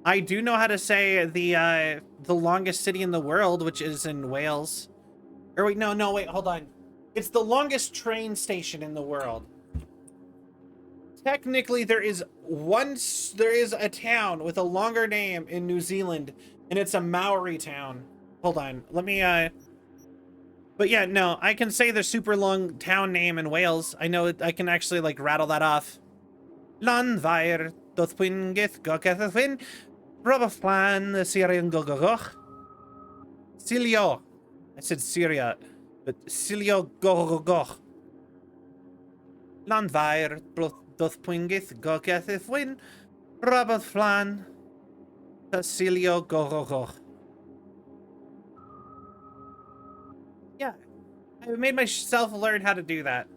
I do know how to say the longest city in the world, which is in Wales. Or wait, no, wait, hold on. It's the longest train station in the world. Technically, there is a town with a longer name in New Zealand, and it's a Maori town. Hold on, let me, but yeah, no, I can say the super long town name in Wales. I know I can actually, like, rattle that off. Lanvair, Dothwin, Gith, Gokethwin, Robaflan, Syrian Gogogoch. Silio. I said Syria, Silio go. Landvair, doth pwingith gogethith win, Robert Flan, Silio go. Yeah, I made myself learn how to do that.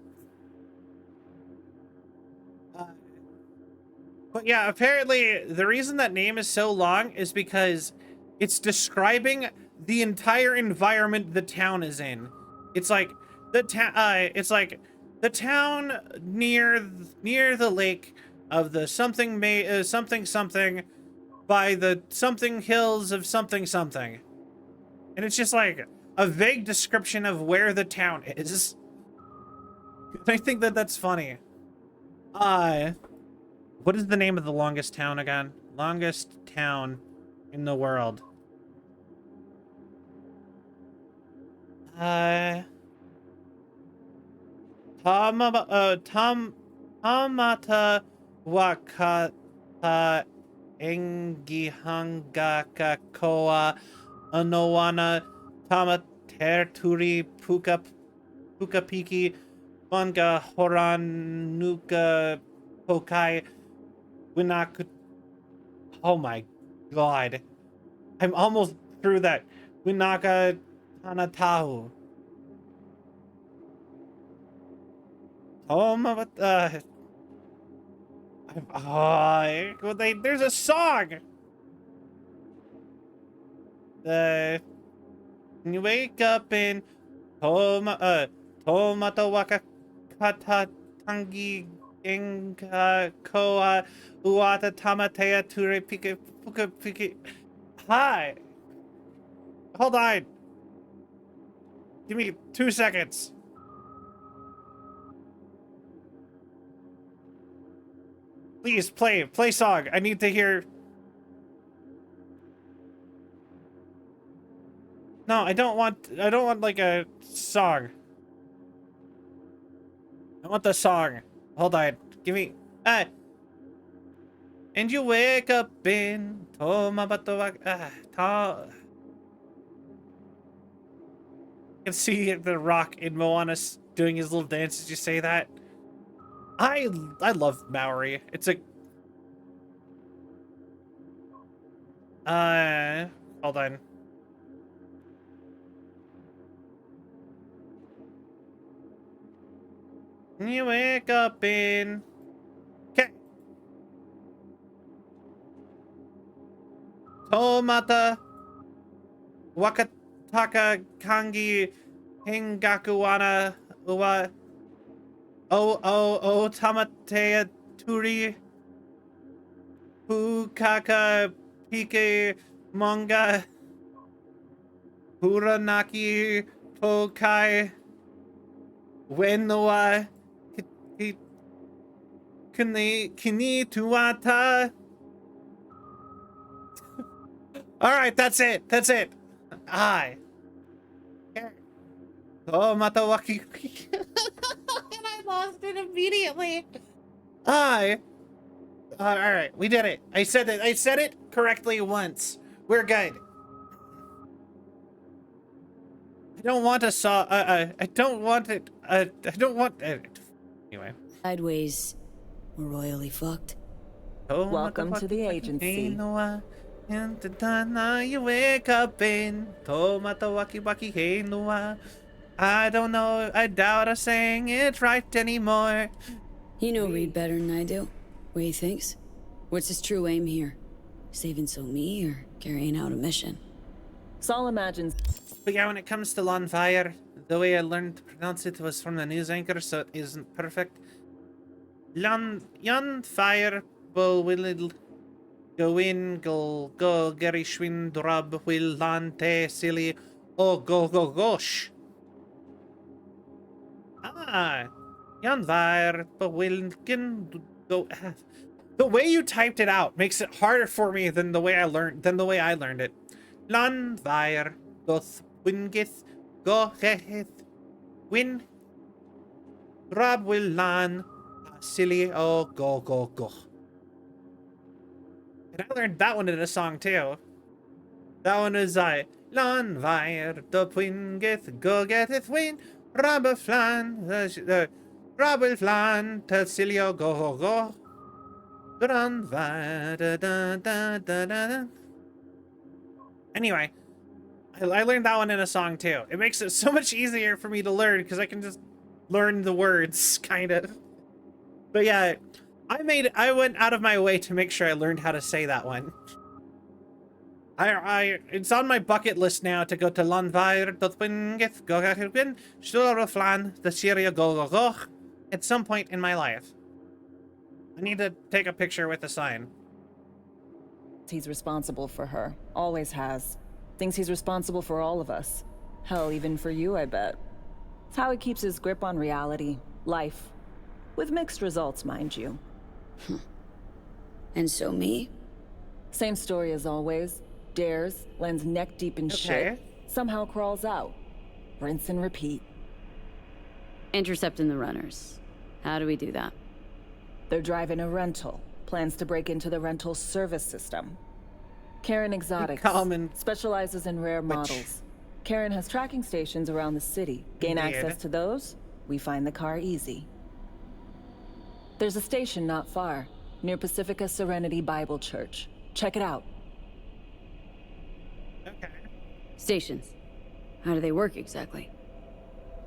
But yeah, apparently the reason that name is so long is because it's describing the entire environment the town is in. It's like the town near the lake of the something by the something hills of something. And it's just like a vague description of where the town is. I think that that's funny. What is the name of the longest town again? Longest town in the world. Tamata Wakata Engihangaka Koa Anowana Tamaterturi Pukapiki Manga Horanuka Pokai Winak. Oh my god. I'm almost through that. Winaka Tanatahu. There's a song. You wake up in Tomatawaka Kata Tangi Enka Koa Uata Tamatea Ture Pika Puka Piki. Hi. Hold on. Give me 2 seconds. Please play song. I need to hear. No, I don't want like a song. I want the song. Hold on. Give me and you wake up in I can see the Rock in Moana doing his little dance as you say that. I love Maori. It's a hold on. You wake up in Tomata Wakataka Kangi Hingakuana Uwa O Tamatea Turi Pukaka Pike Manga Huranaki Pokai Wenwa Kini Tuata. Alright, that's it. Hi. Oh, Matawaki. And I lost it immediately. Hi. Alright, we did it. I said it correctly once. We're good. I don't want a saw. I don't want it. I don't want it. Anyway. Sideways. We're royally fucked. Welcome to the agency. You wake up in I don't know. I doubt I'm saying it right anymore. You know Reed better than I do. What he thinks? What's his true aim here? Saving me or carrying out a mission? Saul imagines. But yeah, when it comes to Lanfire, the way I learned to pronounce it was from the news anchor, so it isn't perfect. Lanfire will go in, go Gary Schwinn drub will lante silly go gosh. Lanfire will go. The way you typed it out makes it harder for me than the way I learned it. Lanfire doth wingith go win Rob will lan silly go. And I learned that one in a song too. That one is Lanvair, the Pwingeth, go getteth win, Rabber flan, the Rabble flan, Tersilio go go. Lanvair, da da da da da. Anyway, I learned that one in a song too. It makes it so much easier for me to learn because I can just learn the words, kind of. But yeah, I went out of my way to make sure I learned how to say that one. It's on my bucket list now to go to Lanvair, Dotwingith, Gogachwin, Sturaflan, the Syria Gogogoch at some point in my life. I need to take a picture with the sign. He's responsible for her. Always has. Thinks he's responsible for all of us. Hell, even for you, I bet. It's how he keeps his grip on reality. Life. With mixed results, mind you. And so me? Same story as always. Dares, lands neck deep in shit, somehow crawls out. Rinse and repeat. Intercepting the runners. How do we do that? They're driving a rental. Plans to break into the rental service system. Karen Exotics specializes in rare models. Karen has tracking stations around the city. Gain access to those, we find the car easy. There's a station not far, near Pacifica Serenity Bible Church. Check it out. Okay. Stations. How do they work exactly?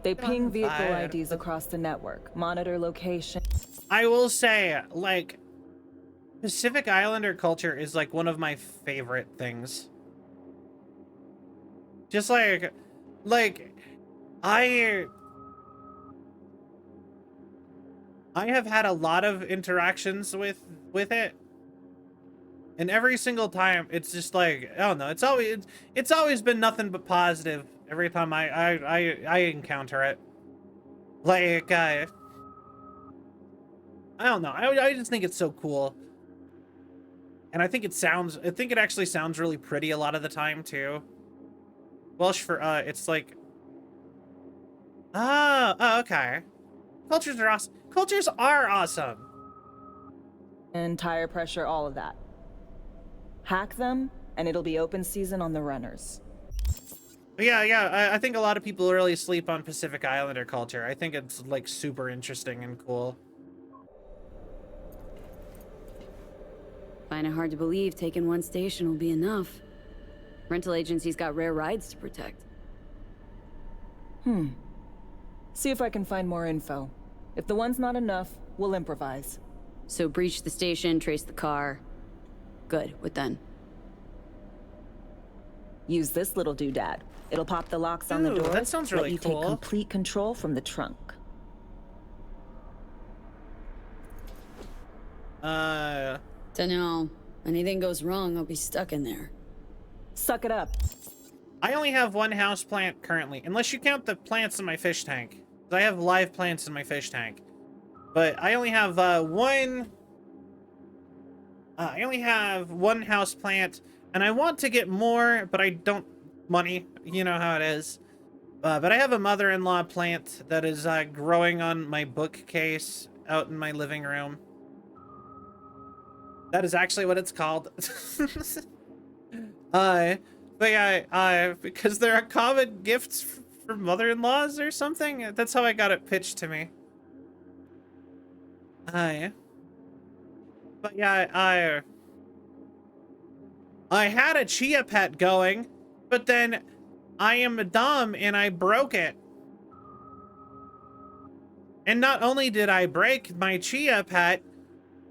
They ping vehicle IDs across the network, monitor location. I will say, like, Pacific Islander culture is like one of my favorite things. Just like I have had a lot of interactions with it, and every single time it's just like, I don't know, it's always been nothing but positive every time I encounter it. Like I don't know, I just think it's so cool. And I think it actually sounds really pretty a lot of the time too. Welsh for it's like, oh, okay. Cultures are awesome. Cultures are awesome. And tire pressure, all of that. Hack them, and it'll be open season on the runners. Yeah, I think a lot of people really sleep on Pacific Islander culture. I think it's like super interesting and cool. Find it hard to believe taking one station will be enough. Rental agency's got rare rides to protect. See if I can find more info. If the one's not enough, we'll improvise. So breach the station, trace the car. Good, what then? Use this little doodad. It'll pop the locks on the door. That sounds really let you cool. Take complete control from the trunk. Dunno. Anything goes wrong, I'll be stuck in there. Suck it up. I only have one house plant currently, unless you count the plants in my fish tank. I have live plants in my fish tank, but I only have one. I only have one house plant, and I want to get more, but I don't money. You know how it is. But I have a mother-in-law plant that is growing on my bookcase out in my living room. That is actually what it's called. But yeah, because they're common gifts for mother-in-laws or something. That's how I got it pitched to me. But yeah, I had a chia pet going, but then I am dumb and I broke it. And not only did I break my chia pet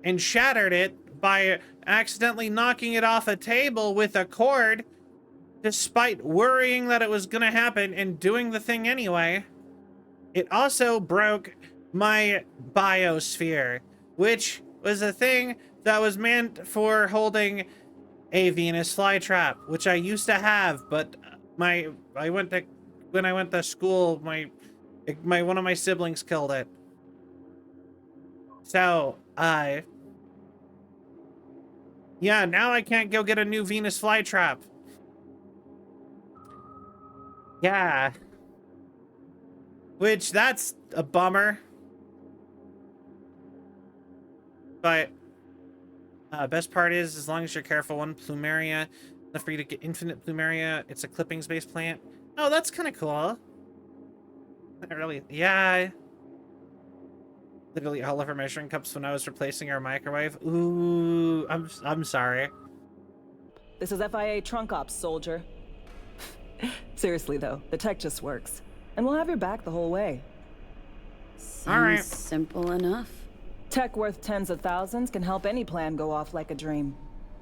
and shattered it by accidentally knocking it off a table with a cord, despite worrying that it was gonna happen and doing the thing anyway, it also broke my biosphere, which was a thing that was meant for holding a Venus flytrap, which I used to have, but when I went to school, one of my siblings killed it. So, yeah, now I can't go get a new Venus flytrap. Yeah. Which, that's a bummer. But, best part is, as long as you're careful, one plumeria Enough for you to get infinite plumeria. It's a clippings-based plant. Oh, that's kind of cool. Not really. Yeah. Literally all of our measuring cups when I was replacing our microwave. Ooh, I'm sorry. This is FIA trunk ops, soldier. Seriously though, the tech just works. And we'll have your back the whole way. All right. Simple enough. Tech worth tens of thousands can help any plan go off like a dream.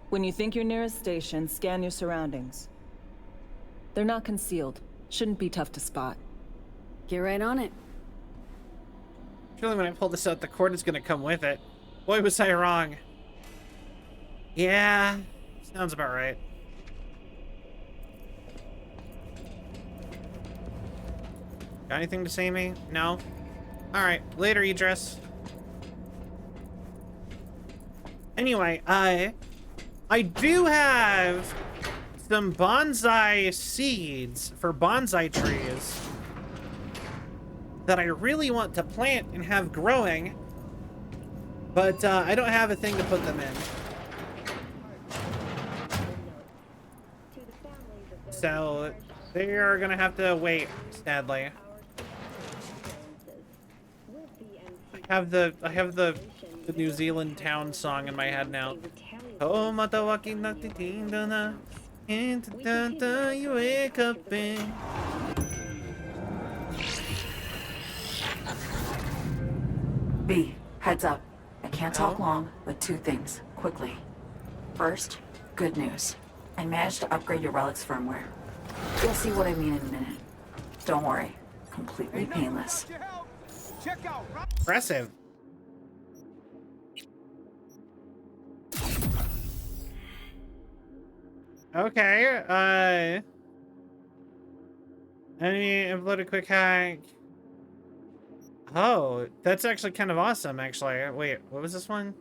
When you think you're near a station, scan your surroundings. They're not concealed. Shouldn't be tough to spot. Get right on it. Surely when I pull this out, the cord is gonna come with it. Boy, was I wrong. Yeah, sounds about right. Got anything to say me? No? Alright, later, Idris. Anyway, I do have some bonsai seeds for bonsai trees that I really want to plant and have growing, but I don't have a thing to put them in. So they are gonna have to wait, sadly. I have the New Zealand town song in my head now. Oh, matawaki natitindana, and you wake up in. B, heads up. I can't talk long, but two things, quickly. First, good news. I managed to upgrade your relic's firmware. You'll see what I mean in a minute. Don't worry, completely painless. Impressive. Okay, enemy upload a quick hack. Oh, that's actually kind of awesome, actually. Wait, what was this one?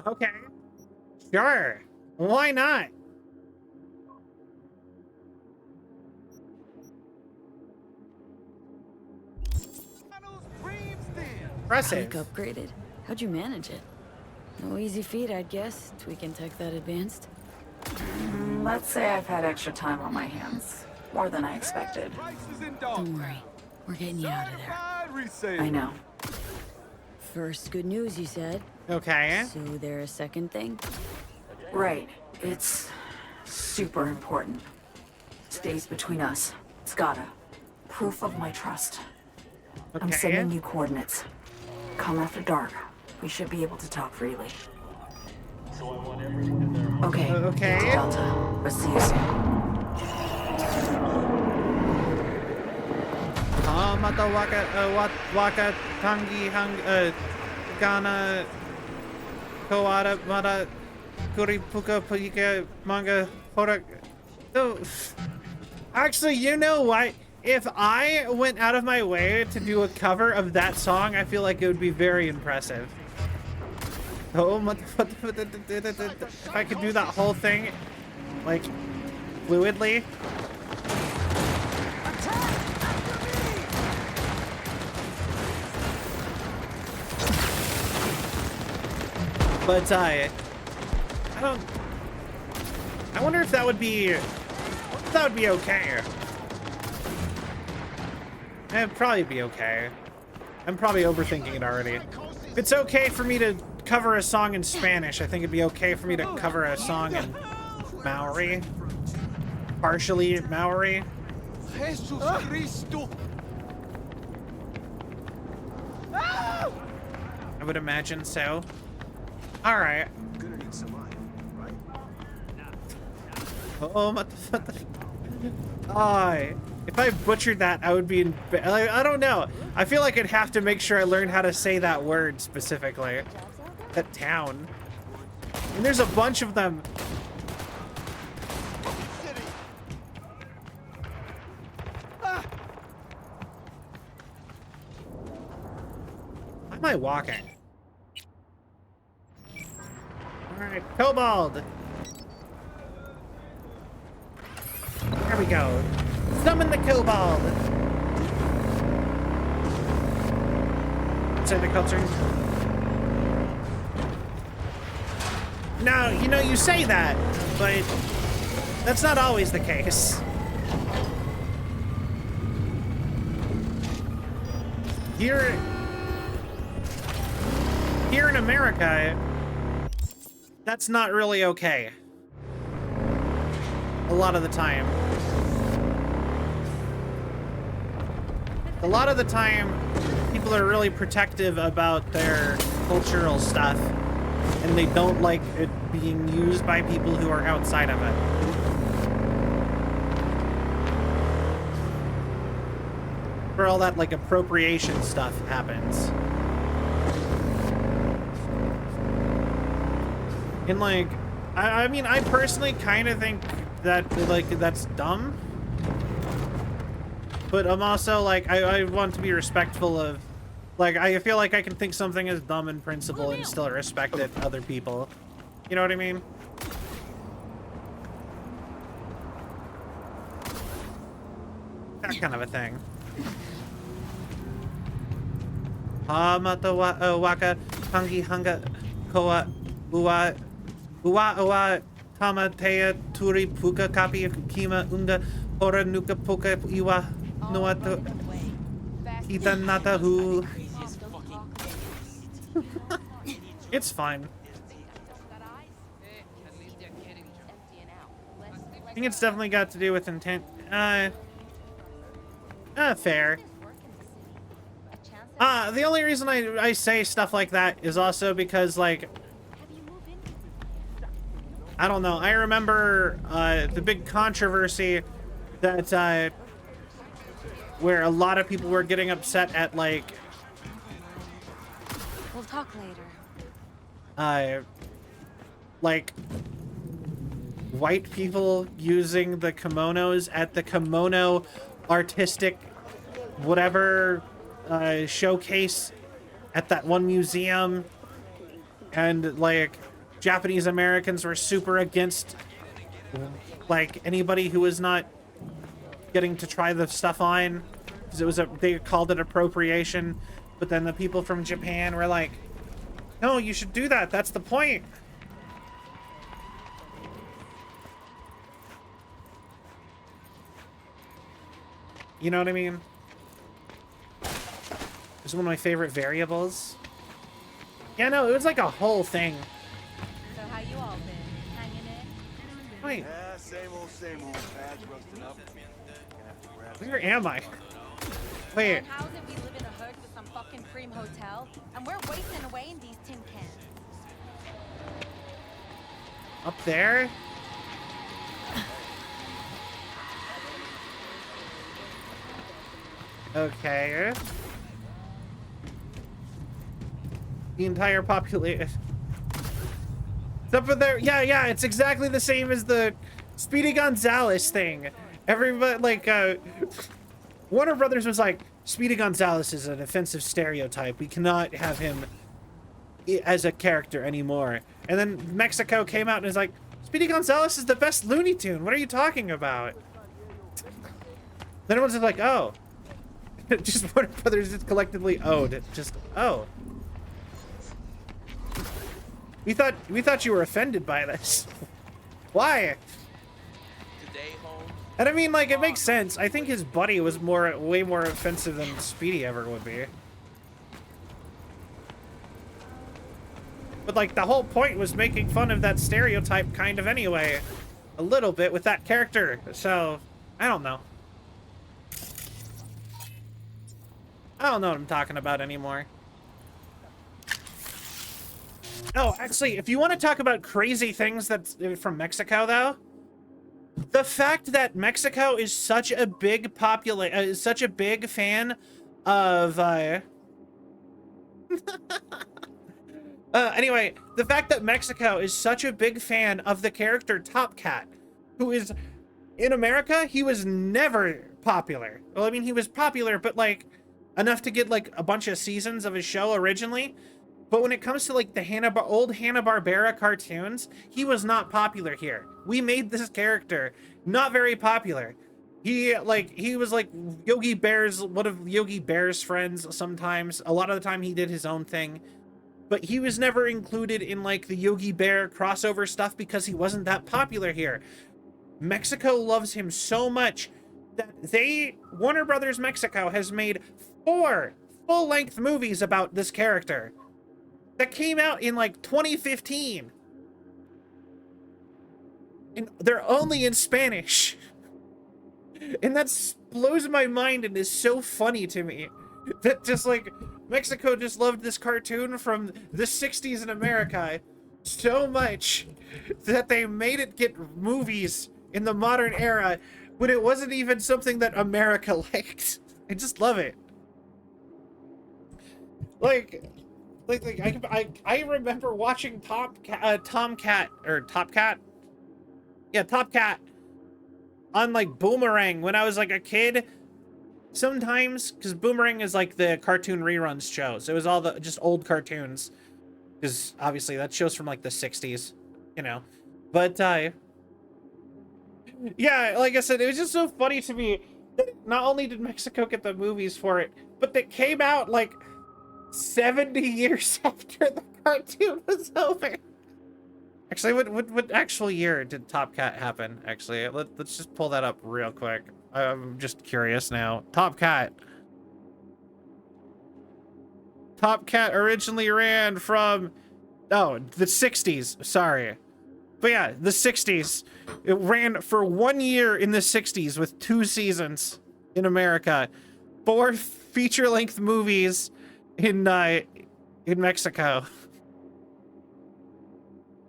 Okay. Sure. Why not? Impressive. Quick upgraded. How'd you manage it? No easy feat, I'd guess, tweaking tech that advanced. Let's say I've had extra time on my hands. More than I expected. Don't worry. We're getting you out of there. I know. First good news, you said. Okay. So there a second thing? Right. It's super important. Stays between us. It's gotta. Proof of my trust. Okay. I'm sending you coordinates. Come after dark. We should be able to talk freely. Okay. Okay. Get to Delta. Let's see you soon. Mata waka tangi hang Ghana Koada Mata Kuripuka Pika Manga Horak. So actually, you know what? If I went out of my way to do a cover of that song, I feel like it would be very impressive. Oh, if I could do that whole thing, like, fluidly. But I wonder if that would be okay. It'd probably be okay. I'm probably overthinking it already. If it's okay for me to cover a song in Spanish, I think it'd be okay for me to cover a song in Maori. Partially Maori. Jesus Cristo. I would imagine so. Alright. Oh, what the if I butchered that, I would be in... I don't know. I feel like I'd have to make sure I learn how to say that word specifically. That town. And there's a bunch of them. Why am I walking? Alright, Kobold! There we go. Summon the Kobold! Say the cutscene. Now, you know, you say that, but that's not always the case. Here in America, that's not really okay. A lot of the time. A lot of the time, people are really protective about their cultural stuff, and they don't like it being used by people who are outside of it. Where all that, like, appropriation stuff happens. And, like, I mean, I personally kind of think that, like, that's dumb. But I'm also, like, I want to be respectful of, like, I feel like I can think something is dumb in principle and still respect it other people. You know what I mean? That kind of a thing. Hamata waka hangi hanga koa ua tamatea turi puka kapi kima unda ora nuka poka iwa noato itanata hu. It's fine. I think it's definitely got to do with intent. Fair. The only reason I say stuff like that is also because, like, I don't know. I remember the big controversy that where a lot of people were getting upset at, like, We'll talk later. Like, white people using the kimonos at the kimono artistic whatever showcase at that one museum, and like Japanese Americans were super against like anybody who was not getting to try the stuff on because they called it appropriation, but then the people from Japan were like, no, you should do that, that's the point. You know what I mean? It's one of my favorite variables. Yeah, no, it was like a whole thing. So how you all been? Hanging in? Wait. Yeah, same old, badge rusting up. Where am I? Wait. And how's it we live in a hood with some fucking cream hotel, and we're wasting away in these tin cans? Up there? Okay. The entire population. It's up there. Yeah, it's exactly the same as the Speedy Gonzalez thing. Everybody, like, Warner Brothers was like, Speedy Gonzalez is an offensive stereotype. We cannot have him as a character anymore. And then Mexico came out and is like, Speedy Gonzalez is the best Looney Tune. What are you talking about? Then everyone's just like, oh. Just Warner Brothers just collectively owed. Just, oh. We thought you were offended by this. Why? And I mean, like, it makes sense. I think his buddy was way more offensive than Speedy ever would be. But like, the whole point was making fun of that stereotype kind of anyway. A little bit with that character. So, I don't know. I don't know what I'm talking about anymore. Oh, actually, if you want to talk about crazy things that's from Mexico, though, the fact that Mexico is such a big such a big fan of, anyway, the fact that Mexico is such a big fan of the character Top Cat, who is, in America, he was never popular. Well, I mean, he was popular, but, like, enough to get, like, a bunch of seasons of his show originally. But when it comes to, like, the old Hanna-Barbera cartoons, he was not popular here. We made this character not very popular. He was, like, Yogi Bear's, one of Yogi Bear's friends sometimes. A lot of the time he did his own thing. but he was never included in like the Yogi Bear crossover stuff because he wasn't that popular here. Mexico loves him so much that Warner Brothers Mexico has made 4 full-length movies about this character that came out in like 2015. And they're only in Spanish. And that blows my mind and is so funny to me. That just like, Mexico just loved this cartoon from the 60s in America so much that they made it get movies in the modern era when it wasn't even something that America liked. I just love it. I remember watching Tomcat on like Boomerang when I was like a kid. Sometimes, because Boomerang is like the cartoon reruns show, so it was all the just old cartoons, because obviously that show's from like the 60s, you know. But yeah, like I said, it was just so funny to me that not only did Mexico get the movies for it, but they came out like 70 years after the cartoon was over. Actually, what actual year did Top Cat happen? Actually, let's just pull that up real quick. I'm just curious now. Top Cat originally ran from, oh, the 60s. Sorry. But yeah, the 60s. It ran for 1 year in the 60s with 2 seasons in America. 4 feature-length movies in Mexico.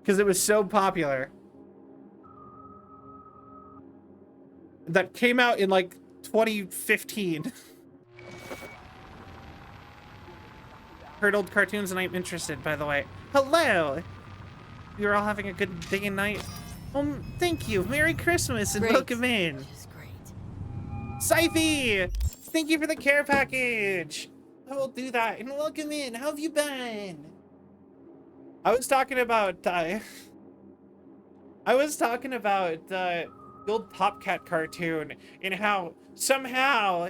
Because it was so popular. That came out in like 2015. Heard old cartoons and I'm interested, by the way. Hello! You're all having a good day and night? Thank you. Merry Christmas and welcome in. Syfy! Thank you for the care package. I will do that and welcome in. How have you been? I was talking about the old Top Cat cartoon and how somehow,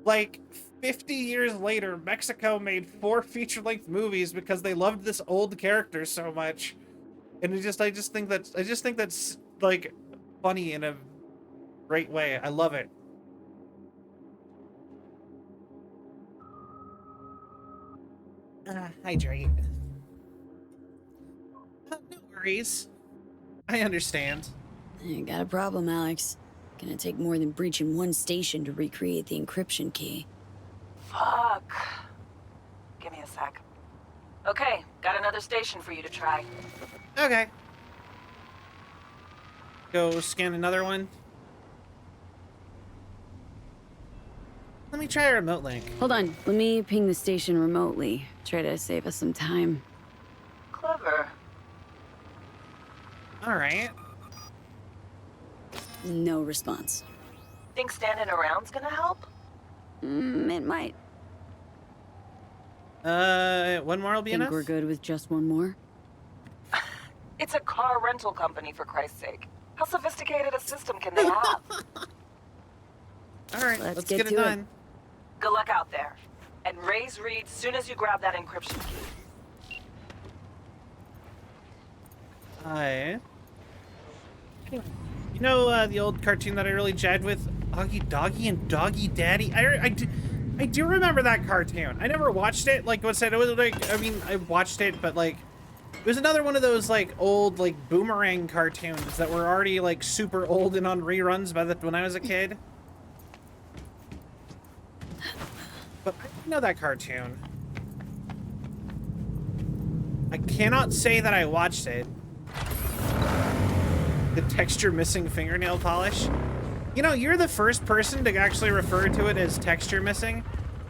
like 50 years later, Mexico made 4 feature-length movies because they loved this old character so much. And I just think that's like funny in a great way. I love it. Hydrate. No worries. I understand. You got a problem, Alex. Gonna take more than breaching one station to recreate the encryption key. Fuck. Give me a sec. Okay, got another station for you to try. Okay. Go scan another one. Let me try a remote link. Hold on, let me ping the station remotely. Try to save us some time. Clever. Alright. No response. Think standing around's gonna help? It might. One more will be enough? Think we're good with just one more? It's a car rental company, for Christ's sake. How sophisticated a system can they have? Alright, let's get it done. Good luck out there. And raise Reed soon as you grab that encryption key. Hi. Anyway, you know the old cartoon that I really jived with? Augie Doggy and Doggy Daddy? I do remember that cartoon. I never watched it. Like what I said, it was like, I mean, I watched it, but like, it was another one of those like old like Boomerang cartoons that were already like super old and on reruns when I was a kid. But I know that cartoon. I cannot say that I watched it. The texture missing fingernail polish. You know, you're the first person to actually refer to it as texture missing.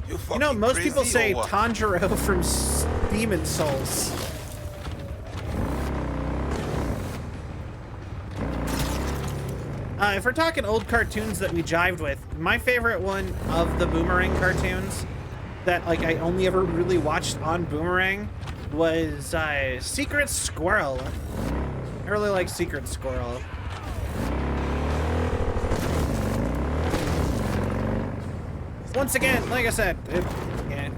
You know, most people say Tanjiro from Demon's Souls. If we're talking old cartoons that we jived with, my favorite one of the Boomerang cartoons that like I only ever really watched on Boomerang was Secret Squirrel. I really like Secret Squirrel. Once again, like I said, yeah.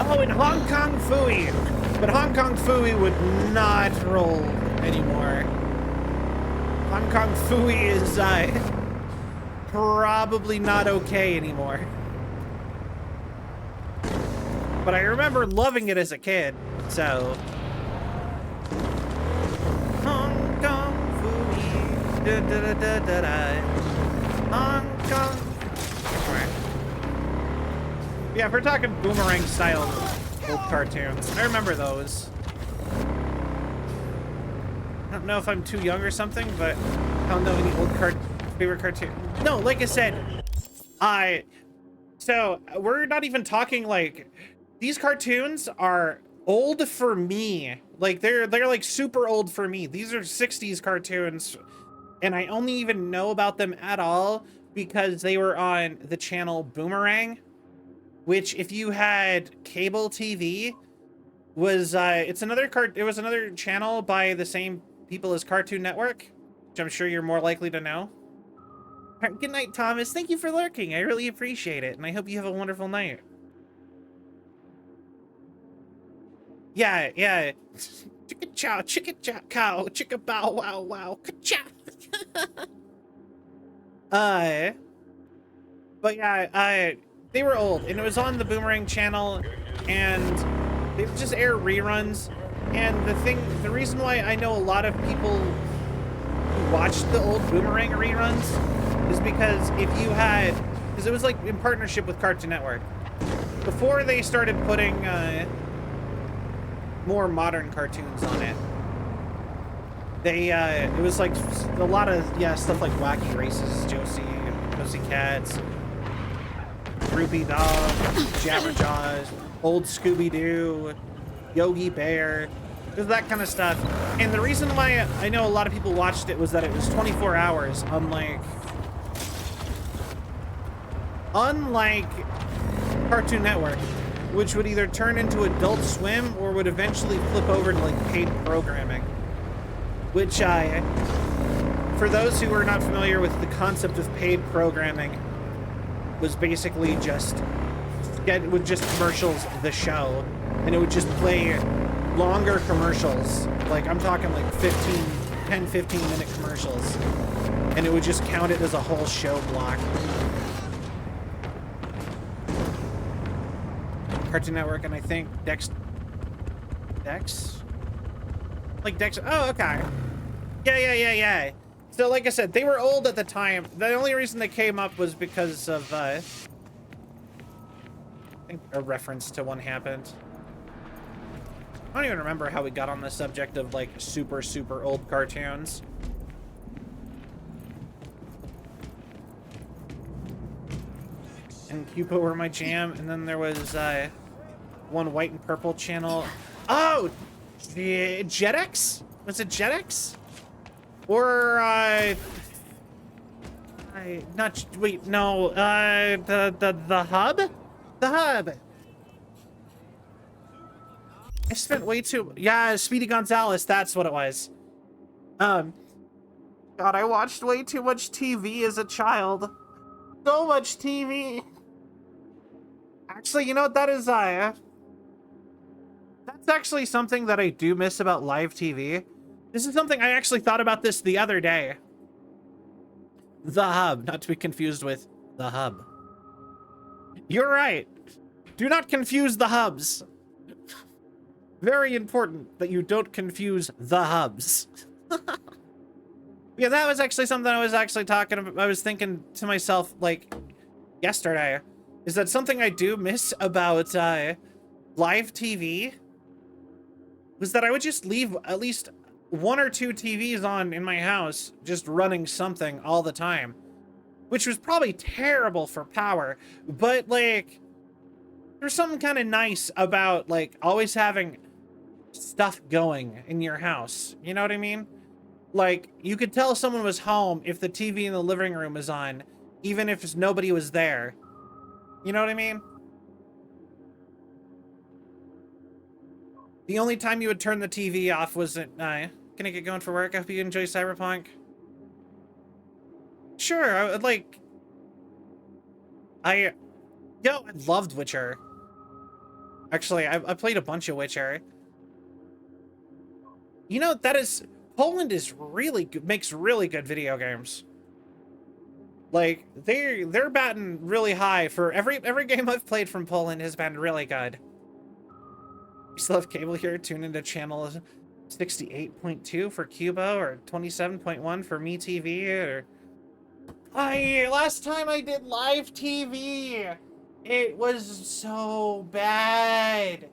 Oh, and Hong Kong Phooey. But Hong Kong Phooey would not roll anymore. Hong Kong Phooey is probably not okay anymore. But I remember loving it as a kid, so. Hong Kong Phooey. Da, da, da, da, da, da. Hong Kong. Right. Yeah, if we're talking Boomerang style old cartoons, I remember those. I don't know if I'm too young or something, but I don't know any old favorite cartoon. No, like I said, so we're not even talking like, these cartoons are old for me. Like they're like super old for me. These are 60s cartoons, and I only even know about them at all because they were on the channel Boomerang, which if you had cable TV was it was another channel by the same people as Cartoon Network, which I'm sure you're more likely to know. Good night, Thomas. Thank you for lurking. I really appreciate it, and I hope you have a wonderful night. Yeah, yeah. Chicka chow, cow, chicka bow, wow, wow, ka-chow. But yeah, they were old, and it was on the Boomerang channel, and they would just air reruns. And the reason why I know a lot of people who watched the old Boomerang reruns is because because it was like in partnership with Cartoon Network. Before they started putting more modern cartoons on it, it was like a lot of stuff like Wacky Races, Josie, Pussycats, Droopy Dog, Jabberjaws, old Scooby-Doo, Yogi Bear, just that kind of stuff. And the reason why I know a lot of people watched it was that it was 24 hours, unlike Cartoon Network, which would either turn into Adult Swim or would eventually flip over to like paid programming. Which for those who are not familiar with the concept of paid programming, was basically just commercials the show, and it would just play longer commercials. Like I'm talking like 10-15 minute commercials, and it would just count it as a whole show block. Cartoon Network, and I think Dex? Like Dex, oh, okay. Yeah. So like I said, they were old at the time. The only reason they came up was because of, I think a reference to one happened. I don't even remember how we got on the subject of like super, super old cartoons. And Cupo were my jam, and then there was one white and purple channel. Oh, Jetix? Was it Jetix? Or the Hub? The Hub. I spent way too, Speedy Gonzalez, that's what it was. God, I watched way too much TV as a child. So much TV. Actually, you know what that is? That's actually something that I do miss about live TV. This is something I actually thought about this the other day. The Hub, not to be confused with The Hub. You're right. Do not confuse the hubs. Very important that you don't confuse the hubs. Yeah, that was actually something I was actually talking about. I was thinking to myself, like, yesterday, is that something I do miss about live TV was that I would just leave at least 1 or 2 TVs on in my house, just running something all the time, which was probably terrible for power, but like, there's something kind of nice about like always having stuff going in your house. You know what I mean? Like, you could tell someone was home if the TV in the living room was on, even if nobody was there. You know what I mean? The only time you would turn the TV off was at, can I get going for work? I hope you enjoy Cyberpunk. Sure, I would I loved Witcher. Actually, I played a bunch of Witcher. You know, Poland is really good, makes really good video games. Like, they're batting really high for every game I've played from Poland has been really good. You still have cable here, tune into channel 68.2 for Cubo or 27.1 for MeTV or... last time I did live TV, it was so bad.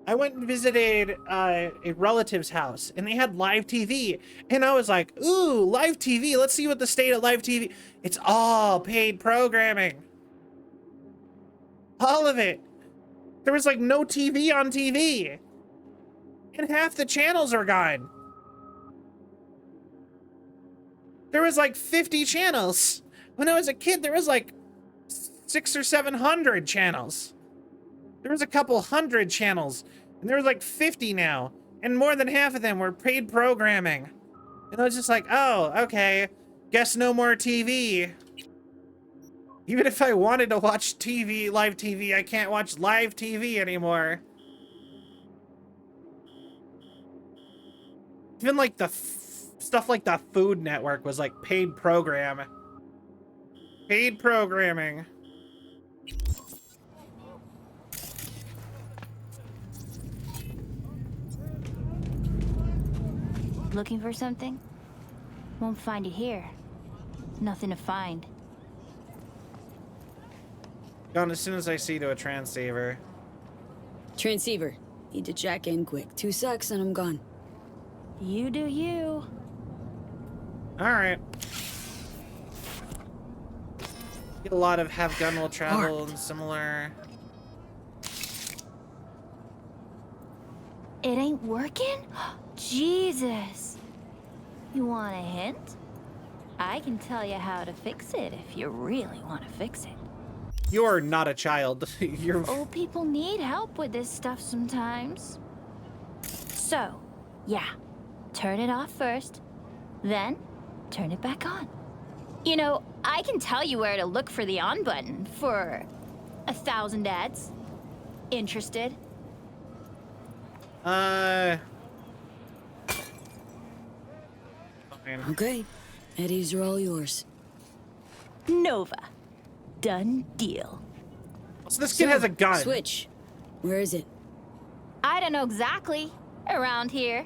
I went and visited a relative's house, and they had live TV, and I was like, ooh, live TV, let's see what the state of live TV... It's all paid programming. All of it. There was like no TV on TV. And half the channels are gone. There was like 50 channels. When I was a kid, there was like 600 or 700 channels. There was a couple hundred channels, and there was like 50 now, and more than half of them were paid programming. And I was just like, oh, okay, guess no more TV. Even if I wanted to watch TV, live TV, I can't watch live TV anymore. Even like the stuff like the Food Network was like paid program. Paid programming. Looking for something? Won't find it here. Nothing to find. Gone as soon as I see to a transceiver. Transceiver. Need to jack in quick. 2 secs and I'm gone. You do you. Alright. Get a lot of have gun will travel and similar. It ain't working? Jesus. You want a hint? I can tell you how to fix it if you really want to fix it. You're not a child. You're... Old people need help with this stuff sometimes. So, yeah. Turn it off first, then turn it back on. You know, I can tell you where to look for the on button for 1,000 ads. Interested? Okay. Eddies are all yours. Nova. Done deal. So this kid has a gun. Switch. Where is it? I don't know exactly. Around here.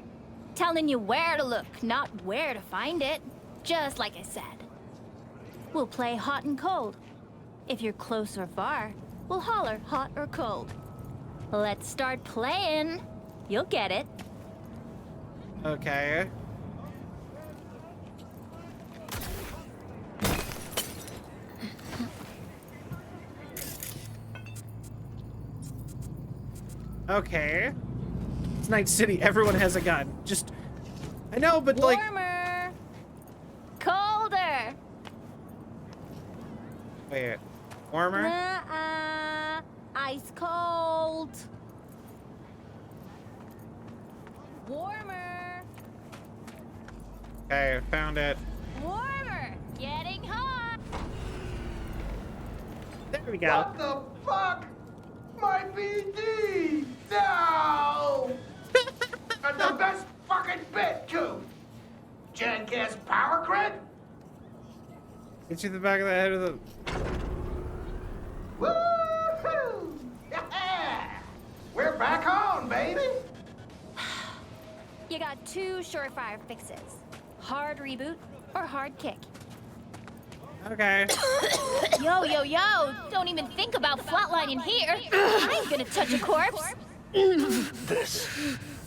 Telling you where to look, not where to find it. Just like I said. We'll play hot and cold. If you're close or far, we'll holler hot or cold. Let's start playing. You'll get it. Okay. Okay. It's Night City. Everyone has a gun. Just... I know, but like... Warmer. Colder. Wait. Warmer? Nuh-uh. Ice cold. Warmer. Okay, found it. Warmer. Getting hot. There we go. What the fuck? My BD! No! And the best fucking bit, too! Jackass power grid? Get you the back of the head of the... Woohoo! Yeah! We're back on, baby! You got 2 surefire fixes. Hard reboot or hard kick. Okay. Yo, yo, yo! Don't even think about flatlining here. I ain't gonna touch a corpse.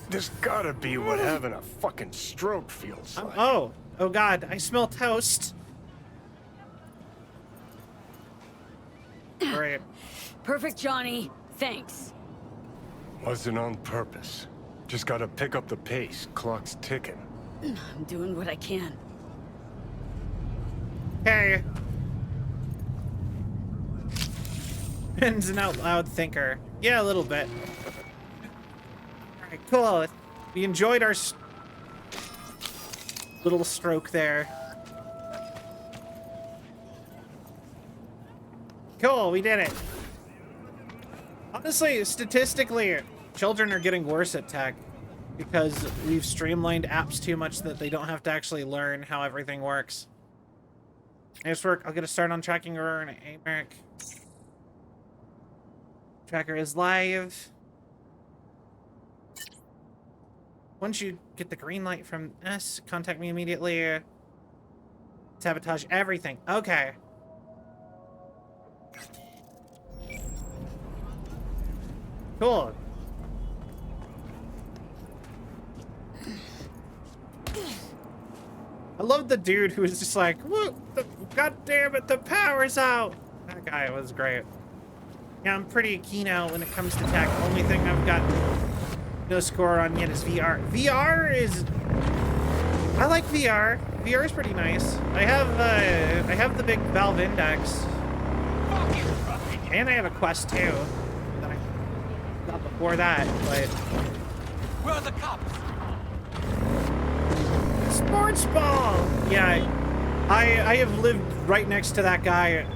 This gotta be what having a fucking stroke feels like. Oh god, I smell toast. Great. Perfect, Johnny. Thanks. Wasn't on purpose. Just gotta pick up the pace. Clock's ticking. I'm doing what I can. Okay. Ben's an out loud thinker. Yeah, a little bit. Alright, cool. We enjoyed our little stroke there. Cool, we did it. Honestly, statistically, children are getting worse at tech because we've streamlined apps too much that they don't have to actually learn how everything works. Nice work. I'll get a start on tracking her and Americ. Tracker is live. Once you get the green light from us, contact me immediately. Sabotage everything. Okay. Cool. I love the dude who was just like, "Whoa, God damn it, the power's out." That guy was great. Yeah, I'm pretty keen out when it comes to tech. Only thing I've got no score on yet is VR. VR is... I like VR. VR is pretty nice. I have the big Valve Index. And I have a Quest 2 that I got before that, but... Where are the cops? Sports ball! Yeah, I have lived right next to that guy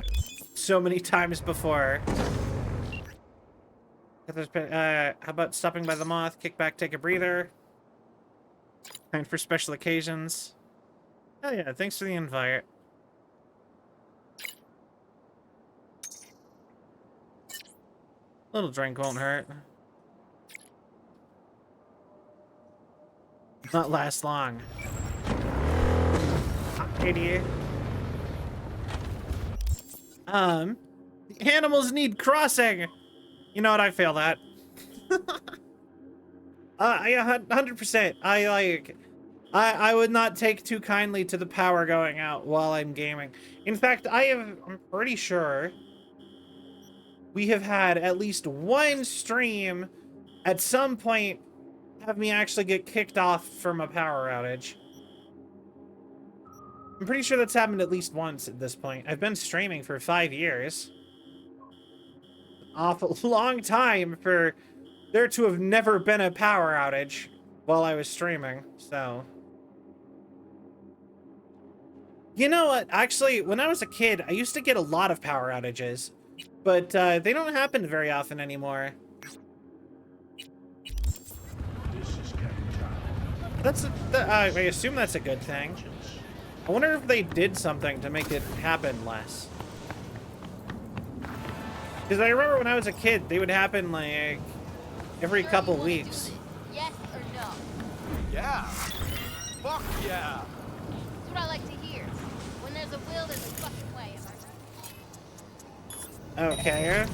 so many times before. How about stopping by the Moth, kick back, take a breather. And for special occasions. Oh yeah, thanks for the invite. Little drink won't hurt. Not last long. Idiot. The animals need crossing. You know what? I fail that. I 100%. I would not take too kindly to the power going out while I'm gaming. In fact, I'm pretty sure we have had at least one stream at some point have me actually get kicked off from a power outage. I'm pretty sure that's happened at least once at this point. I've been streaming for 5 years. Awful long time for there to have never been a power outage while I was streaming, so. You know what? Actually, when I was a kid, I used to get a lot of power outages, but they don't happen very often anymore. I assume that's a good thing. I wonder if they did something to make it happen less. Because I remember when I was a kid, they would happen like every couple weeks. Yes or no? Yeah. Fuck yeah. That's what I like to hear. When there's a will, there's a fucking way, am I right? Okay.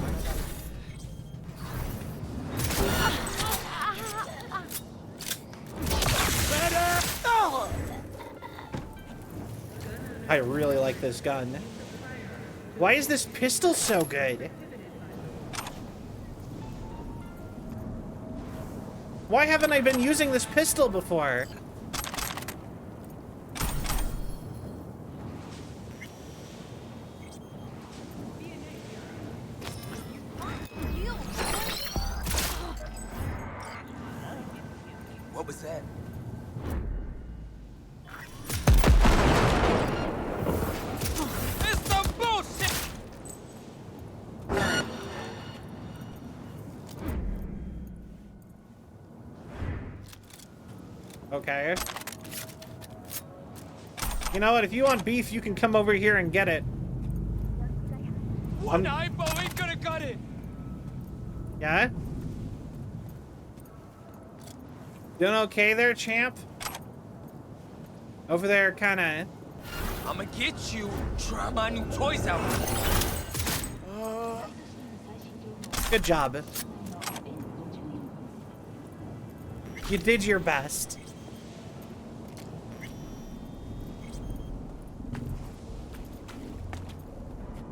I really like this gun. Why is this pistol so good? Why haven't I been using this pistol before? What was that? It's some bullshit! Okay. You know what? If you want beef, you can come over here and get it. One eyeball ain't gonna cut it! Yeah? Doing okay there, champ? Over there, kinda. I'ma get you. Try my new toys out. Good job. You did your best.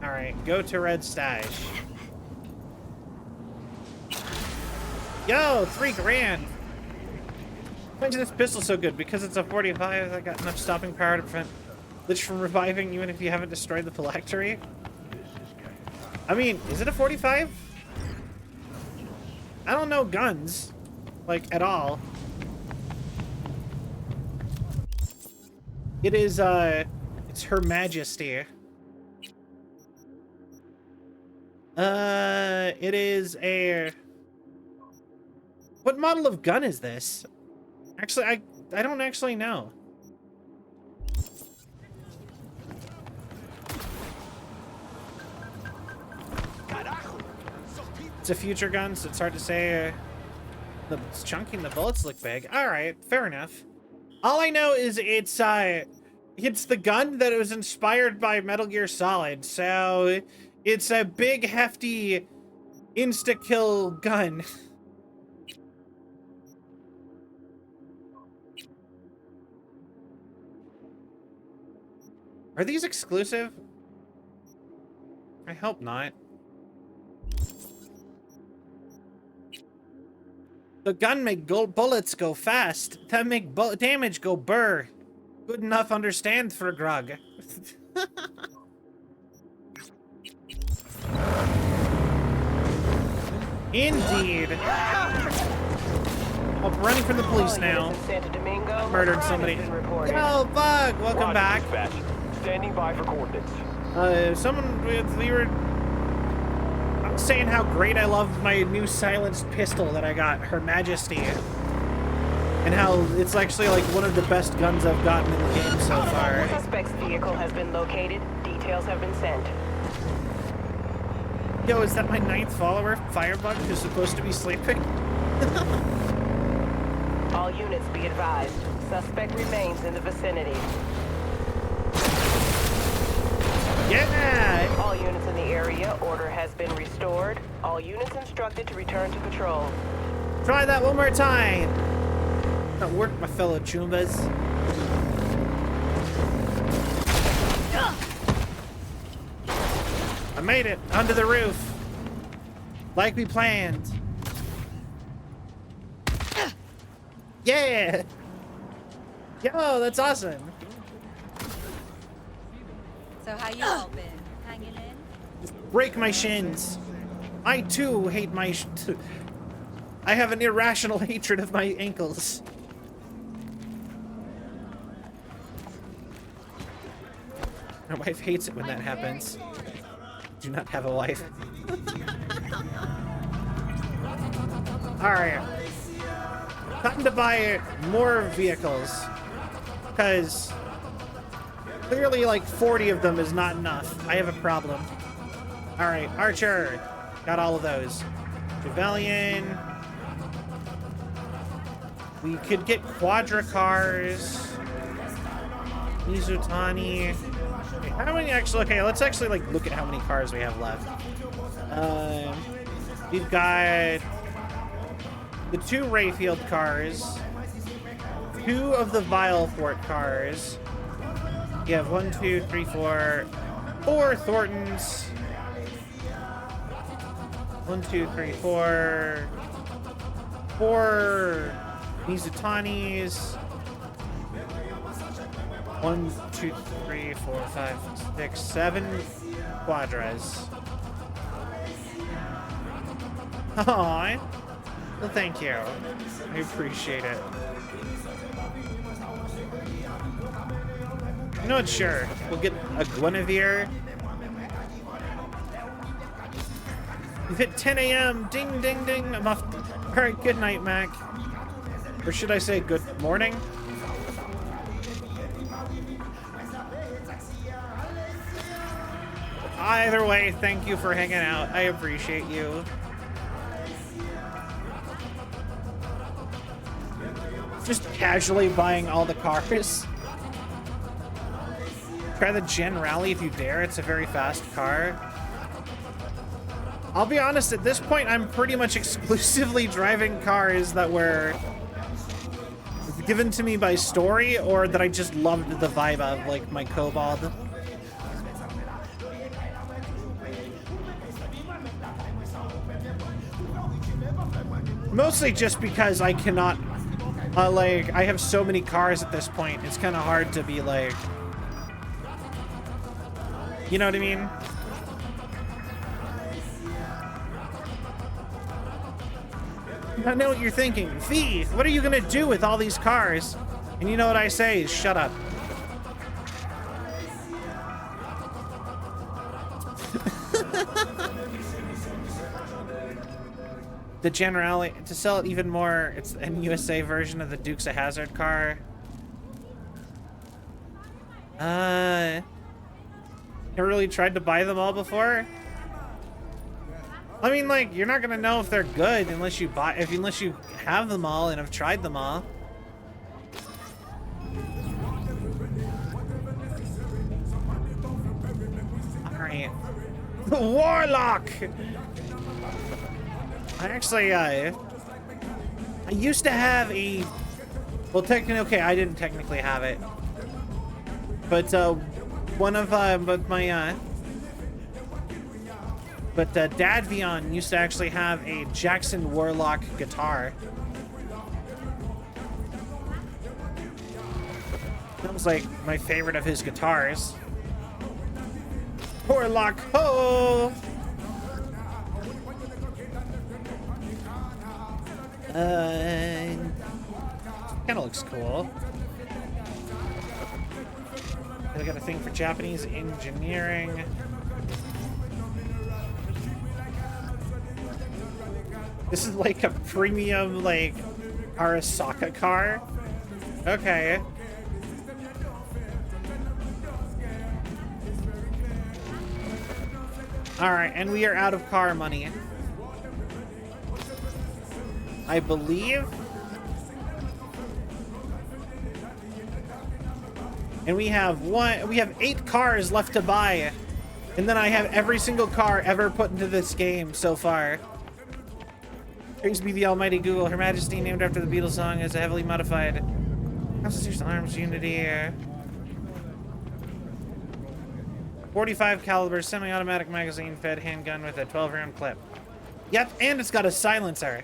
Alright, go to Red Stash. Yo, $3 grand. Why is this pistol so good? Because it's a 45, I got enough stopping power to prevent Lich from reviving even if you haven't destroyed the phylactery. I mean, is it a 45? I don't know guns, like, at all. It is, it's Her Majesty. It is a... What model of gun is this? Actually, I don't actually know. It's a future gun, so it's hard to say. It's chunky and the bullets look big. Alright, fair enough. All I know is it's the gun that was inspired by Metal Gear Solid, so it's a big, hefty, insta-kill gun. Are these exclusive? I hope not. The gun make bullets go fast. That make damage go burr. Good enough understand for Grog. Indeed. Oh, running from the police now. Murdered somebody. Yo, Bug, welcome back. Standing by for coordinates. We were saying how great I love my new silenced pistol that I got, Her Majesty, and how it's actually like one of the best guns I've gotten in the game so far. Suspect's vehicle has been located. Details have been sent. Yo, is that my 9th follower, Firebug, who's supposed to be sleeping? All units be advised. Suspect remains in the vicinity. Yeah! All units in the area, order has been restored. All units instructed to return to patrol. Try that one more time! That work, my fellow Choombas. I made it onto the roof. Like we planned. Yeah! Yo, that's awesome. So how you all been? Hanging in? Just break my shins. I too hate my I have an irrational hatred of my ankles. My wife hates it when that happens. Do not have a wife. Alright. Time to buy more vehicles. Because clearly like 40 of them is not enough. I have a problem. Alright, Archer. Got all of those. Rebellion. We could get Quadra cars. Mizutani. Okay, how many actually? Okay, let's actually like look at how many cars we have left. We've got the 2 Rayfield cars, 2 of the Vilefort cars. You have 1, 2, 3, 4 Thorntons. 1, 2, 3, 4 Mizutanis. 1, 2, 3, 4, 5, 6, 7 Quadras. Aww. Well, thank you. I appreciate it. You know what? Sure. We'll get a Guinevere. We've hit 10 a.m. Ding, ding, ding. I'm off. All right. Good night, Mac. Or should I say good morning? Either way, thank you for hanging out. I appreciate you. Just casually buying all the cars. Try the Gen Rally if you dare. It's a very fast car. I'll be honest, at this point, I'm pretty much exclusively driving cars that were given to me by story or that I just loved the vibe of, like my Kobold. Mostly just because I cannot, like, I have so many cars at this point, it's kind of hard to be like, you know what I mean? I know what you're thinking. V, what are you gonna do with all these cars? And you know what I say is shut up. the Generale to sell it even more. It's an USA version of the Dukes of Hazzard car. Never really tried to buy them all before. I mean, like, you're not gonna know if they're good unless you unless you have them all and have tried them all. All right, the Warlock. I used to have a, well, technically, okay, I didn't technically have it, but one of Dad Vion used to actually have a Jackson Warlock guitar. That was like my favorite of his guitars. Warlock ho! Kind of looks cool. I got a thing for Japanese engineering. This is like a premium, like, Arasaka car. Okay. All right, and we are out of car money, I believe. And we have 8 cars left to buy. And then I have every single car ever put into this game so far. Praise be the almighty Google. Her Majesty, named after the Beatles song, is a heavily modified Constitutional Arms Unity. 45 caliber semi-automatic magazine fed handgun with a 12-round clip. Yep, and it's got a silencer.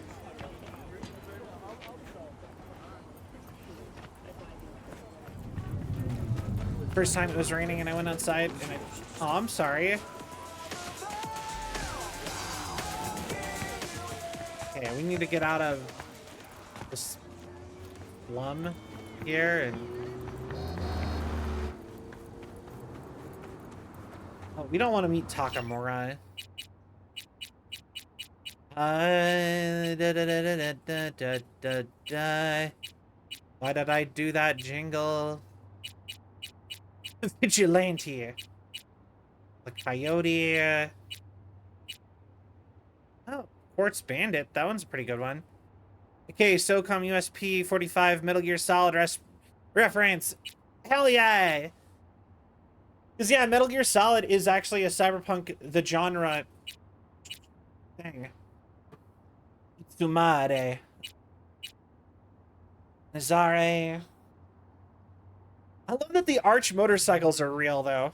First time it was raining and I went outside and it... Oh, I'm sorry. Okay, we need to get out of this slum here and... Oh, we don't want to meet Takamura. Why did I do that jingle? Vigilante. The Coyote. Oh, Quartz Bandit. That one's a pretty good one. Okay, SOCOM USP 45 Metal Gear Solid reference. Hell yeah! Because, yeah, Metal Gear Solid is actually a cyberpunk, the genre thing. Tsumare. Nazare. I love that the Arch motorcycles are real, though.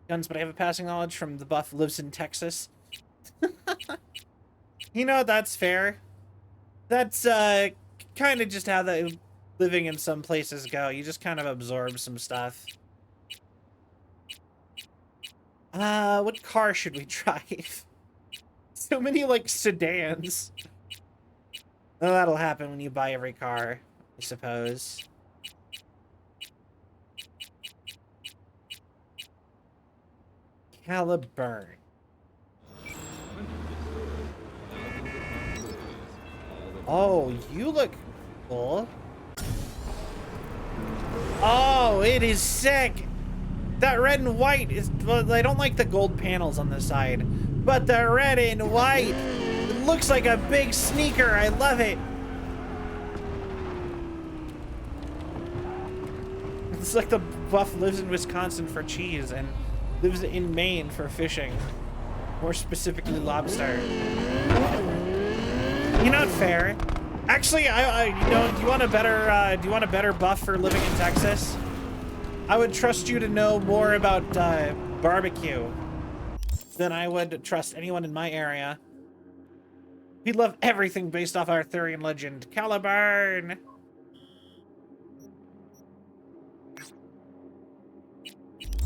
Guns, but I have a passing knowledge from the buff lives in Texas. You know, that's fair. That's, kind of just how the living in some places go. You just kind of absorb some stuff. What car should we drive? So many, like, sedans. Well, that'll happen when you buy every car, I suppose. Caliburn. Oh, you look cool. Oh, it is sick. That red and white is... Well, I don't like the gold panels on the side. But the red and white... It looks like a big sneaker. I love it. It's like the buff lives in Wisconsin for cheese and lives in Maine for fishing. More specifically, lobster. You're not fair. Actually, you know, do you want a better buff for living in Texas? I would trust you to know more about barbecue than I would trust anyone in my area. We love everything based off Arthurian legend. Caliburn!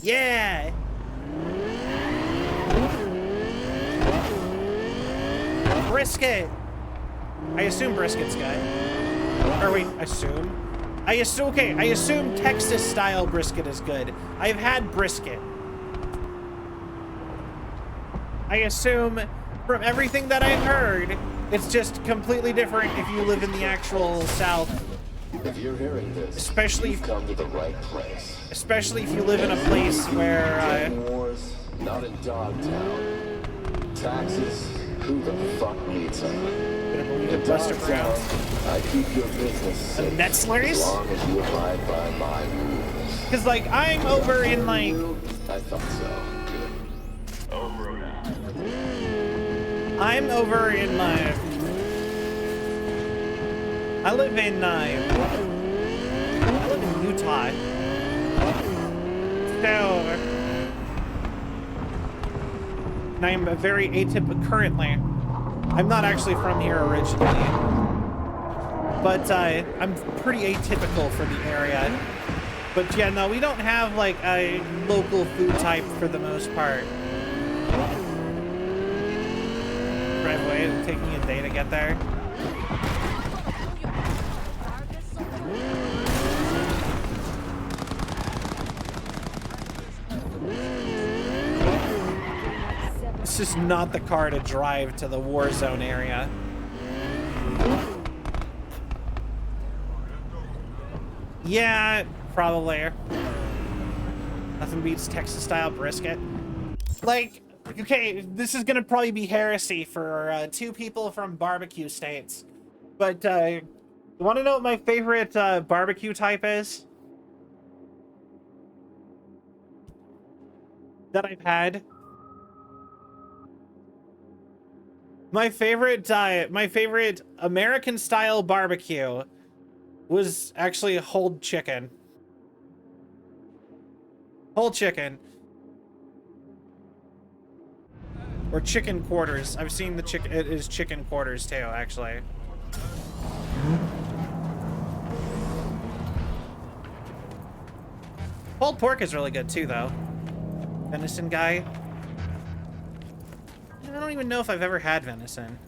Yeah! Brisket! I assume brisket's good. Or wait, assume? I assume Texas-style brisket is good. I've had brisket. I assume, from everything that I've heard, It's just completely different if you live in the actual South. If you're hearing this, especially you've come to the right place. Especially if you live in a place where wars, not in Dogtown. Taxes, who the fuck needs them? In Dogtown, I keep your business safe Netslers? as long as you abide by my rules. Cause like I'm over in like I thought so. I'm over in my I live in Utah. So and I'm a very atypical currently. I'm not actually from here originally. But I'm pretty atypical for the area. But yeah, no, we don't have like a local food type for the most part. Driveway, it's taking a day to get there. This is not the car to drive to the war zone area. Yeah, probably. Nothing beats Texas-style brisket. Like, okay, this is gonna probably be heresy for two people from barbecue states. But, you wanna know what my favorite barbecue type is? That I've had? My favorite American-style barbecue was actually whole chicken. Whole chicken. Or chicken quarters. I've seen the chicken. It is chicken quarters too, actually. Pulled pork is really good too, though. Venison guy. I don't even know if I've ever had venison.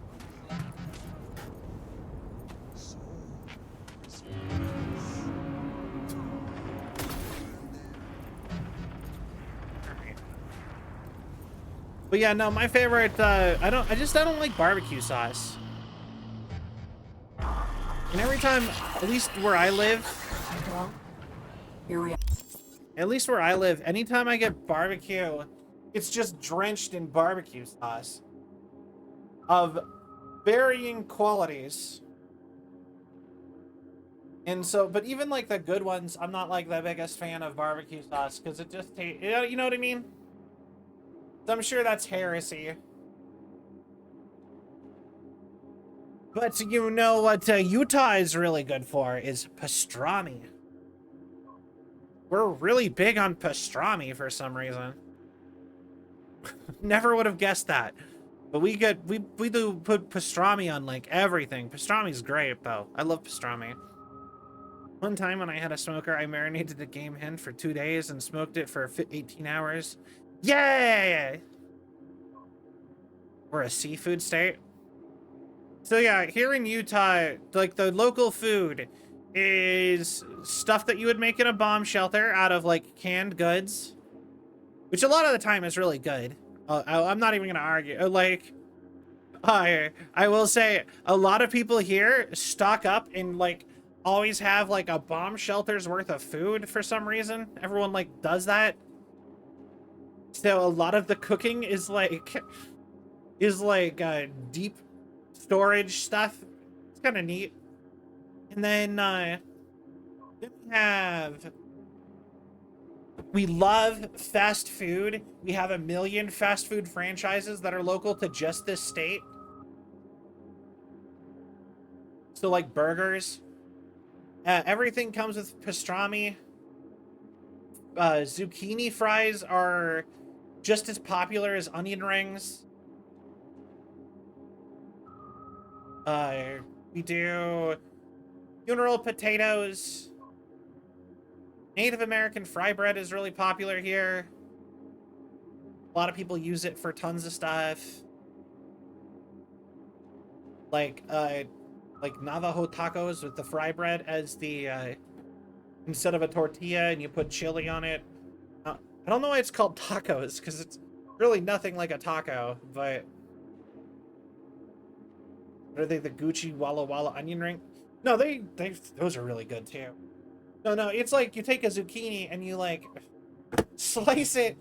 But yeah, no, my favorite, I don't like barbecue sauce. And every time, at least where I live, anytime I get barbecue, it's just drenched in barbecue sauce of varying qualities. And so, but even like the good ones, I'm not like the biggest fan of barbecue sauce because it just tastes, you know what I mean? So I'm sure that's heresy. But you know what Utah is really good for is pastrami. We're really big on pastrami for some reason. Never would have guessed that. But we do put pastrami on like everything. Pastrami's great though. I love pastrami. One time when I had a smoker, I marinated a game hen for 2 days and smoked it for 18 hours. Yay! We're a seafood state. So yeah, here in Utah, like the local food is stuff that you would make in a bomb shelter out of like canned goods, which a lot of the time is really good. I'm not even gonna argue. Like, I will say a lot of people here stock up and like always have like a bomb shelter's worth of food for some reason. Everyone like does that. So a lot of the cooking is like deep storage stuff. It's kind of neat. And then we love fast food. We have 1 million fast food franchises that are local to just this state. So like burgers. Everything comes with pastrami. Zucchini fries are just as popular as onion rings. We do funeral potatoes. Native American fry bread is really popular here. A lot of people use it for tons of stuff. Like Navajo tacos with the fry bread as the, instead of a tortilla, and you put chili on it. I don't know why it's called tacos, because it's really nothing like a taco, but What are they? The Gucci Walla Walla onion ring? No, they those are really good too. No, it's like you take a zucchini and you like slice it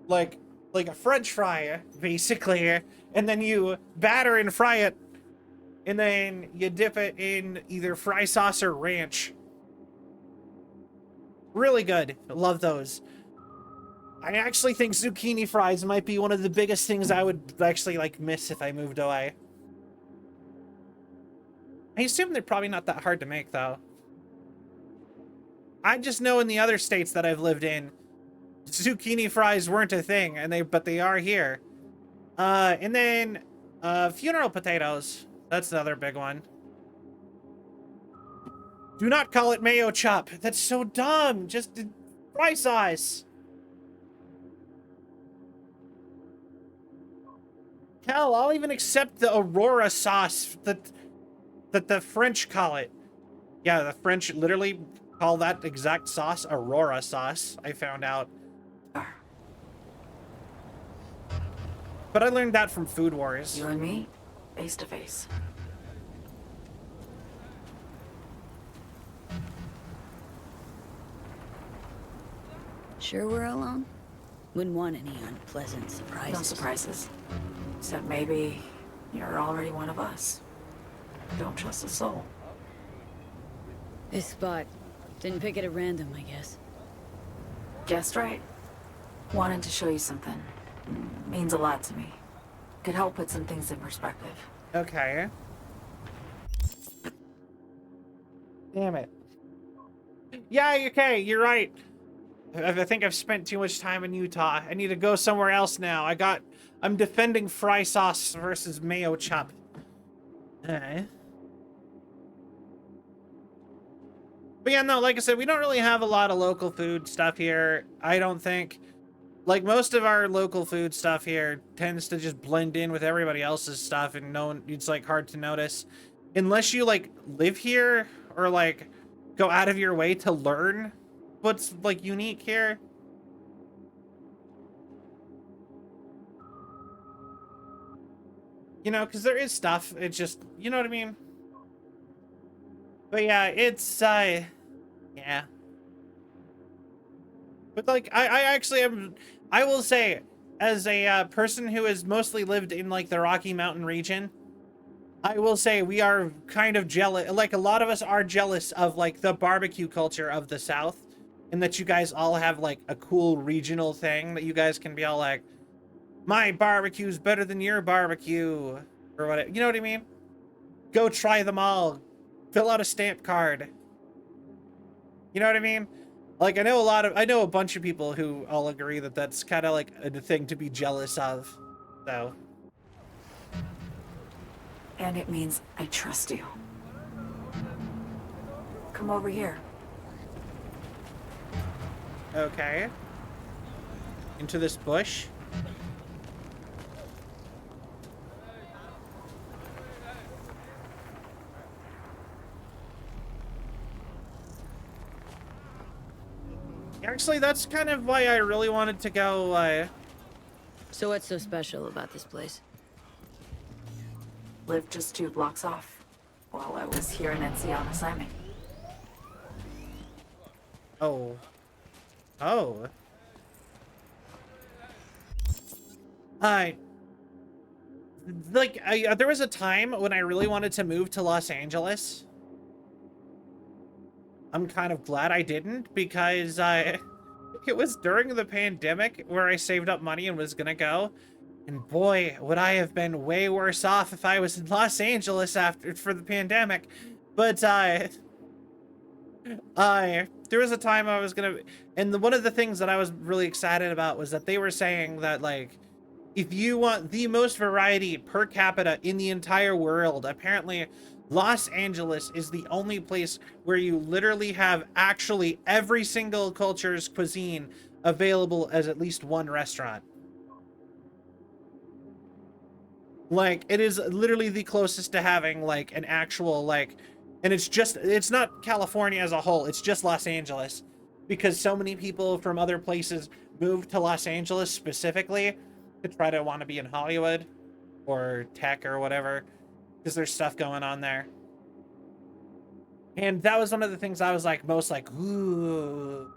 like a French fry, basically, and then you batter and fry it, and then you dip it in either fry sauce or ranch. Really good. I love those. I actually think zucchini fries might be one of the biggest things I would actually like miss if I moved away. I assume they're probably not that hard to make though. I just know in the other states that I've lived in, zucchini fries weren't a thing, but they are here. And then funeral potatoes. That's the other big one. Do not call it mayo chop. That's so dumb. Just fry sauce. Hell, I'll even accept the Aurora sauce that the French call it. Yeah, the French literally call that exact sauce Aurora sauce, I found out. But I learned that from Food Wars. You and me, face to face. Sure we're alone? Wouldn't want any unpleasant surprises. No surprises. Except maybe you're already one of us. Don't trust a soul. This spot. Didn't pick it at random, I guess. Guessed right. Wanted to show you something. Means a lot to me. Could help put some things in perspective. Okay. Damn it. Yeah, okay, you're right. I think I've spent too much time in Utah. I need to go somewhere else now. I'm defending fry sauce versus mayo chop. But yeah, no, like I said, we don't really have a lot of local food stuff here. I don't think. Like, most of our local food stuff here tends to just blend in with everybody else's stuff, and it's like hard to notice. Unless you like live here or like go out of your way to learn what's like unique here. You know, because there is stuff. It's just, you know what I mean? But yeah, it's, yeah. But like, I actually am, I will say, as a person who has mostly lived in like the Rocky Mountain region, I will say we are kind of jealous, like a lot of us are jealous of like the barbecue culture of the South, and that you guys all have like a cool regional thing that you guys can be all like, my barbecue's better than your barbecue, or whatever. You know what I mean? Go try them all. Fill out a stamp card. You know what I mean? Like, I know a bunch of people who all agree that that's kind of like a thing to be jealous of. So. And it means I trust you. Come over here. Okay. Into this bush. Actually, that's kind of why I really wanted to go, So what's so special about this place? Lived just 2 blocks off while I was here in NC on assignment. Oh. Oh. There was a time when I really wanted to move to Los Angeles. I'm kind of glad I didn't, because it was during the pandemic where I saved up money and was gonna go. And boy, would I have been way worse off if I was in Los Angeles for the pandemic. But there was a time I was gonna, and one of the things that I was really excited about was that they were saying that, like, if you want the most variety per capita in the entire world, apparently Los Angeles is the only place where you literally have actually every single culture's cuisine available as at least one restaurant. Like, it is literally the closest to having like an actual, like, and it's not California as a whole, it's just Los Angeles, because so many people from other places moved to Los Angeles specifically to try to want to be in Hollywood or tech or whatever. because there's stuff going on there. And that was one of the things I was like most like ooh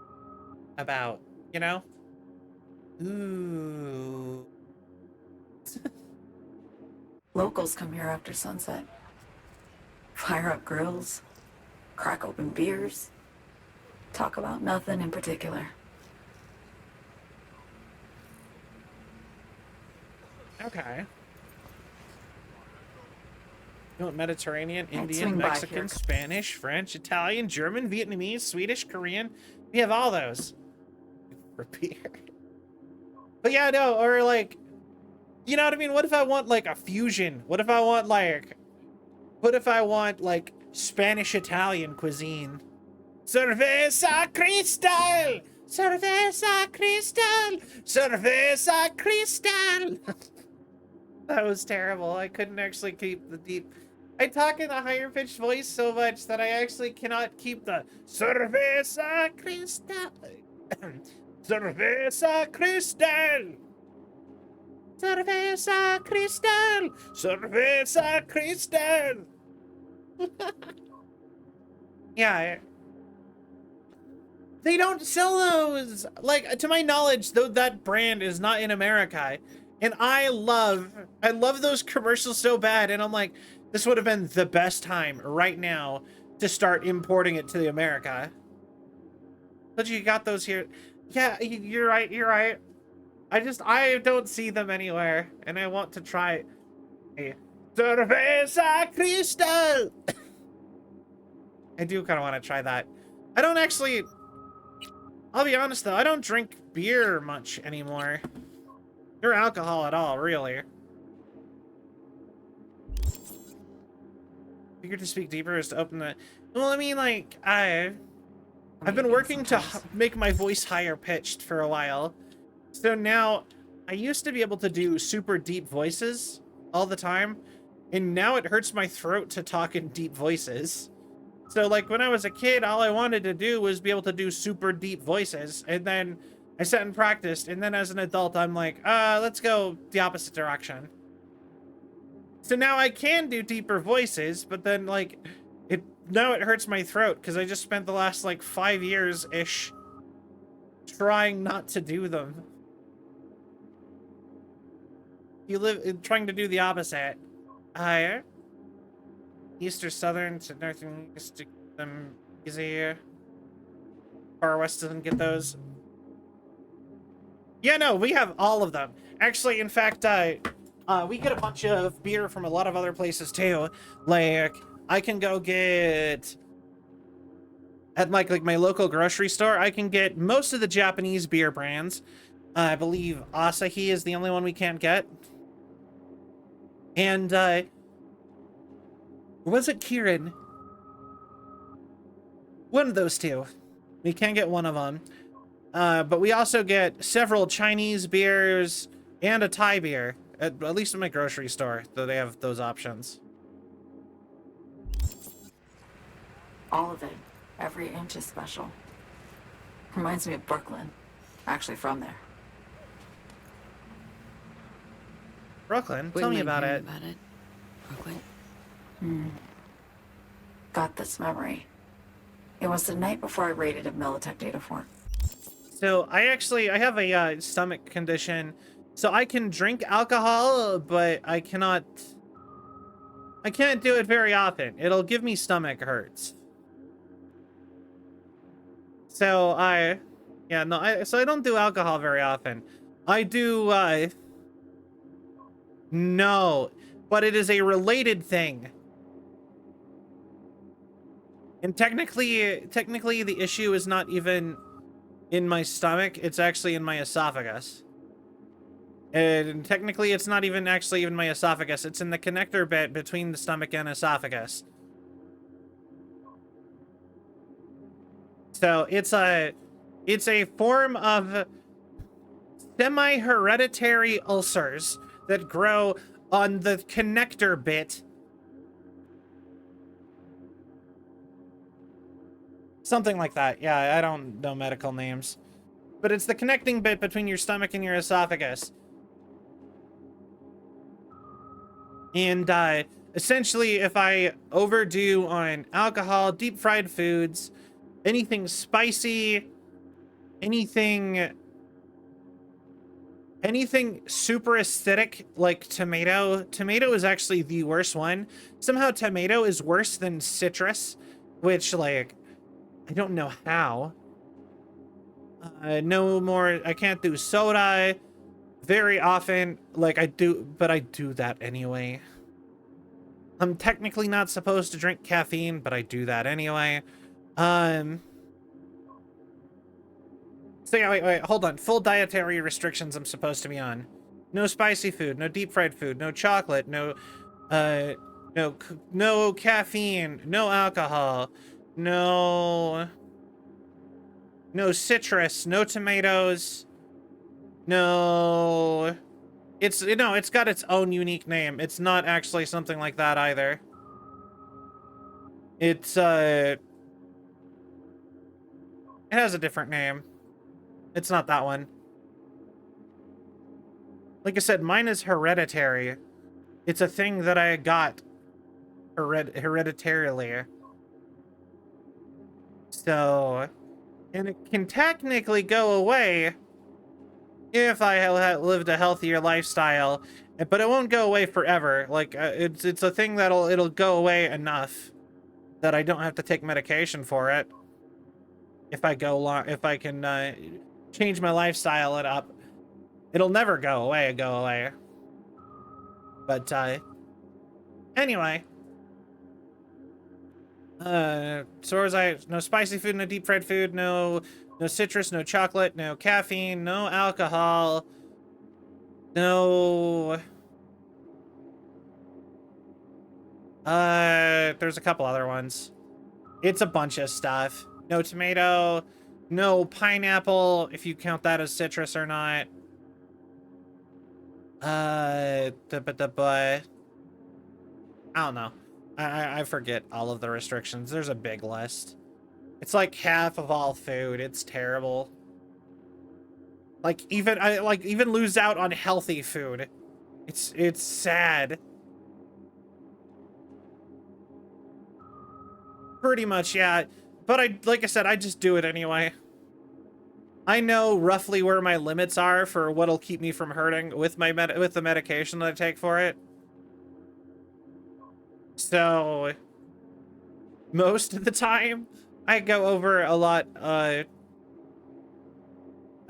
about, you know? Ooh. Locals come here after sunset. Fire up grills, crack open beers, talk about nothing in particular. Okay. You want Mediterranean, Indian, swing by Mexican, here. Spanish, French, Italian, German, Vietnamese, Swedish, Korean. We have all those. For beer. But yeah, no, or like, you know what I mean? What if I want like a fusion? What if I want like Spanish Italian cuisine? Cerveza Cristal! Cerveza Cristal! Cerveza Cristal! That was terrible. I couldn't actually keep the deep. I talk in a higher pitched voice so much that I actually cannot keep the Cerveza Cristal. Cerveza Cristal. Cerveza Cristal. Cerveza Cristal. Yeah. They don't sell those. Like, to my knowledge, though, that brand is not in America. And I love those commercials so bad. And I'm like, this would have been the best time right now to start importing it to the America. But you got those here. Yeah, you're right. You're right. I don't see them anywhere. And I want to try a Cerveza Cristal. I do kind of want to try that. I don't actually, I'll be honest though, I don't drink beer much anymore. Or alcohol at all, really. Figure to speak deeper is to open the... Well, I mean, like, I've been working to make my voice higher pitched for a while. So now, I used to be able to do super deep voices all the time. And now it hurts my throat to talk in deep voices. So, like, when I was a kid, all I wanted to do was be able to do super deep voices. And then I sat and practiced, and then as an adult, I'm like, let's go the opposite direction. So now I can do deeper voices, but then, like, now it hurts my throat, because I just spent the last, like, 5 years-ish trying not to do them. Trying to do the opposite. Higher. East or southern to north and east to get them easier. Far west doesn't get those. Yeah, no, we have all of them. Actually, in fact, we get a bunch of beer from a lot of other places too. Like, I can go get at like my local grocery store. I can get most of the Japanese beer brands. I believe Asahi is the only one we can't get. And was it Kirin? One of those two. We can get one of them. But we also get several Chinese beers and a Thai beer. At least in my grocery store, though they have those options. All of it. Every inch is special. Reminds me of Brooklyn. Actually from there. Brooklyn? Tell me about it. Brooklyn. Got this memory. It was the night before I raided a Militech data fort. So I have a stomach condition, so I can drink alcohol, but I can't do it very often. It'll give me stomach hurts. So I don't do alcohol very often. I do, no, but it is a related thing. And technically the issue is not even in my stomach, it's actually in my esophagus. And technically it's not even actually in my esophagus, it's in the connector bit between the stomach and esophagus. So it's a form of semi-hereditary ulcers that grow on the connector bit. Something like that. Yeah, I don't know medical names. But it's the connecting bit between your stomach and your esophagus. And essentially, if I overdo on alcohol, deep fried foods, anything spicy, anything super acidic like tomato. Tomato is actually the worst one. Somehow tomato is worse than citrus, which, like, I don't know how. No more, I can't do soda very often. Like, I do, but I do that anyway. I'm technically not supposed to drink caffeine, but I do that anyway. So yeah, wait, hold on. Full dietary restrictions I'm supposed to be on. No spicy food, no deep fried food, no chocolate, no caffeine, no alcohol, no citrus, no tomatoes, no. It's got its own unique name. It's not actually something like that either. It's it has a different name. It's not that one. Like I said, mine is hereditary. It's a thing that I got hereditarily. So, and it can technically go away if I lived a healthier lifestyle, but it won't go away forever. Like, it's a thing it'll go away enough that I don't have to take medication for it. If I can change my lifestyle up, it'll never go away. But anyway, so as no spicy food, no deep fried food, no citrus, no chocolate, no caffeine, no alcohol, no there's a couple other ones. It's a bunch of stuff. No tomato, no pineapple, if you count that as citrus or not. I don't know. I forget all of the restrictions. There's a big list. It's like half of all food. It's terrible. Like, I even lose out on healthy food. It's sad. Pretty much, yeah. But like I said, I just do it anyway. I know roughly where my limits are for what'll keep me from hurting with with the medication that I take for it. So most of the time, I go over a lot.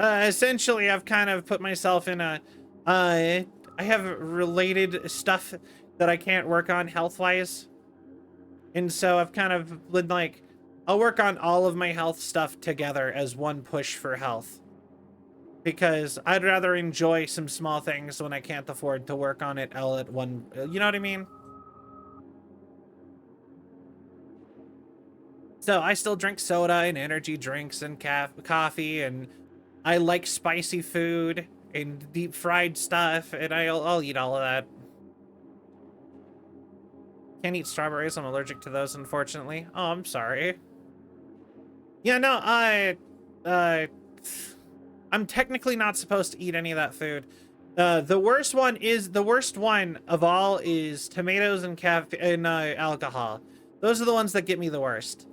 Essentially, I've kind of put myself in a. I have related stuff that I can't work on health-wise, and so I've kind of been like, I'll work on all of my health stuff together as one push for health. Because I'd rather enjoy some small things when I can't afford to work on it all at one. You know what I mean? So I still drink soda and energy drinks and coffee, and I like spicy food and deep fried stuff, and I'll eat all of that. Can't eat strawberries. I'm allergic to those, unfortunately. Oh, I'm sorry. Yeah, no, I'm technically not supposed to eat any of that food. The worst one of all is tomatoes and alcohol. Those are the ones that get me the worst.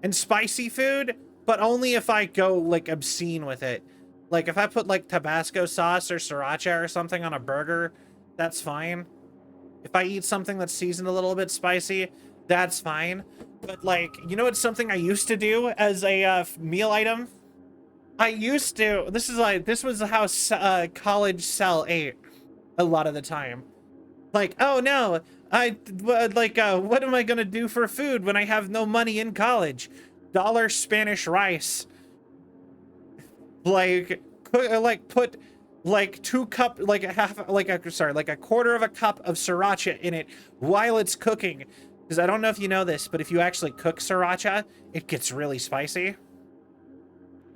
And spicy food, but only if I go like obscene with it. Like if I put like Tabasco sauce or sriracha or something on a burger, that's fine. If I eat something that's seasoned a little bit spicy, that's fine. But like, you know what's something I used to do as a meal item? I used to, this was how college Cell ate a lot of the time. Like, oh no, what am I gonna do for food when I have no money in college? $1 Spanish rice. Like put like a quarter of a cup of sriracha in it while it's cooking. Because I don't know if you know this, but if you actually cook sriracha, it gets really spicy.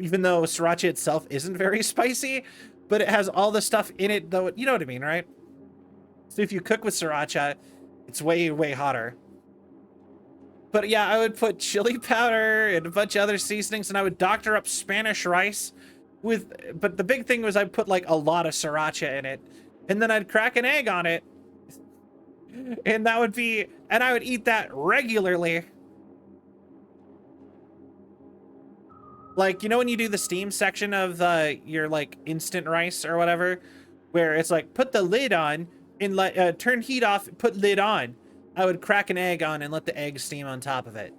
Even though sriracha itself isn't very spicy, but it has all the stuff in it, though. You know what I mean, right? So if you cook with sriracha, it's way, way hotter. But yeah, I would put chili powder and a bunch of other seasonings, and I would doctor up Spanish rice but the big thing was I'd put like a lot of sriracha in it, and then I'd crack an egg on it, And that would be, and I would eat that regularly. Like, you know when you do the steam section of your like instant rice or whatever, where it's like put the lid on and let turn heat off, put lid on. I would crack an egg on and let the egg steam on top of it.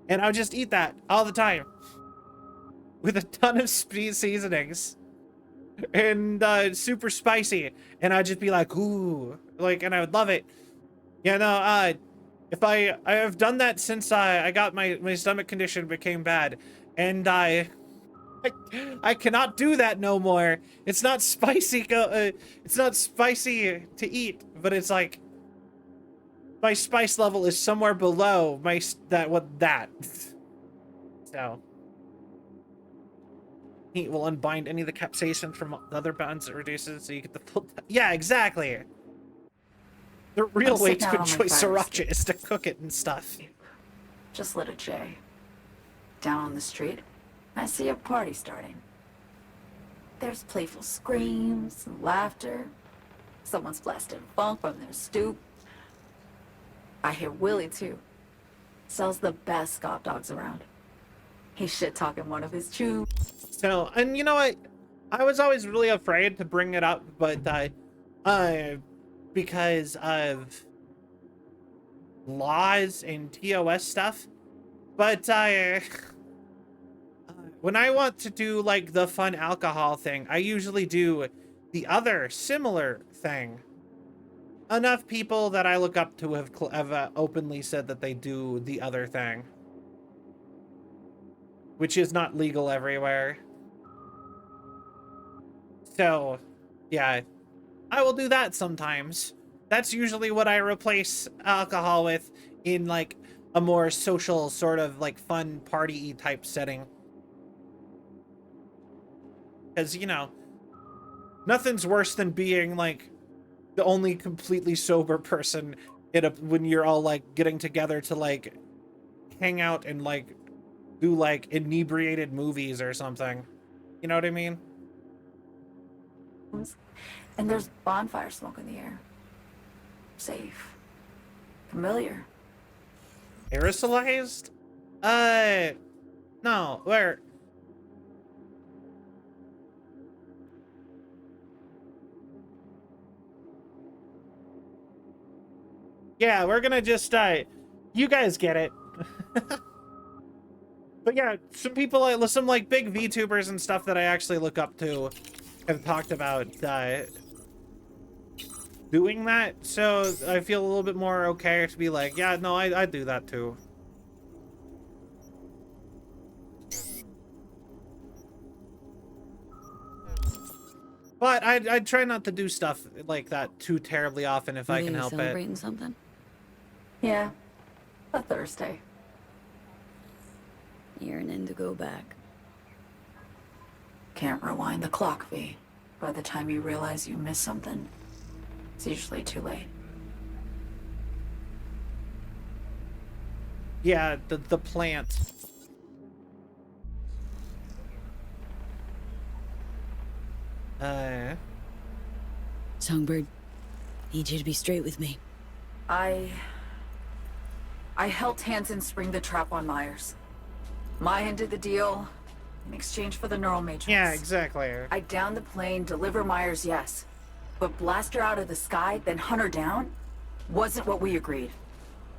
And I would just eat that all the time with a ton of seasonings and super spicy. And I'd just be like, ooh, like, and I would love it. Yeah, no, if I have done that since I got my stomach condition became bad, and I cannot do that no more. It's not spicy. It's not spicy to eat, but it's like my spice level is somewhere below that. So heat will unbind any of the capsaicin from the other bonds it reduces, so you get the full. Yeah, exactly. The real way to enjoy sriracha is to cook it and stuff. Just lit a J. Down on the street, I see a party starting. There's playful screams and laughter. Someone's blasting funk from their stoop. I hear Willie, too. Sells the best Scott dogs around. He's shit-talking one of his chews. So, and you know what? I was always really afraid to bring it up, but because of laws and TOS stuff. But when I want to do like the fun alcohol thing, I usually do the other similar thing. Enough people that I look up to have openly said that they do the other thing, which is not legal everywhere. So, yeah, I will do that sometimes. That's usually what I replace alcohol with in like a more social sort of like fun party type setting. Because, you know, nothing's worse than being like the only completely sober person when you're all like getting together to like hang out and like do like inebriated movies or something. You know what I mean? And there's bonfire smoke in the air. Safe. Familiar. Aerosolized? No, where? Yeah, we're gonna just, you guys get it. But yeah, some people, some like big VTubers and stuff that I actually look up to have talked about, doing that, so I feel a little bit more okay to be like, yeah, no, I do that too. But I try not to do stuff like that too terribly often if I can help it. Celebrating something? Yeah, a Thursday. Yearning to go back. Can't rewind the clock, V. By the time you realize you missed something, it's usually too late. Yeah, the plant. Songbird, need you to be straight with me. I helped Hansen spring the trap on Myers. Maya did the deal in exchange for the neural matrix. Yeah, exactly. I downed the plane, deliver Myers, yes. But blast her out of the sky, then hunt her down? Wasn't what we agreed.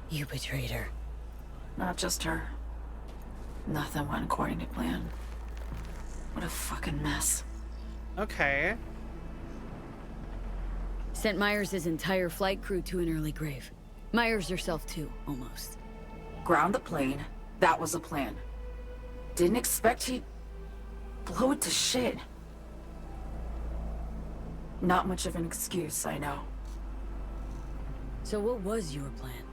You betrayed her. Not just her. Nothing went according to plan. What a fucking mess. Okay. Sent Myers' entire flight crew to an early grave. Myers herself too, almost. Ground the plane. That was the plan. Didn't expect he'd blow it to shit. Not much of an excuse, I know. So what was your plan?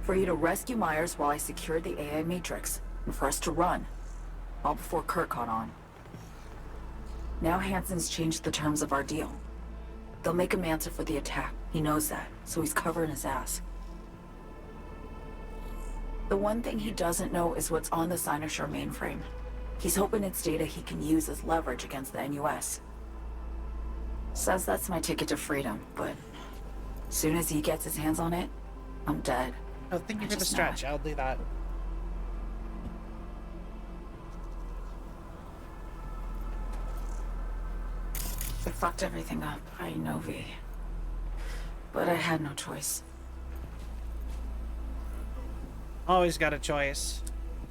For you to rescue Myers while I secured the AI Matrix, and for us to run, all before Kurt caught on. Now Hansen's changed the terms of our deal. They'll make him answer for the attack. He knows that, so he's covering his ass. The one thing he doesn't know is what's on the Cynosure mainframe. He's hoping it's data he can use as leverage against the NUS. Says that's my ticket to freedom, but as soon as he gets his hands on it, I'm dead. Oh, thank you for the stretch. I'll do that. It fucked everything up. I know, V. But I had no choice. Always got a choice.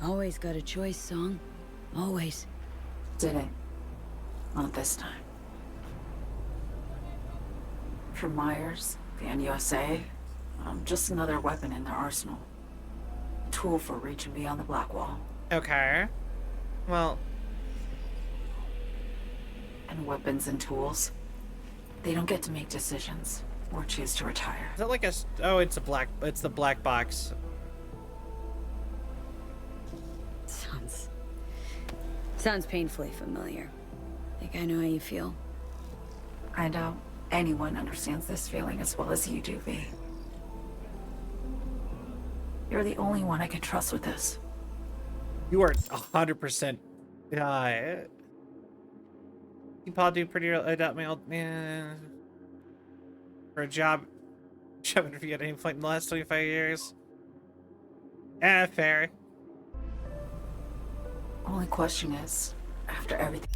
Always got a choice, Song. Always. Didn't. Not this time. For Myers, the NUSA, I'm just another weapon in their arsenal. A tool for reaching beyond the Black Wall. Okay. Well... And weapons and tools, they don't get to make decisions or choose to retire. Is that like a... Oh, it's the black box. Sounds painfully familiar. Think I know how you feel. I doubt anyone understands this feeling as well as you do, V. You're the only one I can trust with this. You are 100%. You probably do pretty early. I doubt my old man for a job interview at any point in the last 25 years. Fair. Only question is, after everything.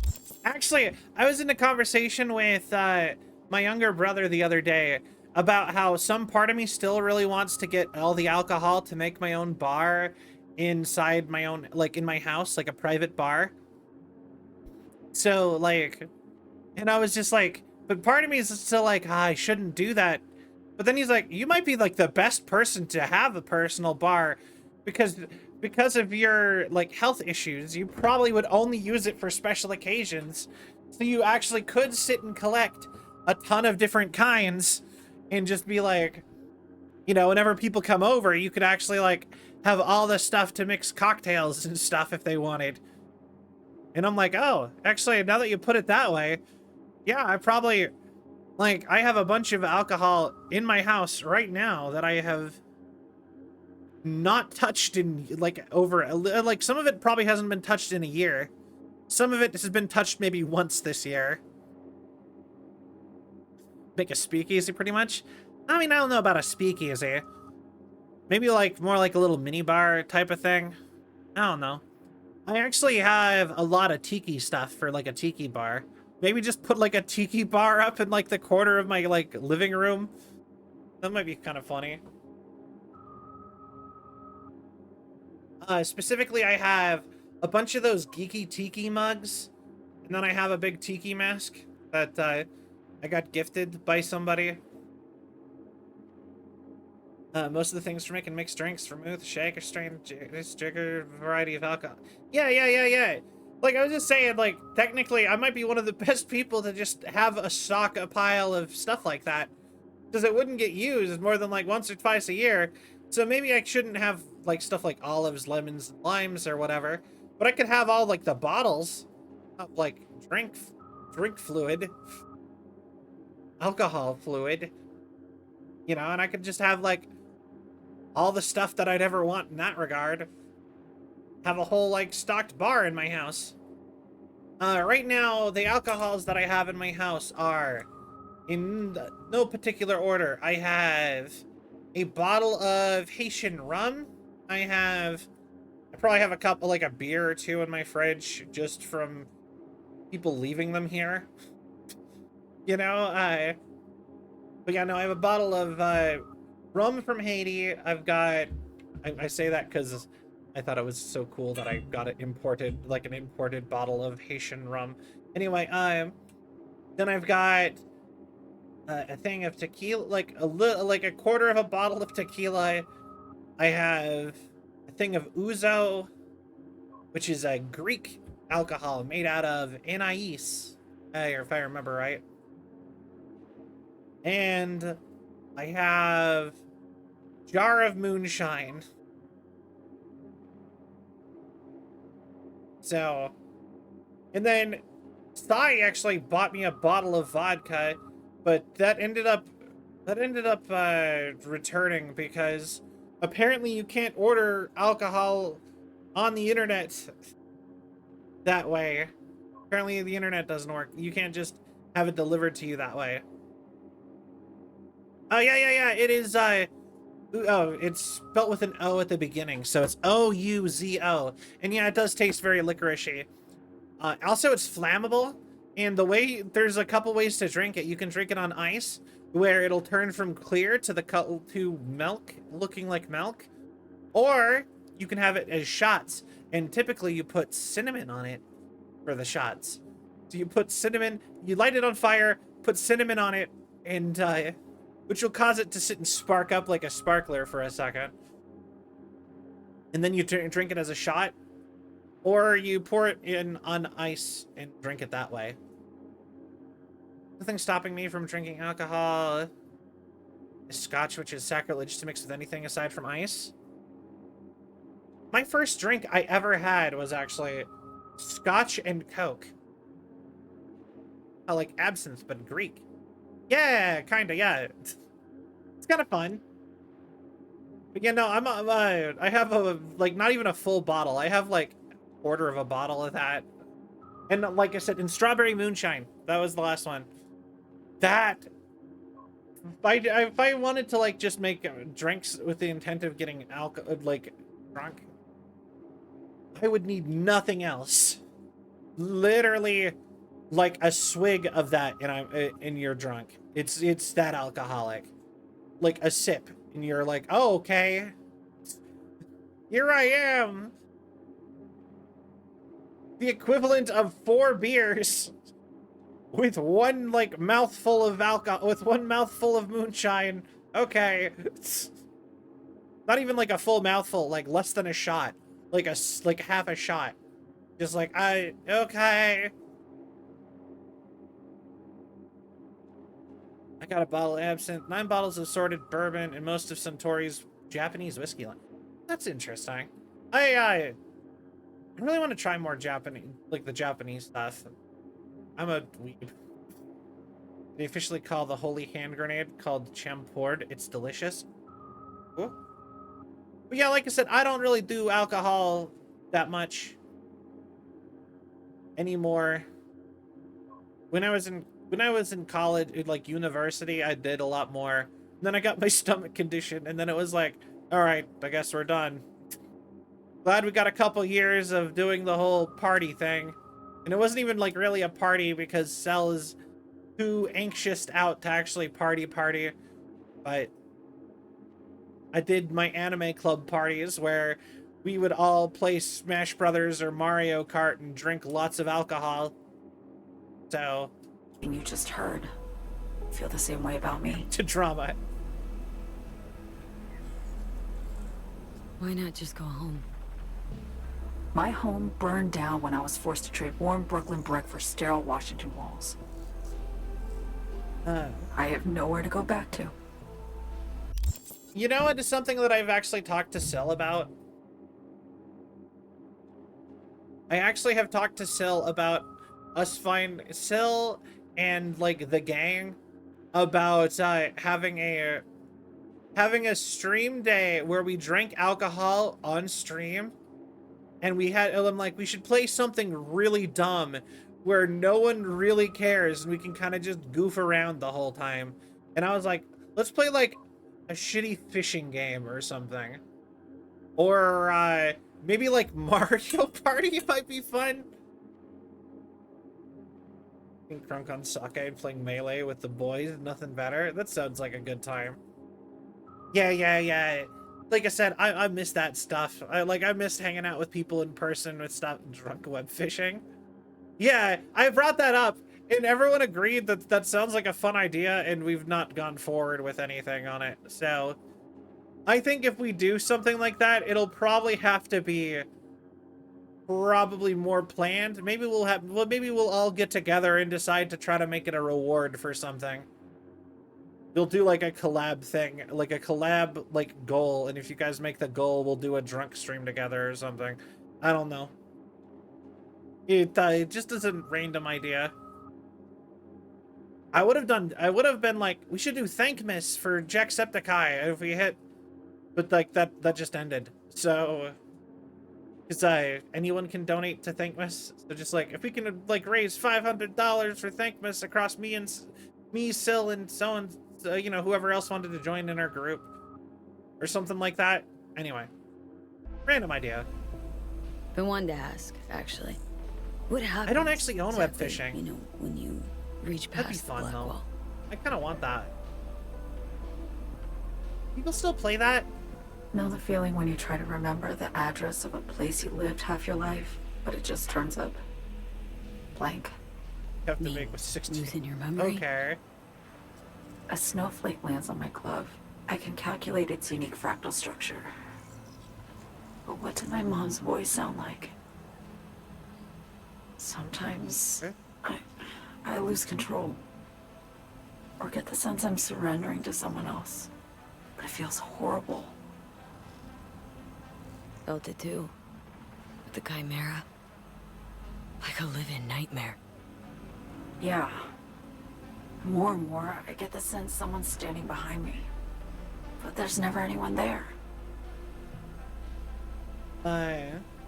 Actually, I was in a conversation with my younger brother the other day about how some part of me still really wants to get all the alcohol to make my own bar inside my own, like in my house, like a private bar. So like, and I was just like, but part of me is still like, I shouldn't do that. But then he's like, you might be like the best person to have a personal bar because of your like health issues, you probably would only use it for special occasions. So you actually could sit and collect a ton of different kinds and just be like, you know, whenever people come over, you could actually like have all the stuff to mix cocktails and stuff if they wanted. And I'm like, oh, actually, now that you put it that way, yeah, I probably, like, I have a bunch of alcohol in my house right now that I have not touched in like over, like some of it probably hasn't been touched in a year. Some of it has been touched maybe once this year. Make a speakeasy pretty much. I mean, I don't know about a speakeasy. Maybe like more like a little mini bar type of thing. I don't know. I actually have a lot of tiki stuff for like a tiki bar. Maybe just put like a tiki bar up in like the corner of my like living room. That might be kind of funny. Specifically, I have a bunch of those geeky tiki mugs, and then I have a big tiki mask that I got gifted by somebody. Most of the things for making mixed drinks: vermouth, shaker, strain, jigger, variety of alcohol. Yeah. Like, I was just saying, like, technically, I might be one of the best people to just have a pile of stuff like that. Because it wouldn't get used more than, like, once or twice a year. So maybe I shouldn't have, like, stuff like olives, lemons, and limes, or whatever. But I could have all, like, the bottles of, like, drink fluid. Alcohol fluid. You know, and I could just have, like, all the stuff that I'd ever want in that regard. Have a whole, like, stocked bar in my house. Right now, the alcohols that I have in my house are, in no particular order, I have a bottle of Haitian rum. I probably have a couple, like a beer or two in my fridge, just from people leaving them here. You know, but yeah, no, I have a bottle of rum from Haiti. I've got, I say that because I thought it was so cool that I got it imported, like an imported bottle of Haitian rum. Anyway, then I've got a thing of tequila, like a quarter of a bottle of tequila. I have a thing of ouzo, which is a Greek alcohol made out of anise, if I remember right. And I have jar of moonshine. So, and then Sai actually bought me a bottle of vodka, but that ended up returning because apparently you can't order alcohol on the internet that way. Apparently the internet doesn't work. You can't just have it delivered to you that way. Oh, yeah. It is, oh, it's spelt with an O at the beginning, so it's O-U-Z-O. And yeah, it does taste very licoricey. Also, it's flammable, and there's a couple ways to drink it. You can drink it on ice, where it'll turn from clear to milk, looking like milk. Or you can have it as shots, and typically you put cinnamon on it for the shots. So you put cinnamon, you light it on fire, put cinnamon on it, and which will cause it to sit and spark up like a sparkler for a second. And then you drink it as a shot, or you pour it in on ice and drink it that way. Nothing stopping me from drinking alcohol. Scotch, which is sacrilege to mix with anything aside from ice. My first drink I ever had was actually Scotch and Coke. I like absinthe, but Greek. Yeah, kinda, yeah. It's kind of fun. But yeah, no, I have like, not even a full bottle. I have like a quarter of a bottle of that. And like I said, in strawberry moonshine, that was the last one. That, if I wanted to like just make drinks with the intent of getting like drunk, I would need nothing else. Literally, like a swig of that, and you're drunk. It's that alcoholic. Like a sip, and you're like, oh, okay. Here I am. The equivalent of 4 beers with one like mouthful of alcohol, with one mouthful of moonshine. Okay. Not even like a full mouthful, like less than a shot. Like half a shot. Just like, okay. I got a bottle of absinthe, 9 bottles of assorted bourbon, and most of Suntory's Japanese whiskey line. That's interesting. I really want to try more Japanese, like the Japanese stuff. I'm a weeb. They officially call the holy hand grenade called champord. It's delicious. Ooh. But yeah, like I said, I don't really do alcohol that much anymore. When I was in college, like university, I did a lot more. And then I got my stomach condition, and then it was like, all right, I guess we're done. Glad we got a couple years of doing the whole party thing. And it wasn't even like really a party because Cell is too anxious out to actually party. But I did my anime club parties where we would all play Smash Brothers or Mario Kart and drink lots of alcohol. So... You just heard. Feel the same way about me. To drama. Why not just go home? My home burned down when I was forced to trade warm Brooklyn brick for sterile Washington walls. I have nowhere to go back to. You know, it is something that I've actually talked to Sil about. I actually have talked to Sil about us Sil and like the gang about having a stream day where we drank alcohol on stream, and I'm like, we should play something really dumb where no one really cares and we can kind of just goof around the whole time. And I was like, let's play like a shitty fishing game or something, or maybe like Mario Party might be fun. Drunk on sake and playing Melee with the boys, nothing better. That sounds like a good time. Yeah. Like I said, I miss that stuff. I miss hanging out with people in person with stuff, drunk web fishing. Yeah, I brought that up, and everyone agreed that that sounds like a fun idea, and we've not gone forward with anything on it. So, I think if we do something like that, it'll probably have to be more planned. Maybe we'll all get together and decide to try to make it a reward for something. We'll do like a collab thing, like a collab like goal, and if you guys make the goal, we'll do a drunk stream together or something. I don't know. It just is a random idea. I would have been like, we should do Thankmas for Jacksepticeye if we hit, but like that just ended. So because anyone can donate to Thankmas. So just like, if we can like raise $500 for Thankmas across me, Sil, and so and you know, whoever else wanted to join in our group or something like that. Anyway, random idea. Been wanting to ask, actually. What happens? I don't actually own web exactly, fishing. You know, when you reach That'd be past the fun black though. wall. I kind of want that. People still play that? Know the feeling when you try to remember the address of a place you lived half your life, but it just turns up blank. You have to make with 16. Losing your memory? Okay. A snowflake lands on my glove. I can calculate its unique fractal structure. But what did my mom's voice sound like? Sometimes I lose control. Or get the sense I'm surrendering to someone else. But it feels horrible. Felt it too. With the Chimera. Like a living nightmare. Yeah. More and more, I get the sense someone's standing behind me. But there's never anyone there.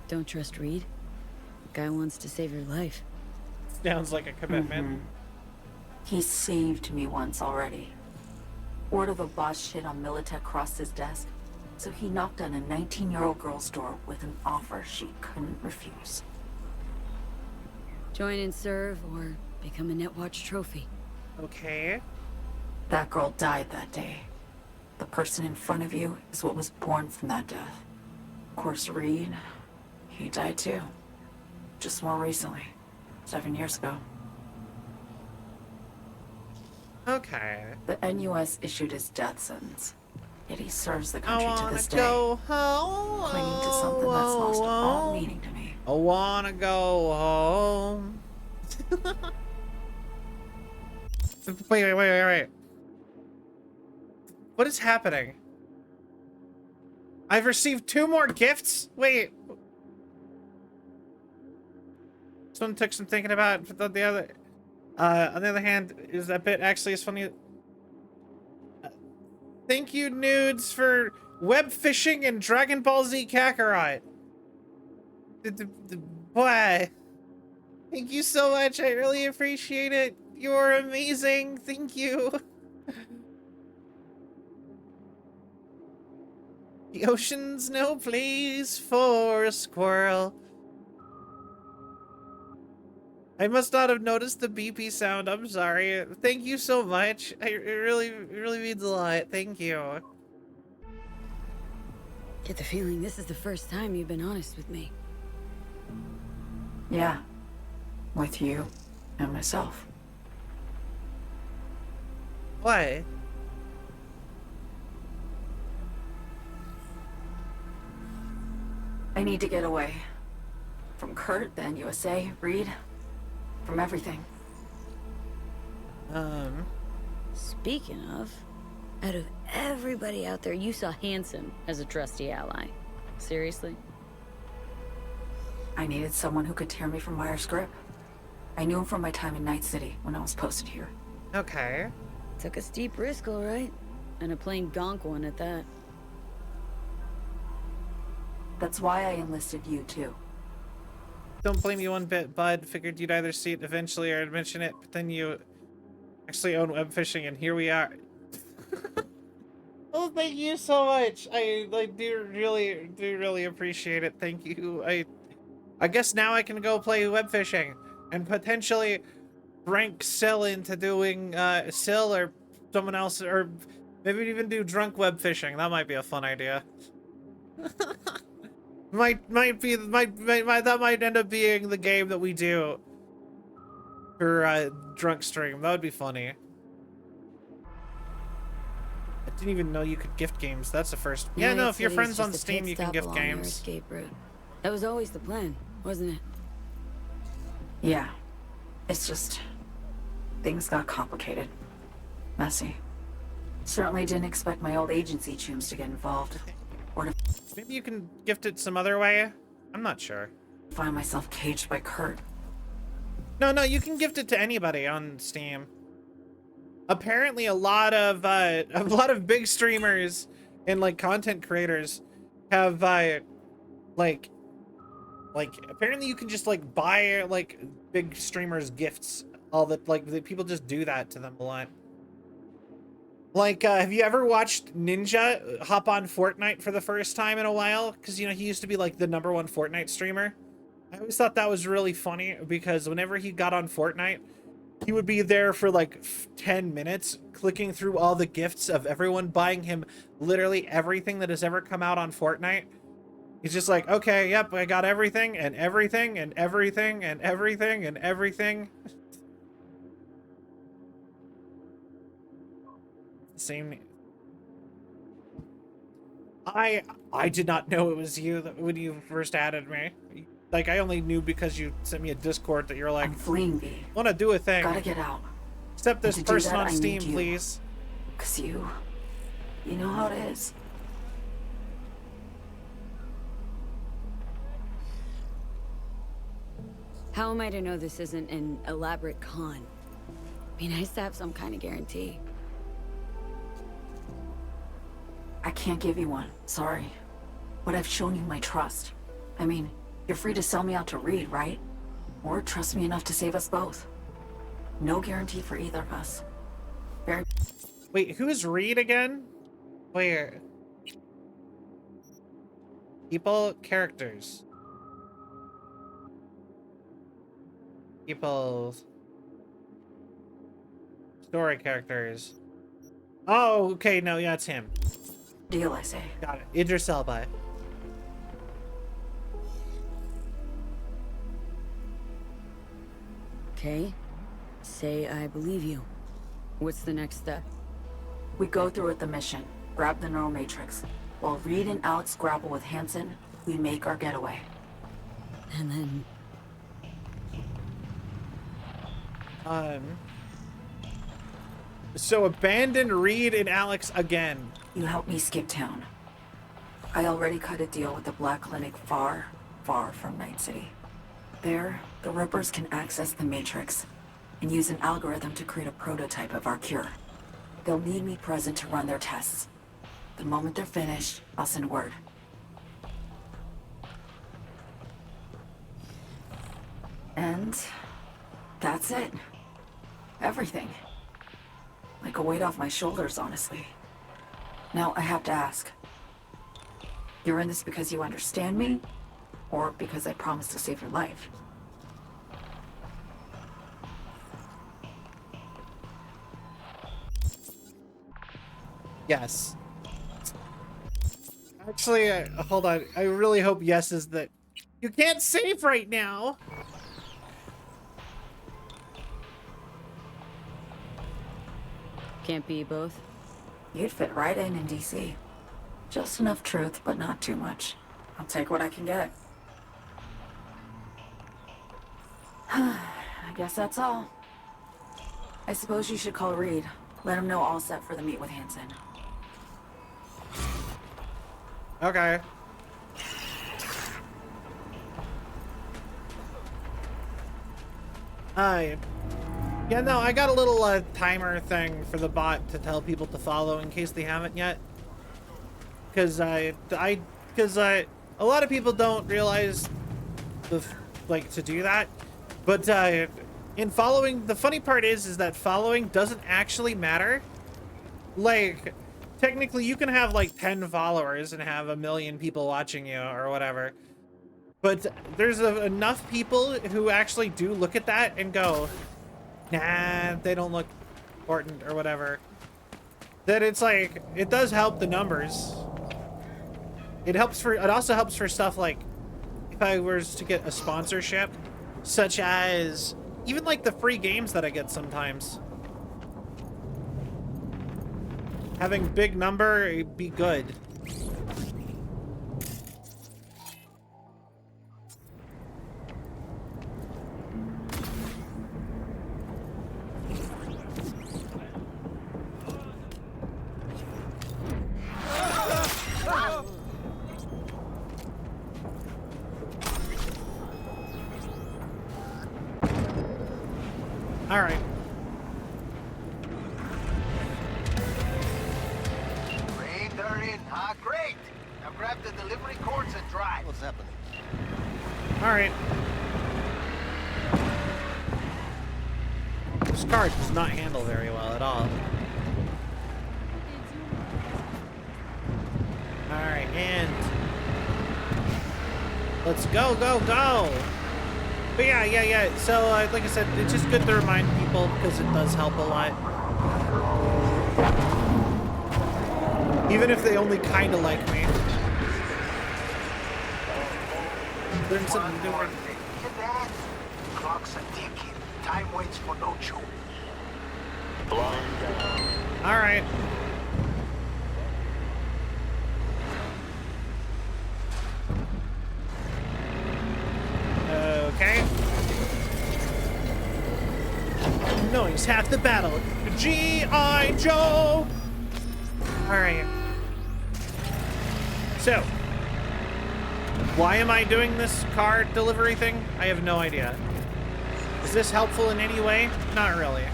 Don't trust Reed. The guy wants to save your life. Sounds like a commitment. He saved me once already. Word of a boss shit on Militech crossed his desk, so he knocked on a 19-year-old girl's door with an offer she couldn't refuse. Join and serve, or become a Netwatch trophy. Okay. That girl died that day. The person in front of you is what was born from that death. Of course, Reed, he died too. Just more recently. 7 years ago. Okay. The NUS issued his death sentence. Yet he serves the I country to wanna this day. go home. Clinging to something that's lost all meaning to me. I wanna go home. Wait. What is happening? I've received 2 more gifts? Wait. This one took some thinking about, but the other... on the other hand, is that bit actually as funny? Thank you, Nudes, for web fishing and Dragon Ball Z Kakarot. Boy. Thank you so much. I really appreciate it. You're amazing. Thank you. The ocean's no place for a squirrel. I must not have noticed the beepy sound. I'm sorry. Thank you so much. It really means a lot. Thank you. Get the feeling this is the first time you've been honest with me. Yeah. With you and myself. Why? I need to get away. From Kurt, then USA, Reed. From everything. Speaking of, out of everybody out there, you saw Hansen as a trusty ally. Seriously? I needed someone who could tear me from Myers' grip. I knew him from my time in Night City when I was posted here. Okay. Took a steep risk, all right. And a plain gonk one at that. That's why I enlisted you, too. Don't blame you one bit, bud. Figured you'd either see it eventually or I'd mention it, but then you actually own web fishing, and here we are. Oh, thank you so much. I do really appreciate it. Thank you. I guess now I can go play web fishing and potentially rank Sil into doing Sil or someone else, or maybe even do drunk web fishing. That might be a fun idea. That might end up being the game that we do for drunk stream. That would be funny. I didn't even know you could gift games. That's the first. Yeah, no, if you're friends on Steam, you can gift games. Escape route. That was always the plan, wasn't it? Yeah. It's just... things got complicated. Messy. Certainly didn't expect my old agency chooms to get involved. Or to Maybe you can gift it some other way. I'm not sure. Find myself caged by Kurt. No, you can gift it to anybody on Steam. Apparently, a lot of big streamers and like content creators have like Like, apparently you can just, like, buy, like, big streamers gifts. All that, like, the people just do that to them a lot. Like, have you ever watched Ninja hop on Fortnite for the first time in a while? Because, you know, he used to be, like, the #1 Fortnite streamer. I always thought that was really funny because whenever he got on Fortnite, he would be there for, like, 10 minutes clicking through all the gifts of everyone buying him literally everything that has ever come out on Fortnite. He's just like, okay, yep, I got everything and everything and everything and everything and everything. Same. I did not know it was you when you first added me. Like, I only knew because you sent me a Discord that you're like, I'm fleeing, V. Want to do a thing. Gotta get out. Accept this And to do person that, on I need Steam, you. please. 'Cause you know how it is. How am I to know this isn't an elaborate con? Be nice to have some kind of guarantee. I can't give you one. Sorry. But I've shown you my trust. I mean, you're free to sell me out to Reed, right? Or trust me enough to save us both. No guarantee for either of us. Very. Wait, who's Reed again? Where? People, characters. People. Story characters. Oh, okay, no, yeah, it's him. Deal, I say. Got it. Idris Elba. Okay. Say I believe you. What's the next step? We go through with the mission. Grab the neural matrix. While Reed and Alex grapple with Hansen, we make our getaway. And then... So abandon Reed and Alex again. You help me skip town. I already cut a deal with the Black Clinic far, far from Night City. There, the Rippers can access the Matrix and use an algorithm to create a prototype of our cure. They'll need me present to run their tests. The moment they're finished, I'll send word. And that's it. Everything. Like a weight off my shoulders, honestly. Now, I have to ask. You're in this because you understand me? Or because I promised to save your life? Yes. Actually, hold on. I really hope yes is that you can't save right now. Can't be both? You'd fit right in DC. Just enough truth, but not too much. I'll take what I can get. I guess that's all. I suppose you should call Reed. Let him know all set for the meet with Hansen. Okay. Yeah, no, I got a little timer thing for the bot to tell people to follow in case they haven't yet. Because a lot of people don't realize to do that. But in following, the funny part is that following doesn't actually matter. Like, technically you can have like 10 followers and have 1 million people watching you or whatever. But there's enough people who actually do look at that and go, nah, they don't look important or whatever. That it's like, it does help the numbers. It also helps for stuff like if I was to get a sponsorship, such as even like the free games that I get sometimes. Having big number, it'd be good. All right. They're in. Ah, great. Now grab the delivery cords and drive. What's happening? All Alright. This card does not handle very well at all. Alright, and let's go, go, go! But yeah. So, like I said, it's just good to remind people because it does help a lot. Even if they only kind of like me. Learn something new. Clock's a ticking. Time waits for no show. All right. Okay. Knowing's half the battle. G.I. Joe. All right. So, why am I doing this car delivery thing? I have no idea. Is this helpful in any way? Not really.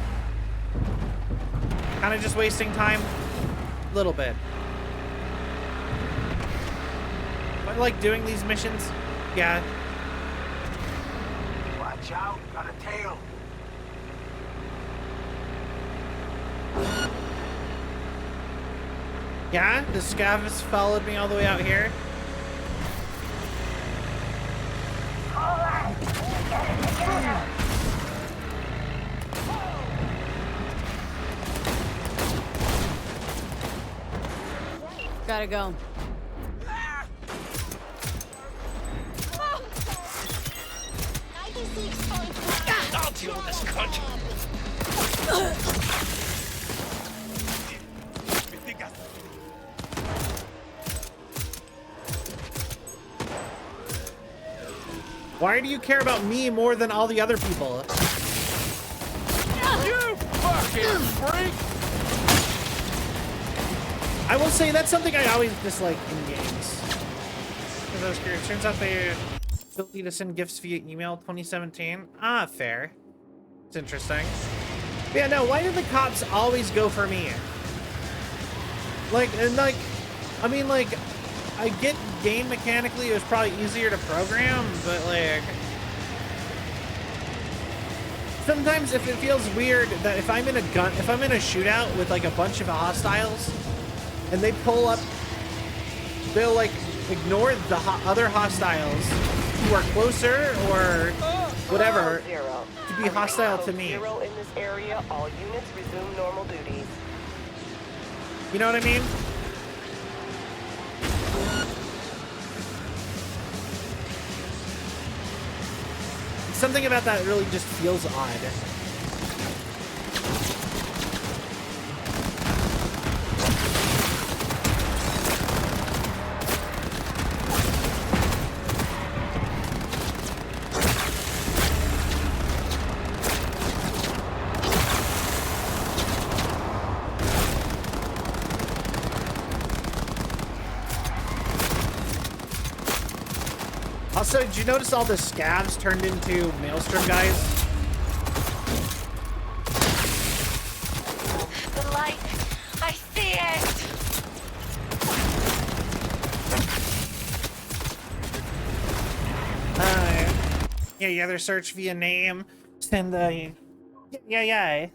Kind of just wasting time? A little bit. I like doing these missions? Yeah. Watch out, got a tail. Yeah, the scav has followed me all the way out here. Gotta go. I'll deal with this cunt. Why do you care about me more than all the other people? You fucking freak! I will say that's something I always dislike in games. Because I was curious. Turns out they ability to send gifts via email 2017. Ah, fair. It's interesting. But yeah, no, why do the cops always go for me? Like, and like, I mean, like, I get game mechanically it was probably easier to program, but like, sometimes if it feels weird that if I'm in a shootout with like a bunch of hostiles and they pull up, they'll like ignore the other hostiles who are closer or whatever to be hostile to me. In this area, all units resume normal duties. You know what I mean? Something about that really just feels odd. Also, did you notice all the scavs turned into Maelstrom guys? The light! I see it! Yeah, either search via name, send the... Yeah.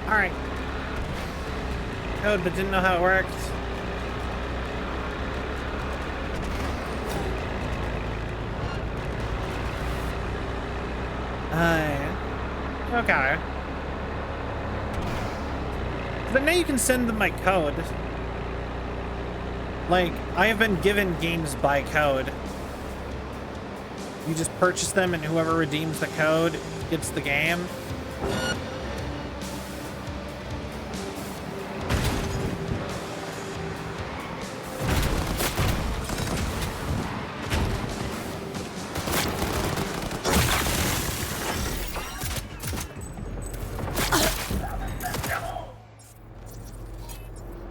Alright. Code, but didn't know how it worked. Okay. But now you can send them my code. Like, I have been given games by code. You just purchase them and whoever redeems the code gets the game.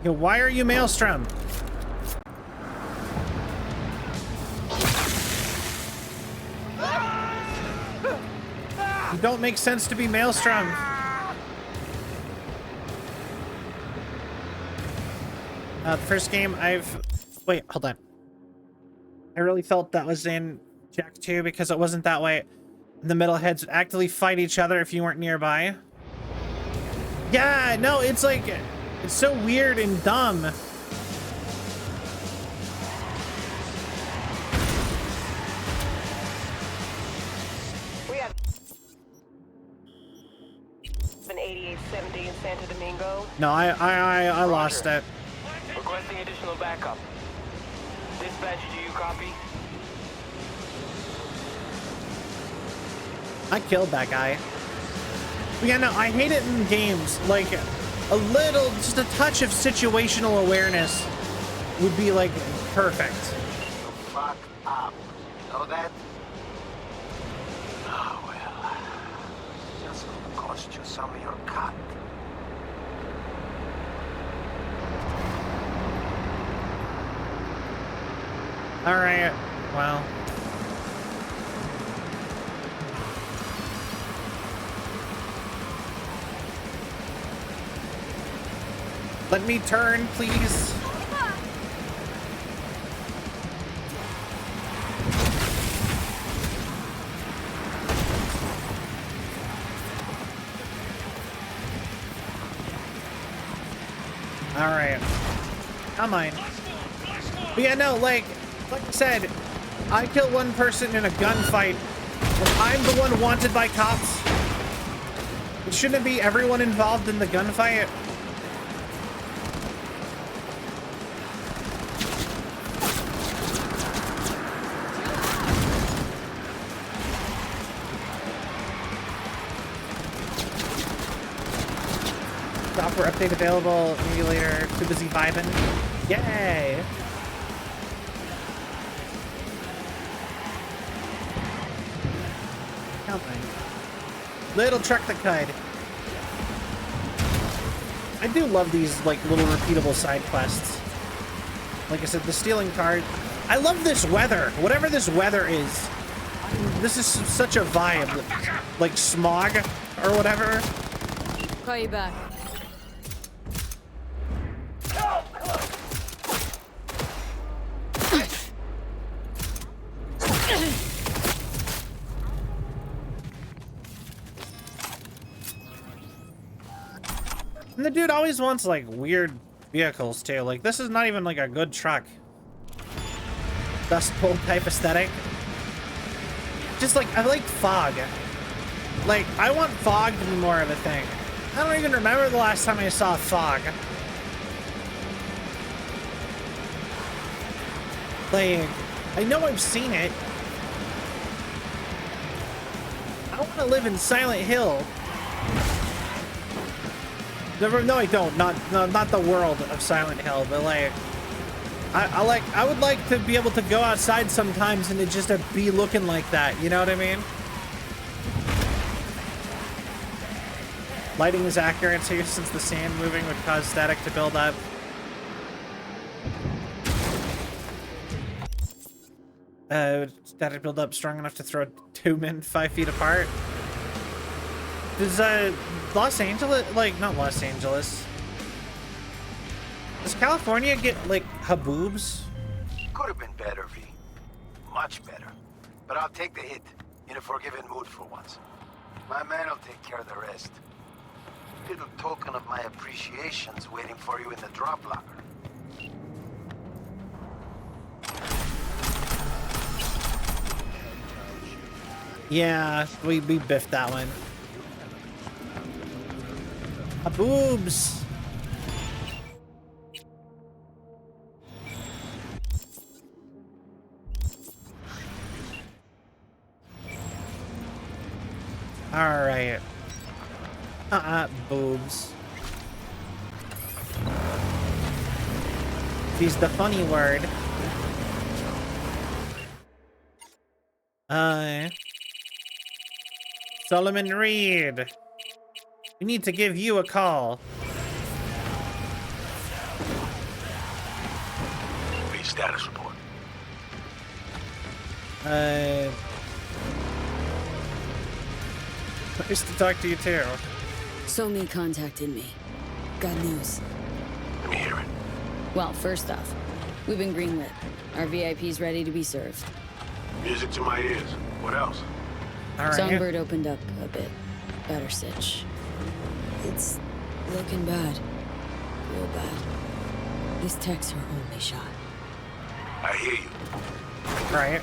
Yo, why are you Maelstrom? You don't make sense to be Maelstrom. The first game wait, hold on. I really felt that was in Jak 2 because it wasn't that way. The metalheads would actively fight each other if you weren't nearby. Yeah, no, it's like, it's so weird and dumb. We have an 8870 in Santo Domingo. No, I lost it. Requesting additional backup. Dispatch, do you copy? I killed that guy. But yeah, no, I hate it in games. Like, a little, just a touch of situational awareness would be, like, perfect. Fuck up. Know that? Oh, well. Just gonna cost you some of your cut. Alright, well. Let me turn, please. Alright. Come on. But yeah, no, like I said, I kill one person in a gunfight, and I'm the one wanted by cops. It shouldn't be everyone involved in the gunfight. Software update available maybe later. Too busy vibing. Yay! Come on. Little truck that could. I do love these like little repeatable side quests. Like I said, the stealing card. I love this weather. Whatever this weather is. This is such a vibe. Like smog or whatever. Call you back. And the dude always wants like weird vehicles too. Like this is not even like a good truck. Dust Bowl type aesthetic. Just like, I like fog. Like, I want fog to be more of a thing. I don't even remember the last time I saw fog. Like, I know I've seen it. I want to live in Silent Hill. No, I don't. Not the world of Silent Hill, but like, I would like to be able to go outside sometimes and it just to be looking like that. You know what I mean? Lighting is accurate here since the sand moving would cause static to build up. Static build up strong enough to throw two men 5 feet apart. Does Los Angeles, like, not Los Angeles, does California get like haboobs? Could have been better, V. Much better. But I'll take the hit. In a forgiving mood for once. My man will take care of the rest. Little token of my appreciation's waiting for you in the drop locker. Yeah, we biffed that one. Boobs. All right. Boobs. She's the funny word. Solomon Reed. We need to give you a call. Status report. Nice to talk to you too. Somi contacted me. Got news. Let me hear it. Well, first off, we've been greenlit. Our VIP's ready to be served. Music to my ears. What else? All right. Songbird opened up a bit. Better sitch. It's looking bad. Real bad. This tech's her only shot. I hear you. Right.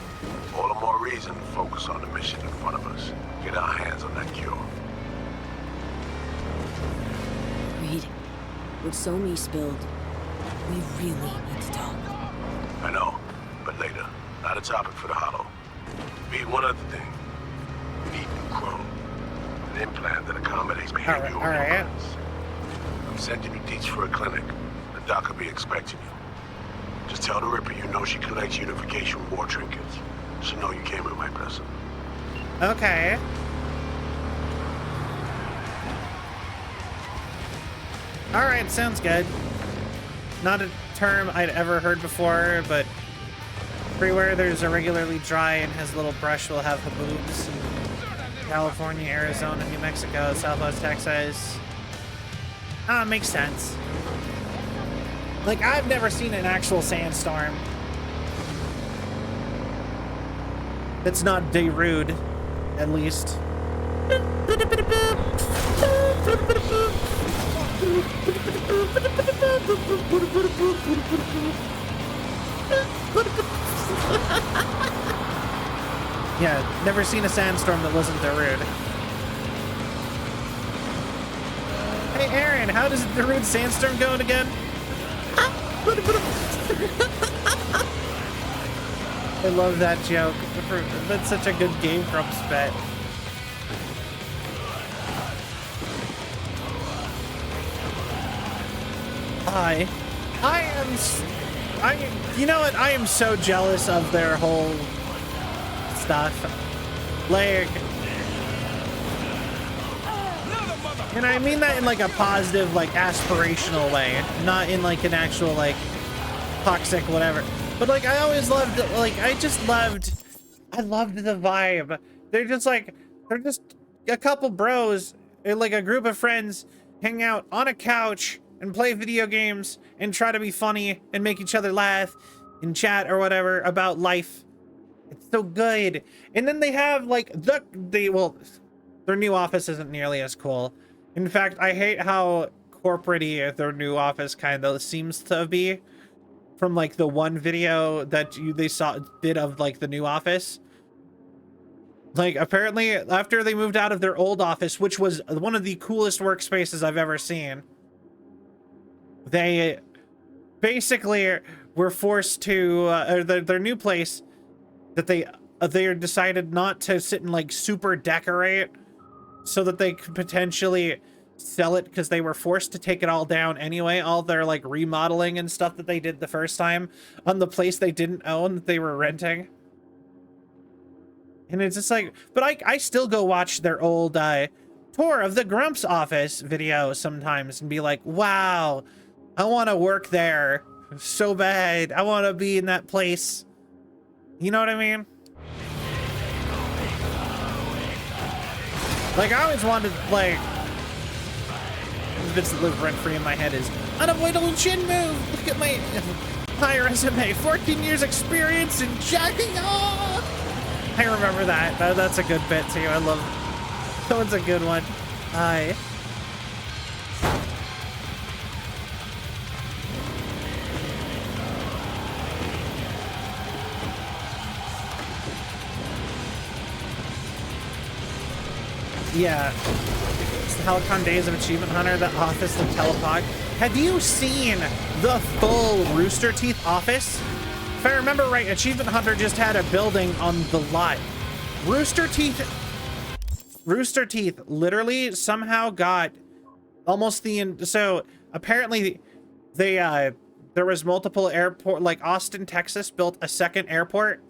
All the more reason to focus on the mission in front of us. Get our hands on that cure. Reed, what Somi spilled, we really need to talk. I know, but later. Not a topic for the Hollow. Read one other thing. We need new Crow. An implant that accommodates behavior over your minds. I'm sending you deets for a clinic. The doc will be expecting you. Just tell the Ripper you know she collects unification war trinkets. She'll know you came with my person. Okay. Alright, sounds good. Not a term I'd ever heard before, but everywhere there's a regularly dry and has a little brush will have haboobs. California, Arizona, New Mexico, Southwest Texas. Makes sense. Like, I've never seen an actual sandstorm that's not Darude, at least. Yeah, never seen a sandstorm that wasn't Darude. Hey Aaron, how does Darude sandstorm going again? I love that joke. That's such a good Game Grumps bet. You know what? I am so jealous of their whole stuff. Like, and I mean that in like a positive, like aspirational way, not in like an actual like toxic whatever. But like, I always loved, like, I loved the vibe. They're just a couple bros, and like a group of friends hang out on a couch and play video games and try to be funny and make each other laugh and chat or whatever about life. It's so good. And then they have like their new office isn't nearly as cool. In fact, I hate how corporate-y their new office kind of seems to be. From like the one video that they did of like the new office. Like, apparently after they moved out of their old office, which was one of the coolest workspaces I've ever seen, they basically were forced to their new place that they decided not to sit and like super decorate so that they could potentially sell it, because they were forced to take it all down anyway, all their like remodeling and stuff that they did the first time on the place they didn't own that they were renting. And it's just like, but I still go watch their old tour of the Grumps office video sometimes and be like, wow, I want to work there so bad. I want to be in that place. You know what I mean? Like, I always wanted, like, bits that live rent-free in my head is unavoidable chin move. Look at my high resume, 14 years experience in jacking off. I remember that. That's a good bit too. I love it. That one's a good one. Hi. Yeah. It's the Helicon Days of Achievement Hunter, the office of Telepod. Have you seen the full Rooster Teeth office? If I remember right, Achievement Hunter just had a building on the lot. Rooster Teeth literally somehow got almost so apparently they there was multiple airport, like Austin, Texas built a second airport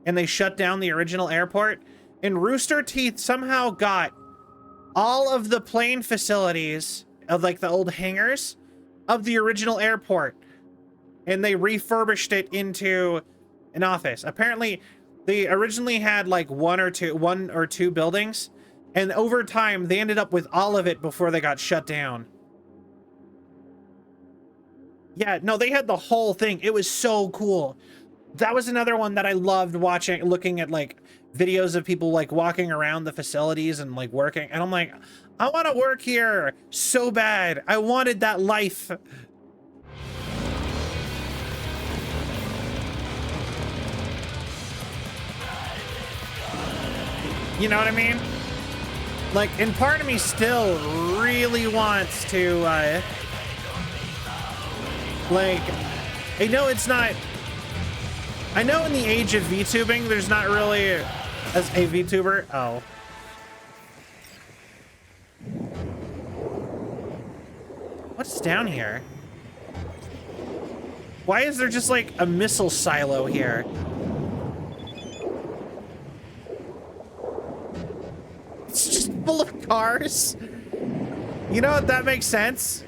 and they shut down the original airport, and Rooster Teeth somehow got all of the plane facilities of like the old hangars of the original airport. and they refurbished it into an office. Apparently, they originally had like one or two buildings, and over time they ended up with all of it before they got shut down. Yeah, no, they had the whole thing. It was so cool. That was another one that I loved watching, looking at like videos of people like walking around the facilities and like working. And I'm like, I want to work here so bad. I wanted that life. You know what I mean? Like, and part of me still really wants to, like, I know it's not, I know in the age of VTubing, there's not really, as a VTuber, oh. What's down here? Why is there just like a missile silo here? It's just full of cars. You know what? That makes sense.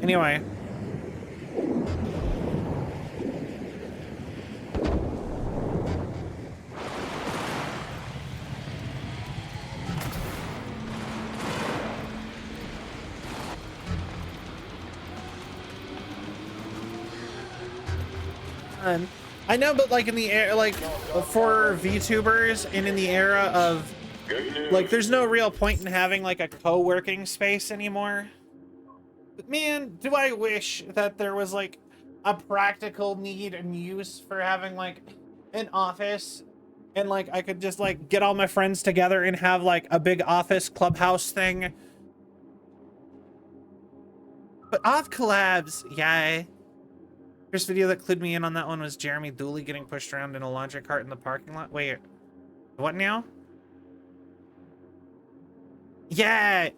Anyway. I know, but like in the air, like for VTubers and in the era of like, there's no real point in having like a co-working space anymore. But man, do I wish that there was like a practical need and use for having like an office, and like I could just like get all my friends together and have like a big office clubhouse thing. But off collabs, yay. First video that clued me in on that one was Jeremy Dooley getting pushed around in a laundry cart in the parking lot. Wait, what now? Yeah,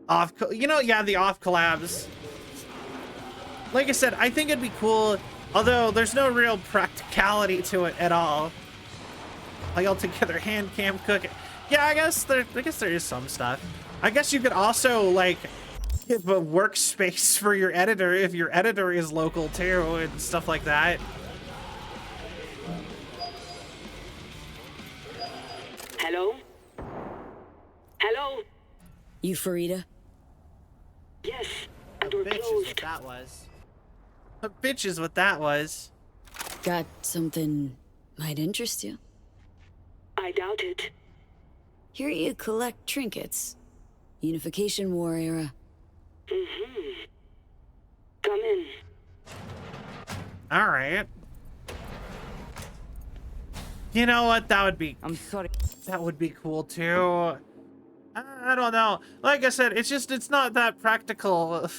the off collabs. Like I said, I think it'd be cool, although there's no real practicality to it at all. Like all together hand cam cooking. Yeah, I guess there is some stuff. I guess you could also like give a workspace for your editor if your editor is local too and stuff like that. Hello? Hello? You Farida? Yes, the door closed. That was. A bitch is what that was. Got something might interest you. I doubt it. Here you collect trinkets. Unification War era. Mm-hmm. Come in. All right. You know what? That would be. I'm sorry. That would be cool too. I don't know. Like I said, it's not that practical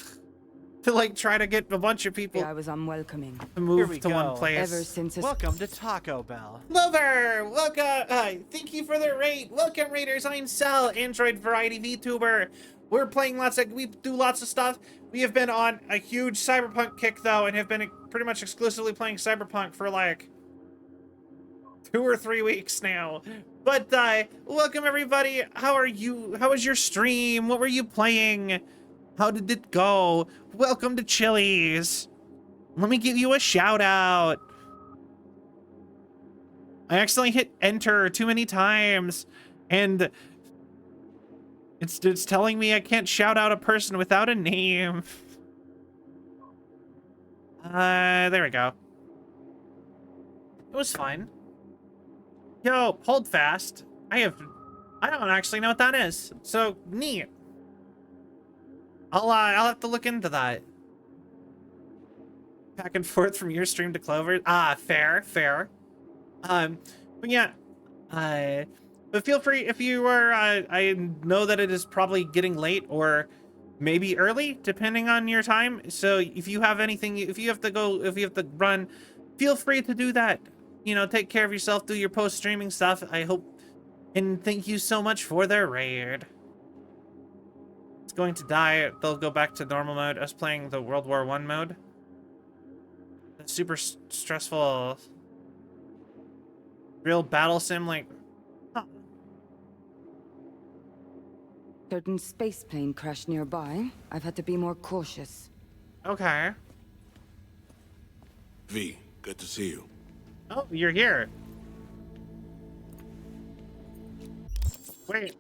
to like try to get a bunch of people. I was unwelcoming. To move to one place. Ever since welcome to Taco Bell. Lover, welcome. Thank you for the rate. Welcome, Raiders. I'm Sal, Android Variety VTuber. We're playing we do lots of stuff. We have been on a huge Cyberpunk kick though, and have been pretty much exclusively playing Cyberpunk for like 2 or 3 weeks now. But welcome everybody. How are you? How was your stream? What were you playing? How did it go? Welcome to Chili's. Let me give you a shout out. I accidentally hit enter too many times, and it's telling me I can't shout out a person without a name. There we go. It was fine. Yo, hold fast. I don't actually know what that is. So neat. I'll have to look into that. Back and forth from your stream to Clover. Ah, fair. But yeah, but feel free if you are. I know that it is probably getting late or maybe early, depending on your time. So if you have anything, if you have to run, feel free to do that. You know, take care of yourself, do your post-streaming stuff. I hope, and thank you so much for the raid. It's going to die. They'll go back to normal mode. I was playing the World War I mode. That's super stressful. Real battle sim, like... Huh. Certain space plane crashed nearby. I've had to be more cautious. Okay. V, good to see you. Oh, you're here. Wait.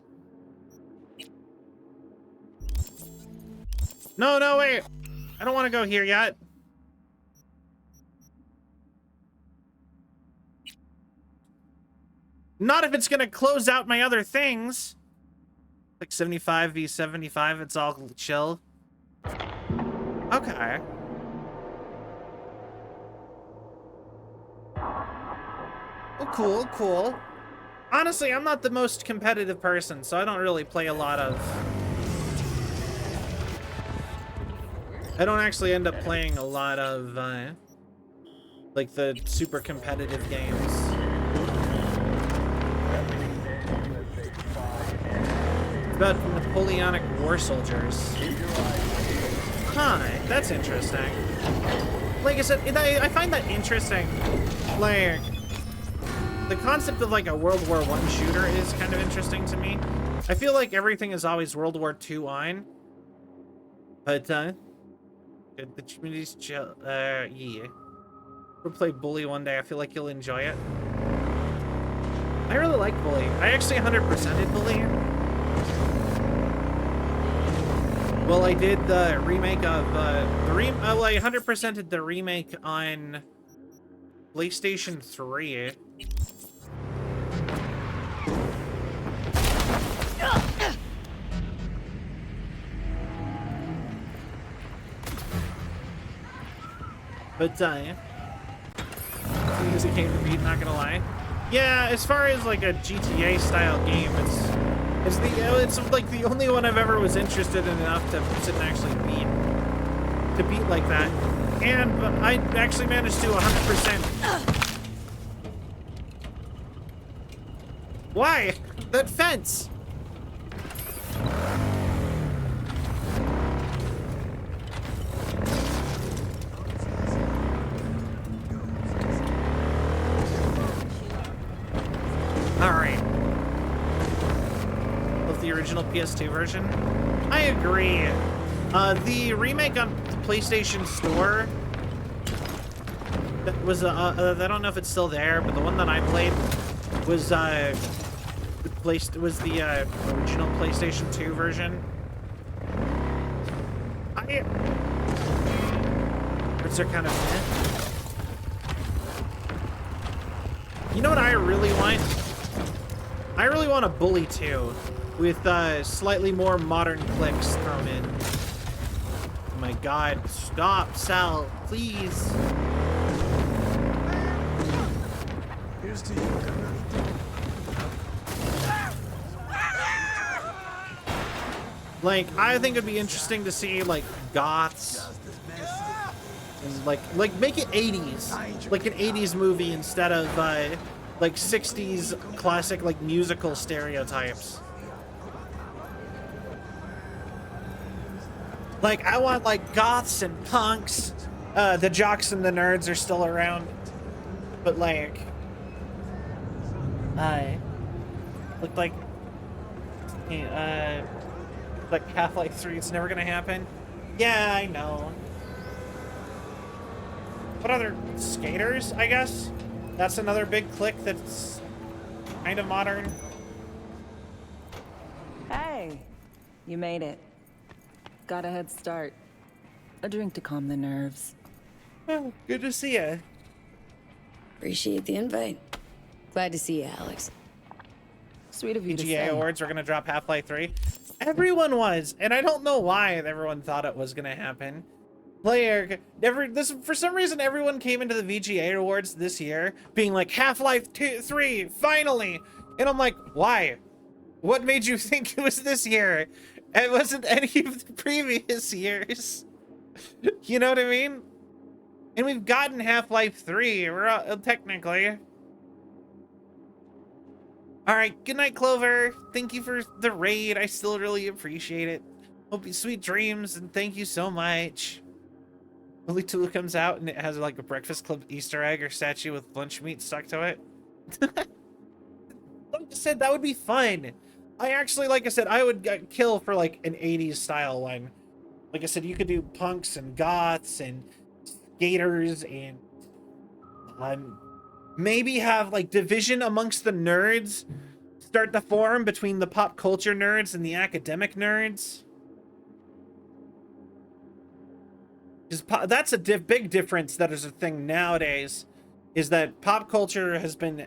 No, no, wait. I don't want to go here yet. Not if it's gonna close out my other things. Like 75 v 75, it's all chill. Okay. Oh, cool, cool. Honestly, I'm not the most competitive person, so I don't really play a lot of... I don't actually end up playing a lot of, like, the super competitive games. It's about Napoleonic war soldiers. Huh, that's interesting. Like I said, I find that interesting. Like, the concept of like a World War I shooter is kind of interesting to me. I feel like everything is always World War II on. But, the community's chill, yeah. We'll play Bully one day. I feel like you'll enjoy it. I really like Bully. I actually 100%ed Bully. Well, I did the remake of, well, I 100%ed the remake on PlayStation 3. But, music game to beat, not gonna lie. Yeah, as far as like a GTA style game, it's like the only one I've ever was interested in enough to sit and actually beat like that. And I actually managed to 100%. Why? That fence! Alright. Of the original PS2 version? I agree. The remake on the PlayStation Store that was, I don't know if it's still there, but the one that I played was, the original PlayStation 2 version. Which are kind of meh. You know what I really want? I really want a Bully 2 with slightly more modern clicks thrown in. Oh my god, stop, Sal, please. Here's to you. Like, I think it'd be interesting to see like goths and like make it 80s, like an 80s movie instead of like 60s classic like musical stereotypes. Like, I want like goths and punks. The jocks and the nerds are still around, but like look like Half-Life 3, it's never gonna happen. Yeah, I know. What other skaters, I guess? That's another big clique that's kind of modern. Hey, you made it. Got a head start. A drink to calm the nerves. Oh, good to see you. Appreciate the invite. Glad to see you, Alex. Sweet of you to say. VGA Awards, we're gonna drop Half-Life 3. Everyone was, and I don't know why everyone thought it was gonna happen. Like, for some reason, everyone came into the VGA Awards this year being like, Half-Life 3, finally! And I'm like, why? What made you think it was this year? It wasn't any of the previous years. You know what I mean? And we've gotten Half-Life 3, we're technically. All right, good night, Clover. Thank you for the raid. I still really appreciate it. Hope you sweet dreams, and thank you so much. Bully 2 comes out, and it has like a Breakfast Club Easter egg or statue with lunch meat stuck to it. Like I said, that would be fun. I actually, like I said, I would kill for like an 80s style one. Like I said, you could do punks and goths and skaters and maybe have like division amongst the nerds. Start the forum between the pop culture nerds and the academic nerds. That's a big difference that is a thing nowadays, is that pop culture has been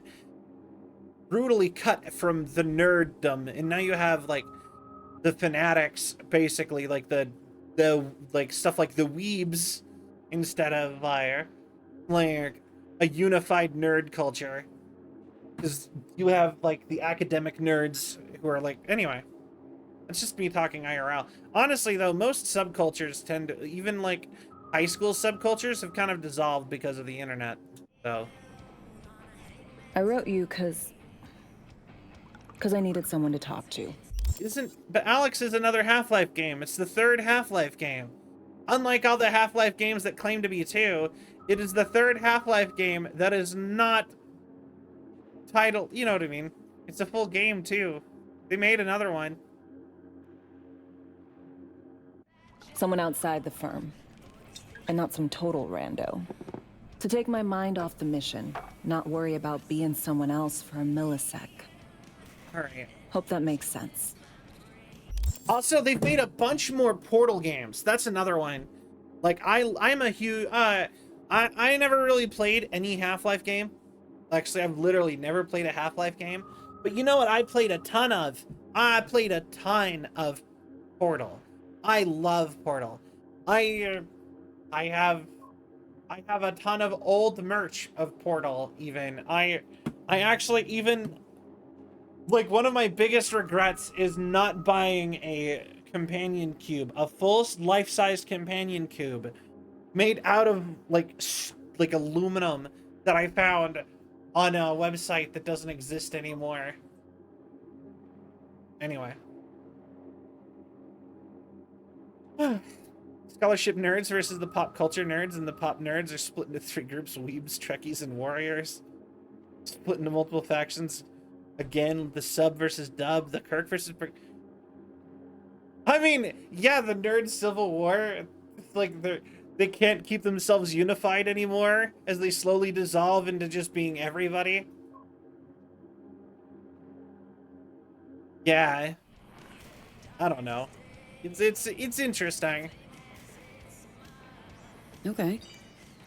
brutally cut from the nerddom, and now you have like the fanatics, basically, like the like stuff like the weebs, instead of like a unified nerd culture. Because you have like the academic nerds who are like, anyway, it's just me talking IRL. Honestly though, most subcultures tend to, even like high school subcultures, have kind of dissolved because of the internet. So I wrote you because I needed someone to talk to. But Alex is another Half-Life game. It's the third Half-Life game. Unlike all the Half-Life games that claim to be 2, it is the third Half-Life game that is not titled, you know what I mean? It's a full game too. They made another one. Someone outside the firm. And not some total rando. To take my mind off the mission, not worry about being someone else for a millisec. Alright. Hope that makes sense. Also, they've made a bunch more Portal games. That's another one. Like, I'm a huge... I never really played any Half-Life game. Actually, I've literally never played a Half-Life game. But you know what I played a ton of? I played a ton of Portal. I love Portal. I have a ton of old merch of Portal, even. I actually even... Like, one of my biggest regrets is not buying a companion cube. A full life-sized companion cube. Made out of, like aluminum that I found on a website that doesn't exist anymore. Anyway. Scholarship nerds versus the pop culture nerds, and the pop nerds are split into 3 groups: weebs, trekkies, and warriors. Split into multiple factions. Again, the sub versus dub, the Kirk versus... I mean, yeah, the nerd civil war, it's like they can't keep themselves unified anymore as they slowly dissolve into just being everybody. Yeah. I don't know. It's interesting. Okay.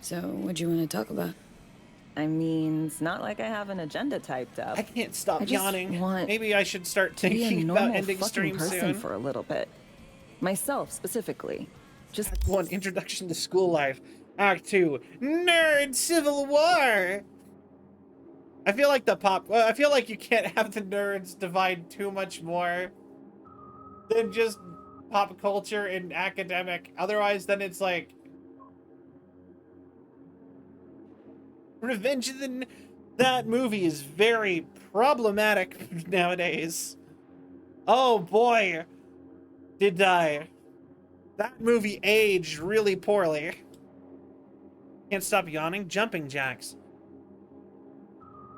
So, what do you want to talk about? I mean, it's not like I have an agenda typed up. I can't stop yawning. Maybe I should start thinking about ending stream soon. For a little bit. Myself, specifically. Just Act 1, Introduction to School Life. Act 2, Nerd Civil War. I feel like I feel like you can't have the nerds divide too much more than just pop culture and academic. Otherwise, then it's like Revenge of the... That movie is very problematic nowadays. Oh boy, did that movie aged really poorly. Can't stop yawning. Jumping jacks.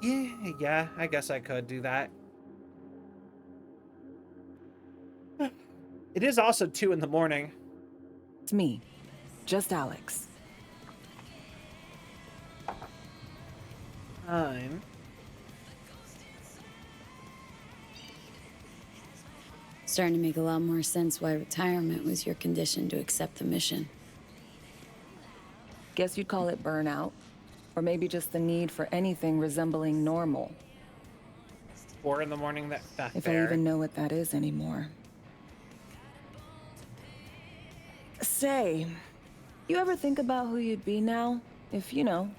Yeah, I guess I could do that. It is also 2 in the morning. It's me, just Alex. Time. Starting to make a lot more sense why retirement was your condition to accept the mission. Guess you'd call it burnout. Or maybe just the need for anything resembling normal. 4 in the morning, that's If fair. I even know what that is anymore. Say, you ever think about who you'd be now? If, you know,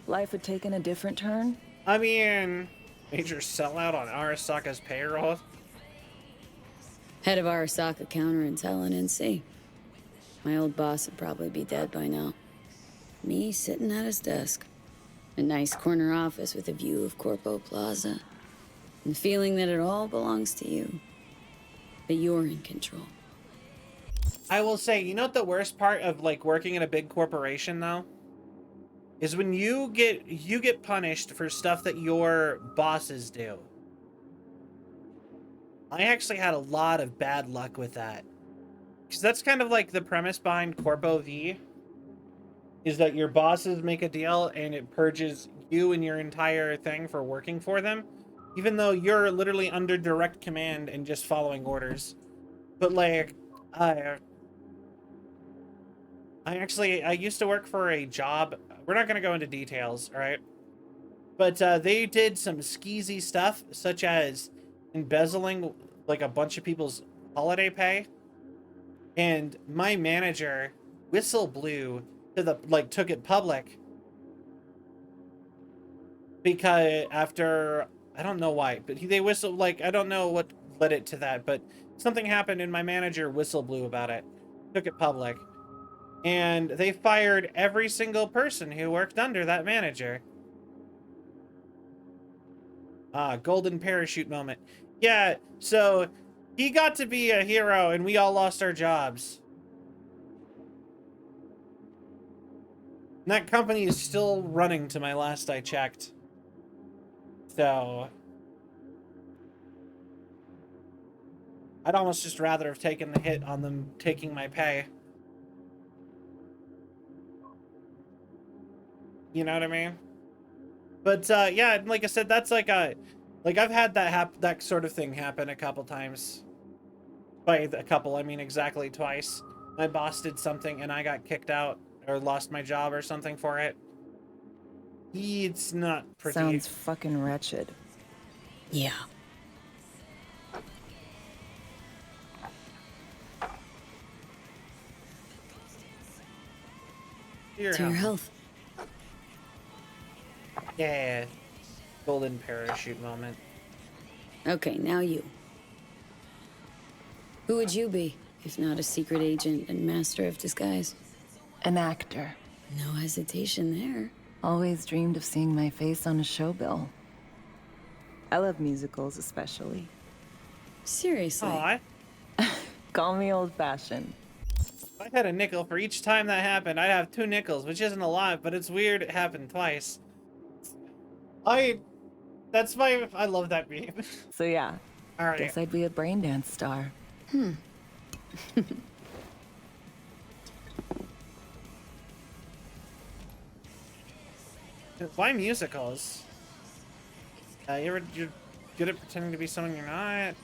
life had taken a different turn? I mean, major sellout on Arasaka's payroll. Head of Arasaka Counterintel and NC. My old boss would probably be dead by now. Me sitting at his desk. A nice corner office with a view of Corpo Plaza. And the feeling that it all belongs to you. That you're in control. I will say, you know what the worst part of like working in a big corporation though? Is when you get punished for stuff that your bosses do. I actually had a lot of bad luck with that. Because that's kind of like the premise behind Corpo V. Is that your bosses make a deal and it purges you and your entire thing for working for them. Even though you're literally under direct command and just following orders. But like, I used to work for a job. We're not going to go into details, all right? But they did some skeezy stuff, such as embezzling like a bunch of people's holiday pay. And my manager whistle blew to the, like, took it public. Because after, I don't know why, but they whistled, like, I don't know what led it to that, but something happened and my manager whistle blew about it. Took it public. And they fired every single person who worked under that manager. Golden parachute moment. Yeah, so he got to be a hero and we all lost our jobs. And that company is still running to my last I checked. So I'd almost just rather have taken the hit on them taking my pay. You know what I mean? But yeah, like I said, that's like a, like I've had that sort of thing happen a couple times. By a couple, I mean exactly twice. My boss did something and I got kicked out or lost my job or something for it. It's not pretty. Sounds fucking wretched. Yeah. To your health. Yeah. Golden parachute moment. Okay, now you. Who would you be, if not a secret agent and master of disguise? An actor. No hesitation there. Always dreamed of seeing my face on a show bill. I love musicals especially. Seriously? Aw. Call me old-fashioned. If I had a nickel for each time that happened, I'd have 2 nickels, which isn't a lot, but it's weird it happened twice. I love that meme. So yeah, Alright. guess I'd be a brain dance star. Why musicals? You're good at pretending to be someone you're not?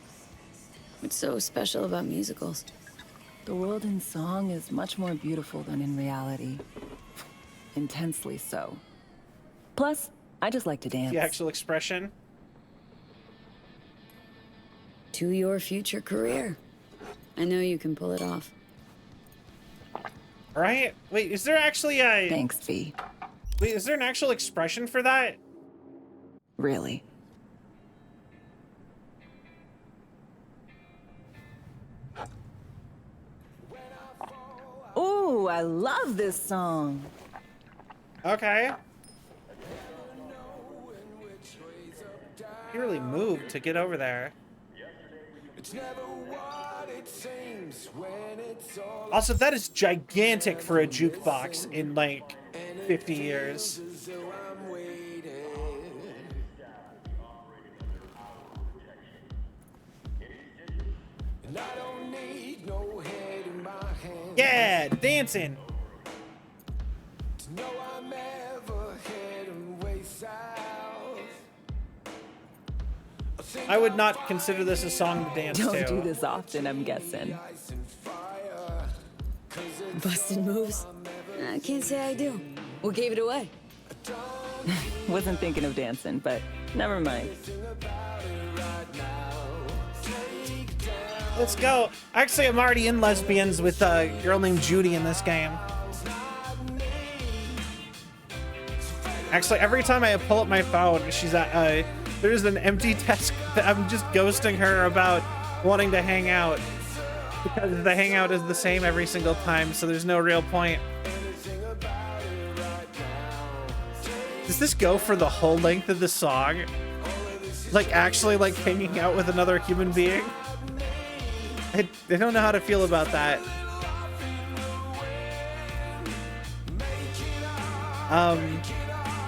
What's so special about musicals? The world in song is much more beautiful than in reality. Intensely so. Plus, I just like to dance. The actual expression? To your future career. I know you can pull it off. Right? Wait, is there actually a... Thanks, V. Wait, is there an actual expression for that? Really? Ooh, I love this song. Okay. He really moved to get over there. Also, that is gigantic for a jukebox in like 50 years. Yeah, dancing. I would not consider this a song to dance to. Don't do this often, I'm guessing. Busted moves? I can't say I do. What gave it away? Wasn't thinking of dancing, but never mind. Let's go. Actually, I'm already in Lesbians with a girl named Judy in this game. Actually, every time I pull up my phone, she's at, there's an empty desk that I'm just ghosting her about wanting to hang out. Because the hangout is the same every single time, so there's no real point. Does this go for the whole length of the song? Like, actually, like, hanging out with another human being? I don't know how to feel about that.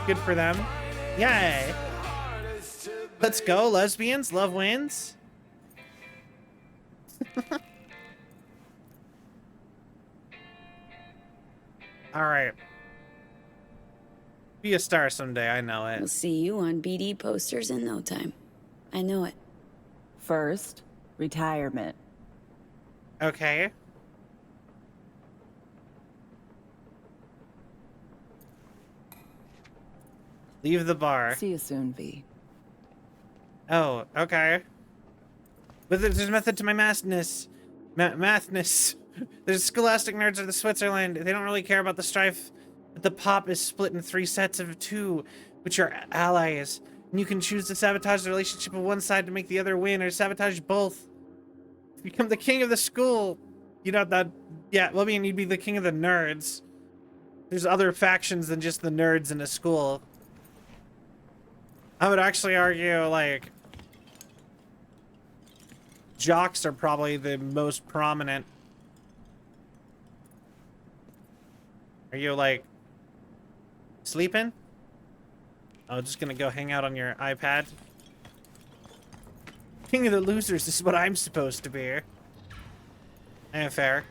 Good for them. Yay! Let's go, Lesbians. Love wins. Alright. Be a star someday, I know it. We'll see you on BD posters in no time. I know it. First, retirement. Okay. Leave the bar. See you soon, V. Oh, okay. But there's a method to my mathness. Mathness. There's scholastic nerds of the Switzerland. They don't really care about the strife. But the pop is split in 3 sets of 2, which are allies. And you can choose to sabotage the relationship of one side to make the other win, or sabotage both. Become the king of the school. You know that... Yeah, well, I mean, you'd be the king of the nerds. There's other factions than just the nerds in a school. I would actually argue, like... jocks are probably the most prominent. Are you, like... sleeping? Oh, just gonna go hang out on your iPad? King of the losers is what I'm supposed to be. Eh, fair.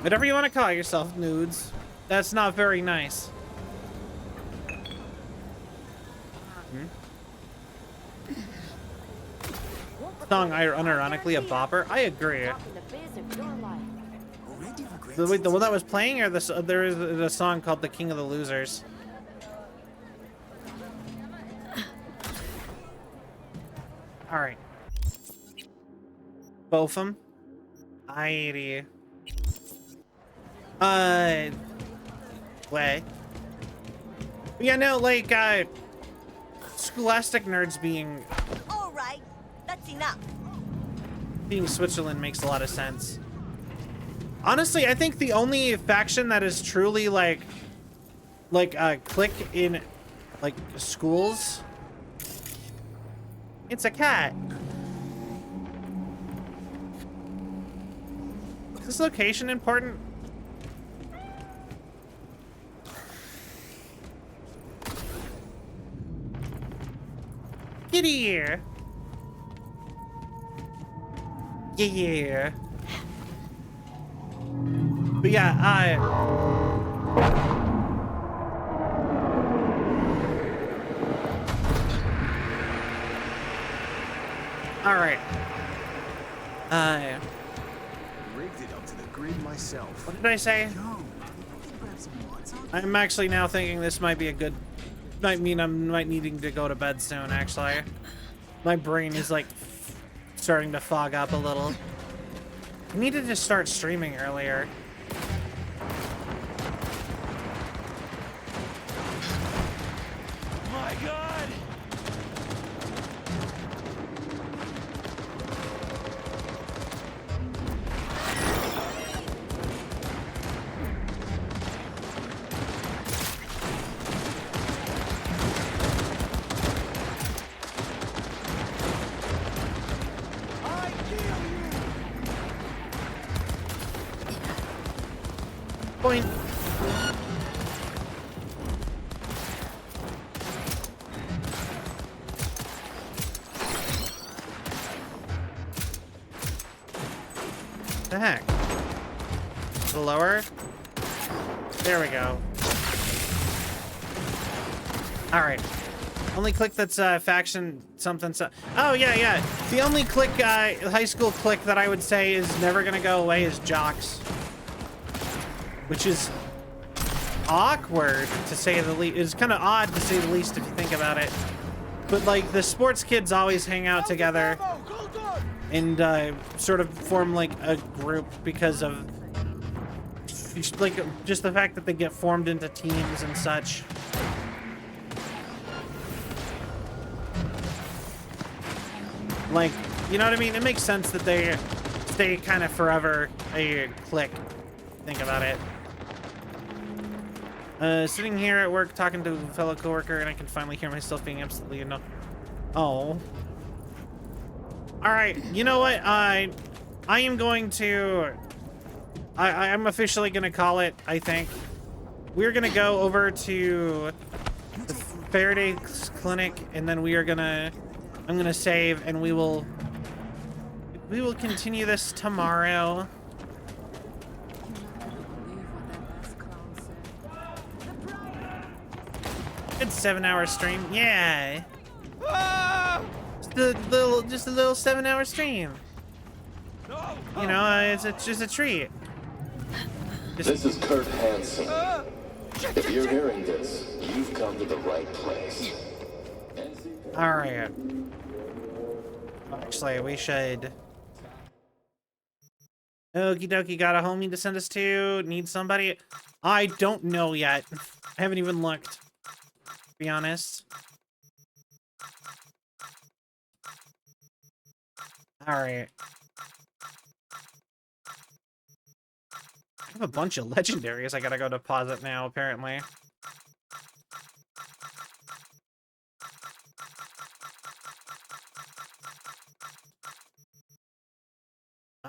Whatever you want to call yourself, nudes. That's not very nice. Song unironically a bopper? I agree. The one that was playing, or there is a song called "The King of the Losers." All right, both of them. Alrighty. Way. Yeah, no, like scholastic nerds being. All right, that's enough. Being Switzerland makes a lot of sense. Honestly, I think the only faction that is truly like clique in like schools, it's a cat. Is this location important? Get here. Yeah. But yeah, all right. Rigged it up to the grid myself. What did I say? I'm actually now thinking this might be a good. Might mean I'm needing to go to bed soon. Actually, my brain is like starting to fog up a little. I needed to start streaming earlier. My God! Point. The heck? A little lower? There we go. Alright. Only clique that's faction something. Oh, yeah. The only clique, high school clique that I would say is never gonna go away is jocks. Which is awkward, to say the least. It's kind of odd, to say the least, if you think about it. But, like, the sports kids always hang out together and sort of form, like, a group because of, like, just the fact that they get formed into teams and such. Like, you know what I mean? It makes sense that they stay kind of forever a clique. Think about it. Sitting here at work talking to a fellow coworker, and I can finally hear myself being absolutely annoyed. Oh. Alright, you know what? I am going to... I'm officially gonna call it, I think. We're gonna go over to the Faraday Clinic, and then we are gonna... I'm gonna save, and we will We will continue this tomorrow. Good 7-hour stream. Yeah. Just a little 7-hour stream. You know, it's just a treat. This is Kurt Hansen. If you're hearing this, you've come to the right place. Alright. Actually, we should... Okie dokie, got a homie to send us to? Need somebody? I don't know yet. I haven't even looked, to be honest. Alright. I have a bunch of legendaries I gotta go deposit now, apparently.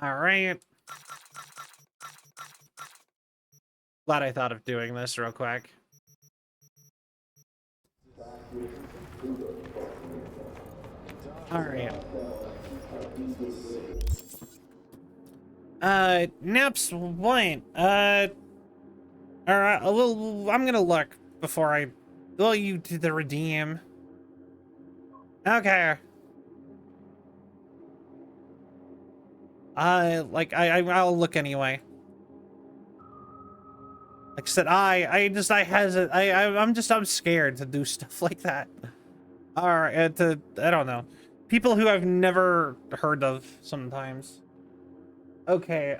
Alright. Glad I thought of doing this real quick. Alright. Naps, what? Alright, well, I'm gonna look before I... Well, you do the redeem. Okay. I'll look anyway. Like I said, I'm scared to do stuff like that. Alright, I don't know. People who I've never heard of sometimes. Okay,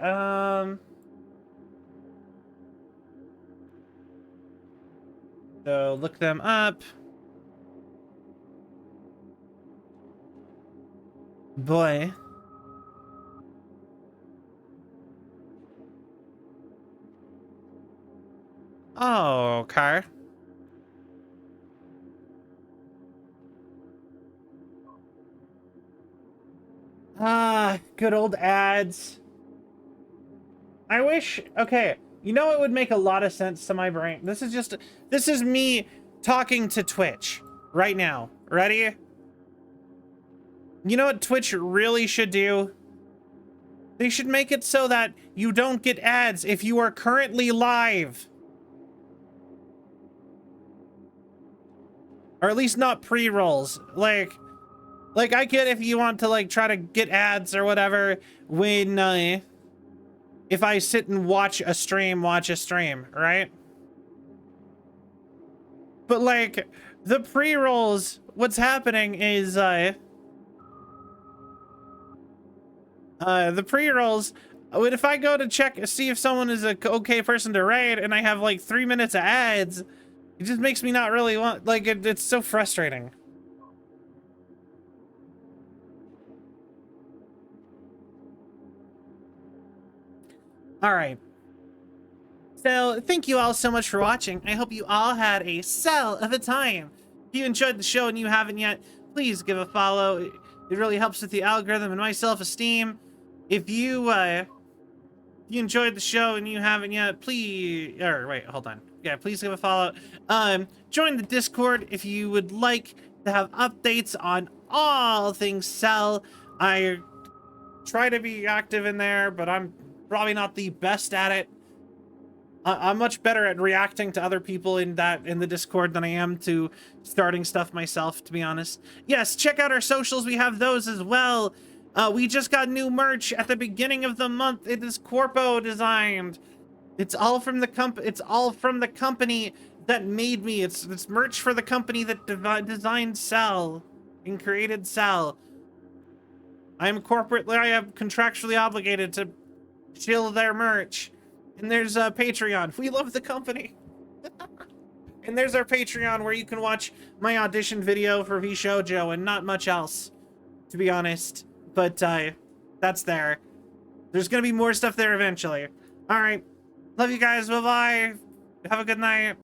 so look them up. Boy. Oh, okay. Good old ads. I wish, okay, you know it would make a lot of sense to my brain. This is me talking to Twitch right now. Ready? You know what Twitch really should do? They should make it so that you don't get ads if you are currently live. Or at least not pre-rolls. Like I get if you want to like try to get ads or whatever when if I sit and watch a stream, right? But like the pre-rolls, what's happening is the pre-rolls, if I go to see if someone is a okay person to raid and I have like 3 minutes of ads, it just makes me not really want, like, it's so frustrating. All right. So, thank you all so much for watching. I hope you all had a cell of a time. If you enjoyed the show and you haven't yet, please give a follow. It really helps with the algorithm and my self-esteem. If you enjoyed the show and you haven't yet, please, or wait, hold on. Yeah, please give a follow. Join the Discord if you would like to have updates on all things Cell. I try to be active in there, but I'm probably not the best at it. I'm much better at reacting to other people in the Discord than I am to starting stuff myself, to be honest. Yes, check out our socials. We have those as well. We just got new merch at the beginning of the month. It is Corpo designed. It's all from the company that made me. It's merch for the company that designed Cell and created Cell. I am contractually obligated to shill their merch. And there's Patreon. We love the company. And there's our Patreon where you can watch my audition video for VShojo and not much else, to be honest. But that's there. There's gonna be more stuff there eventually. All right. Love you guys. Bye-bye. Have a good night.